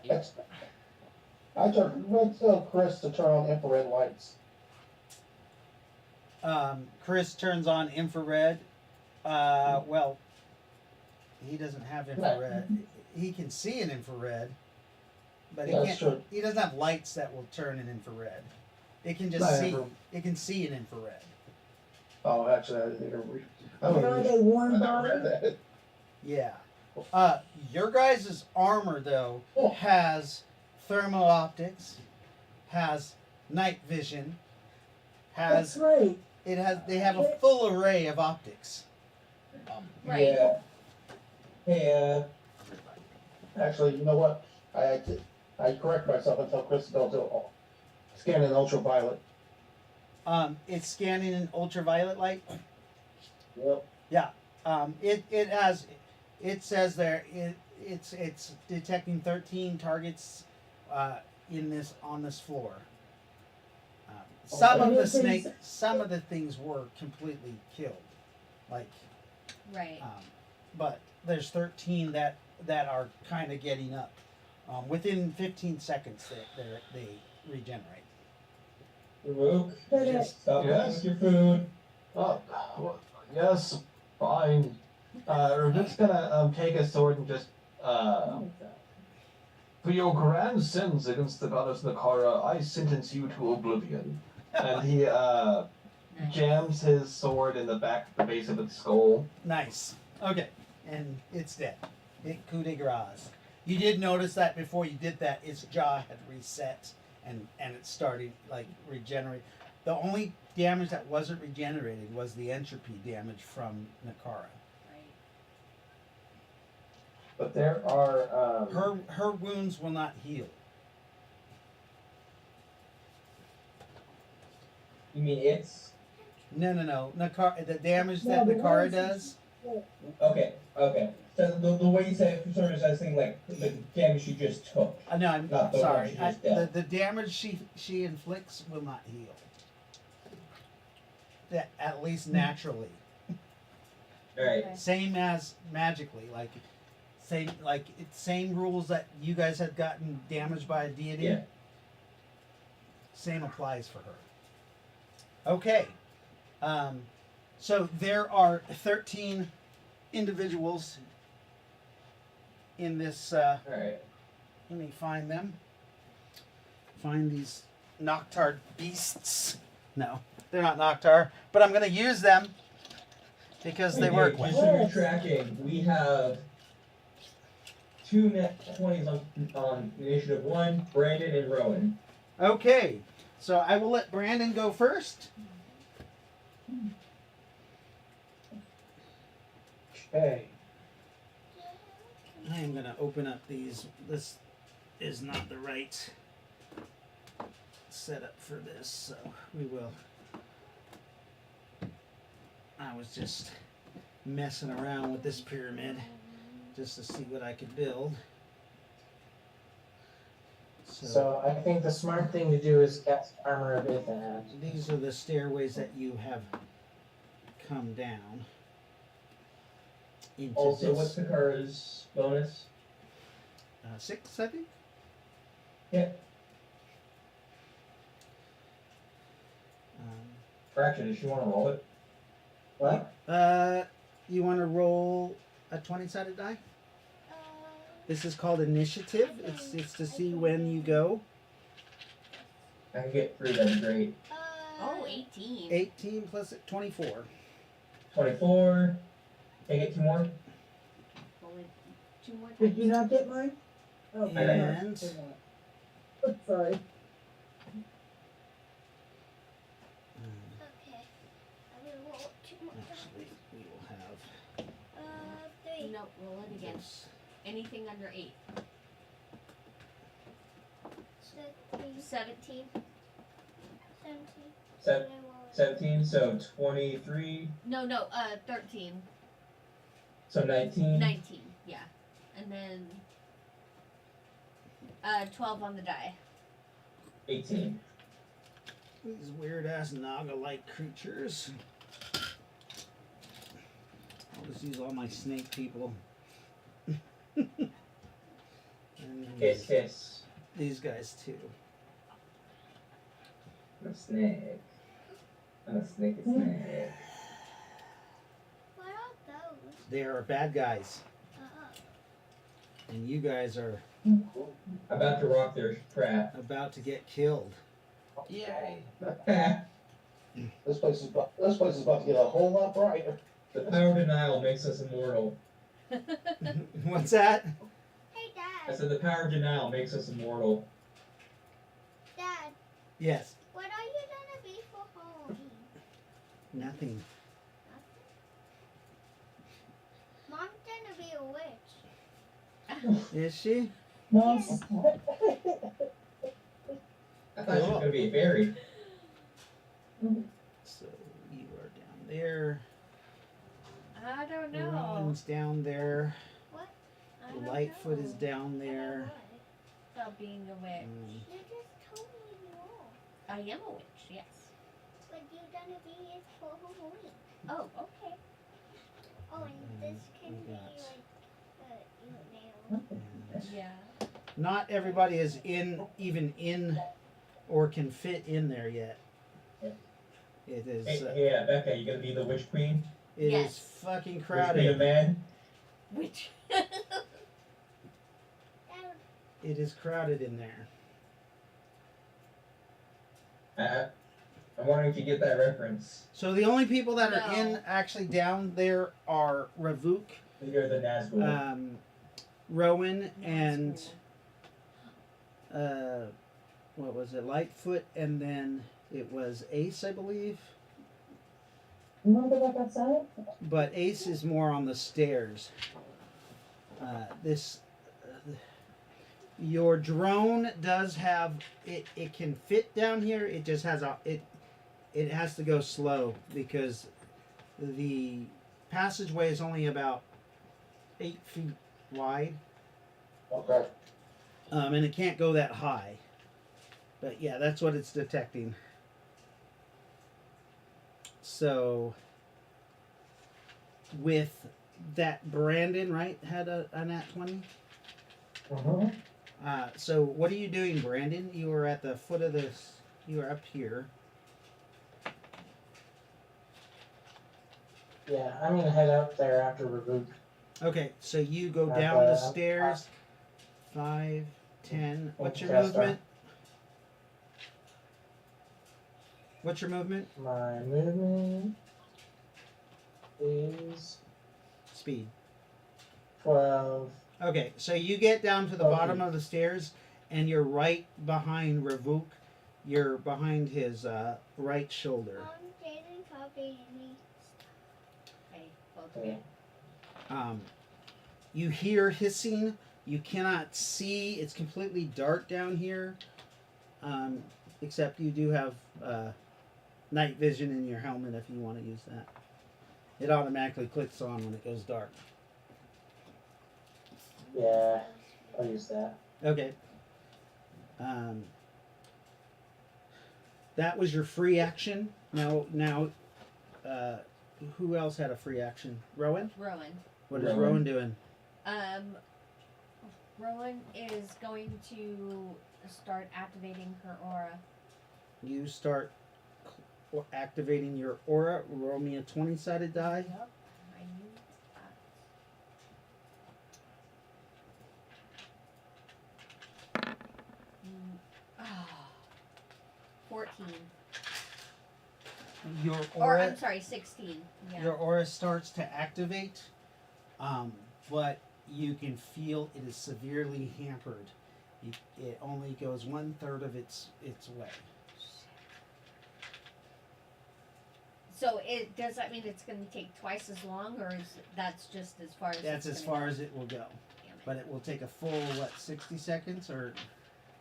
Let's tell Chris to turn on infrared lights.
Chris turns on infrared. Well, he doesn't have infrared. He can see an infrared, but he
That's
can't.
true.
He doesn't have lights that will turn an infrared. It can just
Not
see.
infrared.
It can see an infrared.
Oh, actually, I didn't even read. I
Are
don't
they
even
warm
I never read
body?
that.
Yeah. Your guys' armor though has thermal optics, has night vision,
That's
has
right.
it has. They have a full array of optics.
Right.
Yeah. Hey,
Actually, you know what? I correct myself and tell Chris to go to scan in ultraviolet.
It's scanning in ultraviolet light.
Yep.
It has. It says there. It's detecting 13 targets on this floor. Some of the snakes, some of the things were completely killed, like.
Right.
But there's 13 that are kind of getting up. Within 15 seconds, they regenerate.
Rook, just stop
Yes?
with your food.
Oh, well, yes, fine. Rook's gonna take his sword and just for your grand sins against the goddess Nakara, I sentence you to oblivion. And he jams his sword in the base of its skull.
Nice. Okay, and it's dead. It coup de grace. You did notice that before you did that, its jaw had reset and it started like regenerate. The only damage that wasn't regenerated was the entropy damage from Nakara.
Right.
But there are
Her wounds will not heal.
You mean it's
No. Nakara, the damage that
No, the
Nakara
ones-
does.
okay. So the way you said it for sure is I was thinking like the damage you just took.
No, I'm
Not the
sorry.
ones you just dealt.
The damage she inflicts will not heal. That at least naturally.
Alright.
Same as magically, same rules that you guys had gotten damaged by a deity.
Yeah.
Same applies for her. Okay. So there are 13 individuals in this.
Alright.
Let me find them. Find these Noctar beasts. No, they're not Noctar, but I'm going to use them because they work
Just
well.
so you're tracking, we have 2 net 20s on initiative 1, Brandon and Rowan.
Okay, so I will let Brandon go first.
Okay.
I am going to open up these. This is not the right setup for this, so we will. I was just messing around with this pyramid just to see what I could build.
So I think the smart thing to do is cast Armor of Ithac.
These are the stairways that you have come down into
Also, what's
this.
Takara's bonus?
6, I think.
Yeah. Fraction, does she want to roll it?
What?
You want to roll a 20-sided die? This is called initiative. It's to see when you go.
I can get 3, that'd be great.
Oh, 18.
18 plus 24.
24. Can I get 2 more?
Roll it 2 more
Did you
times.
not get mine? Oh,
And
sorry.
Okay. I will roll 2 more times.
actually, we will have
3.
No, roll it again.
this.
Anything under 8.
So 3,
17.
17.
Seven-
And I roll it.
17, so 23,
No, 13.
so 19.
19, yeah. And then 12 on the die.
18.
These weird ass Naga-like creatures. I'll just use all my snake people. And
Hiss, hiss.
these guys too.
I'm a snake. I'm a snake, a snake.
What are those?
They are bad guys,
Uh-uh.
and you guys are
About to rock their crap.
about to get killed.
Yay!
This place is about to get a whole lot brighter.
The power of denial makes us immortal.
What's that?
Hey,
I
Dad.
said the power of denial makes us immortal.
Dad,
Yes.
what are you gonna be for Halloween?
Nothing.
Mom's gonna be a witch.
Is she?
Mom's.
I thought she was going to be a fairy.
So you are down there.
I don't know.
Rowan's down there.
I don't
Lightfoot
know
is down there.
about being a witch.
You just told me you are.
I am a witch, yes.
But you're gonna be it for Halloween.
Oh, okay.
Oh, and this can be
got-
like your nail.
And
Yeah.
not everybody is even in or can fit in there yet. It is
Hey, Becca, you going to be the witch queen?
it is
Yes.
fucking
Witch queen of
crowded.
man?
Witch.
Dad,
It is crowded in there.
I'm wondering if you get that reference.
So the only people that are
No.
in actually down there are Ravuk,
You're the Nazgul.
Rowan, and what was it, Lightfoot, and then it was Ace, I believe.
You wanna go back outside?
But Ace is more on the stairs. Your drone does have it. It can fit down here. It just has it has to go slow because the passageway is only about 8 feet wide,
Okay.
and it can't go that high. But yeah, that's what it's detecting. So with that, Brandon, right, had a nat 20. So what are you doing, Brandon? You were at the foot of this. You are up here.
Yeah, I'm gonna head up there after Reboot.
Okay, so you go
Have,
down the
uh,
stairs. 5, 10. What's your
Yes,
movement? What's your movement?
My movement is
Speed.
12.
Okay, so you get down to the
Okay.
bottom of the stairs, and you're right behind Ravuk. You're behind his right shoulder.
Mom, Jaden copied me.
Okay, both of you.
You hear hissing. You cannot see. It's completely dark down here. Except you do have night vision in your helmet if you want to use that. It automatically clicks on when it goes dark.
Yeah, I'll use that.
Okay. That was your free action. Now, who else had a free action? Rowan?
Rowan.
What is
Rowan.
Rowan doing?
Rowan is going to start activating her aura.
You start activating your aura. Roll me a 20-sided die.
Yep, I knew that. 14.
Your
Or,
aura,
I'm sorry, 16. Yeah.
your aura starts to activate, but you can feel it is severely hampered. It only goes 1/3 of its way.
So does that mean it's going to take twice as long, or is that's just as far as
That's
it's
as
gonna
far
go?
as it will go.
Damn it.
But it will take a full 60 seconds, or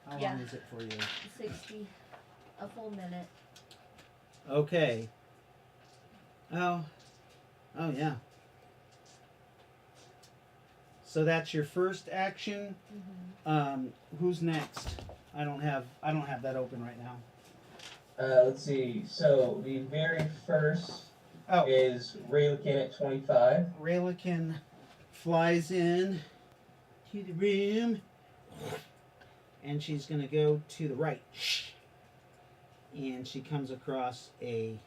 how
Yeah.
long is it for you?
60, a full minute.
Okay. Oh yeah. So that's your first action. Who's next? I don't have that open right now.
Let's see. So the very first
Oh,
is Raylakin at 25.
Raylakin flies in to the room, and she's gonna go to the right, and she comes across a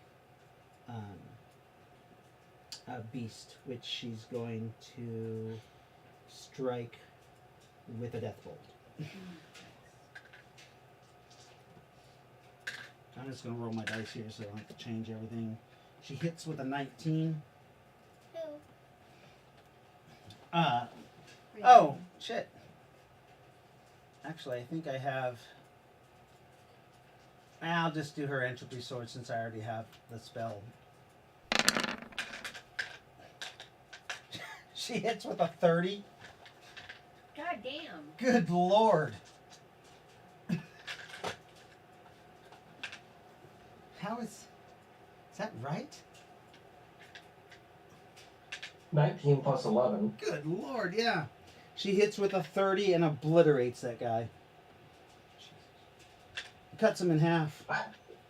beast, which she's going to strike with a death bolt. I'm just gonna roll my dice here so I don't have to change everything. She hits with a 19.
Who?
Oh, shit. Actually, I think I have... I'll just do her entropy sword since I already have the spell. She hits with a 30.
God damn.
Good lord. How is that right?
19 plus 11.
Good lord, yeah. She hits with a 30 and obliterates that guy. Cuts him in half.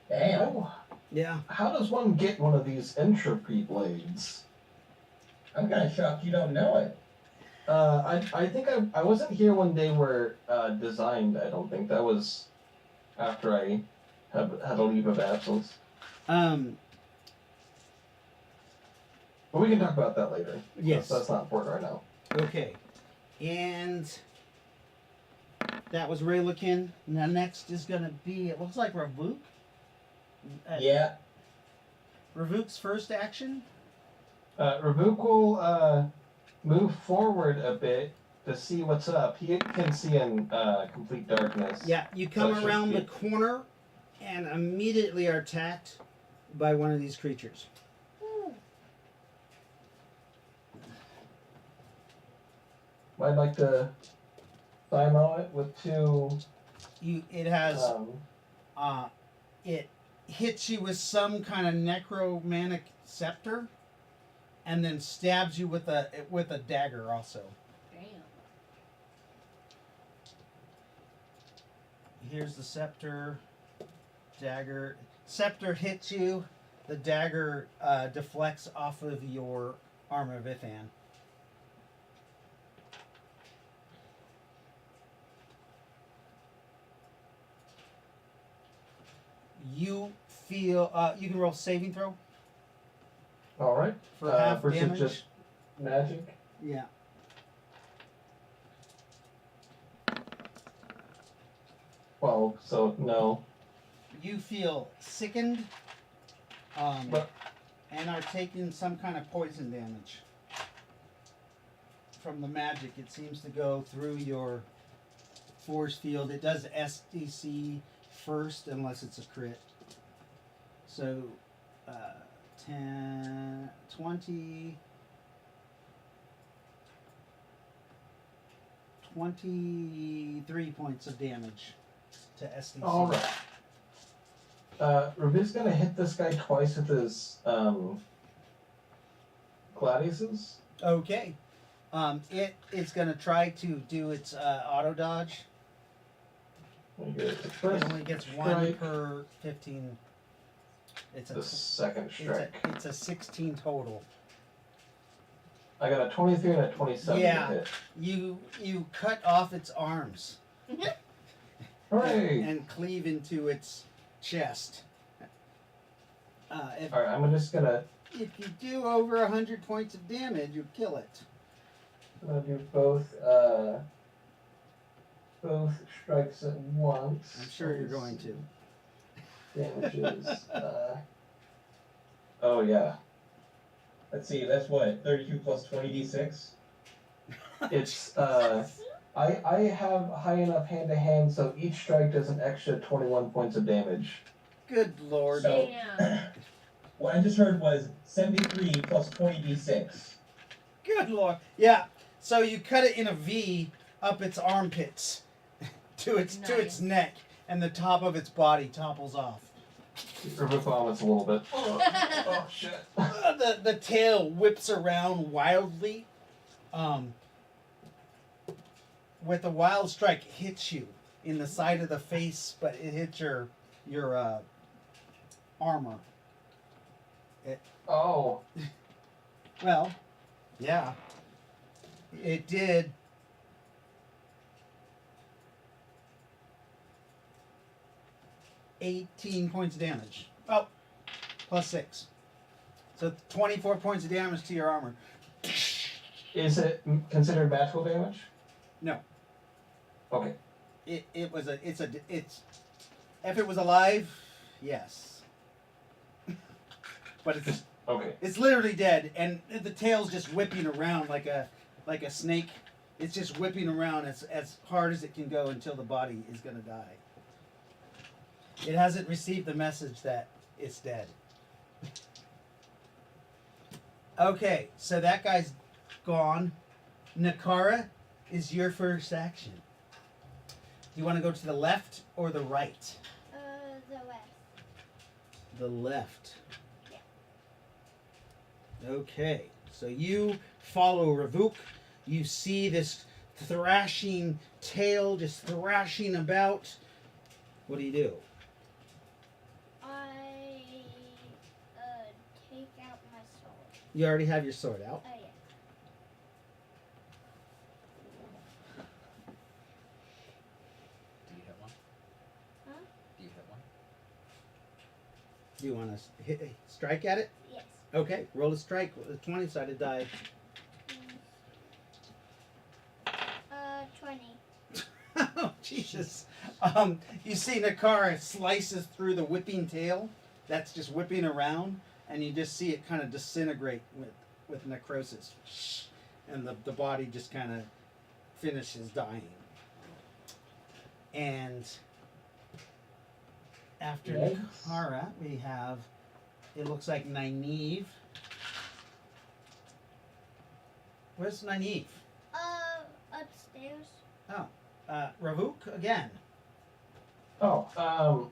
Damn.
Oh,
Yeah.
how does one get one of these entropy blades?
I'm kind of shocked you don't know it.
I think I wasn't here when they were designed. I don't think that was after I had a leave of absence. But we can talk about that later.
Yes.
That's not important right now.
Okay. And that was Raylakin. Now next is gonna be, it looks like Ravuk.
Yeah.
Ravuk's first action.
Ravuk will move forward a bit to see what's up. He can see in complete darkness.
Yeah, you come
That should
around
be-
the corner and immediately are attacked by one of these creatures.
I'd like to Simo it with two.
It has it hits you with some kind of necromantic scepter, and then stabs you with a dagger also.
Damn.
Here's the scepter, dagger. Scepter hits you. The dagger deflects off of your armor of Ithan. You feel you can roll saving throw
All right.
for half
versus
damage.
just magic.
Yeah.
Well, so no.
You feel sickened,
But-
and are taking some kind of poison damage from the magic. It seems to go through your force field. It does SDC first, unless it's a crit. So, 10, 20, 23 points of damage to SDC.
All right. Ravuk's gonna hit this guy twice with his gladiuses.
Okay. It is going to try to do its auto dodge. It only gets one
strike.
per 15. It's
The second strike.
it's a 16 total.
I got a 23 and a 27
Yeah.
to hit.
You cut off its arms
Hooray!
and cleave into its chest.
Alright, I'm just gonna
If you do over 100 points of damage, you kill it.
do both strikes at once.
I'm sure you're going to.
Damages. Oh yeah.
Let's see, that's what, 32 plus 20d6?
It's I have high enough hand to hand, so each strike does an extra 21 points of damage.
Good lord.
So-
Damn.
What I just heard was 73 plus 20d6.
Good lord. Yeah. So you cut it in a V up its armpits to its neck, and the top of its body topples off.
River vomits a little bit. Oh shit.
The tail whips around wildly. With a wild strike, hits you in the side of the face, but it hits your armor.
Oh.
Well, yeah. It did. $18 points of damage. Oh, plus 6. So 24 points of damage to your armor.
Is it considered magical damage?
No.
Okay.
It's if it was alive, yes. But
Okay.
it's literally dead, and the tail's just whipping around like a snake. It's just whipping around as hard as it can go until the body is gonna die. It hasn't received the message that it's dead. Okay, so that guy's gone. Nakara is your first action. Do you want to go to the left or the right?
The left.
The left.
Yeah.
Okay, so you follow Ravuk. You see this thrashing tail just thrashing about. What do you do?
I take out my sword.
You already have your sword out.
Oh yeah.
Do you hit one?
Huh?
Do you hit one?
Do you want to strike at it?
Yes.
Okay, roll a strike with a 20-sided die.
20.
Oh, Jesus. You see Nakara slices through the whipping tail that's just whipping around, and you just see it kind of disintegrate with necrosis. And the body just kind of finishes dying. And after
Yikes.
Nakara, we have, it looks like Nynaeve. Where's Nynaeve?
Upstairs.
Oh, Ravuk again.
Oh,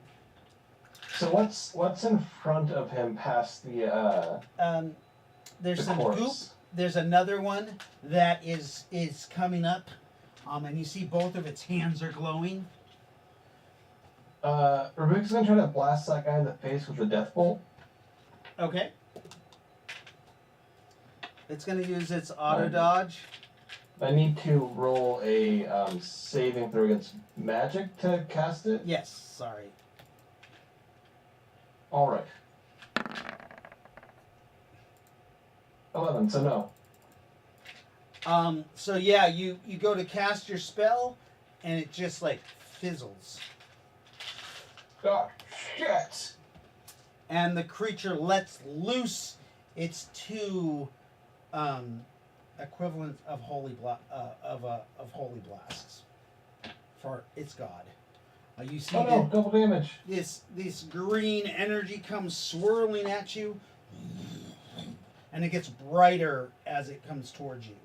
so what's in front of him past the
There's
the
some
corpse?
goop. There's another one that is coming up, and you see both of its hands are glowing.
Rebecca's gonna try to blast that guy in the face with the death bolt.
Okay. It's gonna use its auto dodge.
I need to roll a saving throw against magic to cast it.
Yes, sorry.
All right. 11, so no.
So yeah, you go to cast your spell, and it just like fizzles,
Oh, shit!
and the creature lets loose its two equivalent of holy holy blasts for its god. You see
Oh no, double damage.
this green energy comes swirling at you, and it gets brighter as it comes towards you.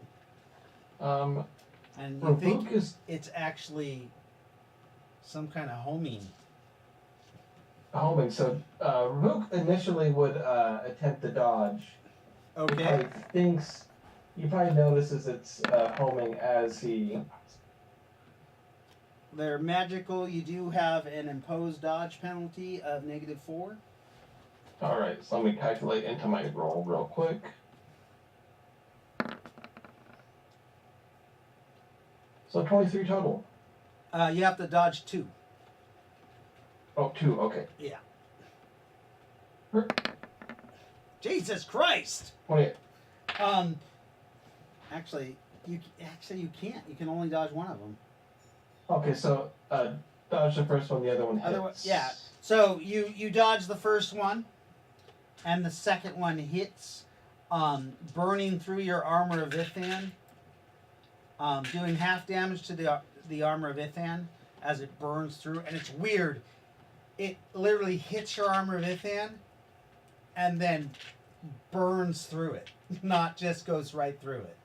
And you think
Ravuk is
it's actually some kind of homing.
homing, so Ravuk initially would attempt to dodge.
Okay.
He probably notices it's homing as he.
They're magical. You do have an imposed dodge penalty of -4.
Alright, so let me calculate into my roll real quick. So 23 total.
You have to dodge 2.
Oh, 2. Okay.
Yeah. Jesus Christ!
28.
Actually, you can't. You can only dodge one of them.
Okay, so dodge the first one, the other one hits.
Yeah. So you dodge the first one, and the second one hits, burning through your armor of Ithan, doing half damage to the armor of Ithan as it burns through. And it's weird. It literally hits your armor of Ithan, and then burns through it, not just goes right through it.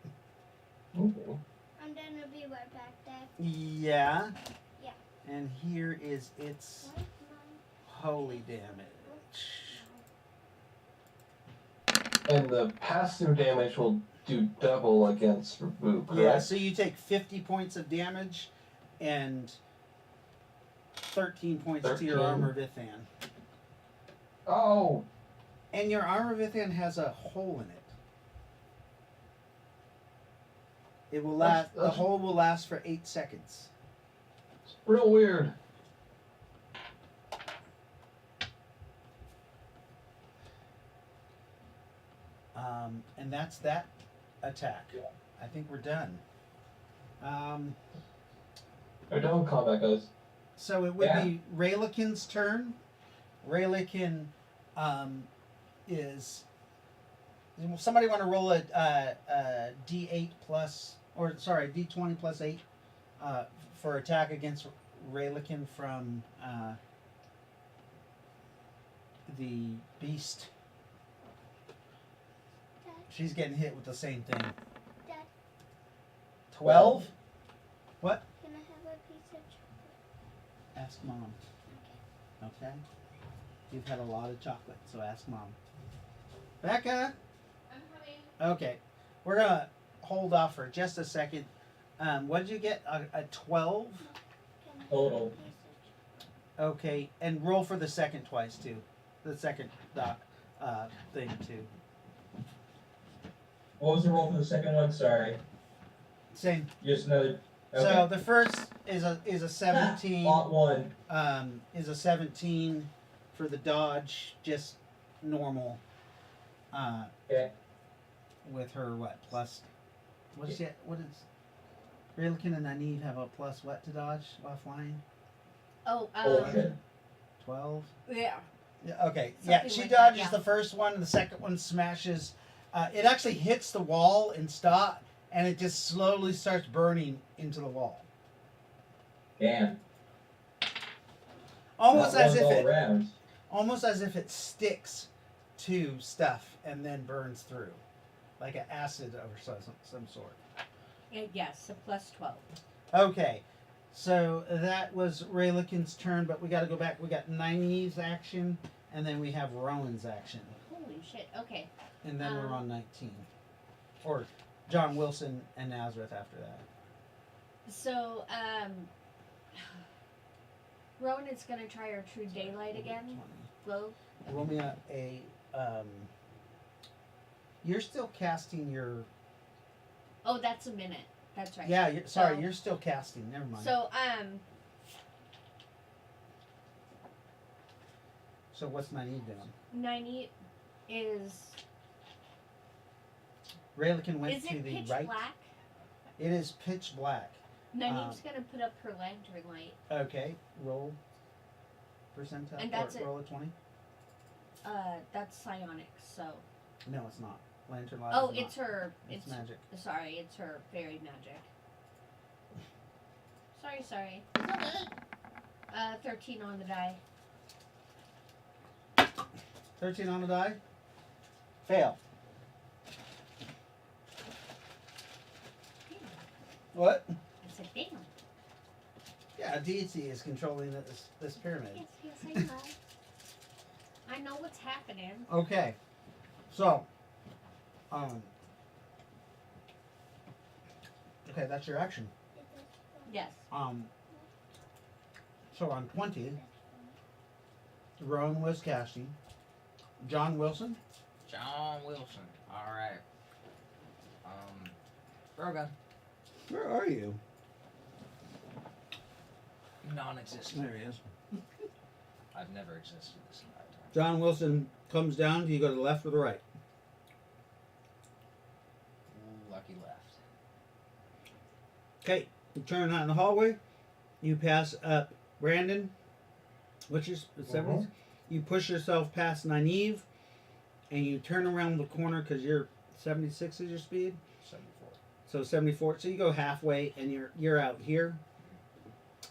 Okay.
I'm gonna be right back, Dad.
Yeah.
Yeah.
And here is its
What,
holy damage.
And the pass-through damage will do double against Rabu, correct?
Yeah, so you take 50 points of damage and 13 points to your
13.
armor of Ithan.
Oh!
And your armor of Ithan has a hole in it. It will last. The
That's
hole will last for 8 seconds.
it's real weird.
And that's that attack. I think we're done.
We're done with combat, guys.
So it would
Yeah.
be Raylikin's turn. Raylikin is. Somebody want to roll a D8 plus, or sorry, D20 plus 8 for attack against Raylikin from the beast.
Dad,
She's getting hit with the same thing.
Dad,
12?
can I have a piece of chocolate?
Ask Mom. Okay? You've had a lot of chocolate, so ask Mom. Becca?
I'm coming.
Okay. We're going to hold off for just a second. What did you get? A 12?
Can I have
Total.
a piece of chocolate?
Okay. And roll for the second twice, too. The second thing, too.
What was the roll for the second one? Sorry.
Same.
Just another. Okay.
So the first is a 17.
Lot 1.
Is a 17 for the dodge, just normal.
Okay.
With her what plus? What is it? What is? Raylikin and Nynaeve have a plus what to dodge while flying?
Oh,
Bullshit.
12.
yeah.
Yeah. Okay. Yeah.
Something
She
like
dodges
that, yeah.
the first one, and the second one smashes. It actually hits the wall and stop, and it just slowly starts burning into the wall,
Damn.
almost
Lot
as
ones
if
all
it,
around.
almost as if it sticks to stuff and then burns through, like an acid of some sort.
Yes, a plus 12.
Okay, so that was Raylikin's turn, but we got to go back. We got Nynaeve's action, and then we have Rowan's action,
Holy shit. Okay.
and then we're on 19, or John Wilson and Nazareth after that.
So, Rowan is going to try her true daylight again.
20.
Glow.
Roll me you're still casting your.
Oh, that's a minute. That's right.
Yeah, sorry,
So-
you're still casting. Never mind.
So,
So what's Nynaeve doing?
90 is.
Raylikin went
Is
to
it
the
pitch
right.
black?
It is pitch black.
Nynaeve's going to put up her lantern light.
Okay, roll percentile.
And that's
or
it.
roll a 20.
That's psionic, so.
No, it's not. Lantern light.
Oh,
is
it's
not.
her.
It's magic.
Sorry, it's her fairy magic. Sorry. 13 on the die.
13 on the die. Fail. What?
I said, damn.
Yeah, a deity is controlling this pyramid.
Yes, I know.
I know what's happening.
Okay, so, okay, that's your action.
Yes.
So on 20, Rowan was casting. John Wilson.
John Wilson. Alright. Rogan.
Where are you?
Non-existent.
There he is.
I've never existed this entire time.
John Wilson comes down. Do you go to the left or the right?
Lucky left.
Okay, you turn out in the hallway. You pass up Brandon, which is the 70s. You push yourself past Nynaeve, and you turn around the corner because you're 76 is your speed.
74.
So 74. So you go halfway, and you're out here,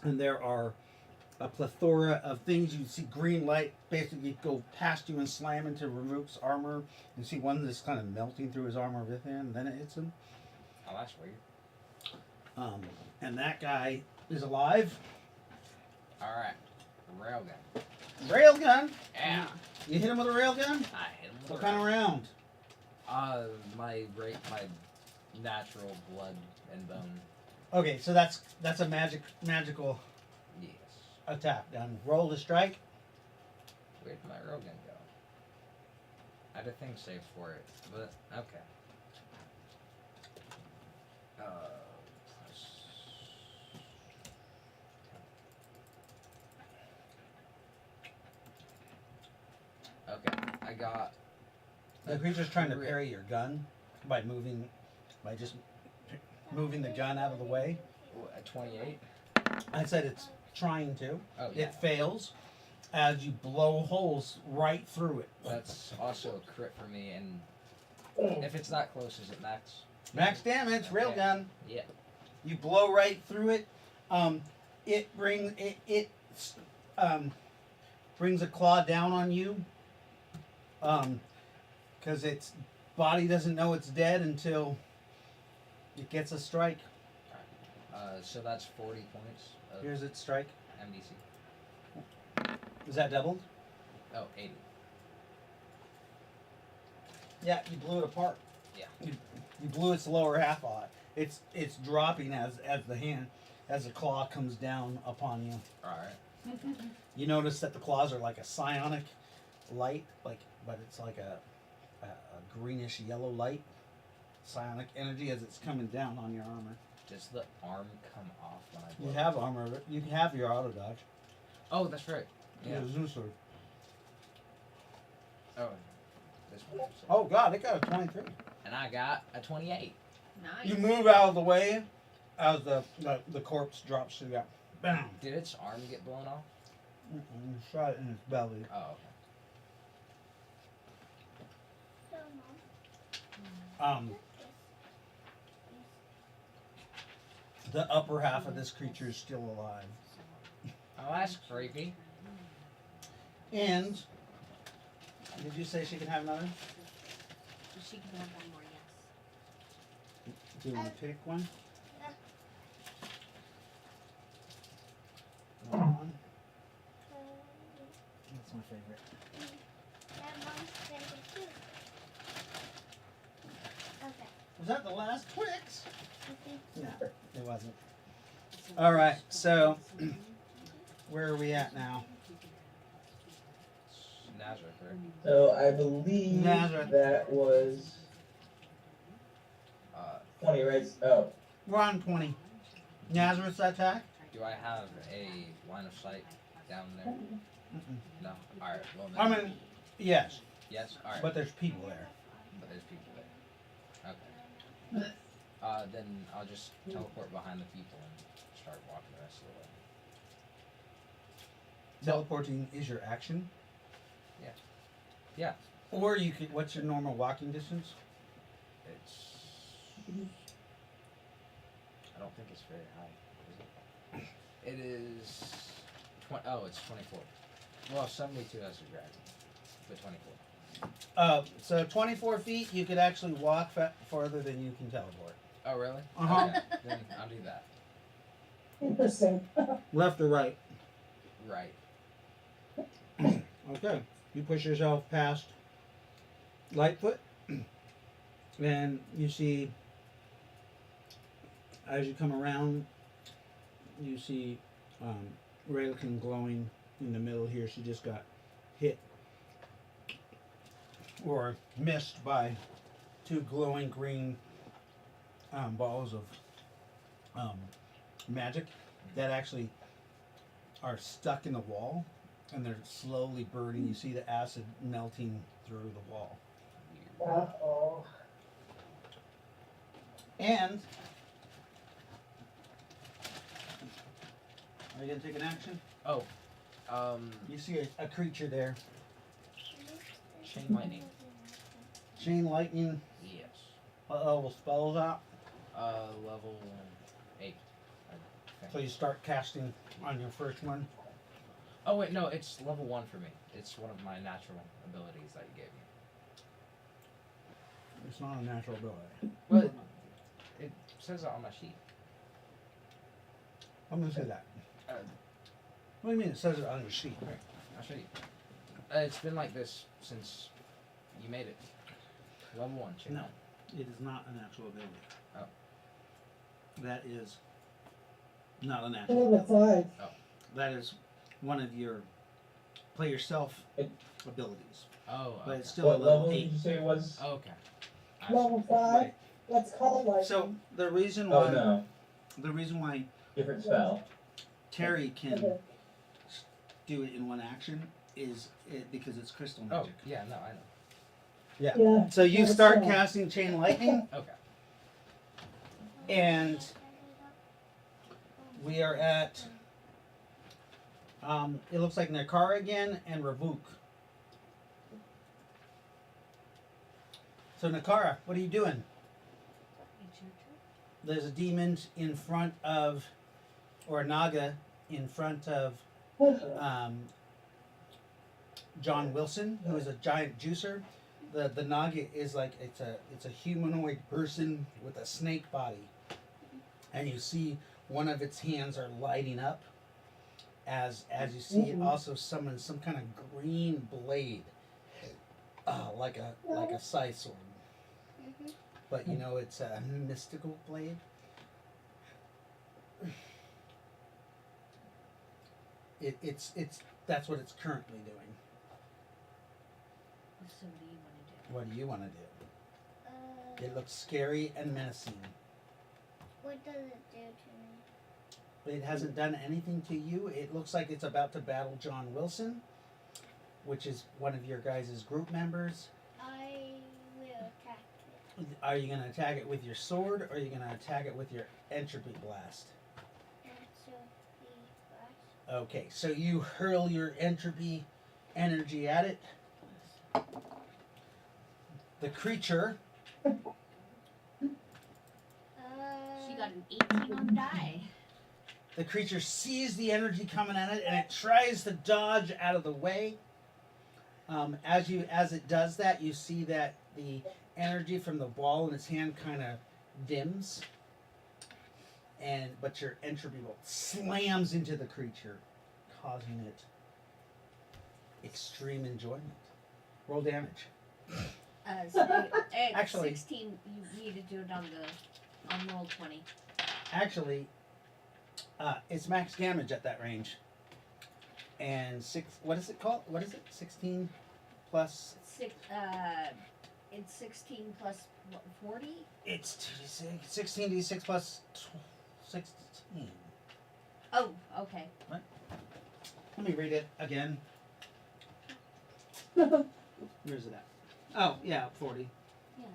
and there are a plethora of things. You see green light basically go past you and slam into Ramuk's armor. You see one that's kind of melting through his armor with him, and then it hits him.
Oh, that's weird.
And that guy is alive.
Alright. Railgun.
Railgun.
Yeah.
You hit him with a railgun.
I hit him with
What
a
kind of round?
my natural blood and bone.
Okay, so that's a magical
Yes.
attack. Then roll to strike.
Where'd my railgun go? I had a thing saved for it, but okay. Okay, I got.
The creature's trying to parry your gun by just moving the gun out of the way.
A 28.
I said it's trying to.
Oh yeah.
It fails as you blow holes right through it.
That's also a crit for me, and if it's not close, is it max?
Max damage, railgun.
Yeah.
You blow right through it. It brings a claw down on you. Because its body doesn't know it's dead until it gets a strike.
So that's 40 points of
Here's its strike.
MDC.
Is that doubled?
Oh, 80.
Yeah, you blew it apart.
Yeah.
You blew its lower half off. It's dropping as the claw comes down upon you.
Alright.
You notice that the claws are like a psionic light, but it's like a greenish yellow light, psionic energy as it's coming down on your armor.
Does the arm come off when I blow?
You have armor. You have your auto dodge.
Oh, that's right. Yeah.
Your Zeus sword.
Oh, this one.
Oh God, it got a 23.
And I got a 28.
Nice.
You move out of the way as the corpse drops to the ground. Bam.
Did its arm get blown off?
You shot it in its belly.
Oh, okay.
So, Mom,
The upper half of this creature is still alive.
Oh, that's creepy.
And did you say she can have another?
She can have one more, yes.
Do you want to pick one? One. That's my favorite.
that Mom's favorite too. Okay,
Was that the last Twix?
I think so.
No, it wasn't. All right, so where are we at now?
Nazareth, right?
So I believe
Nazareth.
that was 20, right? Oh,
We're on 20. Nazareth's attack?
Do I have a line of sight down there?
Mm-mm.
No. All right. Well,
I
then,
mean, yes,
yes. All right.
but there's people there.
But there's people there. Okay. Then I'll just teleport behind the people and start walking the rest of the way.
Teleporting is your action.
Yeah. Yeah.
Or you could. What's your normal walking distance?
It's. I don't think it's very high. Is it? It is. It's 24. Well, 72 as a dragon, but 24.
So 24 feet. You could actually walk farther than you can teleport.
Oh, really?
Uh-huh.
Okay, then I'll do that.
Interesting.
Left or right?
Right.
Okay. You push yourself past Lightfoot, and you see, as you come around, you see Railkin glowing in the middle here. She just got hit or missed by two glowing green balls of magic that actually are stuck in the wall, and they're slowly burning. You see the acid melting through the wall.
Uh-oh.
And are you gonna take an action?
Oh,
You see a creature there.
chain lightning.
Chain lightning.
Yes.
What level spells out?
Level 8.
So you start casting on your first one.
Oh wait, no, it's level 1 for me. It's one of my natural abilities that you gave me.
It's not a natural ability.
Well, it says it on my sheet.
I'm gonna say that.
Uh,
What do you mean it says it on your sheet?
I'll show you. It's been like this since you made it. Level 1, chain.
No, it is not a natural ability.
Oh.
That is not a natural
Level
ability.
5.
That is one of your play yourself abilities.
Oh,
But
okay.
it's still
What
a level
level
8.
did you say it was?
Oh, okay. I see.
Level 5.
Right.
That's called like.
So the reason
Oh
why
no,
the reason why
different spell.
Terry can
Okay.
do it in one action is because it's crystal
Oh,
magic.
yeah, no, I know.
Yeah.
So you
That's
start
right.
casting chain lightning,
Okay.
and we are at. It looks like Nakara again and Ravuk. So Nakara, what are you doing?
It's your turn.
There's a demon in front of, or a Naga in front of John Wilson, who is a giant juicer. The Naga is like it's a humanoid person with a snake body, and you see one of its hands are lighting up. As you see, it also summons some kind of green blade, like a scythe sword.
Mhm.
But you know it's a mystical blade. It's that's what it's currently doing.
So what do you want to do?
What do you want to do? It looks scary and menacing.
What does it do to me?
It hasn't done anything to you. It looks like it's about to battle John Wilson, which is one of your guys' group members.
I will attack it.
Are you going to attack it with your sword, or are you going to attack it with your entropy blast?
And so the flash.
Okay, so you hurl your entropy energy at it. The creature
She got an 18 on the die.
The creature sees the energy coming at it, and it tries to dodge out of the way. As it does that, you see that the energy from the ball in its hand kind of dims, but your entropy bolt slams into the creature, causing it extreme enjoyment. Roll damage.
So at
Actually-
16, you need to do it on roll 20.
Actually, it's max damage at that range. And what is it called? What is it? 16 plus.
It's 16 plus what, 40?
It's 2d6. 16d6 plus 16.
Oh, okay.
Let me read it again. Where's it at? Oh, yeah, 40.
Yeah.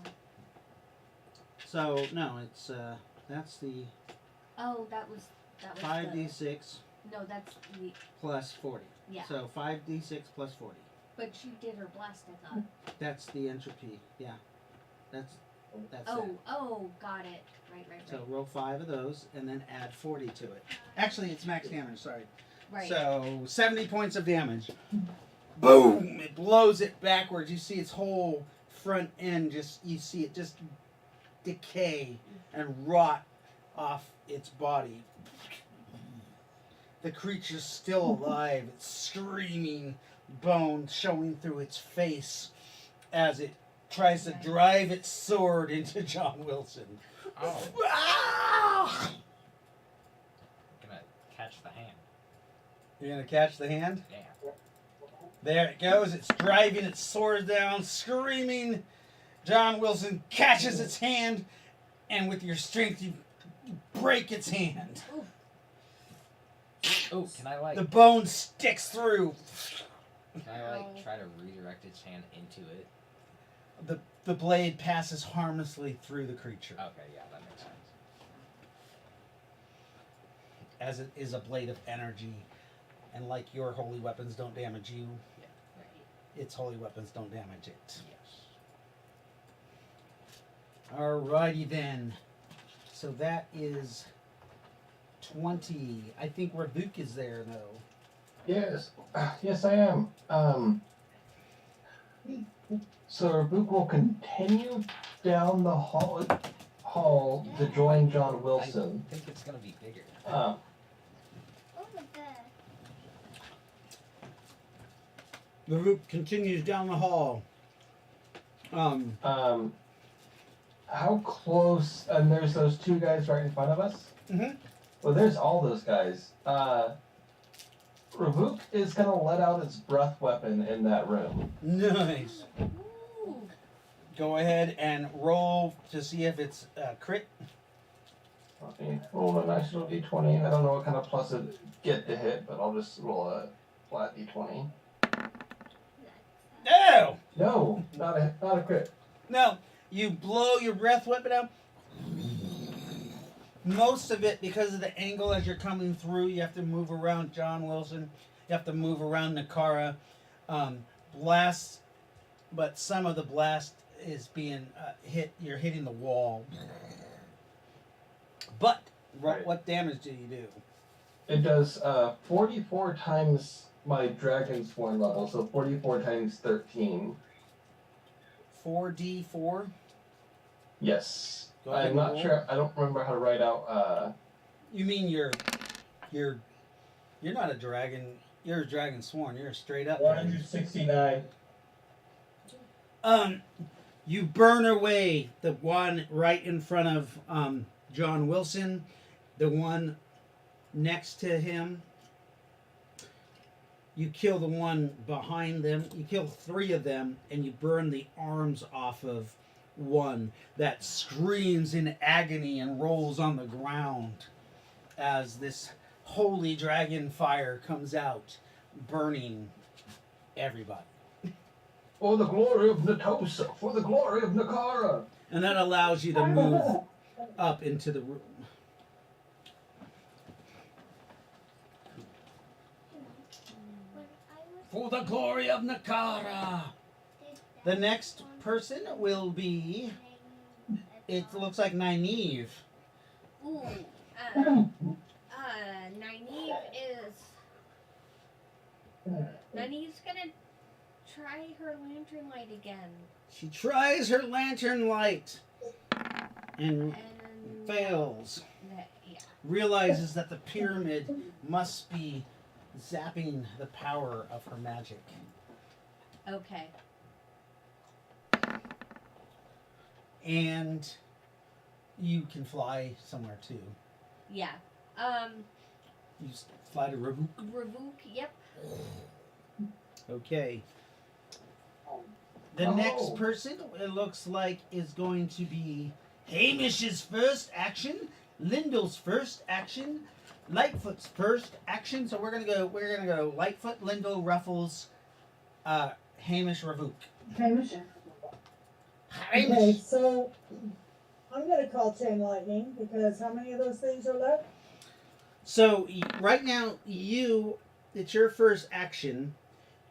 So, no, it's, that's the
Oh, that was
5d6
No, that's the
plus 40.
yeah.
So, 5d6 plus 40.
But you did her blast, I thought.
That's the entropy. Yeah. That's
Oh,
it.
oh, got it. Right.
So, roll 5 of those and then add 40 to it. Actually, it's max damage, sorry.
Right.
So 70 points of damage. Boom! It blows it backwards. You see its whole front end you see it just decay and rot off its body. The creature's still alive. It's screaming, bone showing through its face as it tries to drive its sword into John Wilson.
Oh,
Ah!
gonna catch the hand.
You're gonna catch the hand?
Yeah.
There it goes. It's driving its sword down, screaming. John Wilson catches its hand, and with your strength, you break its hand.
Oh, can I like?
The bone sticks through.
Can I like try to redirect its hand into it?
The blade passes harmlessly through the creature,
Okay, yeah, that makes sense.
as it is a blade of energy, and like your holy weapons don't damage you,
Yeah.
Right.
its holy weapons don't damage it.
Yes.
Alrighty then. So that is 20. I think Ravuk is there though.
Yes, yes, I am. So Rabuk will continue down the hall to join John Wilson.
I think it's gonna be bigger.
Over there.
Ravuk continues down the hall.
How close? And there's those two guys right in front of us.
Mhm.
Well, there's all those guys. Ravuk is gonna let out its breath weapon in that room.
Nice.
Ooh.
Go ahead and roll to see if it's crit.
Okay, roll a nice little d20. I don't know what kind of plus it get to hit, but I'll just roll a flat d20.
No!
No, not a crit.
No. You blow your breath weapon out. Most of it, because of the angle as you're coming through, you have to move around John Wilson. You have to move around Nakara. Blast, but some of the blast is being hit. You're hitting the wall. But
Right.
what damage do you do?
It does 44 times my dragon sworn level, so 44 times 13.
4d4.
Yes.
Go ahead
I'm
and
not
roll.
sure. I don't remember how to write out.
You mean you're not a dragon. You're a dragon sworn. You're a straight up.
169.
You burn away the one right in front of John Wilson, the one next to him. You kill the one behind them. You kill 3 of them, and you burn the arms off of one that screams in agony and rolls on the ground as this holy dragon fire comes out, burning everybody.
For the glory of Natosa, for the glory of Nakara.
And that allows you to move up into the room. For the glory of Nakara. The next person will be, it looks like Nynaeve.
Ooh. Nynaeve Nynaeve's gonna try her lantern light again.
She tries her lantern light and
And
fails.
yeah.
Realizes that the pyramid must be zapping the power of her magic.
Okay.
And you can fly somewhere too.
Yeah.
You fly to Ravuk.
Ravuk, yep.
Okay. The next person, it looks like, is going to be Hamish's first action, Lyndall's first action, Lightfoot's first action. So we're gonna go Lightfoot, Lyndall, Ruffles, Hamish, Ravuk.
Hamish? Okay,
Hamish.
so I'm gonna call chain lightning because how many of those things are left?
So right now, it's your first action.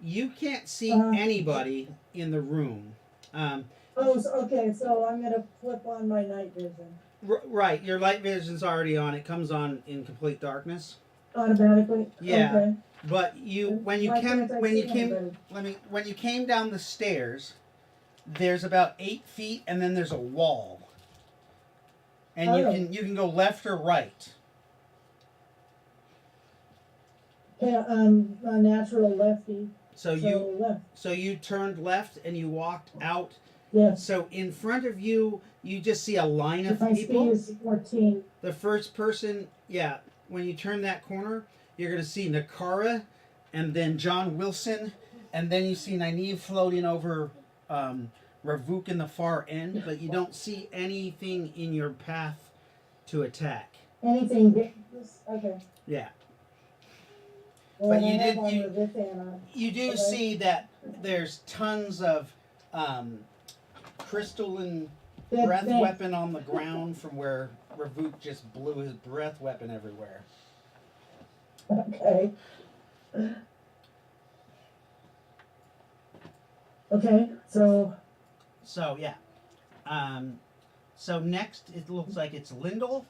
You can't see anybody in the room.
Okay, so I'm gonna flip on my night vision.
Right, your light vision's already on. It comes on in complete darkness.
Automatically?
Yeah.
Okay.
But when you
Why can't I see anybody?
when you came down the stairs, there's about 8 feet, and then there's a wall. And you can go left or right.
Yeah, I'm a natural lefty.
So you turned left and you walked out.
Yes.
So in front of you, you just see a line of
My
people.
speed is 14.
The first person, when you turn that corner, you're going to see Nakara and then John Wilson, and then you see Nynaeve floating over Ravuk in the far end, but you don't see anything in your path to attack.
Anything dangerous? Okay.
Yeah.
Well,
But
I
you
have
did-
armor this and on.
You do
Okay.
see that there's tons of crystalline
Good,
breath
thanks.
weapon on the ground from where Ravuk just blew his breath weapon everywhere.
Okay. Okay, so
So yeah. So next it looks like it's Lyndall.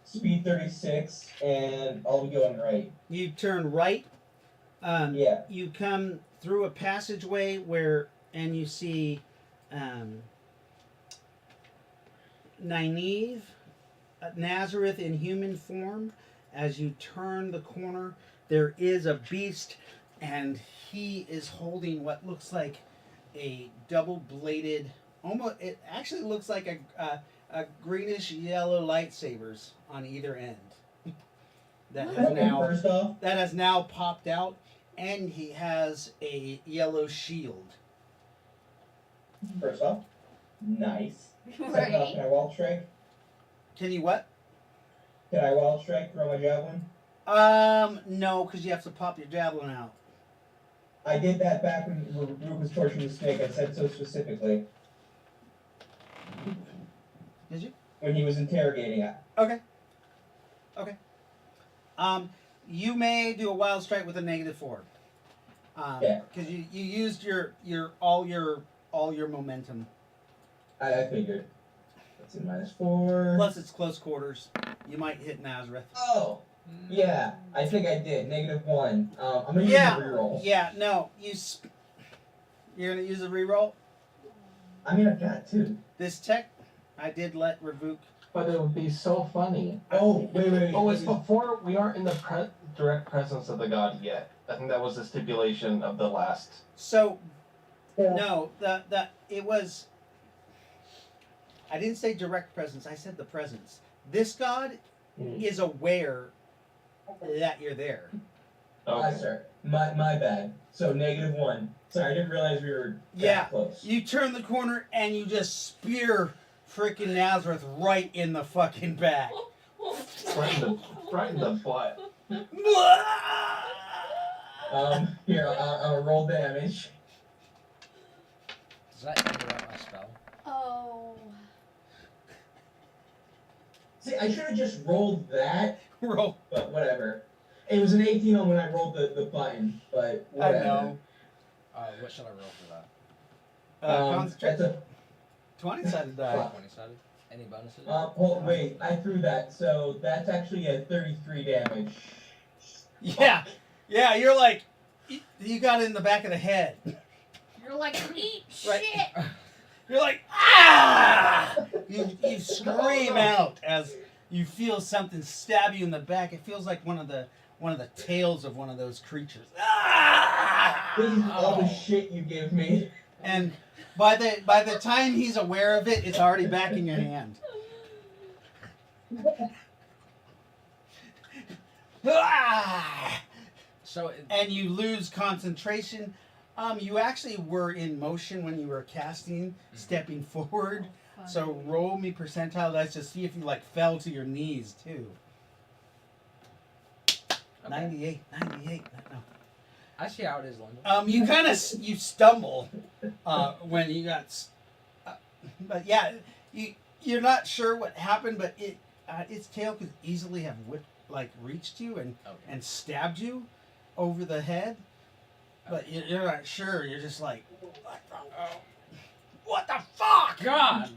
Speed 36, and I'll be going right.
You turn right.
Yeah.
You come through a passageway and you see Nynaeve, Nazareth in human form. As you turn the corner, there is a beast, and he is holding what looks like a double-bladed, it actually looks like a greenish yellow lightsabers on either end. That has now popped out, and he has a yellow shield.
First off, nice. Second off,
Right.
can I wild strike?
Can you what?
Can I wild strike, throw my javelin?
No, because you have to pop your javelin out.
I did that back when Rube was torturing the snake. I said so specifically.
Did you?
When he was interrogating it.
Okay. You may do a wild strike with a -4.
Yeah.
Because you used all your momentum.
I figured. That's in -4.
Plus it's close quarters. You might hit Nazareth.
Oh. Yeah, I think I did. -1. I'm gonna use
Yeah.
a reroll.
Yeah. No. You're gonna use a reroll.
I mean, I've got 2.
This tech, I did let Ravuk.
But it would be so funny.
Oh, wait.
Oh, it's before we aren't in the direct presence of the god yet. I think that was the stipulation of the last.
So
yeah.
no, it was. I didn't say direct presence. I said the presence. This god is aware that you're there.
Ah,
Okay.
sorry. My bad. So -1. Sorry, I didn't realize we were that
Yeah.
close.
You turn the corner and you just spear freaking Nazareth right in the fucking back.
Right in the butt.
Here, I'll roll damage.
Does that interrupt my spell?
Oh.
See, I should have just rolled that,
Roll.
but whatever. It was an 18 on when I rolled the button, but
I
whatever.
know.
What should I roll for that?
Concentrate.
That's a
20-sided die.
20-sided? Any bonuses?
wait, I threw that, so that's actually a 33 damage.
Yeah. Yeah, you're like, you got it in the back of the head.
You're like, eat
Right.
shit.
You're like, ah! You scream out as you feel something stab you in the back. It feels like one of the tails of one of those creatures. Ah!
This is all the shit you give me.
And by the time he's aware of it, it's already back in your hand. Ah!
So,
And you lose concentration. You actually were in motion when you were casting, stepping forward. So roll me percentile dice to see if you like fell to your knees too.
okay.
98. No.
I see how it is, London.
You kind of you stumble when you got, but yeah, you're not sure what happened, but its tail could easily have reached you and stabbed you over the head, but you're not sure. You're just like, what the fuck?
God!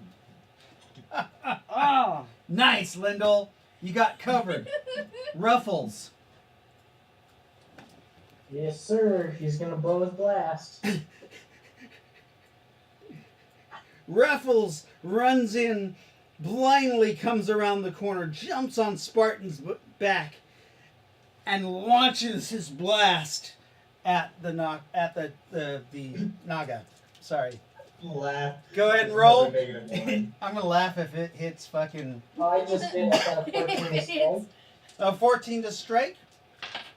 Oh, nice, Lyndall. You got covered. Ruffles.
Yes, sir. He's gonna blow his blast.
Ruffles runs in, blindly comes around the corner, jumps on Spartan's back, and launches his blast at the Naga. Sorry.
Laugh.
Go ahead and roll.
Another -1.
I'm gonna laugh if it hits fucking
I just did a 14 to strike.
14 to strike.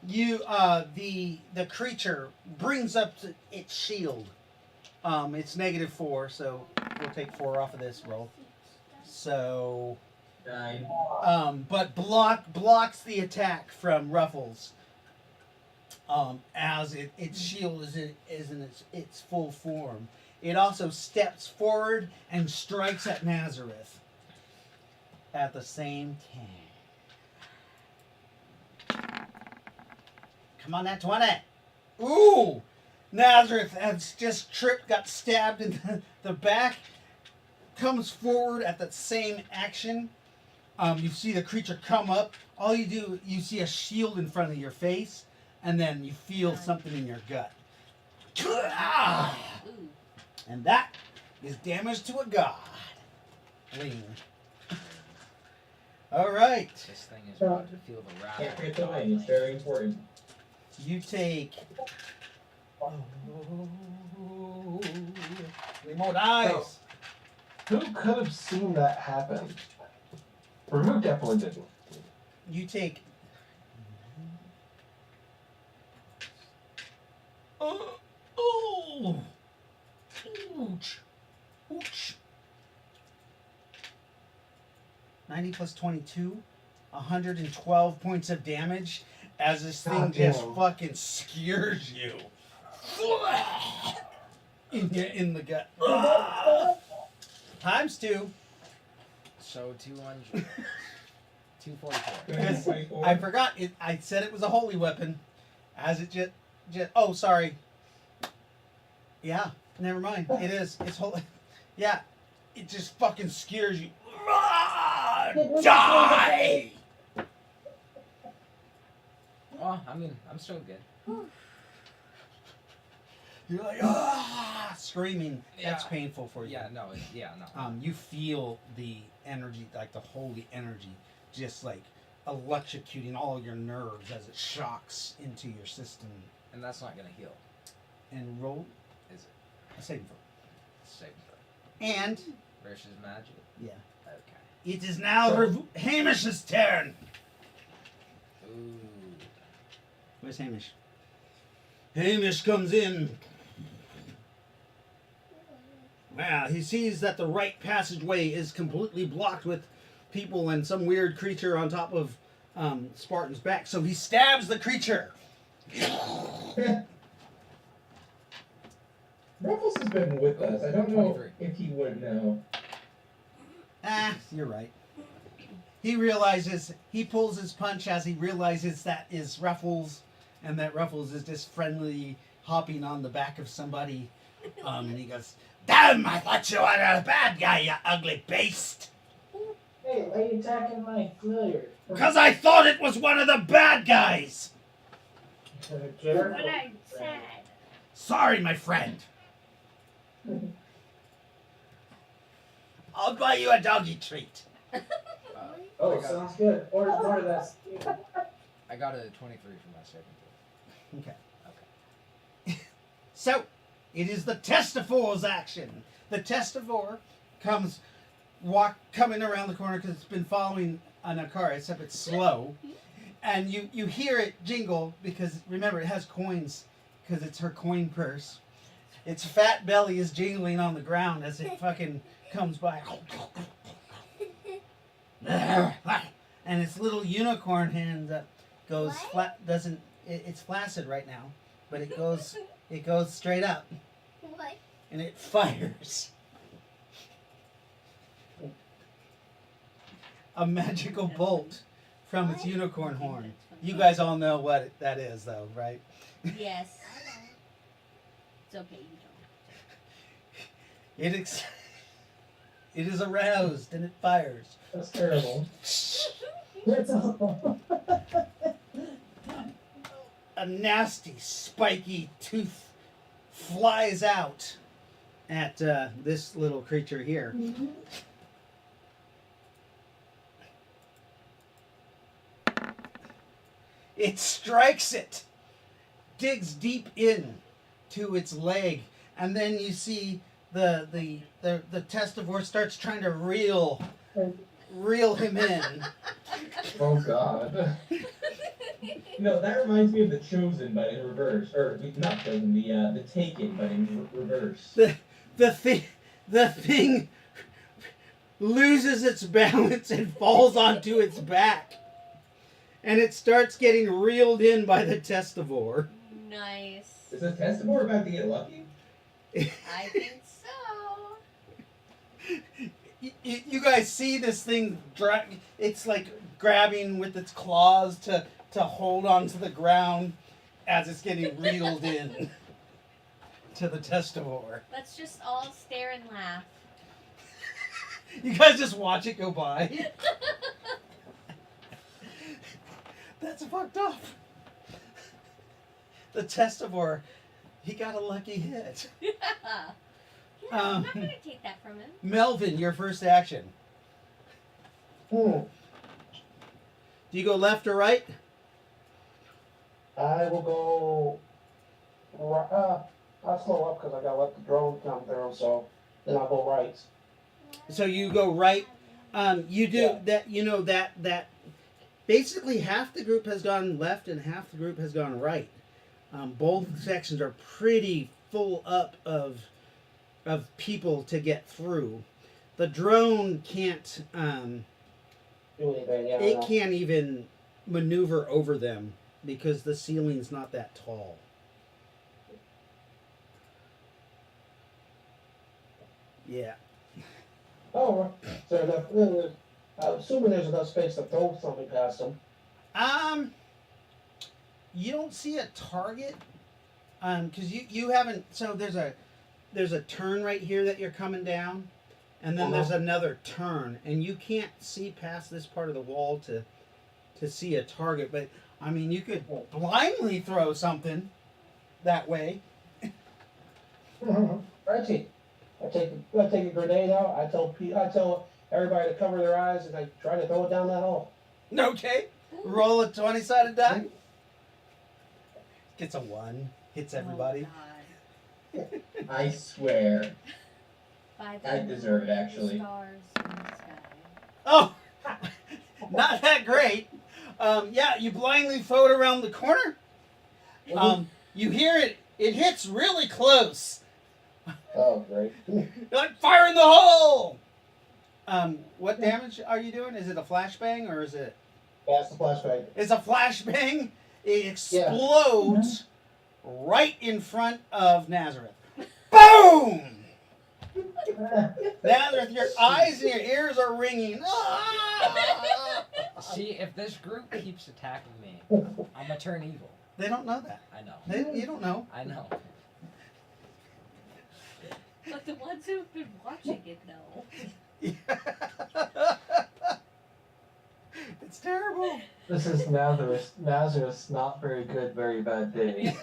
You the creature brings up its shield. It's -4, so we'll take 4 off of this roll. So
9.
But blocks the attack from Ruffles. As its shield is in its full form. It also steps forward and strikes at Nazareth at the same time. Come on, that 20. Ooh! Nazareth has just tripped, got stabbed in the back, comes forward at that same action. You see the creature come up. All you do, you see a shield in front of your face, and then you feel something in your gut. And that is damage to a god. Lean. All right.
This thing is about to feel the wrath.
Can't forget the wing. It's very important.
You take. Three more dice.
Who could have seen that happen? Remove definitely didn't.
You take. Oh! Ouch! Ouch! 90 plus 22, 112 points of damage as this thing just fucking skewers you in the gut. Times 2.
So 200. 244.
Because I forgot it. I said it was a holy weapon, as it just. Oh, sorry. Yeah, never mind. It is. It's holy. Yeah, it just fucking scares you. Die!
Oh, I mean, I'm still good.
You're like screaming. That's
Yeah.
painful for you.
Yeah, no.
You feel the energy, like the holy energy, just like electrocuting all your nerves as it shocks into your system.
And that's not gonna heal,
And roll
is it?
a saving throw.
Saving throw.
And
Versus magic.
yeah,
Okay.
it is now Hamish's turn.
Ooh.
Where's Hamish? Hamish comes in. Well, he sees that the right passageway is completely blocked with people and some weird creature on top of Spartan's back, so he stabs the creature.
Ruffles has been with us. I don't know
23.
if he would know.
You're right. He pulls his punch as he realizes that is Ruffles, and that Ruffles is just friendly hopping on the back of somebody. And he goes, "Damn, I thought you were a bad guy, you ugly beast.
Hey, why are you attacking my glitter?
Because I thought it was one of the bad guys.
Careful.
What I said.
Sorry, my friend. I'll buy you a doggy treat."
Oh, sounds good. Order that.
I got a 23 for my saving throw.
Okay. So, it is the Testifor's action. The Testifor comes coming around the corner because it's been following on a car, except it's slow. And you hear it jingle because, remember, it has coins because it's her coin purse. Its fat belly is jingling on the ground as it fucking comes by. And its little unicorn hand that goes flat doesn't. It's flaccid right now, but it goes straight up.
What?
And it fires a magical bolt from its unicorn horn. You guys all know what that is, though, right?
Yes. It's okay, you don't.
It is aroused and it fires.
That's terrible.
That's awful.
A nasty, spiky tooth flies out at this little creature here.
Mm-hmm.
It strikes it, digs deep in to its leg, and then you see the Testivore starts trying to reel him in.
Oh God. No, that reminds me of the Chosen, but in reverse. Or not Chosen, the Taken, but in reverse.
The thing loses its balance and falls onto its back. And it starts getting reeled in by the testivore.
Nice.
Is the testimony about to get lucky?
I think so.
You guys see this thing it's like grabbing with its claws to hold onto the ground as it's getting reeled in to the testivore.
Let's just all stare and laugh.
You guys just watch it go by. That's fucked up. The testivore, he got a lucky hit.
Yeah. I'm not gonna take that from him.
Melvin, your first action.
Hmm.
Do you go left or right?
I will go. I'll slow up because I gotta let the drone come through. So then I'll go right.
So you go right. You do
Yeah.
that. You know that basically half the group has gone left and half the group has gone right. Both sections are pretty full up of people to get through. The drone can't.
Do anything? Yeah. I
It
know.
can't even maneuver over them because the ceiling's not that tall. Yeah.
Oh, so I'm assuming there's enough space to throw something past them.
You don't see a target, because you haven't. So there's a turn right here that you're coming down, and then there's another turn, and you can't see past this part of the wall to see a target. But I mean, you could blindly throw something that way.
Actually, I take a grenade out. I tell everybody to cover their eyes, and I try to throw it down that hole.
Okay. Roll a 20-sided die. Gets a 1. Hits everybody.
Oh, God.
I swear.
By
I
the
deserve it, actually.
stars in the sky.
Oh, not that great. Yeah, you blindly throw it around the corner. You hear it. It hits really close.
Oh, great.
You're like, fire in the hole! What damage are you doing? Is it a flashbang or is it...
That's the flashbang.
It's a flashbang. It explodes right in front of Nazareth. Boom! Nazareth, your eyes and your ears are ringing. Ah!
See, if this group keeps attacking me, I'm gonna turn evil.
They don't know that.
I know.
You don't know.
I know.
But the ones who've been watching it know.
It's terrible.
This is Nazareth's not very good, very bad day.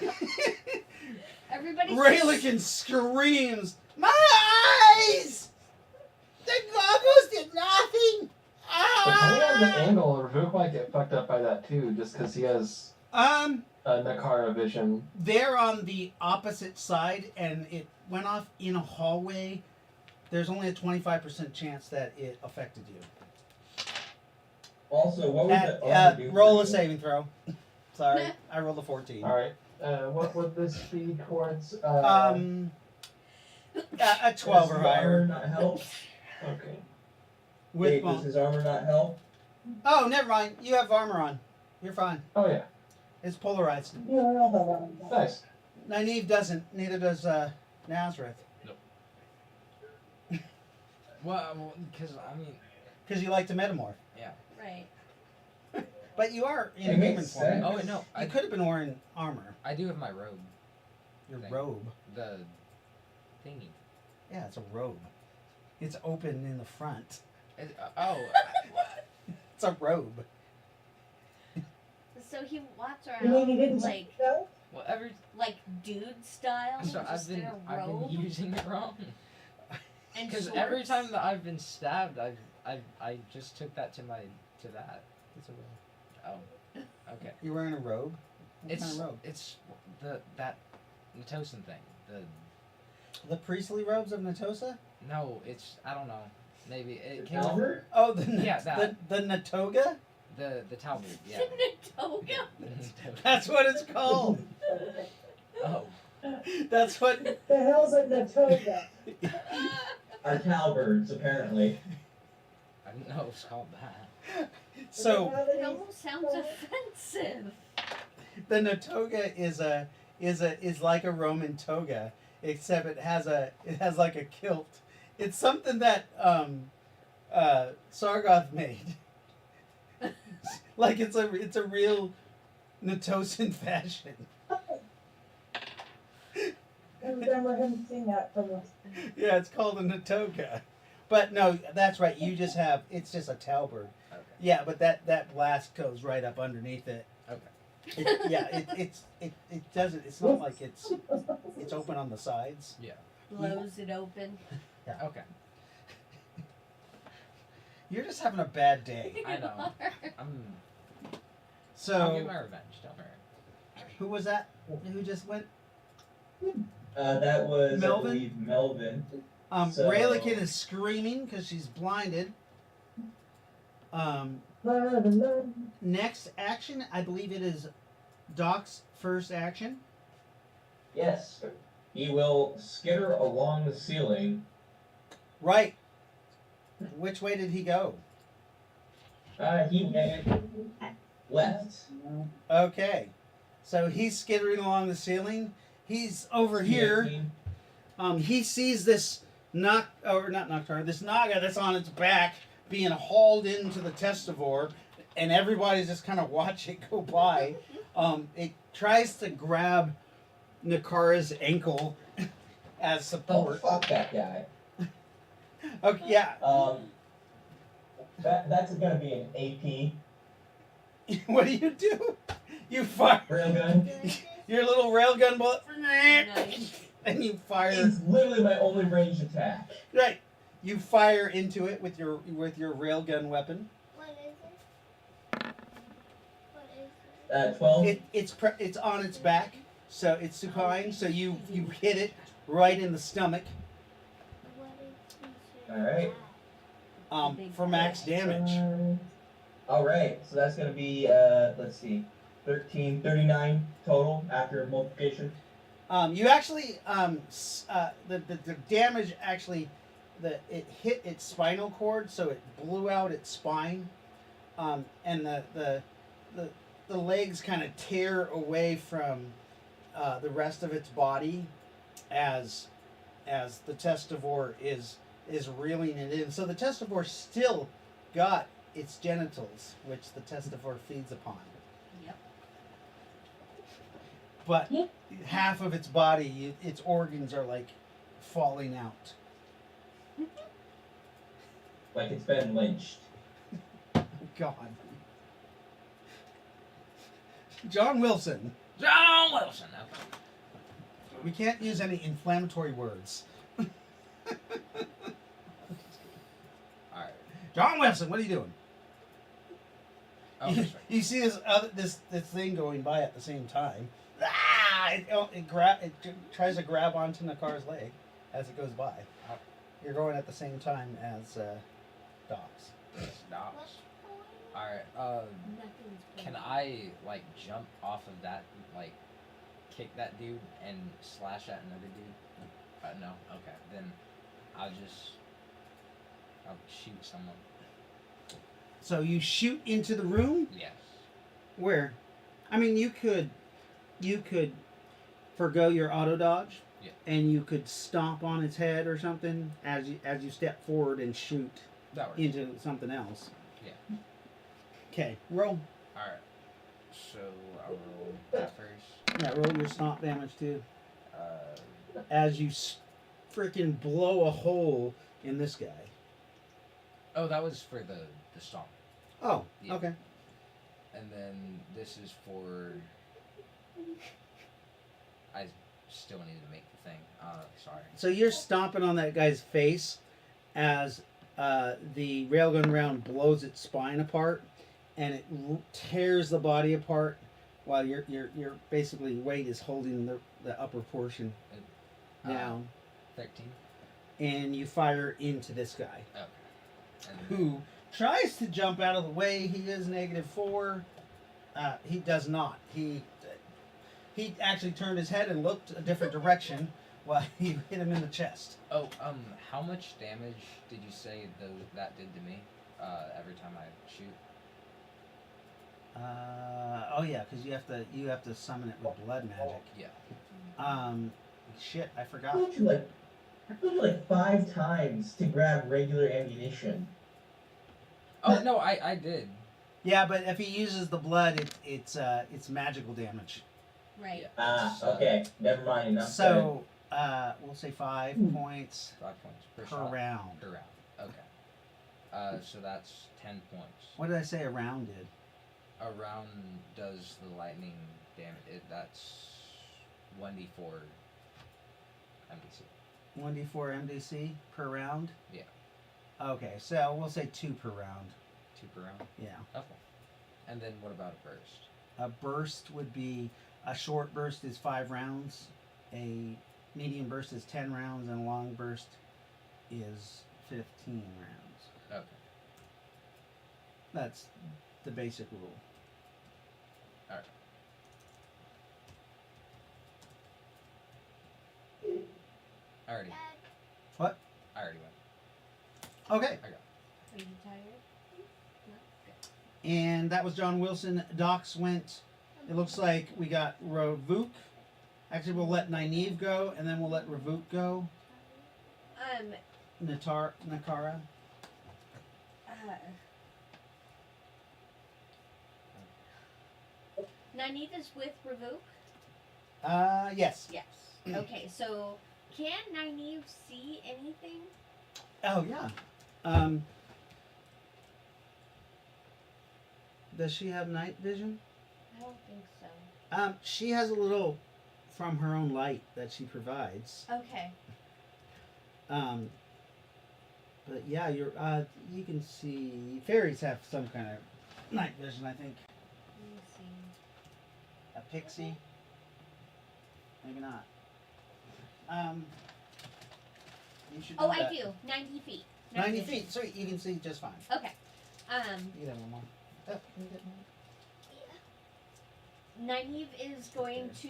Everybody's
Raylikin screams, "My eyes! The goggles did nothing!"
Depending on the
Ah!
angle, Ravuk might get fucked up by that too, just because he has a Nakara vision.
They're on the opposite side, and it went off in a hallway. There's only a 25% chance that it affected you.
Also, what would the armor do?
Roll
for
a
you?
saving throw. Sorry, I rolled a 14.
Alright. What would this be towards?
A 12 or
Does his armor
higher.
not help?
Okay.
With
Wait, does
bon-
his armor not help?
Oh, never mind. You have armor on. You're fine.
Oh yeah.
It's polarized.
You don't know how that.
Nice.
Nynaeve doesn't. Neither does Nazareth.
Well, because I mean,
Because you like to metamorph.
Right.
But you are in
It
human
makes
form.
sense.
oh wait, no,
You could have been wearing armor.
I do have my robe,
Your
Thing.
robe.
the thingy.
Yeah, it's a robe. It's open in the front. It's a robe.
So he walks
You mean
around
he didn't
like
go?
well,
dude style,
so
just in a
I've
robe
been using it wrong.
and
Because
shorts.
every time that I've been stabbed, I just took that to that.
It's a robe.
Oh, okay.
You're wearing a robe? What
It's
kind of robe?
it's that Natosan thing.
The priestly robes of Natosa?
No, it's I don't know. Maybe it
The
came over
Talbot?
Oh,
Yeah, that.
the Natoga?
the Talbot. Yeah.
toga.
The Natoga.
That's what it's called.
Oh.
That's what.
The hell's a Natoga?
Our cowbirds, apparently.
I didn't know it was called that.
So
It almost sounds offensive.
the Natoga is like a Roman toga, except it has like a kilt. It's something that Sargoth made. Like it's a real Natosan fashion.
I remember him seeing that from us.
Yeah, it's called a Natoga. But no, that's right. You just have it's just a talberd.
Okay.
Yeah, but that blast goes right up underneath it.
Okay.
It doesn't. It's not like it's open on the sides.
Yeah.
Blows it open.
Okay.
You're just having a bad day.
I know. I'll
So
get my revenge. Don't worry.
who was that? Who just went?
That was,
Melvin?
I believe, Melvin. So-
Raylikin is screaming because she's blinded. Next action, I believe it is Doc's first action.
Yes. He will skitter along the ceiling.
Right. Which way did he go?
He went left.
Okay. So he's skittering along the ceiling. He's over here. He sees this not Noctar, this Naga that's on its back being hauled into the Testivore, and everybody's just kind of watching it go by. It tries to grab Nakara's ankle as
Oh,
support.
fuck that guy.
Okay, yeah.
That's gonna be an AP
What do? You fire
railgun.
your little railgun bullet,
Nice.
and you fire.
It's literally my only ranged attack.
Right. You fire into it with your railgun weapon.
What is it? What is it?
12.
It's on its back, so it's supine. So you hit it right in the stomach
What is
Alright.
for max damage.
Alright, so that's gonna be, let's see, 39 total after multiplication.
You actually the damage actually it hit its spinal cord, so it blew out its spine, and the legs kind of tear away from the rest of its body as the Testivore is reeling it in. So the Testivore still got its genitals, which the Testivore feeds upon.
Yep.
But half of its body, its organs are like falling out.
Like it's been lynched.
God. John Wilson.
John Wilson. Okay.
We can't use any inflammatory words.
All right.
John Wilson, what are you doing?
Oh,
you,
that's right.
you see this thing going by at the same time. It tries to grab onto Nakar's leg as it goes by. You're going at the same time as Doc's.
Stops. All right.
Nothing's
Can
been-
I like jump off of that, like kick that dude and slash at another dude? No. Okay. Then I'll shoot someone.
So you shoot into the room?
Yes.
Where? I mean, you could forgo your auto dodge,
Yeah.
and you could stomp on its head or something as you step forward and shoot
That works.
into something else.
Yeah.
Okay, roll.
All right. So I'll roll that first.
Yeah, roll your stomp damage too.
Uh,
As you freaking blow a hole in this guy.
oh, that was for the stomp.
Oh,
Yeah.
okay.
And then this is for. I still need to make the thing. Sorry.
So you're stomping on that guy's face as the railgun round blows its spine apart, and it tears the body apart, while your basically weight is holding the upper portion down,
13.
and you fire into this guy
Okay. And
who tries to jump out of the way. He is -4. He does not. He actually turned his head and looked a different direction while you hit him in the chest.
oh, how much damage did you say that did to me? every time I shoot?
Oh yeah, because you have to summon it with blood magic.
Yeah.
Shit, I
I
forgot.
told you like 5 times to grab regular ammunition.
Oh no, I did.
Yeah, but if he uses the blood, it's magical damage.
Right.
Yeah, it's,
Okay. Never mind. I'm
So we'll say 5 points
5 points per
per
shot.
round.
Per round. Okay. So that's 10 points.
What did I say a round did?
A round does the lightning damage. That's 1d4 MDC.
1d4 MDC per round?
Yeah.
Okay, so we'll say 2 per round.
2 per round.
Yeah.
Okay. And then what about a burst?
A burst would be a short burst is 5 rounds, a medium burst is 10 rounds, and a long burst is 15 rounds.
Okay.
That's the basic rule.
Alright. I already.
What?
I already went.
Okay.
Are you tired? No? Good.
And that was John Wilson. Docs went. It looks like we got Ravuk. Actually, we'll let Nynaeve go, and then we'll let Ravuk go. Nakara.
Nynaeve is with Ravuk?
Yes.
Yes. Okay, so can Nynaeve see anything?
Oh yeah. Does she have night vision?
I don't think so.
She has a little from her own light that she provides.
Okay.
But yeah, you can see fairies have some kind of night vision, I think.
Let me see.
A pixie? Maybe not. You should
Oh,
know
I
that.
do. 90 feet.
90
vision.
feet, so you can see just fine.
Okay.
You can have one more. Oh, can you get one?
Nynaeve is going to.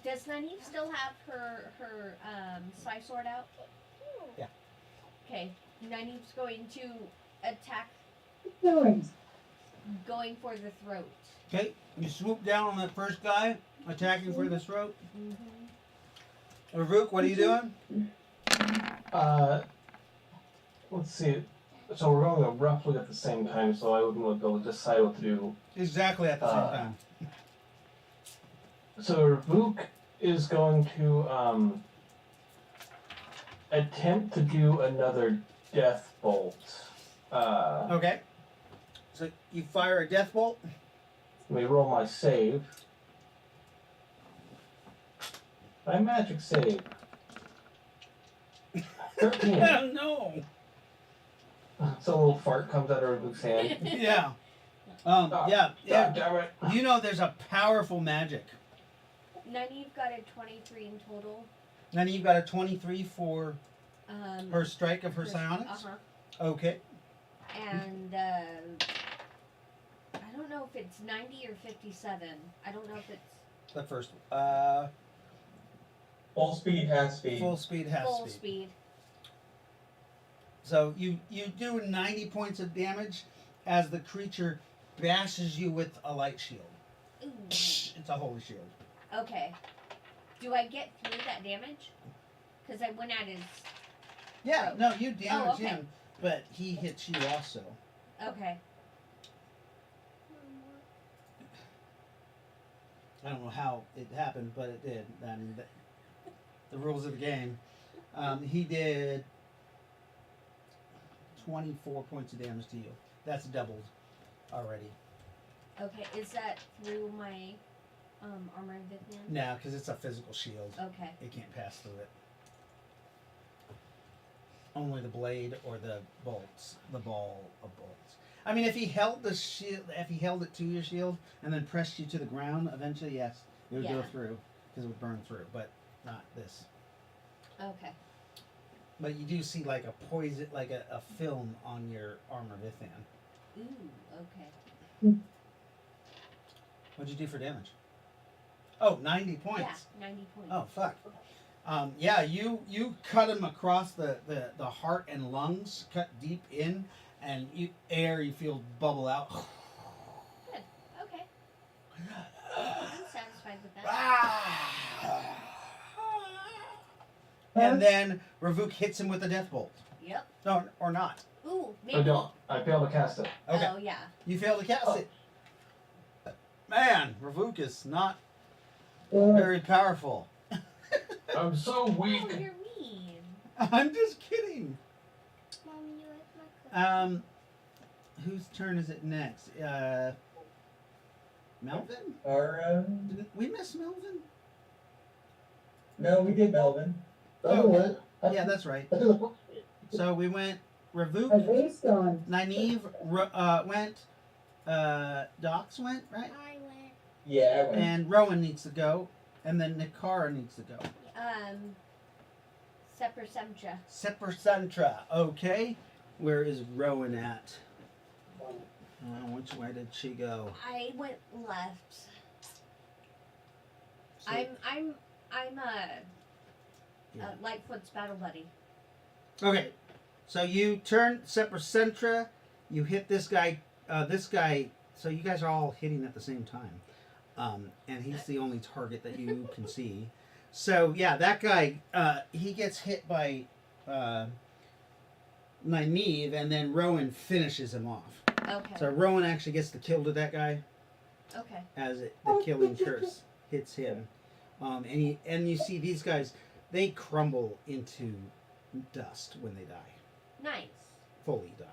Does Nynaeve still have her psi sword out?
Yeah.
Okay. Nynaeve's going to attack,
Doing.
going for the throat.
Okay, you swoop down on that first guy, attacking for the throat.
Mm-hmm.
Ravuk, what are you doing?
Let's see. So we're going roughly at the same time, so I wouldn't want to go decide what to do.
Exactly at the same time.
So Ravuk is going to attempt to do another death bolt.
Okay. So you fire a death bolt.
Let me roll my save. My magic save. 13.
Oh no!
So a little fart comes out of Ravuk's hand.
Yeah.
Ah,
Yeah.
God damn it.
You know there's a powerful magic.
Nynaeve got a 23 in total.
Then you've got a 23 for her strike of her
Uh
psionics.
huh.
Okay.
And I don't know if it's 90 or 57. I don't know if it's
The first
Full speed, half speed.
full speed, half
full
speed.
speed.
So you do 90 points of damage as the creature bashes you with a light shield.
Ooh.
It's a holy shield.
Okay. Do I get through that damage? Because I went at his.
Yeah,
throat.
no, you damage
okay.
him, but he hits you also.
Okay.
I don't know how it happened, but it did. I mean, the rules of the game. He did 24 points of damage to you. That's doubled already.
Okay. Is that through my armor and Vithian?
No, because it's a physical shield.
Okay.
It can't pass through it. Only the blade or the bolts, the ball of bolts. I mean, if he held the shield, if he held it to your shield and then pressed you to the ground, eventually, yes, it would go
Yeah.
through because it would burn through, but not this.
Okay.
But you do see like a poison, like a film on your armor Vithan.
Ooh. Okay.
What'd you do for damage? Oh, 90 points.
Yeah. 90 points.
Oh, fuck. Yeah, you cut him across the heart and lungs, cut deep in, and you feel bubble out.
Good. Okay. I'm satisfied with that.
And then Ravuk hits him with a death bolt.
Yep.
No, or not.
Ooh,
I
maybe.
don't. I failed to cast it.
Okay.
Oh yeah.
You fail to cast it. Man, Ravuk is not
Yeah.
very powerful.
I'm so
Oh,
weak.
you're mean.
I'm just kidding.
Mommy, you like my cookie?
Whose turn is it next? Melvin?
Or,
Did we miss Melvin?
no, we did Melvin.
That went.
Yeah, that's right.
I did the book.
So we went
Has
Ravuk,
Ace gone?
Nynaeve went, Dox went, right?
I went.
Yeah, I went.
And Rowan needs to go, and then Nikara needs to go.
Sepper Semcha.
Sepper Santra, okay. Where is Rowan at? Which way did she go?
I went left.
So-
I'm
Yeah.
Lightfoot's battle buddy.
Okay, so you turn Sepper Centra, you hit this guy, so you guys are all hitting at the same time. And he's the only target that you can see. So, yeah, that guy, he gets hit by Nynaeve, and then Rowan finishes him off.
Okay.
So Rowan actually gets the kill to that guy
Okay.
as the killing curse hits him. And you see these guys, they crumble into dust when they die.
Nice.
Fully die.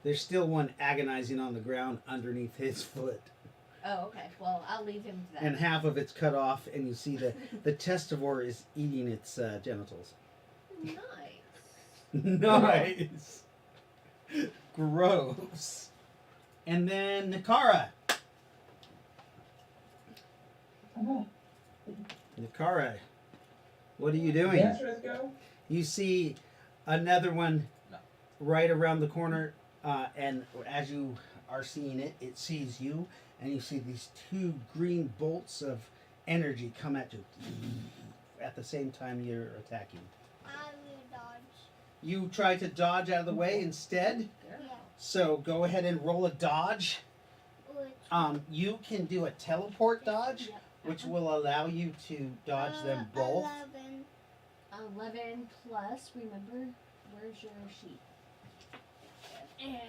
There's still one agonizing on the ground underneath his foot.
Oh, okay. Well, I'll leave him to that.
And half of it's cut off, and you see the testivore is eating its genitals.
Nice.
Nice. Gross. And then Nikara. Nikara, what are you doing?
Yes, let's go.
You see another one right around the corner, and as you are seeing it, it sees you, and you see these two green bolts of energy come at you at the same time you're attacking.
I will dodge.
You try to dodge out of the way instead,
Yeah.
so go ahead and roll a dodge.
Which,
You can do a teleport dodge, which will allow you to dodge them both.
11.
11 plus, remember, where's your sheet?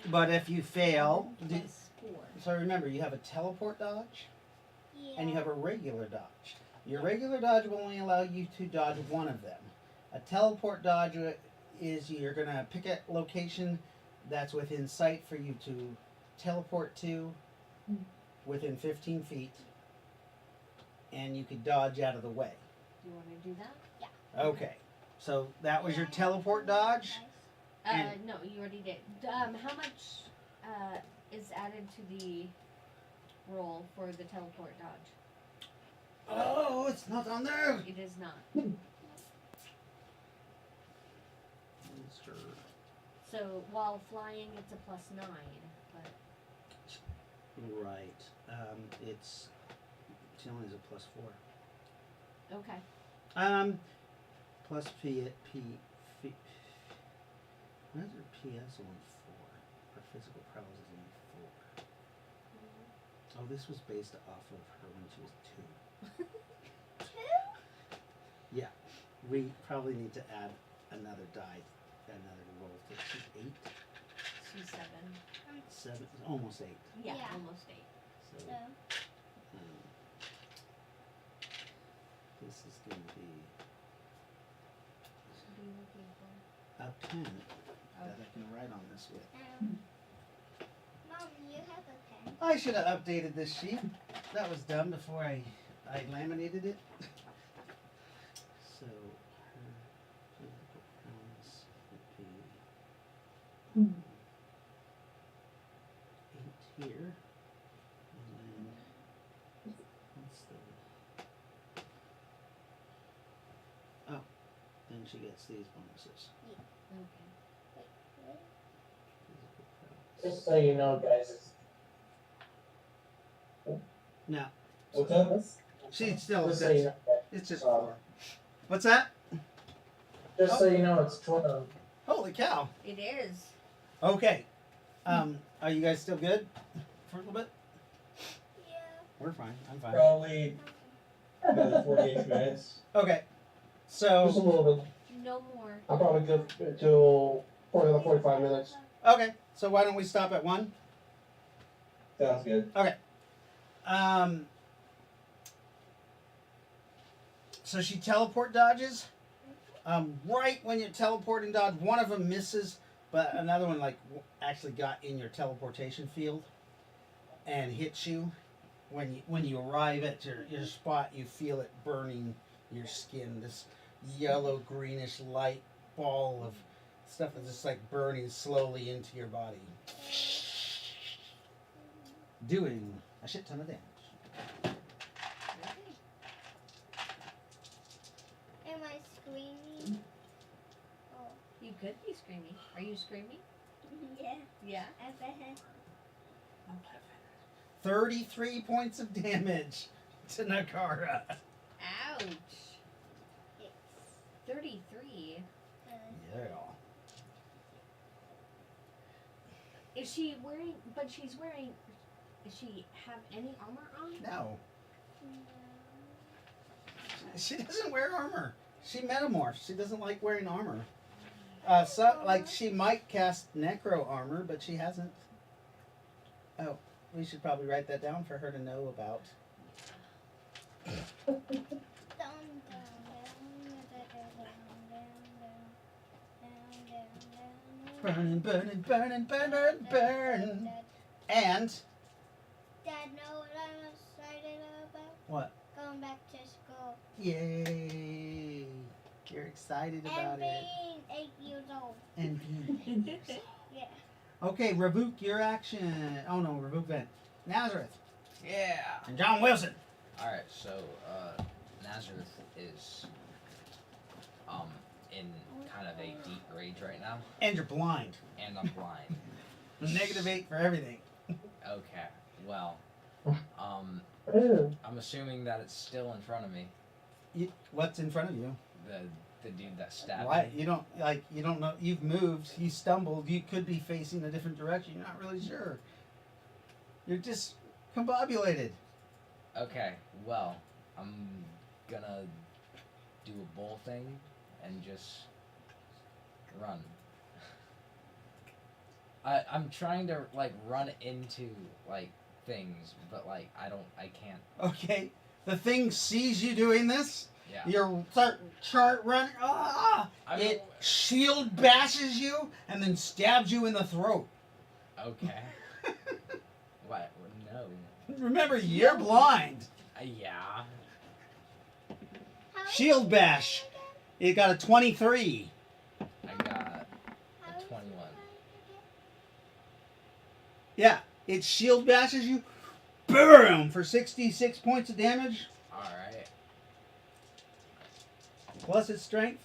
But if you fail,
Plus 4.
so remember, you have a teleport dodge
Yeah.
and you have a regular dodge. Your regular dodge will only allow you to dodge one of them. A teleport dodge is you're going to pick a location that's within sight for you to teleport to within 15 feet, and you could dodge out of the way.
Do you want to do that?
Okay, so that was your teleport dodge. And-
No, you already did. How much is added to the roll for the teleport dodge?
Oh, it's not on there.
It is not. So while flying, it's a plus 9. But
Right. It's only a plus 4.
okay.
Plus P. Why is there PS only 4? Her physical prowess is only 4. Oh, this was based off of her when she was 2.
2?
Yeah. We probably need to add another die, another roll. She's 8,
She's 7.
7, almost 8.
Yeah,
Yeah.
almost 8.
So
So,
this is going to be
Should be looking for.
a pen that I can write on this with.
Mom, you have a pen.
I should have updated this sheet. That was done before I laminated it. So her physical prowess would be 8 here. And then what's the then she gets these bonuses.
Okay.
Physical prowess.
Just so you know, guys,
Now
What's up?
she's still
just so you know,
it's just 4. What's that?
just so you know, it's 12.
Holy cow.
It is.
Okay, Are you guys still good for a little bit?
Yeah.
We're fine. I'm fine.
Probably another 48 minutes.
Okay.
Just a
So
little bit.
No more.
I'll probably give it till another 45 minutes.
okay. So why don't we stop at 1?
Sounds good.
So she teleport dodges. Right when you teleport and dodge, one of them misses, but another one actually got in your teleportation field and hits you. When you arrive at your spot, you feel it burning your skin. This yellow greenish light ball of stuff that's just like burning slowly into your body, doing a shit ton of damage.
Am I screaming? Oh.
You could be screaming. Are you screaming?
Yeah.
Yeah.
I bet.
33 points of damage to Nakara.
Ouch. 33.
Yeah.
Is she wearing? But she's wearing. Does she have any armor on?
No. She doesn't wear armor. She metamorphs. She doesn't like wearing armor. She might cast necro armor, but she hasn't. Oh, we should probably write that down for her to know about. Burn, burn, burn, burn, burn, burn. And
Dad, know what I'm excited about?
what?
Going back to school.
Yay! You're excited about
And
it.
being 8 years old.
And being
Yeah.
okay, Revook, your action. Oh no, Revook Vent. Nazareth
Yeah.
and John Wilson.
All right. So Nazareth is in kind of a deep rage right now,
And you're blind.
and I'm blind.
-8 for everything.
Okay. Well,
Ooh.
I'm assuming that it's still in front of me.
What's in front of you?
The dude that stabbed
Why?
me.
You don't know. You've moved. You stumbled. You could be facing a different direction. You're not really sure. You're just combobulated.
Okay. Well, I'm gonna do a bull thing and just run. I'm trying to run into things, but I can't.
Okay. The thing sees you doing this.
Yeah.
Your chart run. It shield bashes you and then stabs you in the throat.
Okay. What? No.
Remember, you're blind.
Yeah.
Shield bash. It got a 23.
I got a 21.
Yeah. It shield bashes you. Boom! For 66 points of damage.
Alright.
Plus its strength.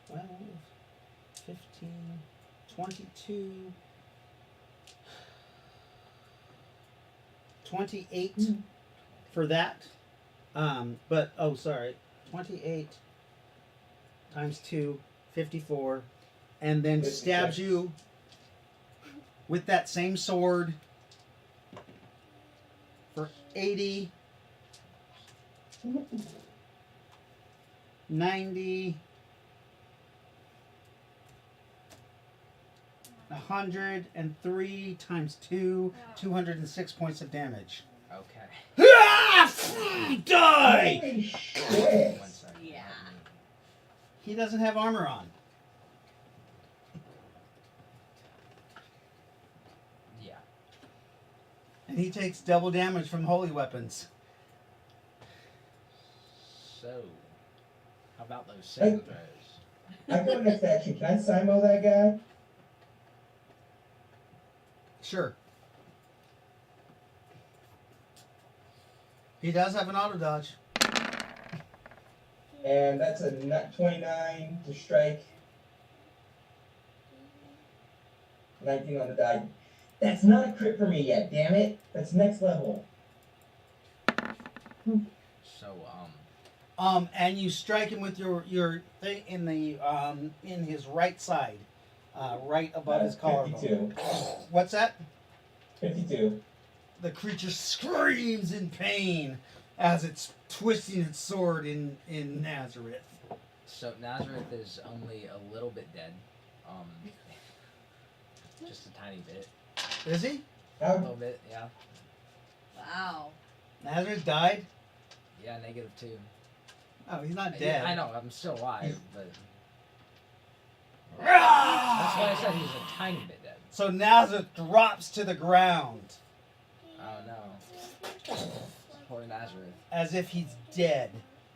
12, 15, 22, 28 for that. 28 times 2, 54, and then
56.
stabs you with that same sword for 80, 90, 103 times 2, 206 points of damage.
Okay.
Die!
Holy shit.
1 second.
Yeah.
He doesn't have armor on.
Yeah.
And he takes double damage from holy weapons.
So, how about those
Hey.
saving throws?
I go next action. Can I Simo that guy?
Sure. He does have an auto dodge.
And that's a 29 to strike. 19 on the die. That's not a crit for me yet, damn it. That's next level.
So,
And you strike him with your thing in his right side, right above his collarbone.
52.
What's that?
52.
The creature screams in pain as it's twisting its sword in Nazareth.
So Nazareth is only a little bit dead. Just a tiny bit.
Is he?
A little bit, yeah.
Wow.
Nazareth died?
Yeah, -2.
Oh, he's not
Yeah,
dead.
I know, I'm still alive, but
Rah!
that's why I said he's a tiny bit dead.
So Nazareth drops to the ground
Oh no. Poor Nazareth.
as if he's dead.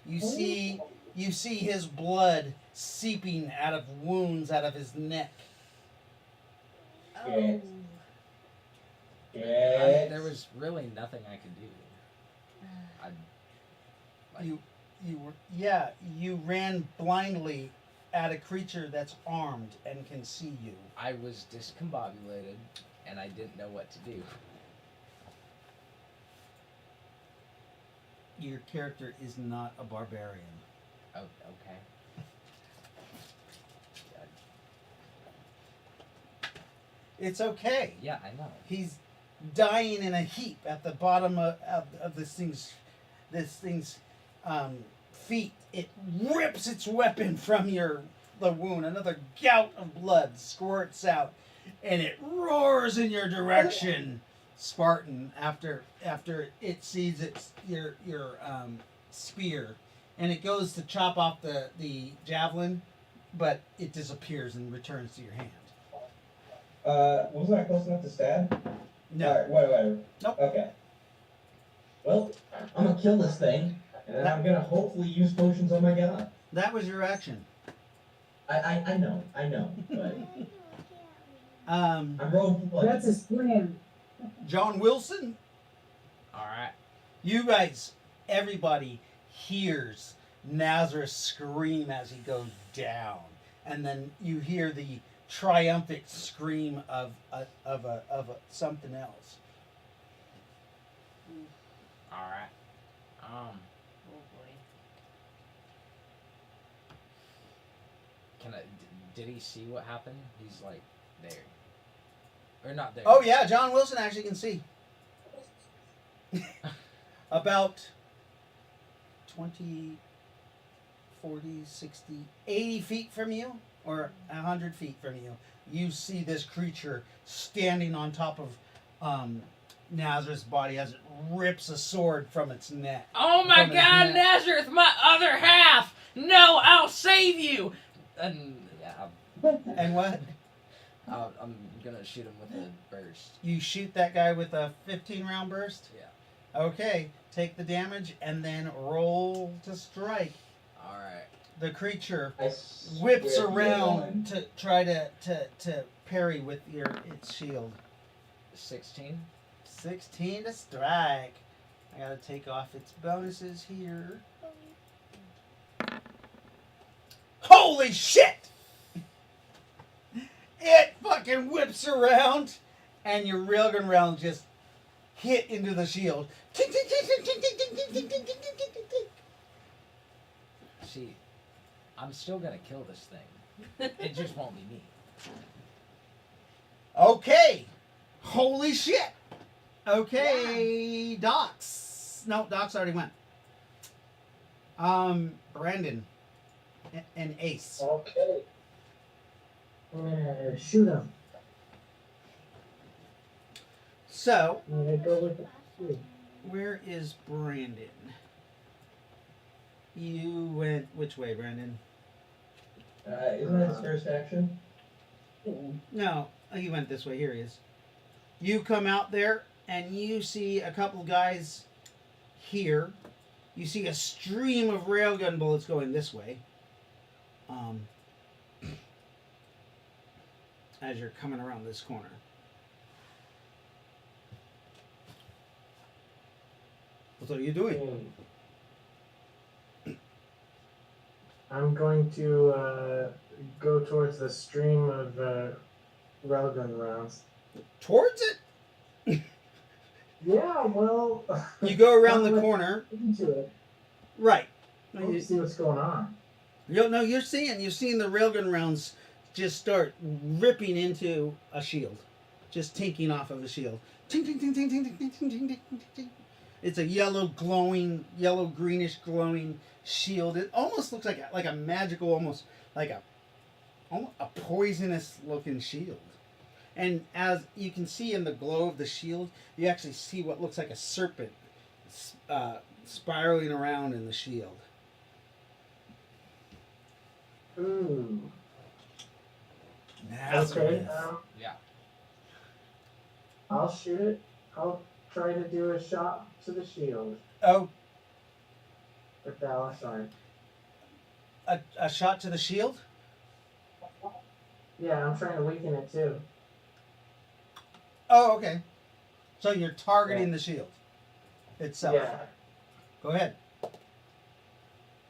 You see his blood seeping out of wounds out of his neck.
Yeah.
Oh.
Yeah.
There was really nothing I could do.
You ran blindly at a creature that's armed and can see you.
I was discombobulated, and I didn't know what to do.
Your character is not a barbarian.
Oh, okay.
It's okay.
Yeah, I know.
He's dying in a heap at the bottom of this thing's feet. It rips its weapon from the wound. Another gout of blood squirts out, and it roars in your direction, Spartan. After it sees your spear, and it goes to chop off the javelin, but it disappears and returns to your hand.
Wasn't I close enough to stab?
No.
Alright, whatever.
Nope.
Okay. Well, I'm gonna kill this thing, and then I'm gonna hopefully use potions on my guy.
That was your action.
I know, but
Um,
I'm rolling blood.
That's his plan.
John Wilson,
Alright.
you guys, everybody hears Nazareth scream as he goes down, and then you hear the triumphant scream of something else.
Alright.
Oh boy.
Did he see what happened? He's like there. Or not there.
Oh yeah, John Wilson actually can see. About 20, 40, 60, 80 feet from you, or 100 feet from you, you see this creature standing on top of Nazareth's body as it rips a sword from its neck.
Oh my
From his
God,
neck.
Nazareth, my other half! No, I'll save you! And yeah,
And what?
I'm gonna shoot him with a burst.
You shoot that guy with a 15-round burst?
Yeah.
Okay, take the damage and then roll to strike.
Alright.
The creature
I
whips
swear to
around
God.
to try to parry with its shield.
16.
16 to strike. I gotta take off its bonuses here. Holy shit! It fucking whips around, and your railgun round just hit into the shield.
See, I'm still gonna kill this thing. It just won't be me.
Okay. Holy shit. Okay, Docs. No, Docs already went. Brandon. And Ace.
Okay. Shoot him.
So,
I'm gonna go with the
where is Brandon? You went which way, Brandon?
Isn't that his first action?
No, he went this way. Here he is. You come out there and you see a couple guys here. You see a stream of railgun bullets going this way. As you're coming around this corner. What are you doing?
I'm going to go towards the stream of railgun rounds.
Towards it?
Yeah, well.
You go around the corner.
Into it.
Right.
I want to see what's going on.
You're seeing the railgun rounds just start ripping into a shield, just tinking off of a shield. Ting ting ting ting ting ting ting ting ting ting ting ting. It's a yellow greenish glowing shield. It almost looks like a magical, almost like a poisonous looking shield. And as you can see in the glow of the shield, you actually see what looks like a serpent spiraling around in the shield.
Ooh.
Nazareth.
Okay.
Yeah.
I'll shoot it. I'll try to do a shot to the shield.
Oh,
Or Dallas, sorry.
a shot to the shield?
Yeah, I'm trying to weaken it too.
Oh, okay. So you're targeting the shield itself.
Yeah.
Go ahead.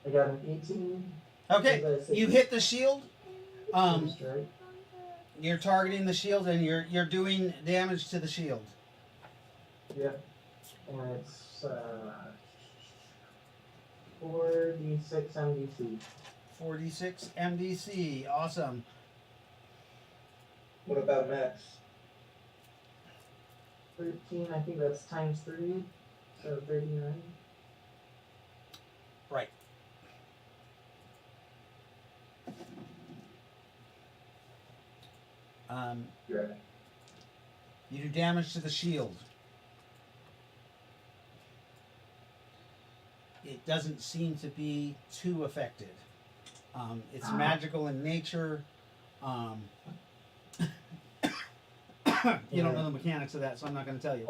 I got an 18.
Okay, you hit the shield.
Straight.
You're targeting the shield, and you're doing damage to the shield.
Yep. And it's 4d6 MDC.
46 MDC. Awesome.
What about Max?
13, I think that's times 3. So 39.
Right.
Yeah.
You do damage to the shield. It doesn't seem to be too affected. It's magical in nature. You don't know the mechanics of that, so I'm not going to tell you.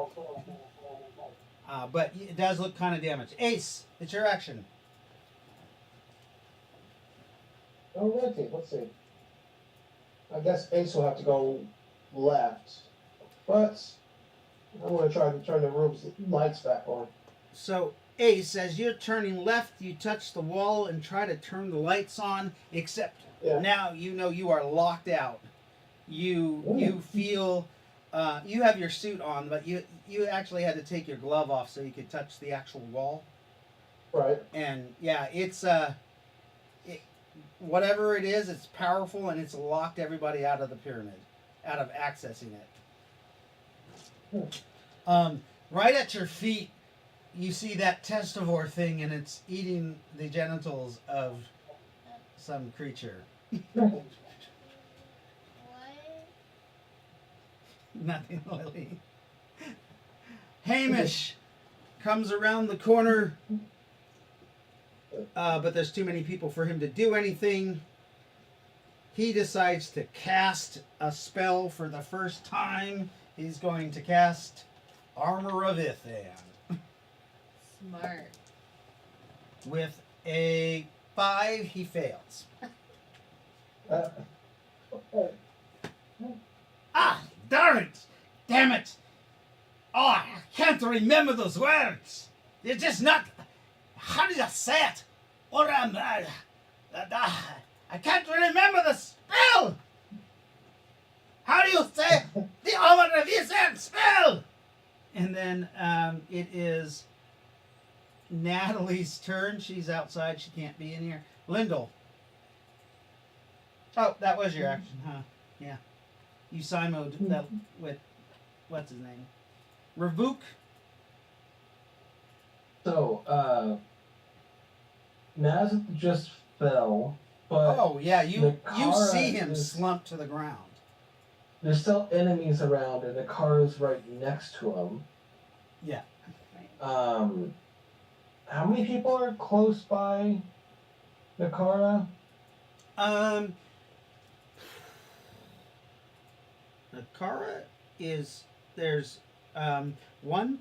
But it does look kind of damaged. Ace, it's your action.
Alrighty, let's see. I guess Ace will have to go left. But I'm going to try to turn the room's lights back on.
So, Ace, as you're turning left, you touch the wall and try to turn the lights on, except now you know you are locked out. You feel... you have your suit on, but you actually had to take your glove off so you could touch the actual wall.
Right.
And yeah, it's whatever it is, it's powerful and it's locked everybody out of the pyramid, out of accessing it. Right at your feet, you see that testivore thing, and it's eating the genitals of some creature.
What?
Nothing, Lily. Hamish comes around the corner, but there's too many people for him to do anything. He decides to cast a spell for the first time. He's going to cast Armor of Ithan.
Smart.
With a 5, he fails. Ah, darn it! Damn it! Oh, I can't remember those words. They're just not... How do you say it? Or I can't remember the spell! How do you say the Armor of Ithan spell? And then it is Natalie's turn. She's outside. She can't be in here. Lyndall. Oh, that was your action, huh? Yeah. You simoed that with, what's his name? Ravuk.
So, Naz just fell, but
Oh, yeah, you
Nakara
see him
is-
slump to the ground.
there's still enemies around, and the car is right next to him.
Yeah.
How many people are close by Nakara?
Nakara is, there's 1,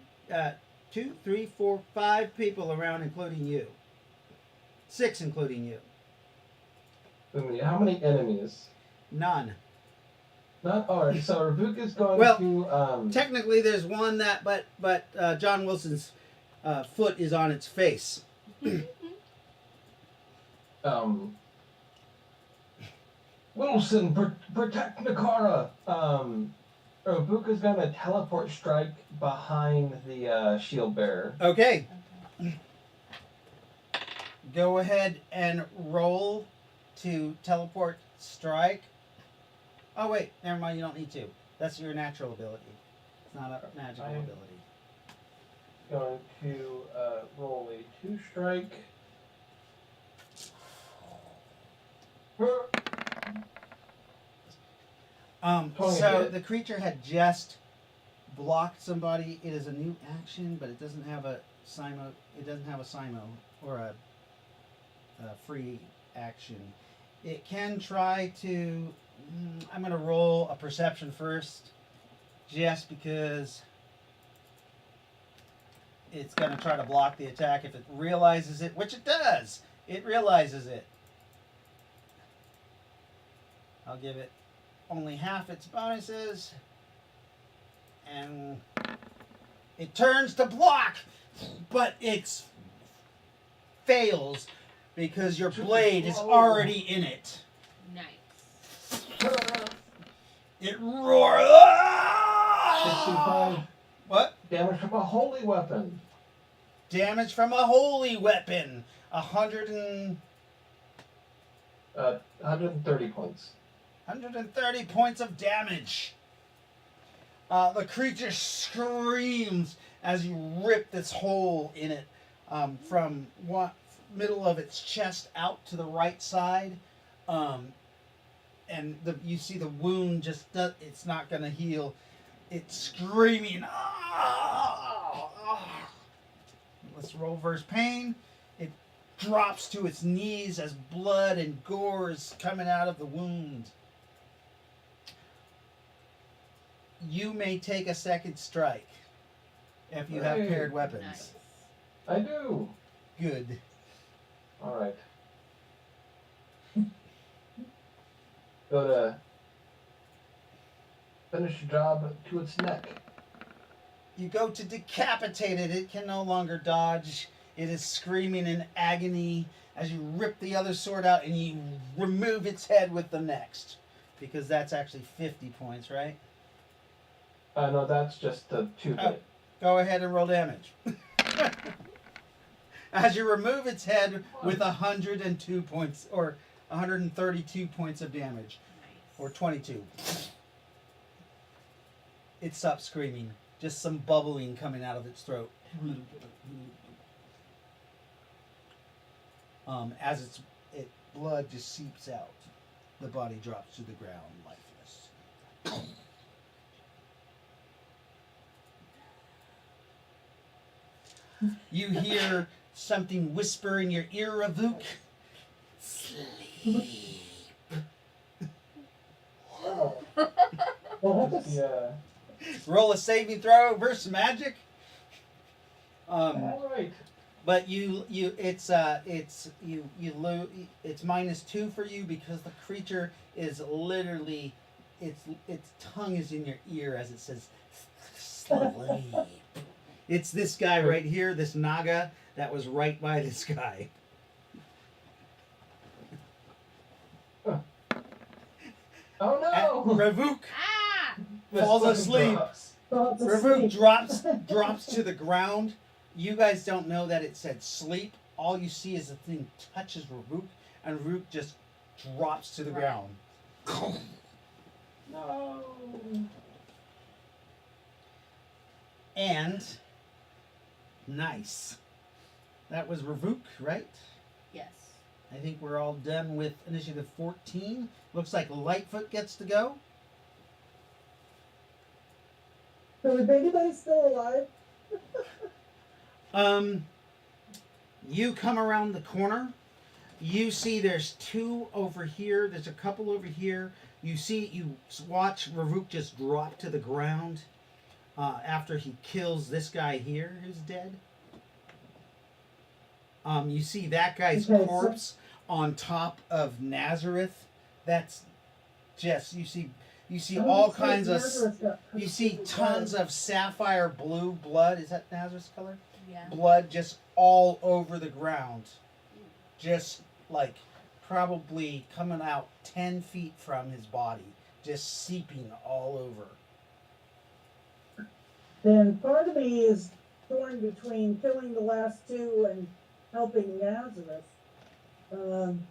2, 3, 4, 5 people around, including you. 6, including you.
I mean, how many enemies?
None.
Not alright. So Ravuk is going
Well,
to.
Technically, there's one that, but John Wilson's foot is on its face.
Wilson, protect Nakara. Ravuk is going to teleport strike behind the shield bearer.
Okay. Go ahead and roll to teleport strike. Oh wait, never mind. You don't need to. That's your natural ability. It's not a magical
I'm
ability.
Going to roll a 2-strike.
So
hit.
the creature had just blocked somebody. It is a new action, but it doesn't have a Simo. It doesn't have a Simo or a free action. It can try to. I'm going to roll a perception first, just because it's going to try to block the attack if it realizes it, which it does. It realizes it. I'll give it only half its bonuses, and it turns to block, but it fails because your blade is already in it.
Nice.
It roars.
65
What?
damage from a holy weapon.
Damage from a holy weapon.
130 points.
130 points of damage. The creature screams as you rip this hole in it from one middle of its chest out to the right side. And you see the wound it's not going to heal. It's screaming. Let's roll versus pain. It drops to its knees as blood and gore is coming out of the wound. You may take a second strike if you have
Hey.
paired weapons.
Nice.
I do.
Good.
All right. Go to finish the job to its neck.
You go to decapitate it. It can no longer dodge. It is screaming in agony as you rip the other sword out and you remove its head with the next. Because that's actually 50 points, right?
No, that's just the 2
Oh.
hit.
Go ahead and roll damage. As you remove its head with 102 points, or 132 points of damage, or 22. It stops screaming. Just some bubbling coming out of its throat. As its blood just seeps out, the body drops to the ground lifeless. You hear something whisper in your ear, Ravuk. Sleep.
Yeah.
Roll a saving throw versus magic.
All right.
But it's -2 for you because the creature is literally its tongue is in your ear as it says sleep. It's this guy right here, this Naga that was right by this guy.
Oh no!
Ravuk
Ah!
falls
This
asleep.
drops.
Ravuk drops to the ground. You guys don't know that it said sleep. All you see is the thing touches Ravuk, and Ravuk just drops to the ground.
No.
And nice. That was Ravuk, right?
Yes.
I think we're all done with initiative 14. Looks like Lightfoot gets to go.
So is anybody still alive?
You come around the corner. You see there's 2 over here. There's a couple over here. You watch Ravuk just drop to the ground after he kills this guy here who's dead. You see that guy's
Okay, so-
corpse on top of Nazareth. That's just you see all kinds of you see tons of sapphire blue blood. Is that Nazareth's color?
Yeah.
Blood just all over the ground. Just like probably coming out 10 feet from his body. Just seeping all over.
Then part of me is torn between killing the last 2 and helping Nazareth.
I'm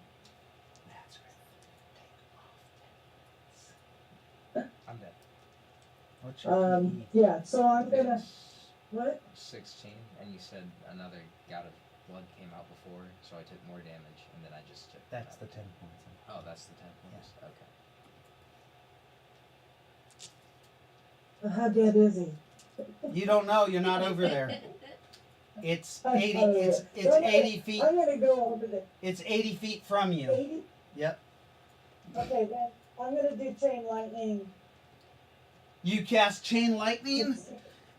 dead. What's your PE?
Yeah, so I'm gonna,
It's
what?
16, and you said another gout of blood came out before, so I took more damage, and then I just took.
That's the 10 points.
Oh, that's the 10 points. Okay.
How dead is he?
You don't know. You're not over there. It's
I
80.
don't know.
It's
So I'm gonna-
80 feet.
I'm gonna go over the
It's 80 feet from you.
80.
Yep.
Okay, then I'm gonna do chain lightning.
You cast chain lightning.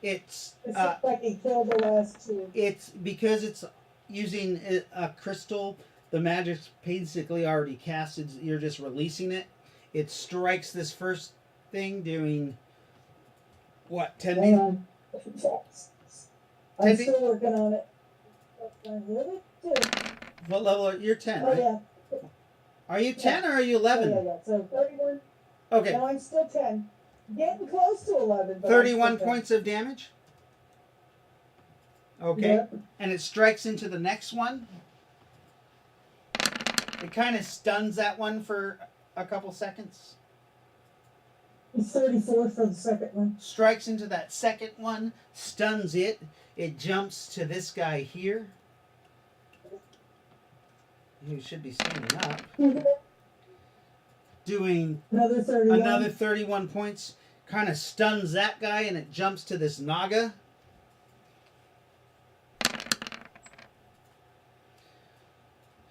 It's
It's
like he killed the last two.
it's because it's using a crystal. The magic's basically already casted. You're just releasing it. It strikes this first thing, doing what? 10
Hang
damage.
on. I'm
Teddy?
still working on it. I'm really good.
What level? You're 10,
Oh
right?
yeah.
Are you 10 or are you
Oh,
11?
yeah, yeah. So 31.
Okay.
No, I'm still 10. Getting close to 11. But I'm
31
still 10.
points of damage. Okay.
Yep.
And it strikes into the next one. It kind of stuns that one for a couple seconds.
It's 34 for the second one.
Strikes into that second one, stuns it. It jumps to this guy here, who should be standing up, doing
Another 31.
another 31 points. Kind of stuns that guy, and it jumps to this Naga.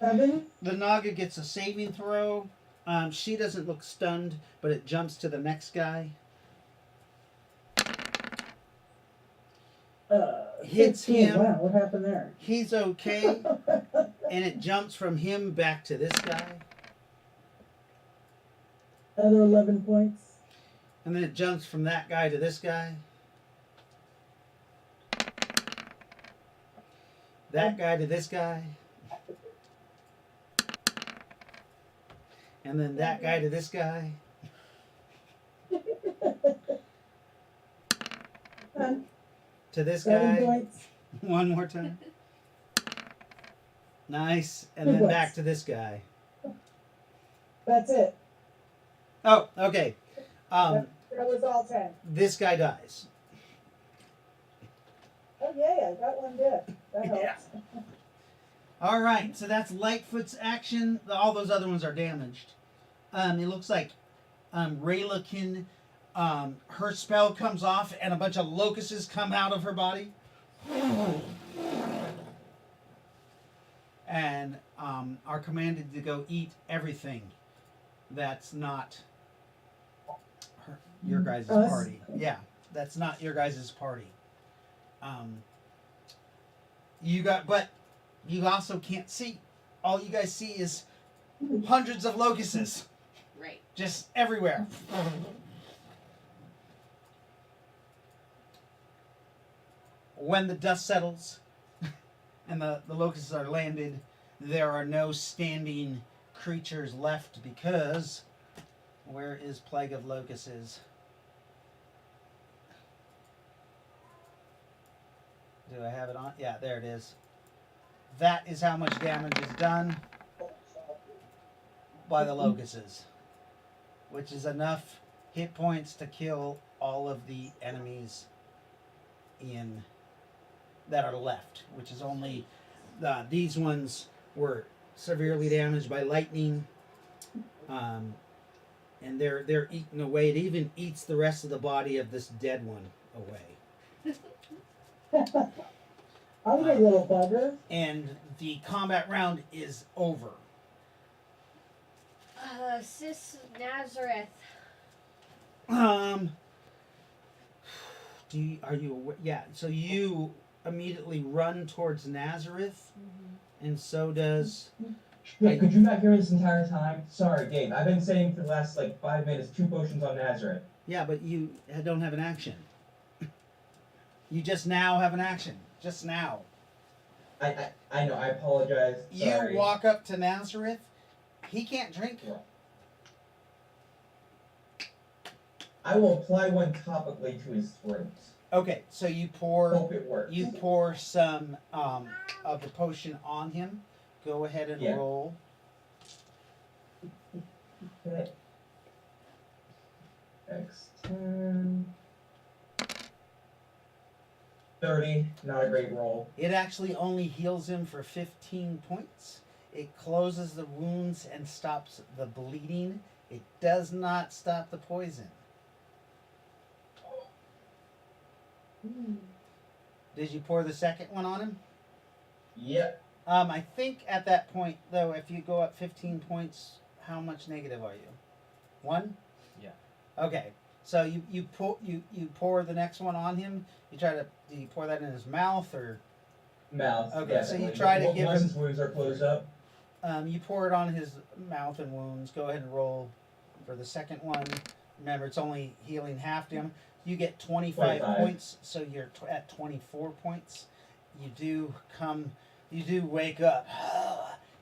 Seven.
The Naga gets a saving throw. She doesn't look stunned, but it jumps to the next guy. Hits
15.
him.
Wow, what happened there?
He's okay, and it jumps from him back to this guy.
Another 11 points.
And then it jumps from that guy to this guy. That guy to this guy. And then that guy to this guy. To this
7
guy.
points.
One more time. Nice. And
Good
then
ones.
back to this guy.
That's it.
Oh, okay.
That was all 10.
This guy dies.
Oh, yeah, I got one dead. That helps.
Yeah. All right, so that's Lightfoot's action. All those other ones are damaged. It looks like Rayla can. Her spell comes off, and a bunch of locusts come out of her body, and are commanded to go eat everything that's not your guys'
Us?
party. Yeah, that's not your guys' party. But you also can't see. All you guys see is hundreds of locusts
Right.
just everywhere. When the dust settles and the locusts are landed, there are no standing creatures left because where is Plague of Locusts? Do I have it on? Yeah, there it is. That is how much damage is done by the locusts, which is enough hit points to kill all of the enemies in that are left, which is only these ones were severely damaged by lightning, and they're eaten away. It even eats the rest of the body of this dead one away.
Hungry little bugger.
And the combat round is over.
Sis Nazareth.
Are you aware? Yeah. So you immediately run towards Nazareth, and so does.
Wait, could you not hear this entire time? Sorry, Gabe. I've been saying for the last 5 minutes 2 potions on Nazareth.
Yeah, but you don't have an action. You just now have an action. Just now.
I know. I apologize. Sorry.
You walk up to Nazareth. He can't drink.
I will apply one topically to his throat.
Okay, so you pour.
Hope it works.
You pour some of the potion on him. Go ahead and
Yeah.
roll.
Okay. X10. 30, not a great roll.
It actually only heals him for 15 points. It closes the wounds and stops the bleeding. It does not stop the poison. Did you pour the second one on him?
Yep.
I think at that point, though, if you go up 15 points, how much negative are you? 1?
Yeah.
Okay. So you pour the next one on him. Do you pour that in his mouth or?
Mouth.
Okay, so you
definitely.
try to
Once
give him.
his wounds are closed up.
You pour it on his mouth and wounds. Go ahead and roll for the second one. Remember, it's only healing half to him. You get 25 points, so you're at 24 points. You do wake up.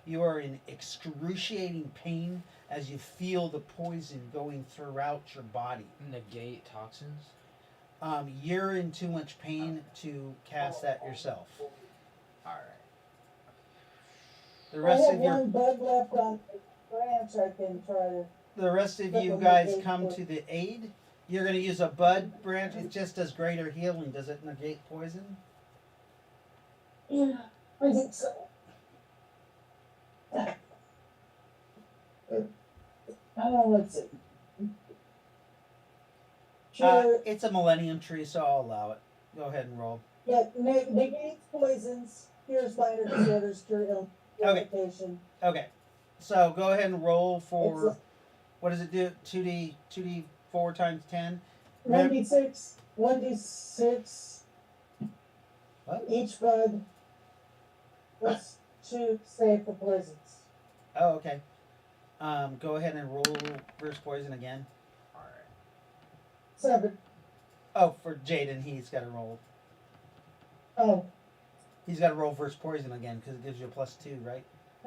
You are in excruciating pain as you feel the poison going throughout your body.
Negate toxins.
You're in too much pain to cast that yourself.
All right.
The
I
rest
have
of your
one bug left on the branch. I can try to.
the rest of you guys come to the aid. You're going to use a bud branch. It just does greater healing. Does it negate poison?
Yeah, I think so. Let's see. Sure.
It's a millennium tree, so I'll allow it. Go ahead and roll.
Yeah, negates poisons, cures minor disorders, cure irritation.
Okay. So go ahead and roll for, what does it do? 2d 4 times 10?
1d6, 1d6.
What?
Each bud. Plus 2 save for poisons.
Oh, okay. Go ahead and roll verse poison again.
All right.
7.
Oh, for Jaden, he's got to roll.
Oh,
He's got to roll verse poison again because it gives you a +2, right?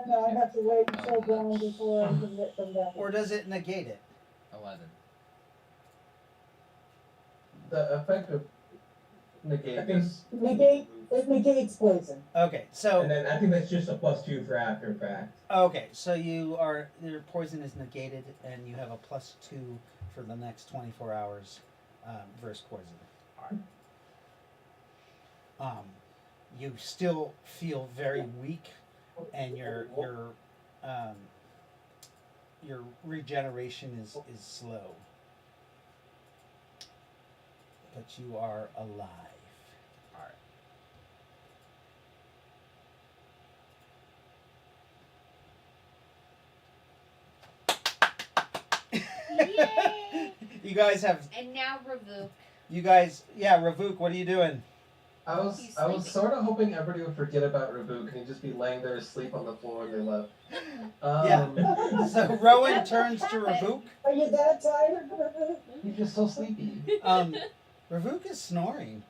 no, I have to wait until dawn before I can get them down.
Or does it negate it?
11.
The effect of negate is
It negates poison.
Okay, so
And then I think that's just a +2 for after fact.
okay, so your poison is negated, and you have a +2 for the next 24 hours versus poison. You still feel very weak, and your regeneration is slow, but you are alive.
All right.
Yay!
You guys have.
And now Ravuk.
You guys, yeah, Ravuk, what are you doing?
I was
He's
sleeping.
sleeping.
Sort of hoping everybody would forget about Ravuk and he'd just be laying there asleep on the floor when they left.
Yeah. So Rowan turns to Ravuk.
Are you that tired?
He's just so sleepy.
Ravuk is snoring.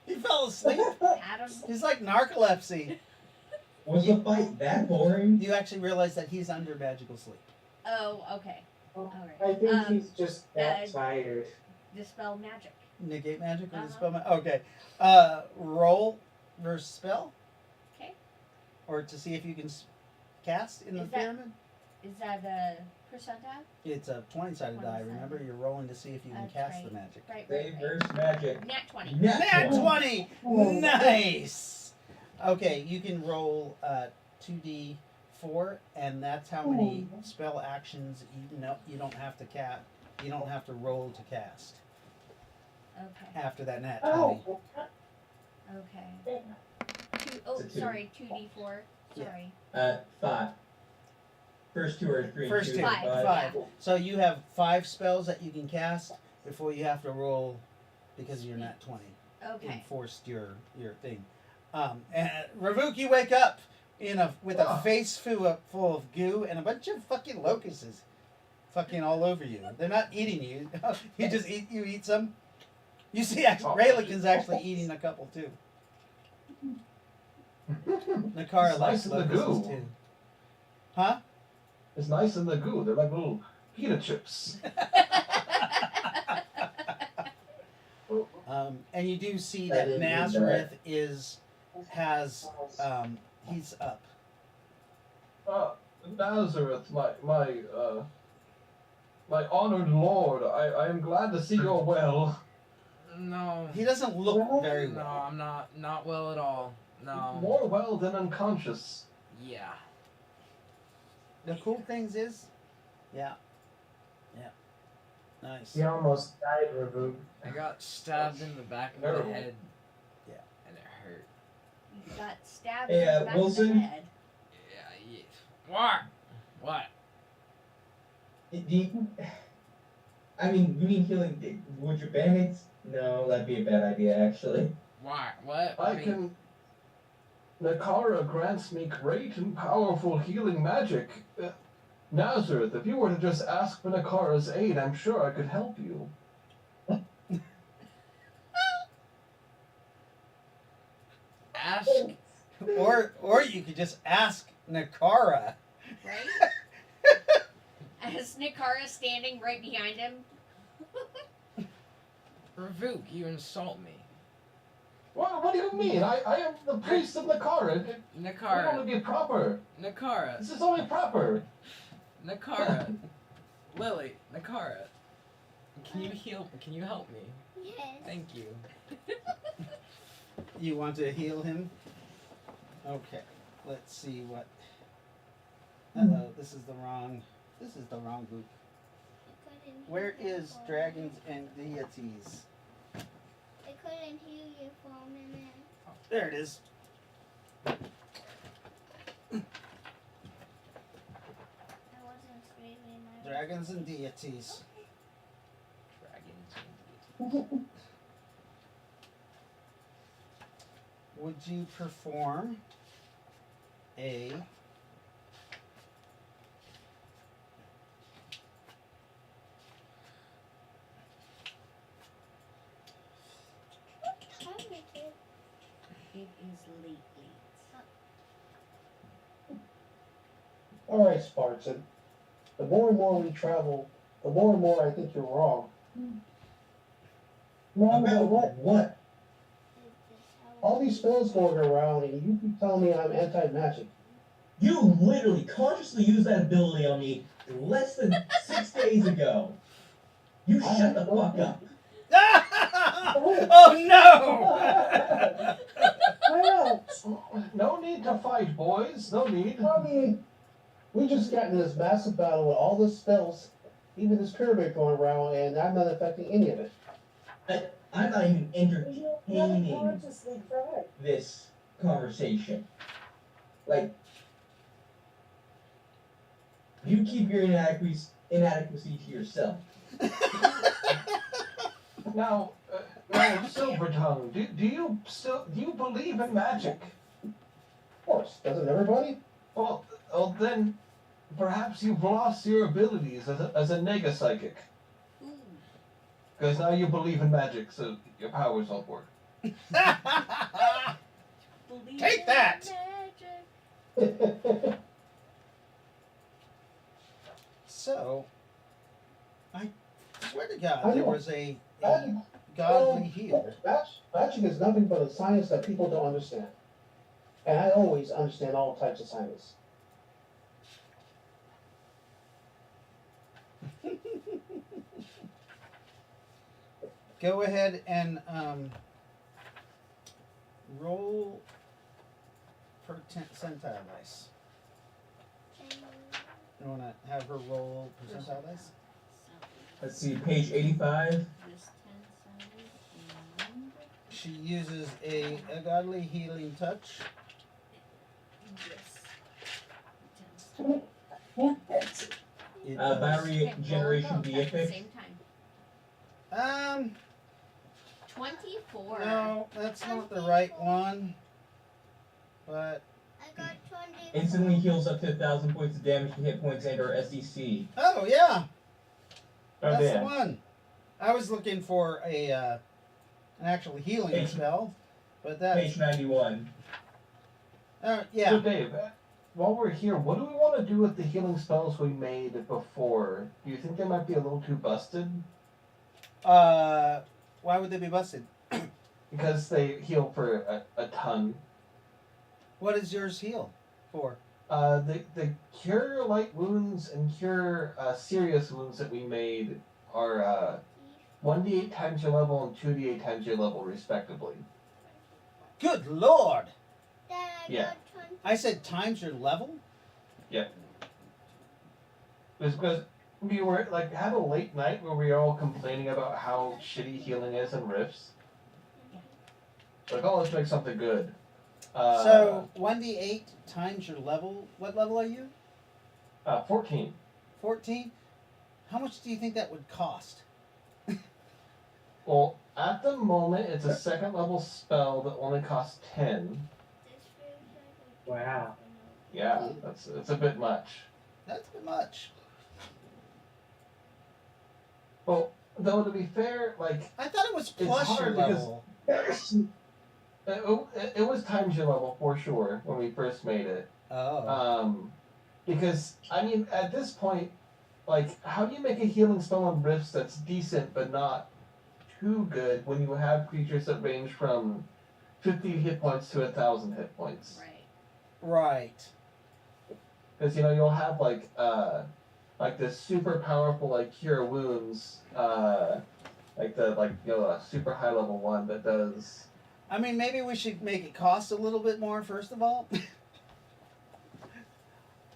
He fell asleep.
Adam.
He's like narcolepsy.
Was the fight that boring?
You actually realize that he's under magical sleep.
Oh, okay. All
I
right.
think he's just that
uh,
tired.
Dispel magic.
Negate magic or
Uh-huh.
dispel magic? Okay. Roll versus spell.
Okay.
Or to see if you can cast in the
Is that-
pyramid.
Is that a percentile?
It's a 20-sided die.
20-sided.
Remember, you're rolling to see if you can
That's
cast
right.
the magic.
Right.
Save versus magic.
Nat 20.
Nat
20.
20! Nice! Okay, you can roll 2d4, and that's how many spell actions you don't have to cast. You don't have to roll to cast
Okay.
after that nat 20.
Oh,
Okay.
It's a 2.
Sorry. 2d4.
Yeah.
Sorry.
5. First 2 are 3.
First 2,
5.
5. So you have 5 spells that you can cast before you have to roll because you're nat 20.
Okay.
Enforced your thing. And Ravuk, you wake up with a face full of goo and a bunch of fucking locusts fucking all over you. They're not eating you. You eat some. You see, Raylikin's actually eating a couple too. Nakara
It's
likes
nice in the
locusts
goo.
too. Huh?
It's nice in the goo. They're like little pita chips.
And you do see
That
that
is
Nazareth is has he's up.
Nazareth, my honored lord, I am glad to see you're well.
No.
He doesn't look very
No,
well.
I'm not well at all. No.
More well than unconscious.
Yeah.
The cool things is, yeah, nice.
He almost died, Raboot.
I got stabbed in the back of the
Terrible.
head.
Yeah.
And it hurt.
You got stabbed
Hey,
in the back
Wilson?
of the head.
Yeah. What? What?
I mean, you mean healing? Would your band-aids? No, that'd be a bad idea, actually.
Why? What?
I can. Nakara grants me great and powerful healing magic. Nazareth, if you were to just ask for Nakara's aid, I'm sure I could help you.
Ask.
Or you could just ask Nakara.
Right? As Nikara's standing right behind him.
Ravuk, you insult me.
What do you mean? I am the priest of Nakara. We
Nakara.
want to be proper.
Nakara.
This is only proper.
Nakara. Lily. Nakara. Can you help me?
Yes.
Thank you.
You want to heal him? Okay. Let's see what. Uh-oh, this is the wrong group.
I couldn't
Where
heal you
is
for a
dragons
minute.
and deities?
I couldn't heal you for a minute.
There it is.
I wasn't screaming.
Dragons and deities.
Dragons.
Would you perform a
What time is it?
It is late.
All right, Spartan. The more and more we travel, the more and more I think you're wrong.
Wrong with what?
What?
Is this how
All these spells going around, and you keep telling me I'm anti-magic.
You literally consciously used that ability on me less than 6 days ago. You shut the fuck up.
Oh no!
Well,
No need to fight, boys. No need.
I mean, we just got in this massive battle with all the spells, even this pyramid going around, and I'm not affecting any of it.
I'm not even
you haven't
entertaining
consciously tried.
this conversation. Like, you keep your inadequacy to yourself.
Now, Silvertongue, do you believe in magic?
Of course, doesn't everybody?
Well, then perhaps you've lost your abilities as a nega psychic.
Ooh.
Because now you believe in magic, so your powers don't work.
Believe
Take
in
that!
magic.
So, I swear to God,
I
there
know.
was a godly healer.
Magic is nothing but a science that people don't understand. And I always understand all types of science.
Go ahead and roll percentile dice. You want to have her roll percentile dice?
Let's see, page 85.
This 10 and
She uses a godly healing touch.
this.
It does.
Battery
Okay, roll
generation
both
be
at the
epic.
same time. 24.
No, that's not the right one. But
I got 20.
Instantly heals up to 1,000 points of damage to hit points and or SDC.
oh yeah,
Oh,
that's the
damn.
one. I was looking for a an actual healing
Page-
spell, but that
Page 91.
So
yeah.
Dave, while we're here, what do we want to do with the healing spells we made before? Do you think they might be a little too busted?
Why would they be busted?
Because they heal for a ton.
What does yours heal for?
The cure light wounds and cure serious wounds that we made are 1d8 times your level and 2d8 times your level, respectively.
Good lord!
Dad,
Yeah.
I said times your level?
Yep. Because we were like had a late night where we were all complaining about how shitty healing is in rifts. Like, oh, let's make something good.
So 1d8 times your level. What level are you?
14.
14? How much do you think that would cost?
Well, at the moment, it's a second level spell that only costs 10.
Wow.
Yeah, it's a bit much.
That's too much.
Well, though to be fair, like
I thought it was
It's
plus your
hard because-
level.
it was times your level for sure when we first made it.
Oh.
Because I mean, at this point, like, how do you make a healing spell on rifts that's decent but not too good when you have creatures that range from 50 hit points to 1,000 hit points?
Right.
Right.
Because you'll have like this super powerful like cure wounds, a super high level one that does.
I mean, maybe we should make it cost a little bit more first of all.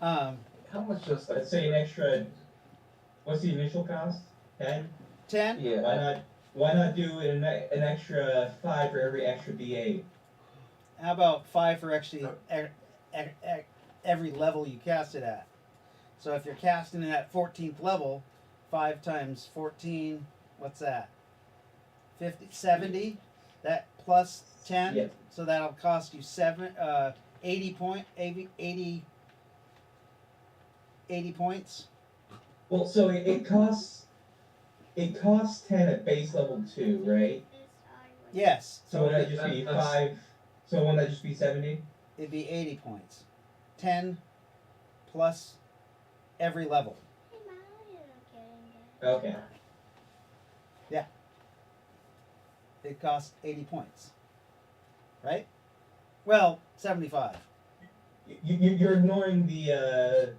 How much does that?
Let's say an extra. What's the initial cost? 10.
10?
Yeah.
Why not do an extra 5 for every extra D8?
How about 5 for actually every level you cast it at? So if you're casting it at 14th level, 5 times 14, what's that? 50, 70? That plus 10?
Yeah.
So that'll cost you 80 points.
Well, so it costs 10 at base level 2, right?
Yes.
So would that just be
that's-
5? So won't that just be 70?
It'd be 80 points. 10 plus every level.
Okay.
It costs 80 points. Right? Well, 75.
You're ignoring the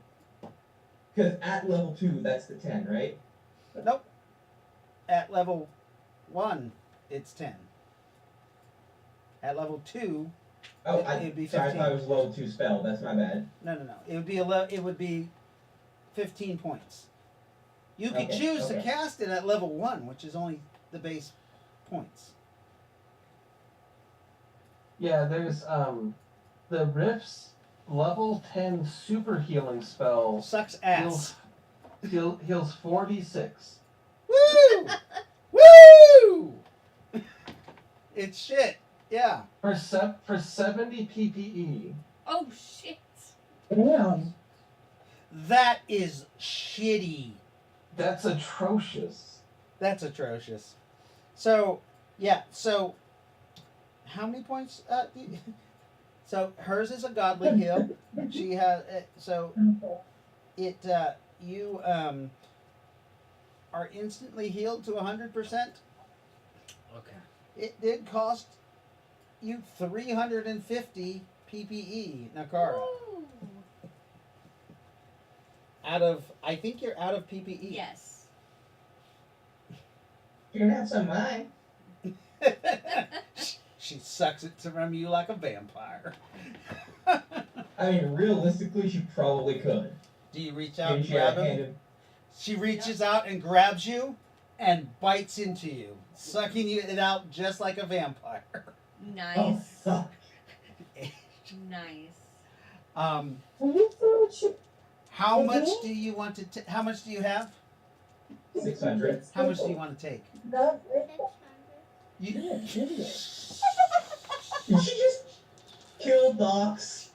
because at level 2 that's the 10, right?
Nope. At level 1, it's 10. At level 2,
Oh,
it'd be
sorry, I
15.
thought it was level 2 spell. That's my bad.
No. It would be 15 points. You could
Okay,
choose to
okay.
cast it at level 1, which is only the base points.
Yeah, there's the Rift's level 10 super healing spell
Sucks ass.
heals 4d6.
Woo! Woo! It's shit. Yeah.
For 70 PPE.
Oh shit.
Damn.
That is shitty.
That's atrocious.
That's atrocious. So, yeah. So, how many points? So hers is a godly heal. She has. You are instantly healed to 100%.
Okay.
It did cost you 350 PPE, Nakara.
Ooh.
I think you're out of PPE.
Yes.
You can have some of mine.
She sucks it from you like a vampire.
I mean, realistically, she probably could.
Do you reach out and
Didn't she
grab
hand
him? She reaches out and grabs you and bites into you, sucking it out just like a vampire.
Nice.
Oh, fuck.
Nice.
Will you throw a chip?
How much do you want to? How much do you have?
600.
How much do you want to take?
No,
You,
Did she just kill Docs?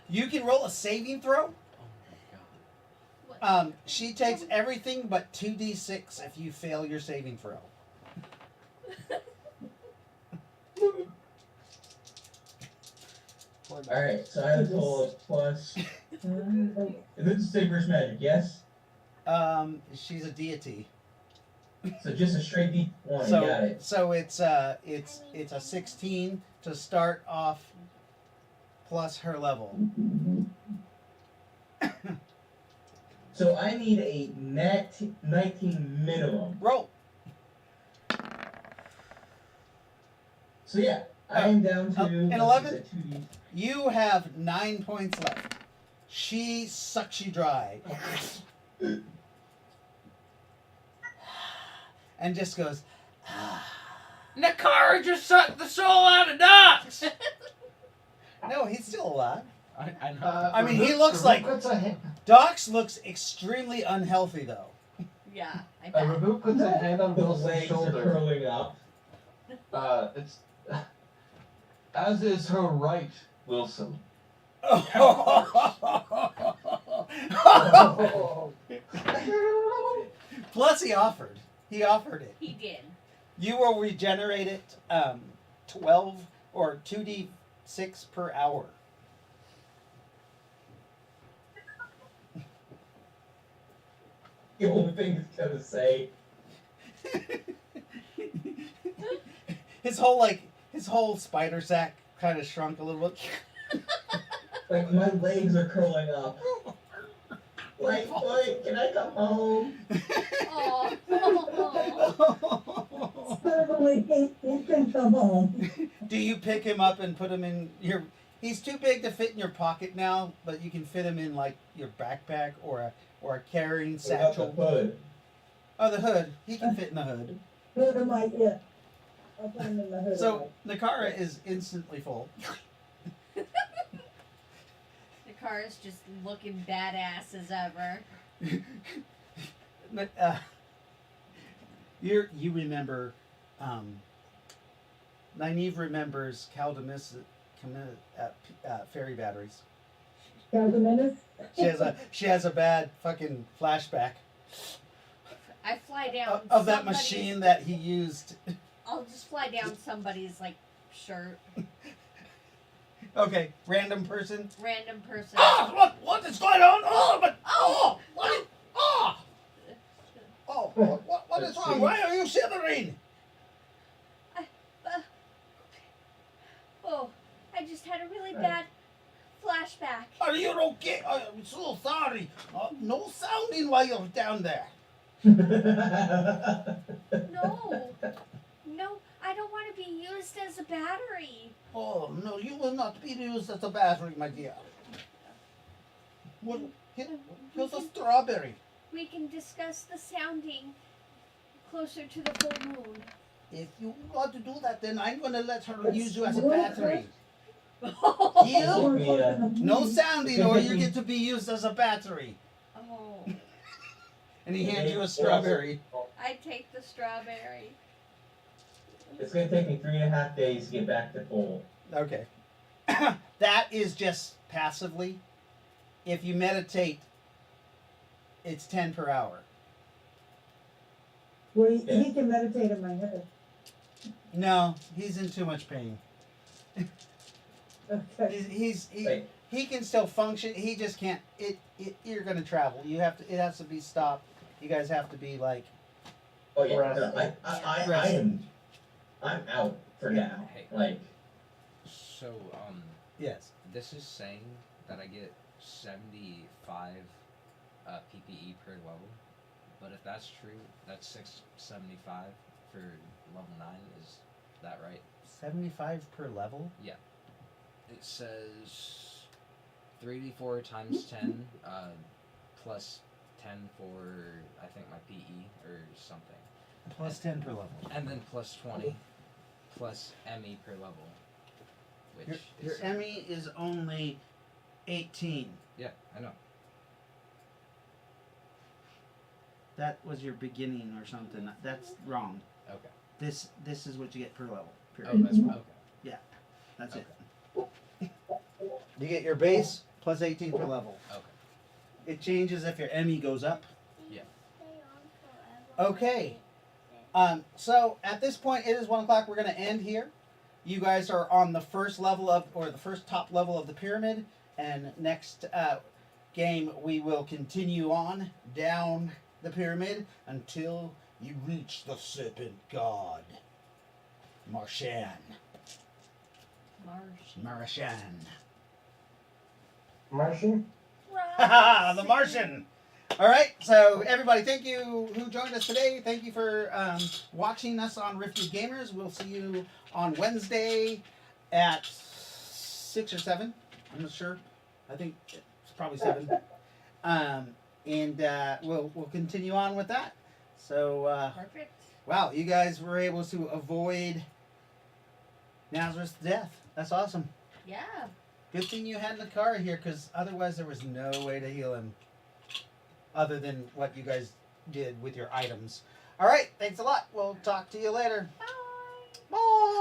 you can roll a saving throw.
Oh my god.
She takes everything but 2d6 if you fail your saving throw.
Alright, so I have a total of plus. Is this the same first magic? Yes?
She's a deity.
So just a straight D20. Got
So
it.
so it's a 16 to start off plus her level.
So I need a net 19 minimum.
Roll.
So yeah, I am down to
an
let's
11?
see, so 2D.
You have 9 points left. She sucks you dry. And just goes,
Nakara just sucked the soul out of Docs!
no, he's still alive.
I know.
I mean, he looks like- Dox looks extremely unhealthy, though.
Yeah, I bet.
Rabu puts a hand on
The
Wilson's
legs are
shoulder.
curling up.
It's as is her right, Wilson.
Plus, he offered. He offered it.
He did.
You will regenerate it 12 or 2d6 per hour.
The only thing he's gonna say.
His whole spider sack kind of shrunk a little bit.
Like my legs are curling up. Like, can I come home?
Oh.
Certainly, he can come home.
Do you pick him up and put him in your? He's too big to fit in your pocket now, but you can fit him in like your backpack or a carrying
What about the
satchel.
hood?
Oh, the hood. He can fit in the hood.
Hood of my, yeah. I'll put him in the hood.
So Nakara is instantly full.
The car is just looking badass as ever.
But, you remember, Nynaeve remembers Caldemis ferry batteries.
Got a minute?
She has a bad fucking flashback
I fly down
of that
somebody's-
machine that he used.
I'll just fly down somebody's like shirt.
Okay, random person.
Random person.
What is going on? What is wrong? Why are you shivering?
Oh, I just had a really bad flashback.
Are you okay? I'm so sorry. No sounding while you're down there.
No, I don't want to be used as a battery.
Oh no, you will not be used as a battery, my dear. Here's a strawberry.
We can discuss the sounding closer to the full moon.
If you want to do that, then I'm gonna let her use you as a battery.
Oh.
Deal?
Yeah.
No sounding, or you get to be used as a battery.
Oh,
And he hands you a strawberry.
I take the strawberry.
It's gonna take me 3.5 days to get back to full.
Okay. That is just passively. If you meditate, it's 10 per hour.
Well, he can meditate in my head.
No, he's in too much pain.
Okay.
He can still function. He just can't. You're gonna travel. You have to. It has to be stopped. You guys have to be like.
Oh yeah, no, I'm out for now.
Hey.
Like,
So,
Yes.
this is saying that I get 75 PPE per level, but if that's true, that's 675 for level 9. Is that right?
75 per level.
It says 3d4 times 10 plus 10 for I think my PE or something,
Plus 10 per level.
and then plus 20 plus ME per level, which
Your
is
Emmy is only 18.
yeah, I know.
That was your beginning or something. That's wrong.
Okay.
This is what you get per level.
Oh,
Period.
that's okay.
That's
Okay.
it. You get your base plus 18 per level.
Okay.
It changes if your ME goes up.
Yeah.
Okay. So at this point, it is 1 o'clock. We're going to end here. You guys are on the first level the first top level of the pyramid, and next game we will continue on down the pyramid until You reach the Serpent God. Martian.
Martian?
Haha, the Martian. All right, so everybody, thank you who joined us today. Thank you for watching us on Rifty Gamers. We'll see you on Wednesday at 6 or 7. I'm not sure. I think it's probably 7. And we'll continue on with that. So
Perfect.
wow, you guys were able to avoid Nazareth's death. That's awesome.
Yeah.
Good thing you had the car here, because otherwise there was no way to heal him. Other than what you guys did with your items. All right, thanks a lot. We'll talk to you later.
Bye.
Bye.